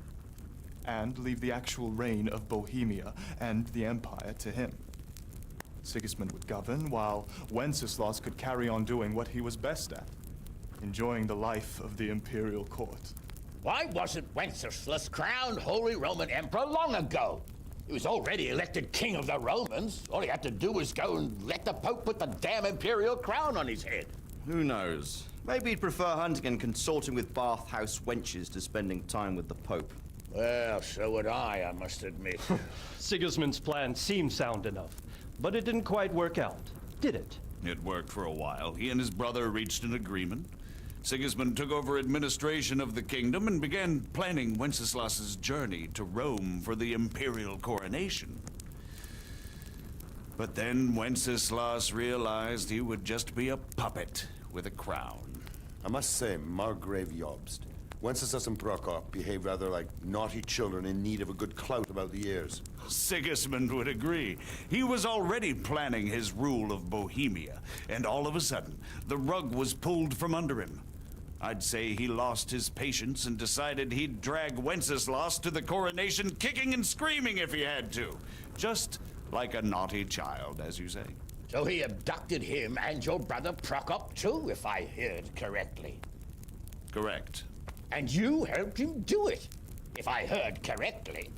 and leave the actual reign of Bohemia and the empire to him. Sigismund would govern, while Wenceslas could carry on doing what he was best at, enjoying the life of the imperial court. Why wasn't Wenceslas crowned Holy Roman Emperor long ago? He was already elected king of the Romans. All he had to do was go and let the Pope put the damn imperial crown on his head. Who knows? Maybe he'd prefer hunting and consorting with bathhouse wenches to spending time with the Pope. Well, so would I must admit. Sigismund's plan seemed sound enough, but it didn't quite work out, did it? It worked for a while. He and his brother reached an agreement. Sigismund took over administration of the kingdom and began planning Wenceslas's journey to Rome for the imperial coronation. But then Wenceslas realized he would just be a puppet with a crown. I must say, Margrave Jobst, Wenceslas and Prokop behave rather like naughty children in need of a good clout about the ears. Sigismund would agree. He was already planning his rule of Bohemia, and all of a sudden, the rug was pulled from under him. I'd say he lost his patience and decided he'd drag Wenceslas to the coronation kicking and screaming if he had to. Just like a naughty child, as you say. So he abducted him and your brother Prokop too, if I heard correctly. Correct. And you helped him do it, if I heard correctly.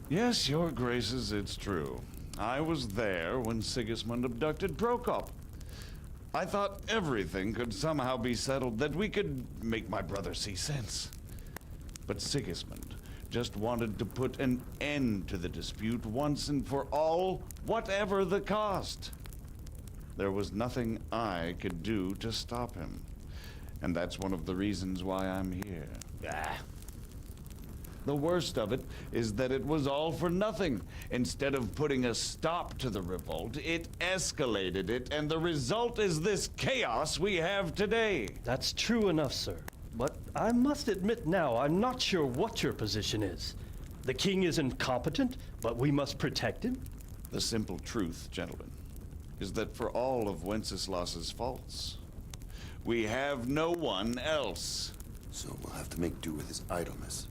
Yes, Your Graces, it's true. I was there when Sigismund abducted Prokop. I thought everything could somehow be settled, that we could make my brother see sense. But Sigismund just wanted to put an end to the dispute once and for all, whatever the cost. There was nothing I could do to stop him. And that's one of the reasons why I'm here. The worst of it is that it was all for nothing. Instead of putting a stop to the revolt, it escalated it, and the result is this chaos we have today. That's true enough, sir. But I must admit now, I'm not sure what your position is. The king is incompetent, but we must protect him? The simple truth, gentlemen, is that for all of Wenceslas's faults, we have no one else. So we'll have to make do with his idleness.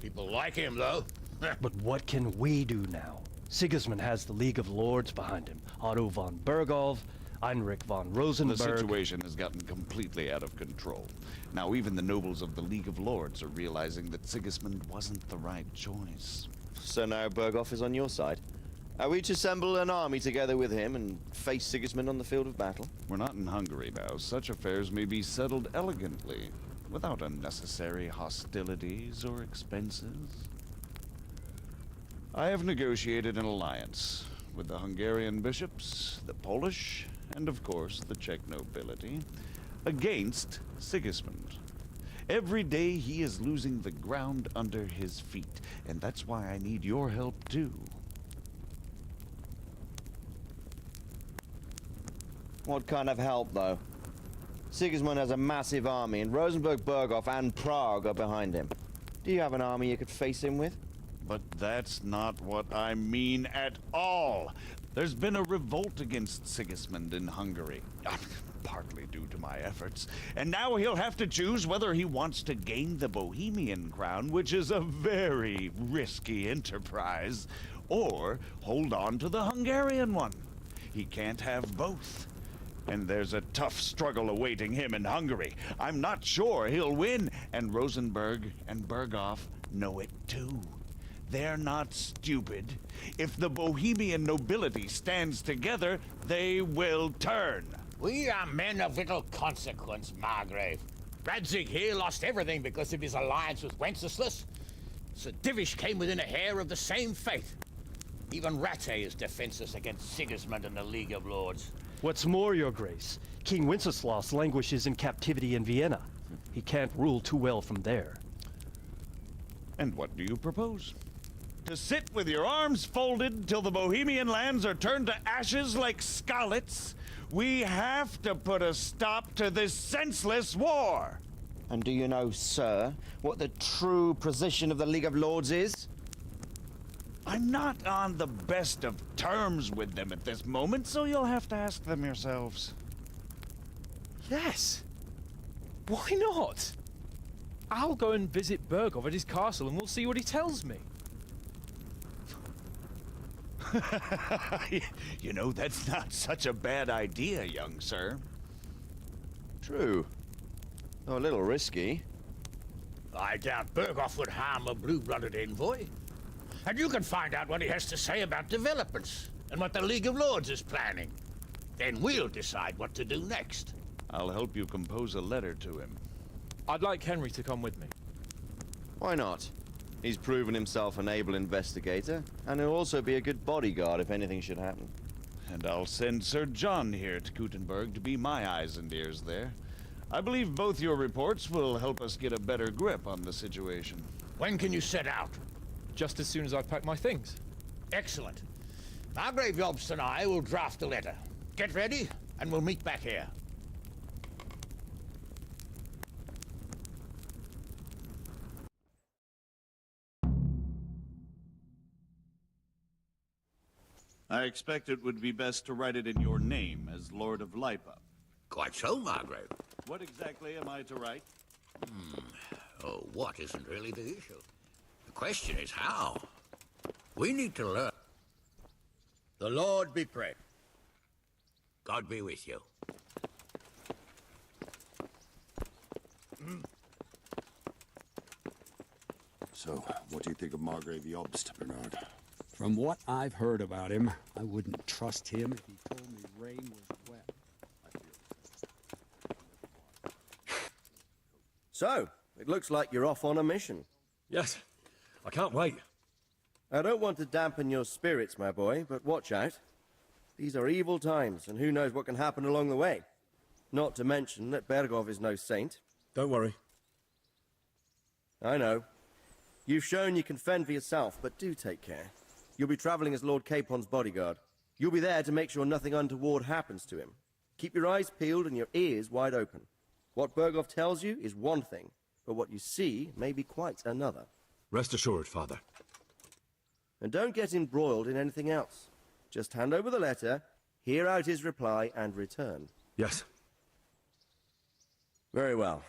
People like him, though. But what can we do now? Sigismund has the League of Lords behind him. Otto von Berghoff, Heinrich von Rosenberg. The situation has gotten completely out of control. Now even the nobles of the League of Lords are realizing that Sigismund wasn't the right choice. So now Berghoff is on your side? Are we to assemble an army together with him and face Sigismund on the field of battle? We're not in Hungary now. Such affairs may be settled elegantly, without unnecessary hostilities or expenses. I have negotiated an alliance with the Hungarian bishops, the Polish, and of course the Czech nobility, against Sigismund. Every day he is losing the ground under his feet, and that's why I need your help too. What kind of help, though? Sigismund has a massive army, and Rosenberg, Berghoff, and Prague are behind him. Do you have an army you could face him with? But that's not what I mean at all. There's been a revolt against Sigismund in Hungary, partly due to my efforts. And now he'll have to choose whether he wants to gain the Bohemian crown, which is a very risky enterprise, or hold on to the Hungarian one. He can't have both. And there's a tough struggle awaiting him in Hungary. I'm not sure he'll win, and Rosenberg and Berghoff know it too. They're not stupid. If the Bohemian nobility stands together, they will turn. We are men of little consequence, Margrave. Radzig here lost everything because of his alliance with Wenceslas. Sir Divish came within a hair of the same fate. Even Rattay is defenseless against Sigismund and the League of Lords. What's more, Your Grace, King Wenceslas languishes in captivity in Vienna. He can't rule too well from there. And what do you propose? To sit with your arms folded till the Bohemian lands are turned to ashes like Skalitz? We have to put a stop to this senseless war! And do you know, sir, what the true position of the League of Lords is? I'm not on the best of terms with them at this moment, so you'll have to ask them yourselves. Yes. Why not? I'll go and visit Berghoff at his castle and we'll see what he tells me. You know, that's not such a bad idea, young sir. True. Though a little risky. I doubt Berghoff would harm a blue-blooded envoy. And you can find out what he has to say about developments and what the League of Lords is planning. Then we'll decide what to do next. I'll help you compose a letter to him. I'd like Henry to come with me. Why not? He's proven himself an able investigator, and he'll also be a good bodyguard if anything should happen. And I'll send Sir John here to Gutenberg to be my eyes and ears there. I believe both your reports will help us get a better grip on the situation. When can you set out? Just as soon as I pack my things. Excellent. Margrave Jobst and I will draft a letter. Get ready, and we'll meet back here. I expect it would be best to write it in your name as Lord of Lipa. Quite so, Margrave. What exactly am I to write? Oh, what isn't really the issue. The question is how. We need to learn. The Lord be praised. God be with you. So, what do you think of Margrave Jobst, Bernard? From what I've heard about him, I wouldn't trust him if he told me rain was wet. So, it looks like you're off on a mission. Yes, I can't wait. I don't want to dampen your spirits, my boy, but watch out. These are evil times, and who knows what can happen along the way. Not to mention that Berghoff is no saint. Don't worry. I know. You've shown you can fend for yourself, but do take care. You'll be traveling as Lord Capon's bodyguard. You'll be there to make sure nothing untoward happens to him. Keep your eyes peeled and your ears wide open. What Berghoff tells you is one thing, but what you see may be quite another. Rest assured, Father. And don't get embroiled in anything else. Just hand over the letter, hear out his reply, and return. Yes. Very well.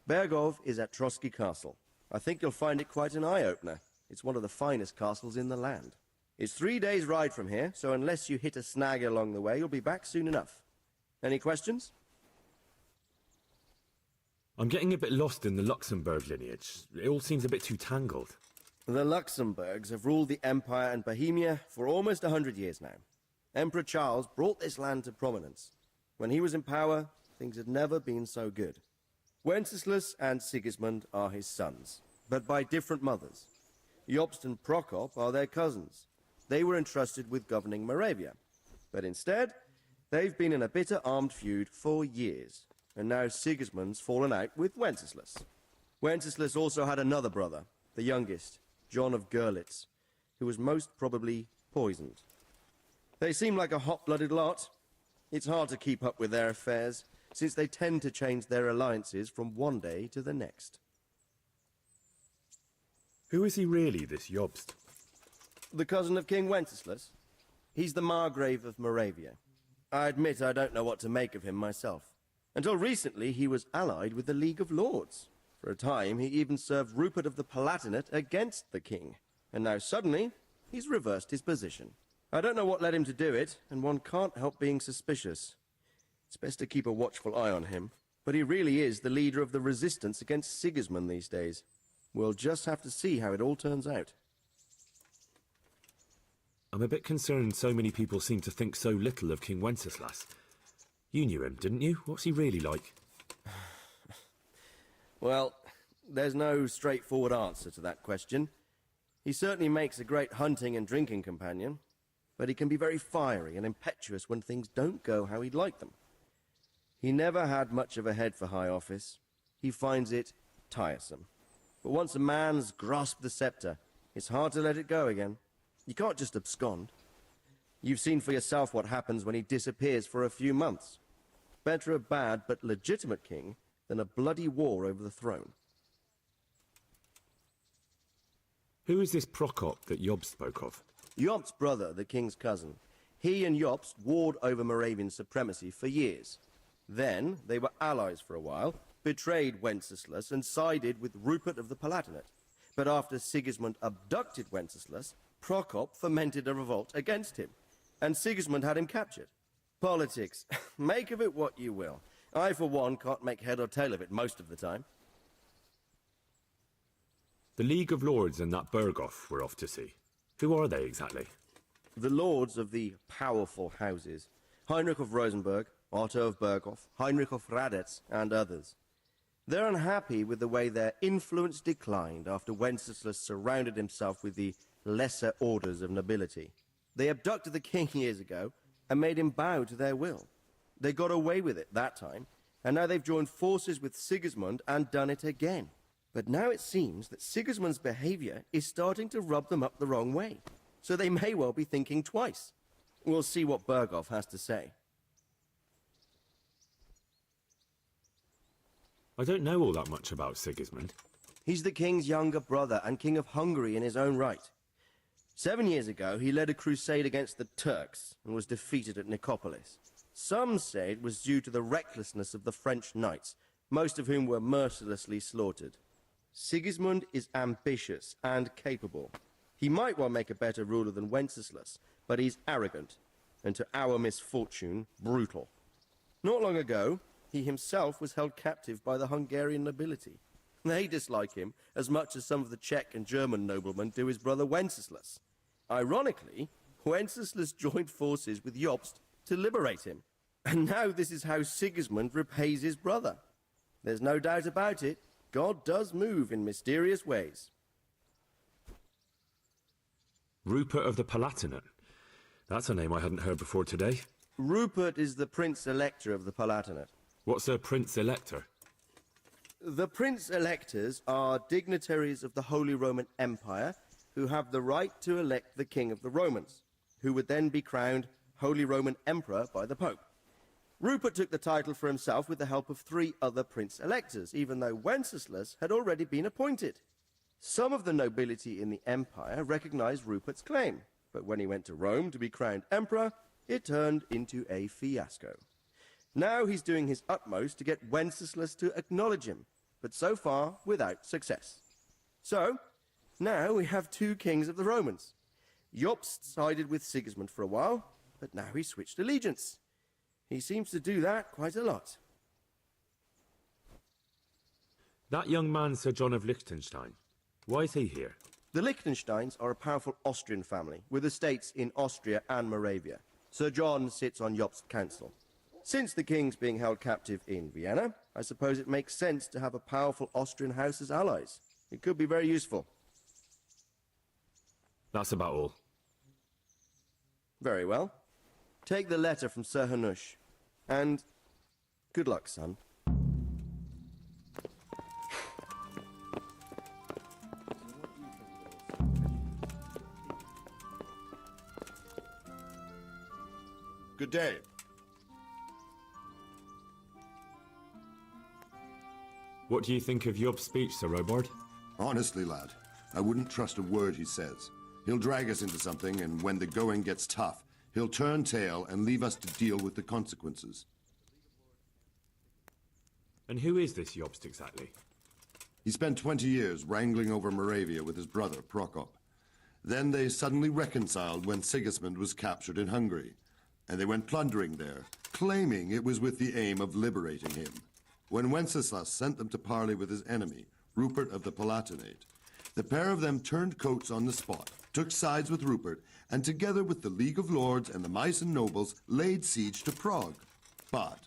Berghoff is at Trotsky Castle. I think you'll find it quite an eye-opener. It's one of the finest castles in the land. It's 3 days' ride from here, so unless you hit a snag along the way, you'll be back soon enough. Any questions? I'm getting a bit lost in the Luxembourg lineage. It all seems a bit too tangled. The Luxembourgs have ruled the Empire and Bohemia for almost 100 years now. Emperor Charles brought this land to prominence. When he was in power, things had never been so good. Wenceslas and Sigismund are his sons, but by different mothers. Jobst and Prokop are their cousins. They were entrusted with governing Moravia. But instead, they've been in a bitter armed feud for years, and now Sigismund's fallen out with Wenceslas. Wenceslas also had another brother, the youngest, John of Görlitz, who was most probably poisoned. They seem like a hot-blooded lot. It's hard to keep up with their affairs, since they tend to change their alliances from one day to the next. Who is he really, this Jobst? The cousin of King Wenceslas. He's the Margrave of Moravia. I admit I don't know what to make of him myself. Until recently, he was allied with the League of Lords. For a time, he even served Rupert of the Palatinate against the king. And now suddenly, he's reversed his position. I don't know what led him to do it, and one can't help being suspicious. It's best to keep a watchful eye on him. But he really is the leader of the resistance against Sigismund these days. We'll just have to see how it all turns out. I'm a bit concerned so many people seem to think so little of King Wenceslas. You knew him, didn't you? What's he really like? Well, there's no straightforward answer to that question. He certainly makes a great hunting and drinking companion, but he can be very fiery and impetuous when things don't go how he'd like them. He never had much of a head for high office. He finds it tiresome. But once a man's grasped the scepter, it's hard to let it go again. You can't just abscond. You've seen for yourself what happens when he disappears for a few months. Better a bad but legitimate king than a bloody war over the throne. Who is this Prokop that Jobst spoke of? Jobst's brother, the king's cousin. He and Jobst warred over Moravian supremacy for years. Then they were allies for a while, betrayed Wenceslas and sided with Rupert of the Palatinate. But after Sigismund abducted Wenceslas, Prokop fomented a revolt against him, and Sigismund had him captured. Politics. Make of it what you will. I, for one, can't make head or tail of it most of the time. The League of Lords and that Berghoff we're off to see. Who are they exactly? The lords of the powerful houses. Heinrich of Rosenberg, Otto of Berghoff, Heinrich of Radetz, and others. They're unhappy with the way their influence declined after Wenceslas surrounded himself with the lesser orders of nobility. They abducted the king years ago and made him bow to their will. They got away with it that time, and now they've joined forces with Sigismund and done it again. But now it seems that Sigismund's behavior is starting to rub them up the wrong way, so they may well be thinking twice. We'll see what Berghoff has to say. I don't know all that much about Sigismund. He's the king's younger brother and king of Hungary in his own right. 7 years ago, he led a crusade against the Turks and was defeated at Nicopolis. Some say it was due to the recklessness of the French knights, most of whom were mercilessly slaughtered. Sigismund is ambitious and capable. He might well make a better ruler than Wenceslas, but he's arrogant, and to our misfortune, brutal. Not long ago, he himself was held captive by the Hungarian nobility. They dislike him as much as some of the Czech and German noblemen do his brother Wenceslas. Ironically, Wenceslas joined forces with Jobst to liberate him. And now this is how Sigismund repays his brother. There's no doubt about it, God does move in mysterious ways. Rupert of the Palatinate. That's a name I hadn't heard before today. Rupert is the Prince-Elector of the Palatinate. What's a Prince-Elector? The Prince-Electors are dignitaries of the Holy Roman Empire who have the right to elect the King of the Romans, who would then be crowned Holy Roman Emperor by the Pope. Rupert took the title for himself with the help of 3 other Prince-Electors, even though Wenceslas had already been appointed. Some of the nobility in the empire recognized Rupert's claim, but when he went to Rome to be crowned emperor, it turned into a fiasco. Now he's doing his utmost to get Wenceslas to acknowledge him, but so far without success. So, Now we have two kings of the Romans. Jobst sided with Sigismund for a while, but now he's switched allegiance. He seems to do that quite a lot. That young man, Sir John of Liechtenstein, why is he here? The Liechtensteins are a powerful Austrian family with estates in Austria and Moravia. Sir John sits on Jobst's council. Since the king's being held captive in Vienna, I suppose it makes sense to have a powerful Austrian house as allies. It could be very useful. That's about all. Very well. Take the letter from Sir Hanush. And good luck, son. Good day. What do you think of Job's speech, Sir Robard? Honestly, lad, I wouldn't trust a word he says. He'll drag us into something, and when the going gets tough, he'll turn tail and leave us to deal with the consequences. And who is this Jobst exactly? He spent 20 years wrangling over Moravia with his brother, Prokop. Then they suddenly reconciled when Sigismund was captured in Hungary, and they went plundering there, claiming it was with the aim of liberating him. When Wenceslas sent them to parley with his enemy, Rupert of the Palatinate, the pair of them turned coats on the spot, took sides with Rupert, and together with the League of Lords and the Meissen nobles laid siege to Prague. But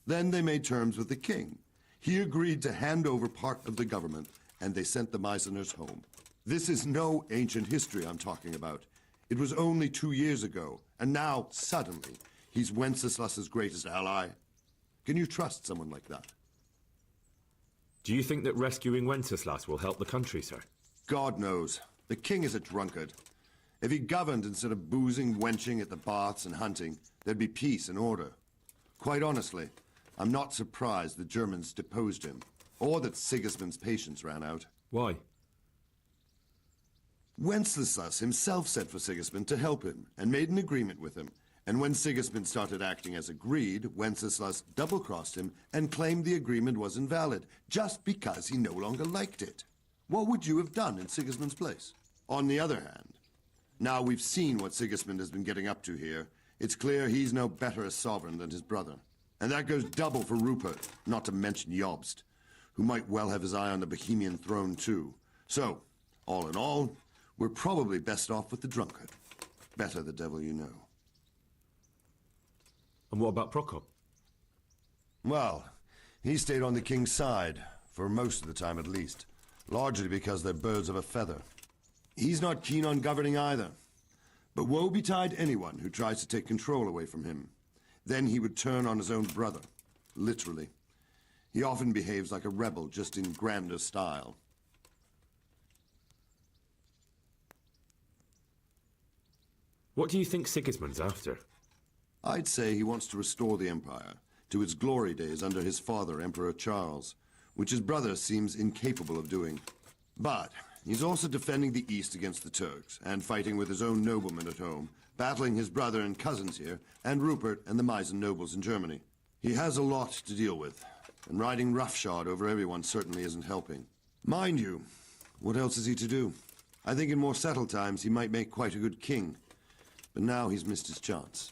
then they made terms with the king. He agreed to hand over part of the government, and they sent the Meisseners home. This is no ancient history I'm talking about. It was only 2 years ago, and now, suddenly, he's Wenceslas's greatest ally. Can you trust someone like that? Do you think that rescuing Wenceslas will help the country, sir? God knows. The king is a drunkard. If he governed instead of boozing, wenching at the baths and hunting, there'd be peace and order. Quite honestly, I'm not surprised the Germans deposed him, or that Sigismund's patience ran out. Why? Wenceslas himself sent for Sigismund to help him, and made an agreement with him. And when Sigismund started acting as agreed, Wenceslas double-crossed him and claimed the agreement was invalid, just because he no longer liked it. What would you have done in Sigismund's place? On the other hand, now we've seen what Sigismund has been getting up to here, it's clear he's no better a sovereign than his brother. And that goes double for Rupert, not to mention Jobst, who might well have his eye on the Bohemian throne too. So, all in all, we're probably best off with the drunkard. Better the devil you know. And what about Prokop? Well, he stayed on the king's side, for most of the time at least, largely because they're birds of a feather. He's not keen on governing either, but woe betide anyone who tries to take control away from him. Then he would turn on his own brother, literally. He often behaves like a rebel, just in grander style. What do you think Sigismund's after? I'd say he wants to restore the Empire to its glory days under his father, Emperor Charles, which his brother seems incapable of doing. But he's also defending the East against the Turks, and fighting with his own noblemen at home, battling his brother and cousins here, and Rupert and the Meissen nobles in Germany. He has a lot to deal with, and riding roughshod over everyone certainly isn't helping. Mind you, what else is he to do? I think in more settled times he might make quite a good king, but now he's missed his chance.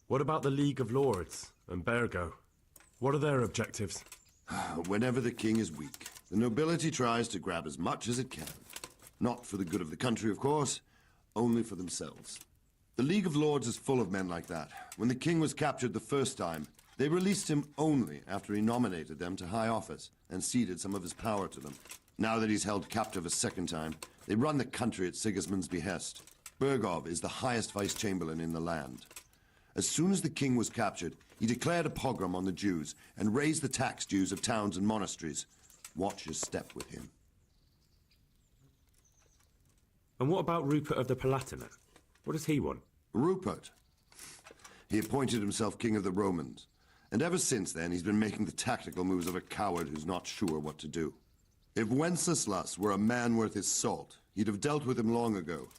What about the League of Lords and Bergo? What are their objectives? Whenever the king is weak, the nobility tries to grab as much as it can. Not for the good of the country, of course, only for themselves. The League of Lords is full of men like that. When the king was captured the first time, they released him only after he nominated them to high office and ceded some of his power to them. Now that he's held captive a second time, they run the country at Sigismund's behest. Bergov is the highest vice-chamberlain in the land. As soon as the king was captured, he declared a pogrom on the Jews and raised the tax dues of towns and monasteries. Watch your step with him. And what about Rupert of the Palatinate? What does he want? Rupert? He appointed himself king of the Romans, and ever since then he's been making the tactical moves of a coward who's not sure what to do. If Wenceslas were a man worth his salt, he'd have dealt with him long ago.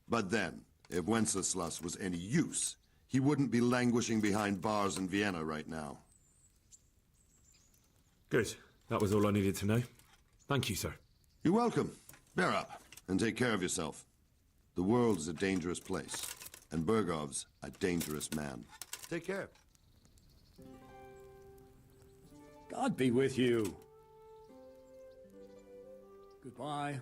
But then, if Wenceslas was any use, he wouldn't be languishing behind bars in Vienna right now. Good. That was all I needed to know. Thank you, sir. You're welcome. Bear up, and take care of yourself. The world is a dangerous place, and Bergov's a dangerous man. Take care. God be with you. Goodbye.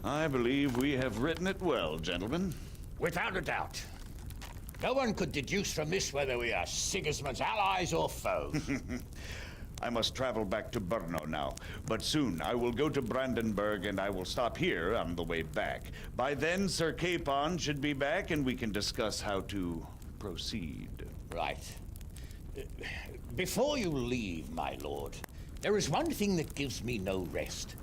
I believe we have written it well, gentlemen. Without a doubt. No one could deduce from this whether we are Sigismund's allies or foes. I must travel back to Brno now, but soon I will go to Brandenburg and I will stop here on the way back. By then, Sir Capon should be back and we can discuss how to proceed. Right. Before you leave, my lord, there is one thing that gives me no rest.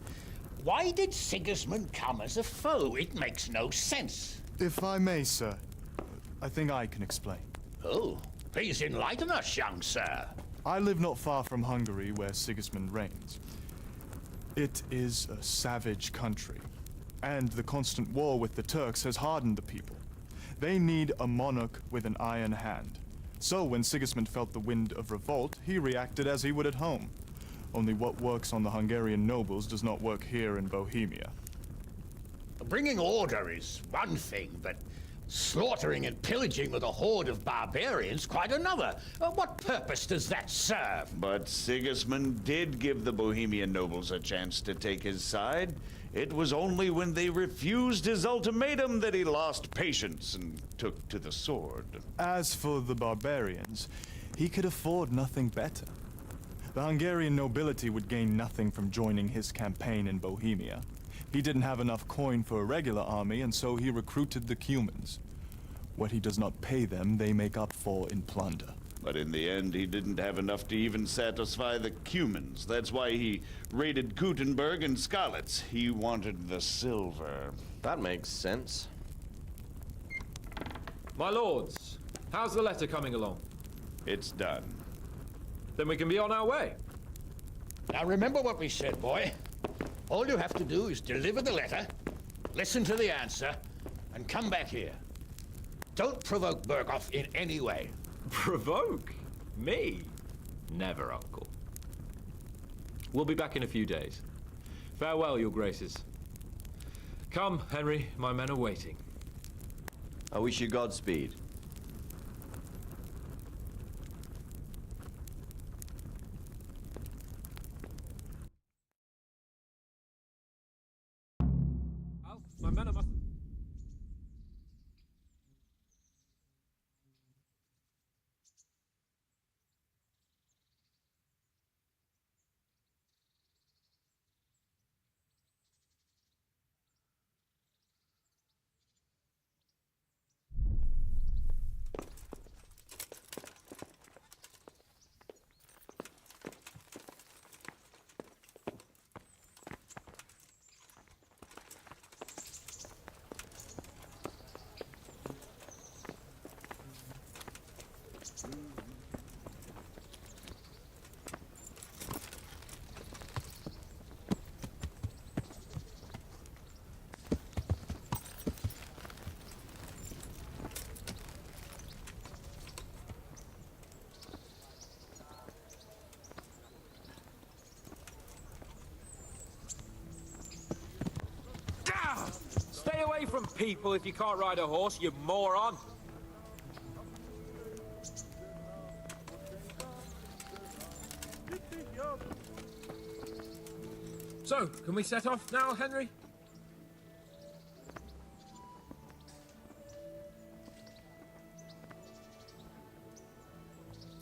Why did Sigismund come as a foe? It makes no sense. If I may, sir, I think I can explain. Oh, please enlighten us, young sir. I live not far from Hungary, where Sigismund reigns. It is a savage country, and the constant war with the Turks has hardened the people. They need a monarch with an iron hand. So when Sigismund felt the wind of revolt, he reacted as he would at home. Only what works on the Hungarian nobles does not work here in Bohemia. Bringing order is one thing, but slaughtering and pillaging with a horde of barbarians quite another. What purpose does that serve? But Sigismund did give the Bohemian nobles a chance to take his side. It was only when they refused his ultimatum that he lost patience and took to the sword. As for the barbarians, he could afford nothing better. The Hungarian nobility would gain nothing from joining his campaign in Bohemia. He didn't have enough coin for a regular army, and so he recruited the Cumans. What he does not pay them, they make up for in plunder. But in the end, he didn't have enough to even satisfy the Cumans. That's why he raided Gutenberg and Skalitz. He wanted the silver. That makes sense. My lords, how's the letter coming along? It's done. Then we can be on our way. Now remember what we said, boy. All you have to do is deliver the letter, listen to the answer, and come back here. Don't provoke Berghoff in any way. Provoke? Me? Never, Uncle. We'll be back in a few days. Farewell, your graces. Come, Henry, my men are waiting. I wish you Godspeed. My men are must... Stay away from people if you can't ride a horse, you moron! So, can we set off now, Henry?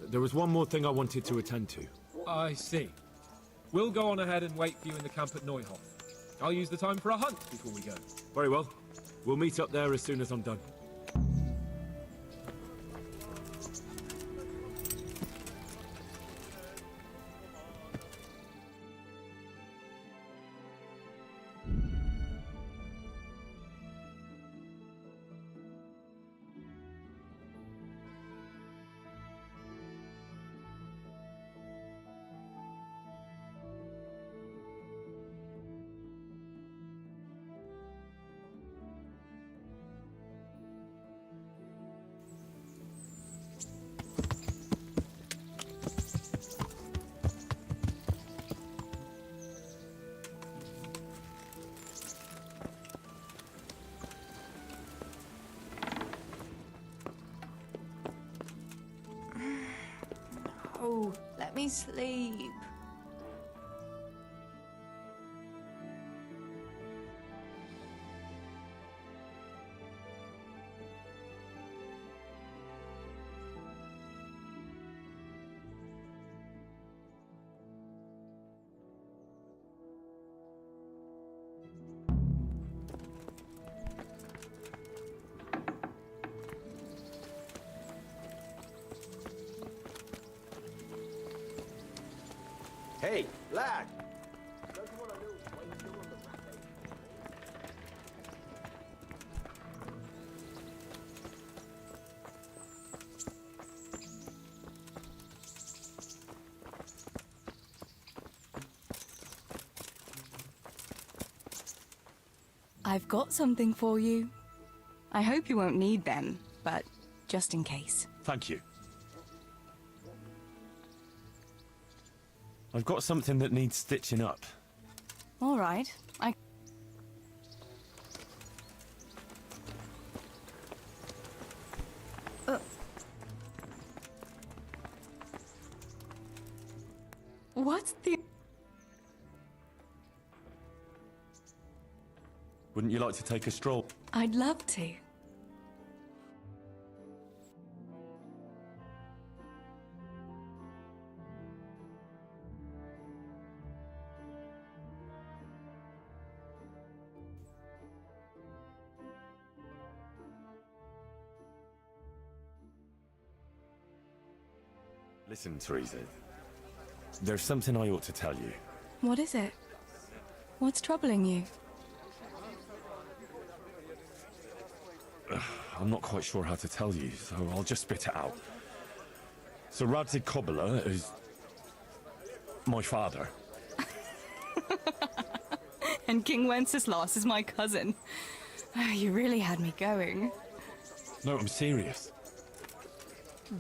There was one more thing I wanted to attend to. I see. We'll go on ahead and wait for you in the camp at Neuhof. I'll use the time for a hunt before we go. Very well. We'll meet up there as soon as I'm done. me sleep. Hey, lad! I've got something for you. I hope you won't need them, but just in case. Thank you. I've got something that needs stitching up. All right. What's the... Wouldn't you like to take a stroll? I'd love to. Listen, Teresa. There's something I ought to tell you. What is it? What's troubling you? I'm not quite sure how to tell you, so I'll just spit it out. Sir Radzig Kobyla is... my father. And King Wenceslas is my cousin. Oh, you really had me going. No, I'm serious.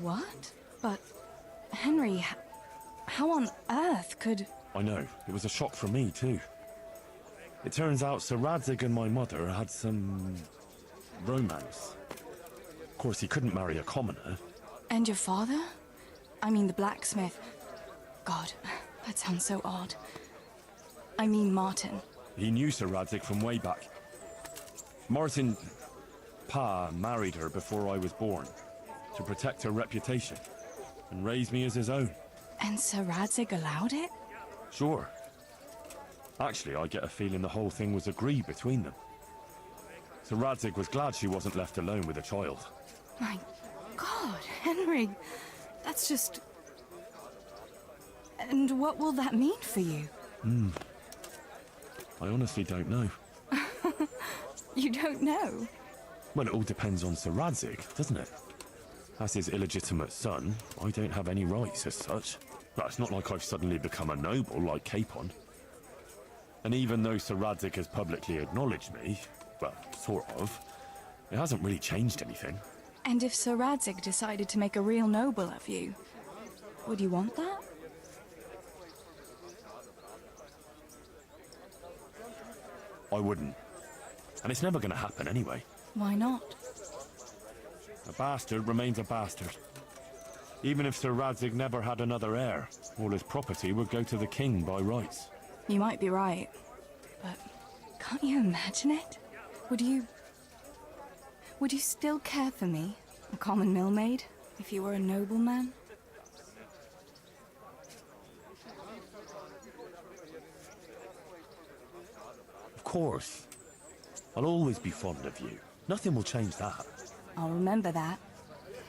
What? But, Henry, how on earth could... I know. It was a shock for me, too. It turns out Sir Radzig and my mother had some... romance. Of course, he couldn't marry a commoner. And your father? I mean, the blacksmith. God, that sounds so odd. I mean, Martin. He knew Sir Radzig from way back. Martin... Pa married her before I was born, to protect her reputation, and raise me as his own. And Sir Radzig allowed it? Sure. Actually, I get a feeling the whole thing was agreed between them. Sir Radzig was glad she wasn't left alone with a child. My God, Henry, that's just... And what will that mean for you? I honestly don't know. You don't know? Well, it all depends on Sir Radzig, doesn't it? As his illegitimate son, I don't have any rights as such. But it's not like I've suddenly become a noble like Capon. And even though Sir Radzig has publicly acknowledged me, well, sort of, it hasn't really changed anything. And if Sir Radzig decided to make a real noble of you, would you want that? I wouldn't. And it's never going to happen anyway. Why not? A bastard remains a bastard. Even if Sir Radzig never had another heir, all his property would go to the king by rights. You might be right, but can't you imagine it? Would you still care for me, a common millmaid, if you were a nobleman? Of course. I'll always be fond of you. Nothing will change that. I'll remember that.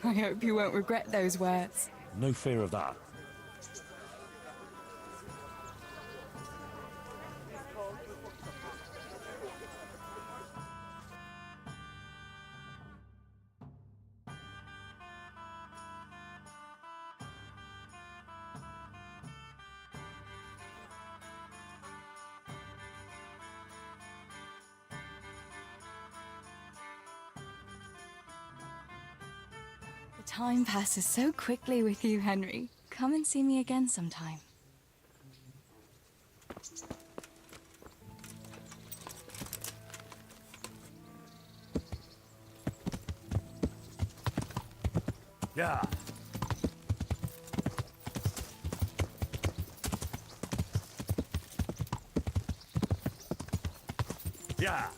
I hope you won't regret those words. No fear of that. Time passes so quickly with you, Henry. Come and see me again sometime. Yeah. Yeah.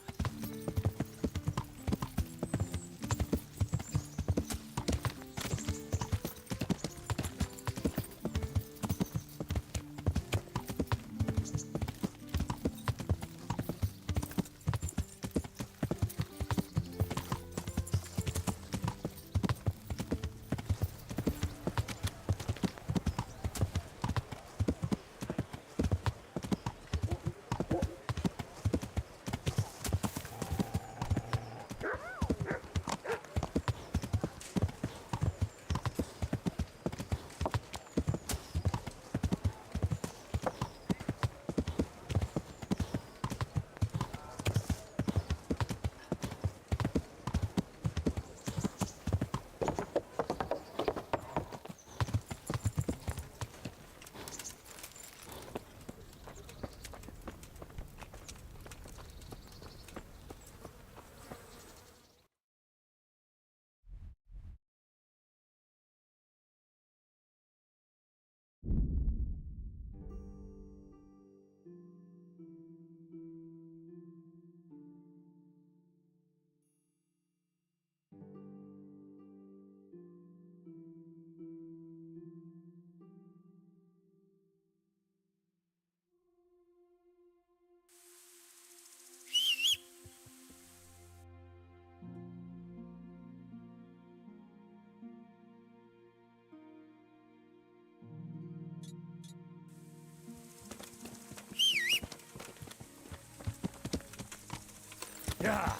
Yeah.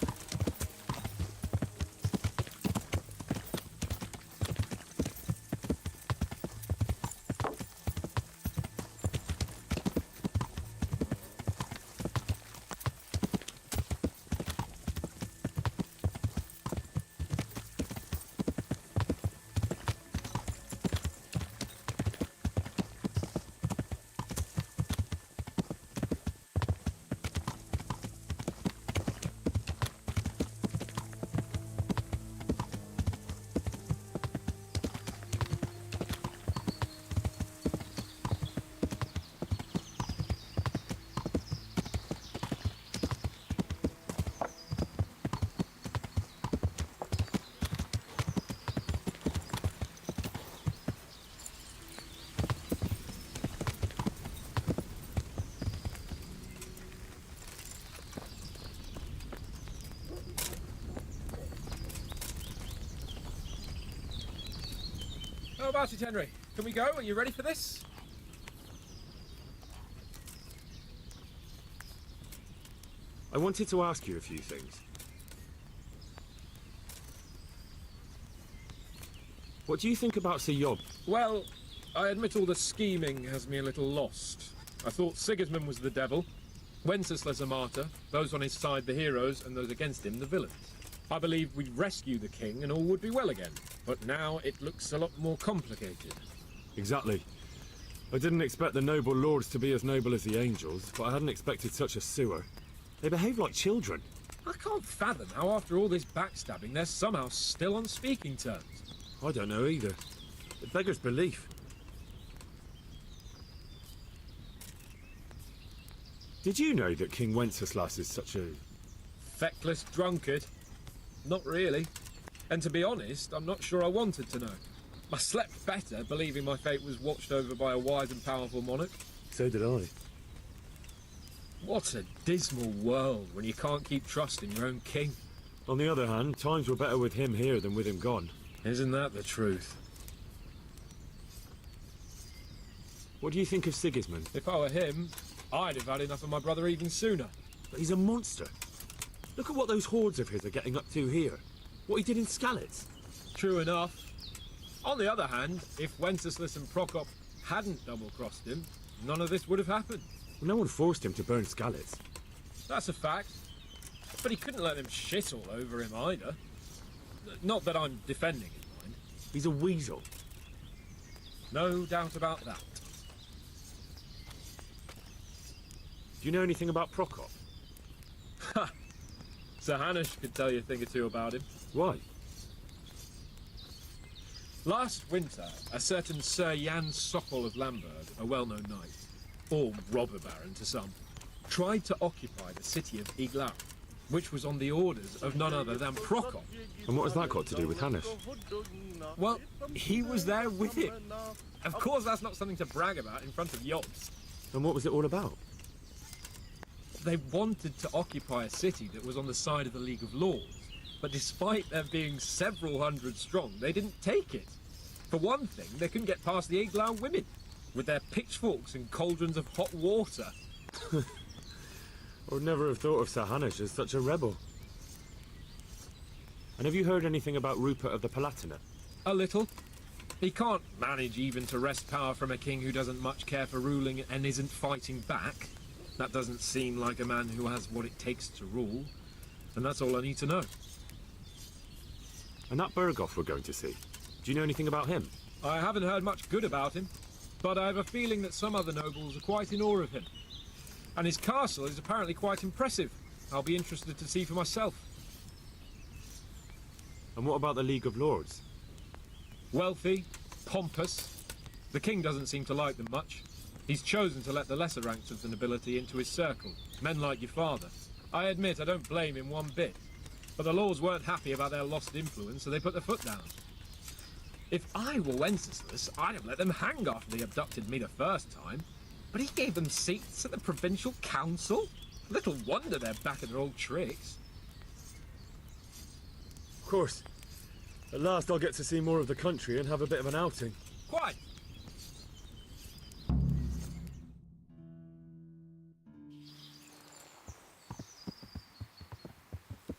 How about it, Henry? Can we go? Are you ready for this? I wanted to ask you a few things. What do you think about Sir Yob? Well, I admit all the scheming has me a little lost. I thought Sigismund was the devil, Wenceslas a martyr, those on his side the heroes, and those against him the villains. I believed we'd rescue the king and all would be well again, but now it looks a lot more complicated. Exactly. I didn't expect the noble lords to be as noble as the angels, but I hadn't expected such a sewer. They behave like children. I can't fathom how after all this backstabbing they're somehow still on speaking terms. I don't know either. It beggars belief. Did you know that King Wenceslas is such a... feckless drunkard? Not really. And to be honest, I'm not sure I wanted to know. I slept better believing my fate was watched over by a wise and powerful monarch. So did I. What a dismal world when you can't keep trusting your own king. On the other hand, times were better with him here than with him gone. Isn't that the truth? What do you think of Sigismund? If I were him, I'd have had enough of my brother even sooner. But he's a monster. Look at what those hordes of his are getting up to here. What he did in Skalitz. True enough. On the other hand, if Wenceslas and Prokop hadn't double-crossed him, none of this would have happened. Well, no one forced him to burn Skalitz. That's a fact. But he couldn't let them shit all over him either. Not that I'm defending him, mind. He's a weasel. No doubt about that. Do you know anything about Prokop? Ha! Sir Hanush could tell you a thing or two about him. Why? Last winter, a certain Sir Jan Sokol of Lamberg, a well-known knight, or robber baron to some, tried to occupy the city of Iglar. which was on the orders of none other than Prokop. And what has that got to do with Hannes? Well, he was there with him. Of course, that's not something to brag about in front of Yobs. And what was it all about? They wanted to occupy a city that was on the side of the League of Lords, but despite there being several hundred strong, they didn't take it. For one thing, they couldn't get past the Eglau women, with their pitchforks and cauldrons of hot water. I would never have thought of Sir Hannes as such a rebel. And have you heard anything about Rupert of the Palatinate? A little. He can't manage even to wrest power from a king who doesn't much care for ruling and isn't fighting back. That doesn't seem like a man who has what it takes to rule. And that's all I need to know. And that Bergoff we're going to see, do you know anything about him? I haven't heard much good about him, but I have a feeling that some other nobles are quite in awe of him. And his castle is apparently quite impressive. I'll be interested to see for myself. And what about the League of Lords? Wealthy, pompous. The king doesn't seem to like them much. He's chosen to let the lesser ranks of the nobility into his circle, men like your father. I admit I don't blame him one bit, but the lords weren't happy about their lost influence, so they put their foot down. If I were Wenceslas, I'd have let them hang after they abducted me the first time, but he gave them seats at the provincial council. Little wonder they're back at their old tricks. Of course. At last I'll get to see more of the country and have a bit of an outing. Quite.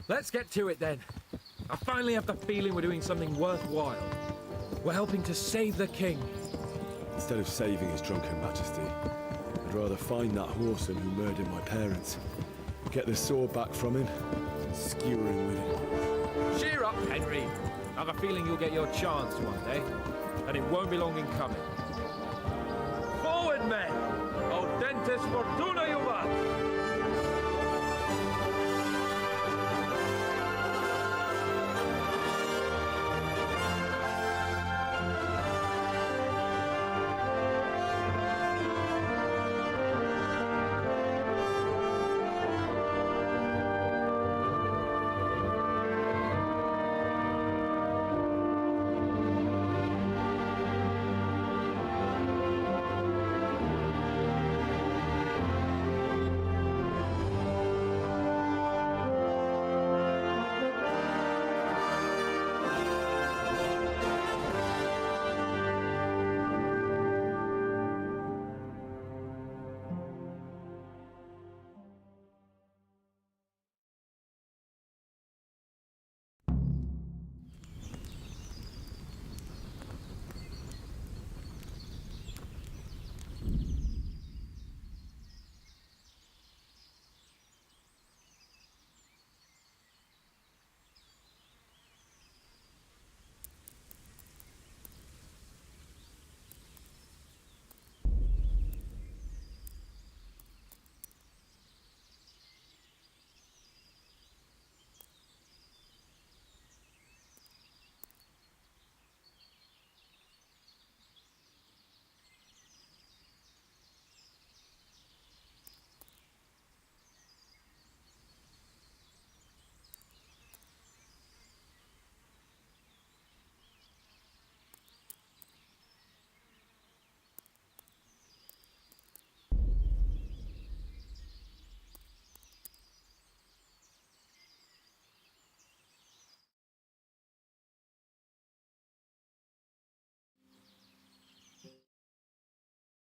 Let's get to it then. I finally have the feeling we're doing something worthwhile. We're helping to save the king. Instead of saving his drunken majesty, I'd rather find that whoreson who murdered my parents, get the sword back from him, and skewer him with it. Cheer up, Henry. I have a feeling you'll get your chance one day, and it won't be long in coming. Forward, men! Audentes fortuna!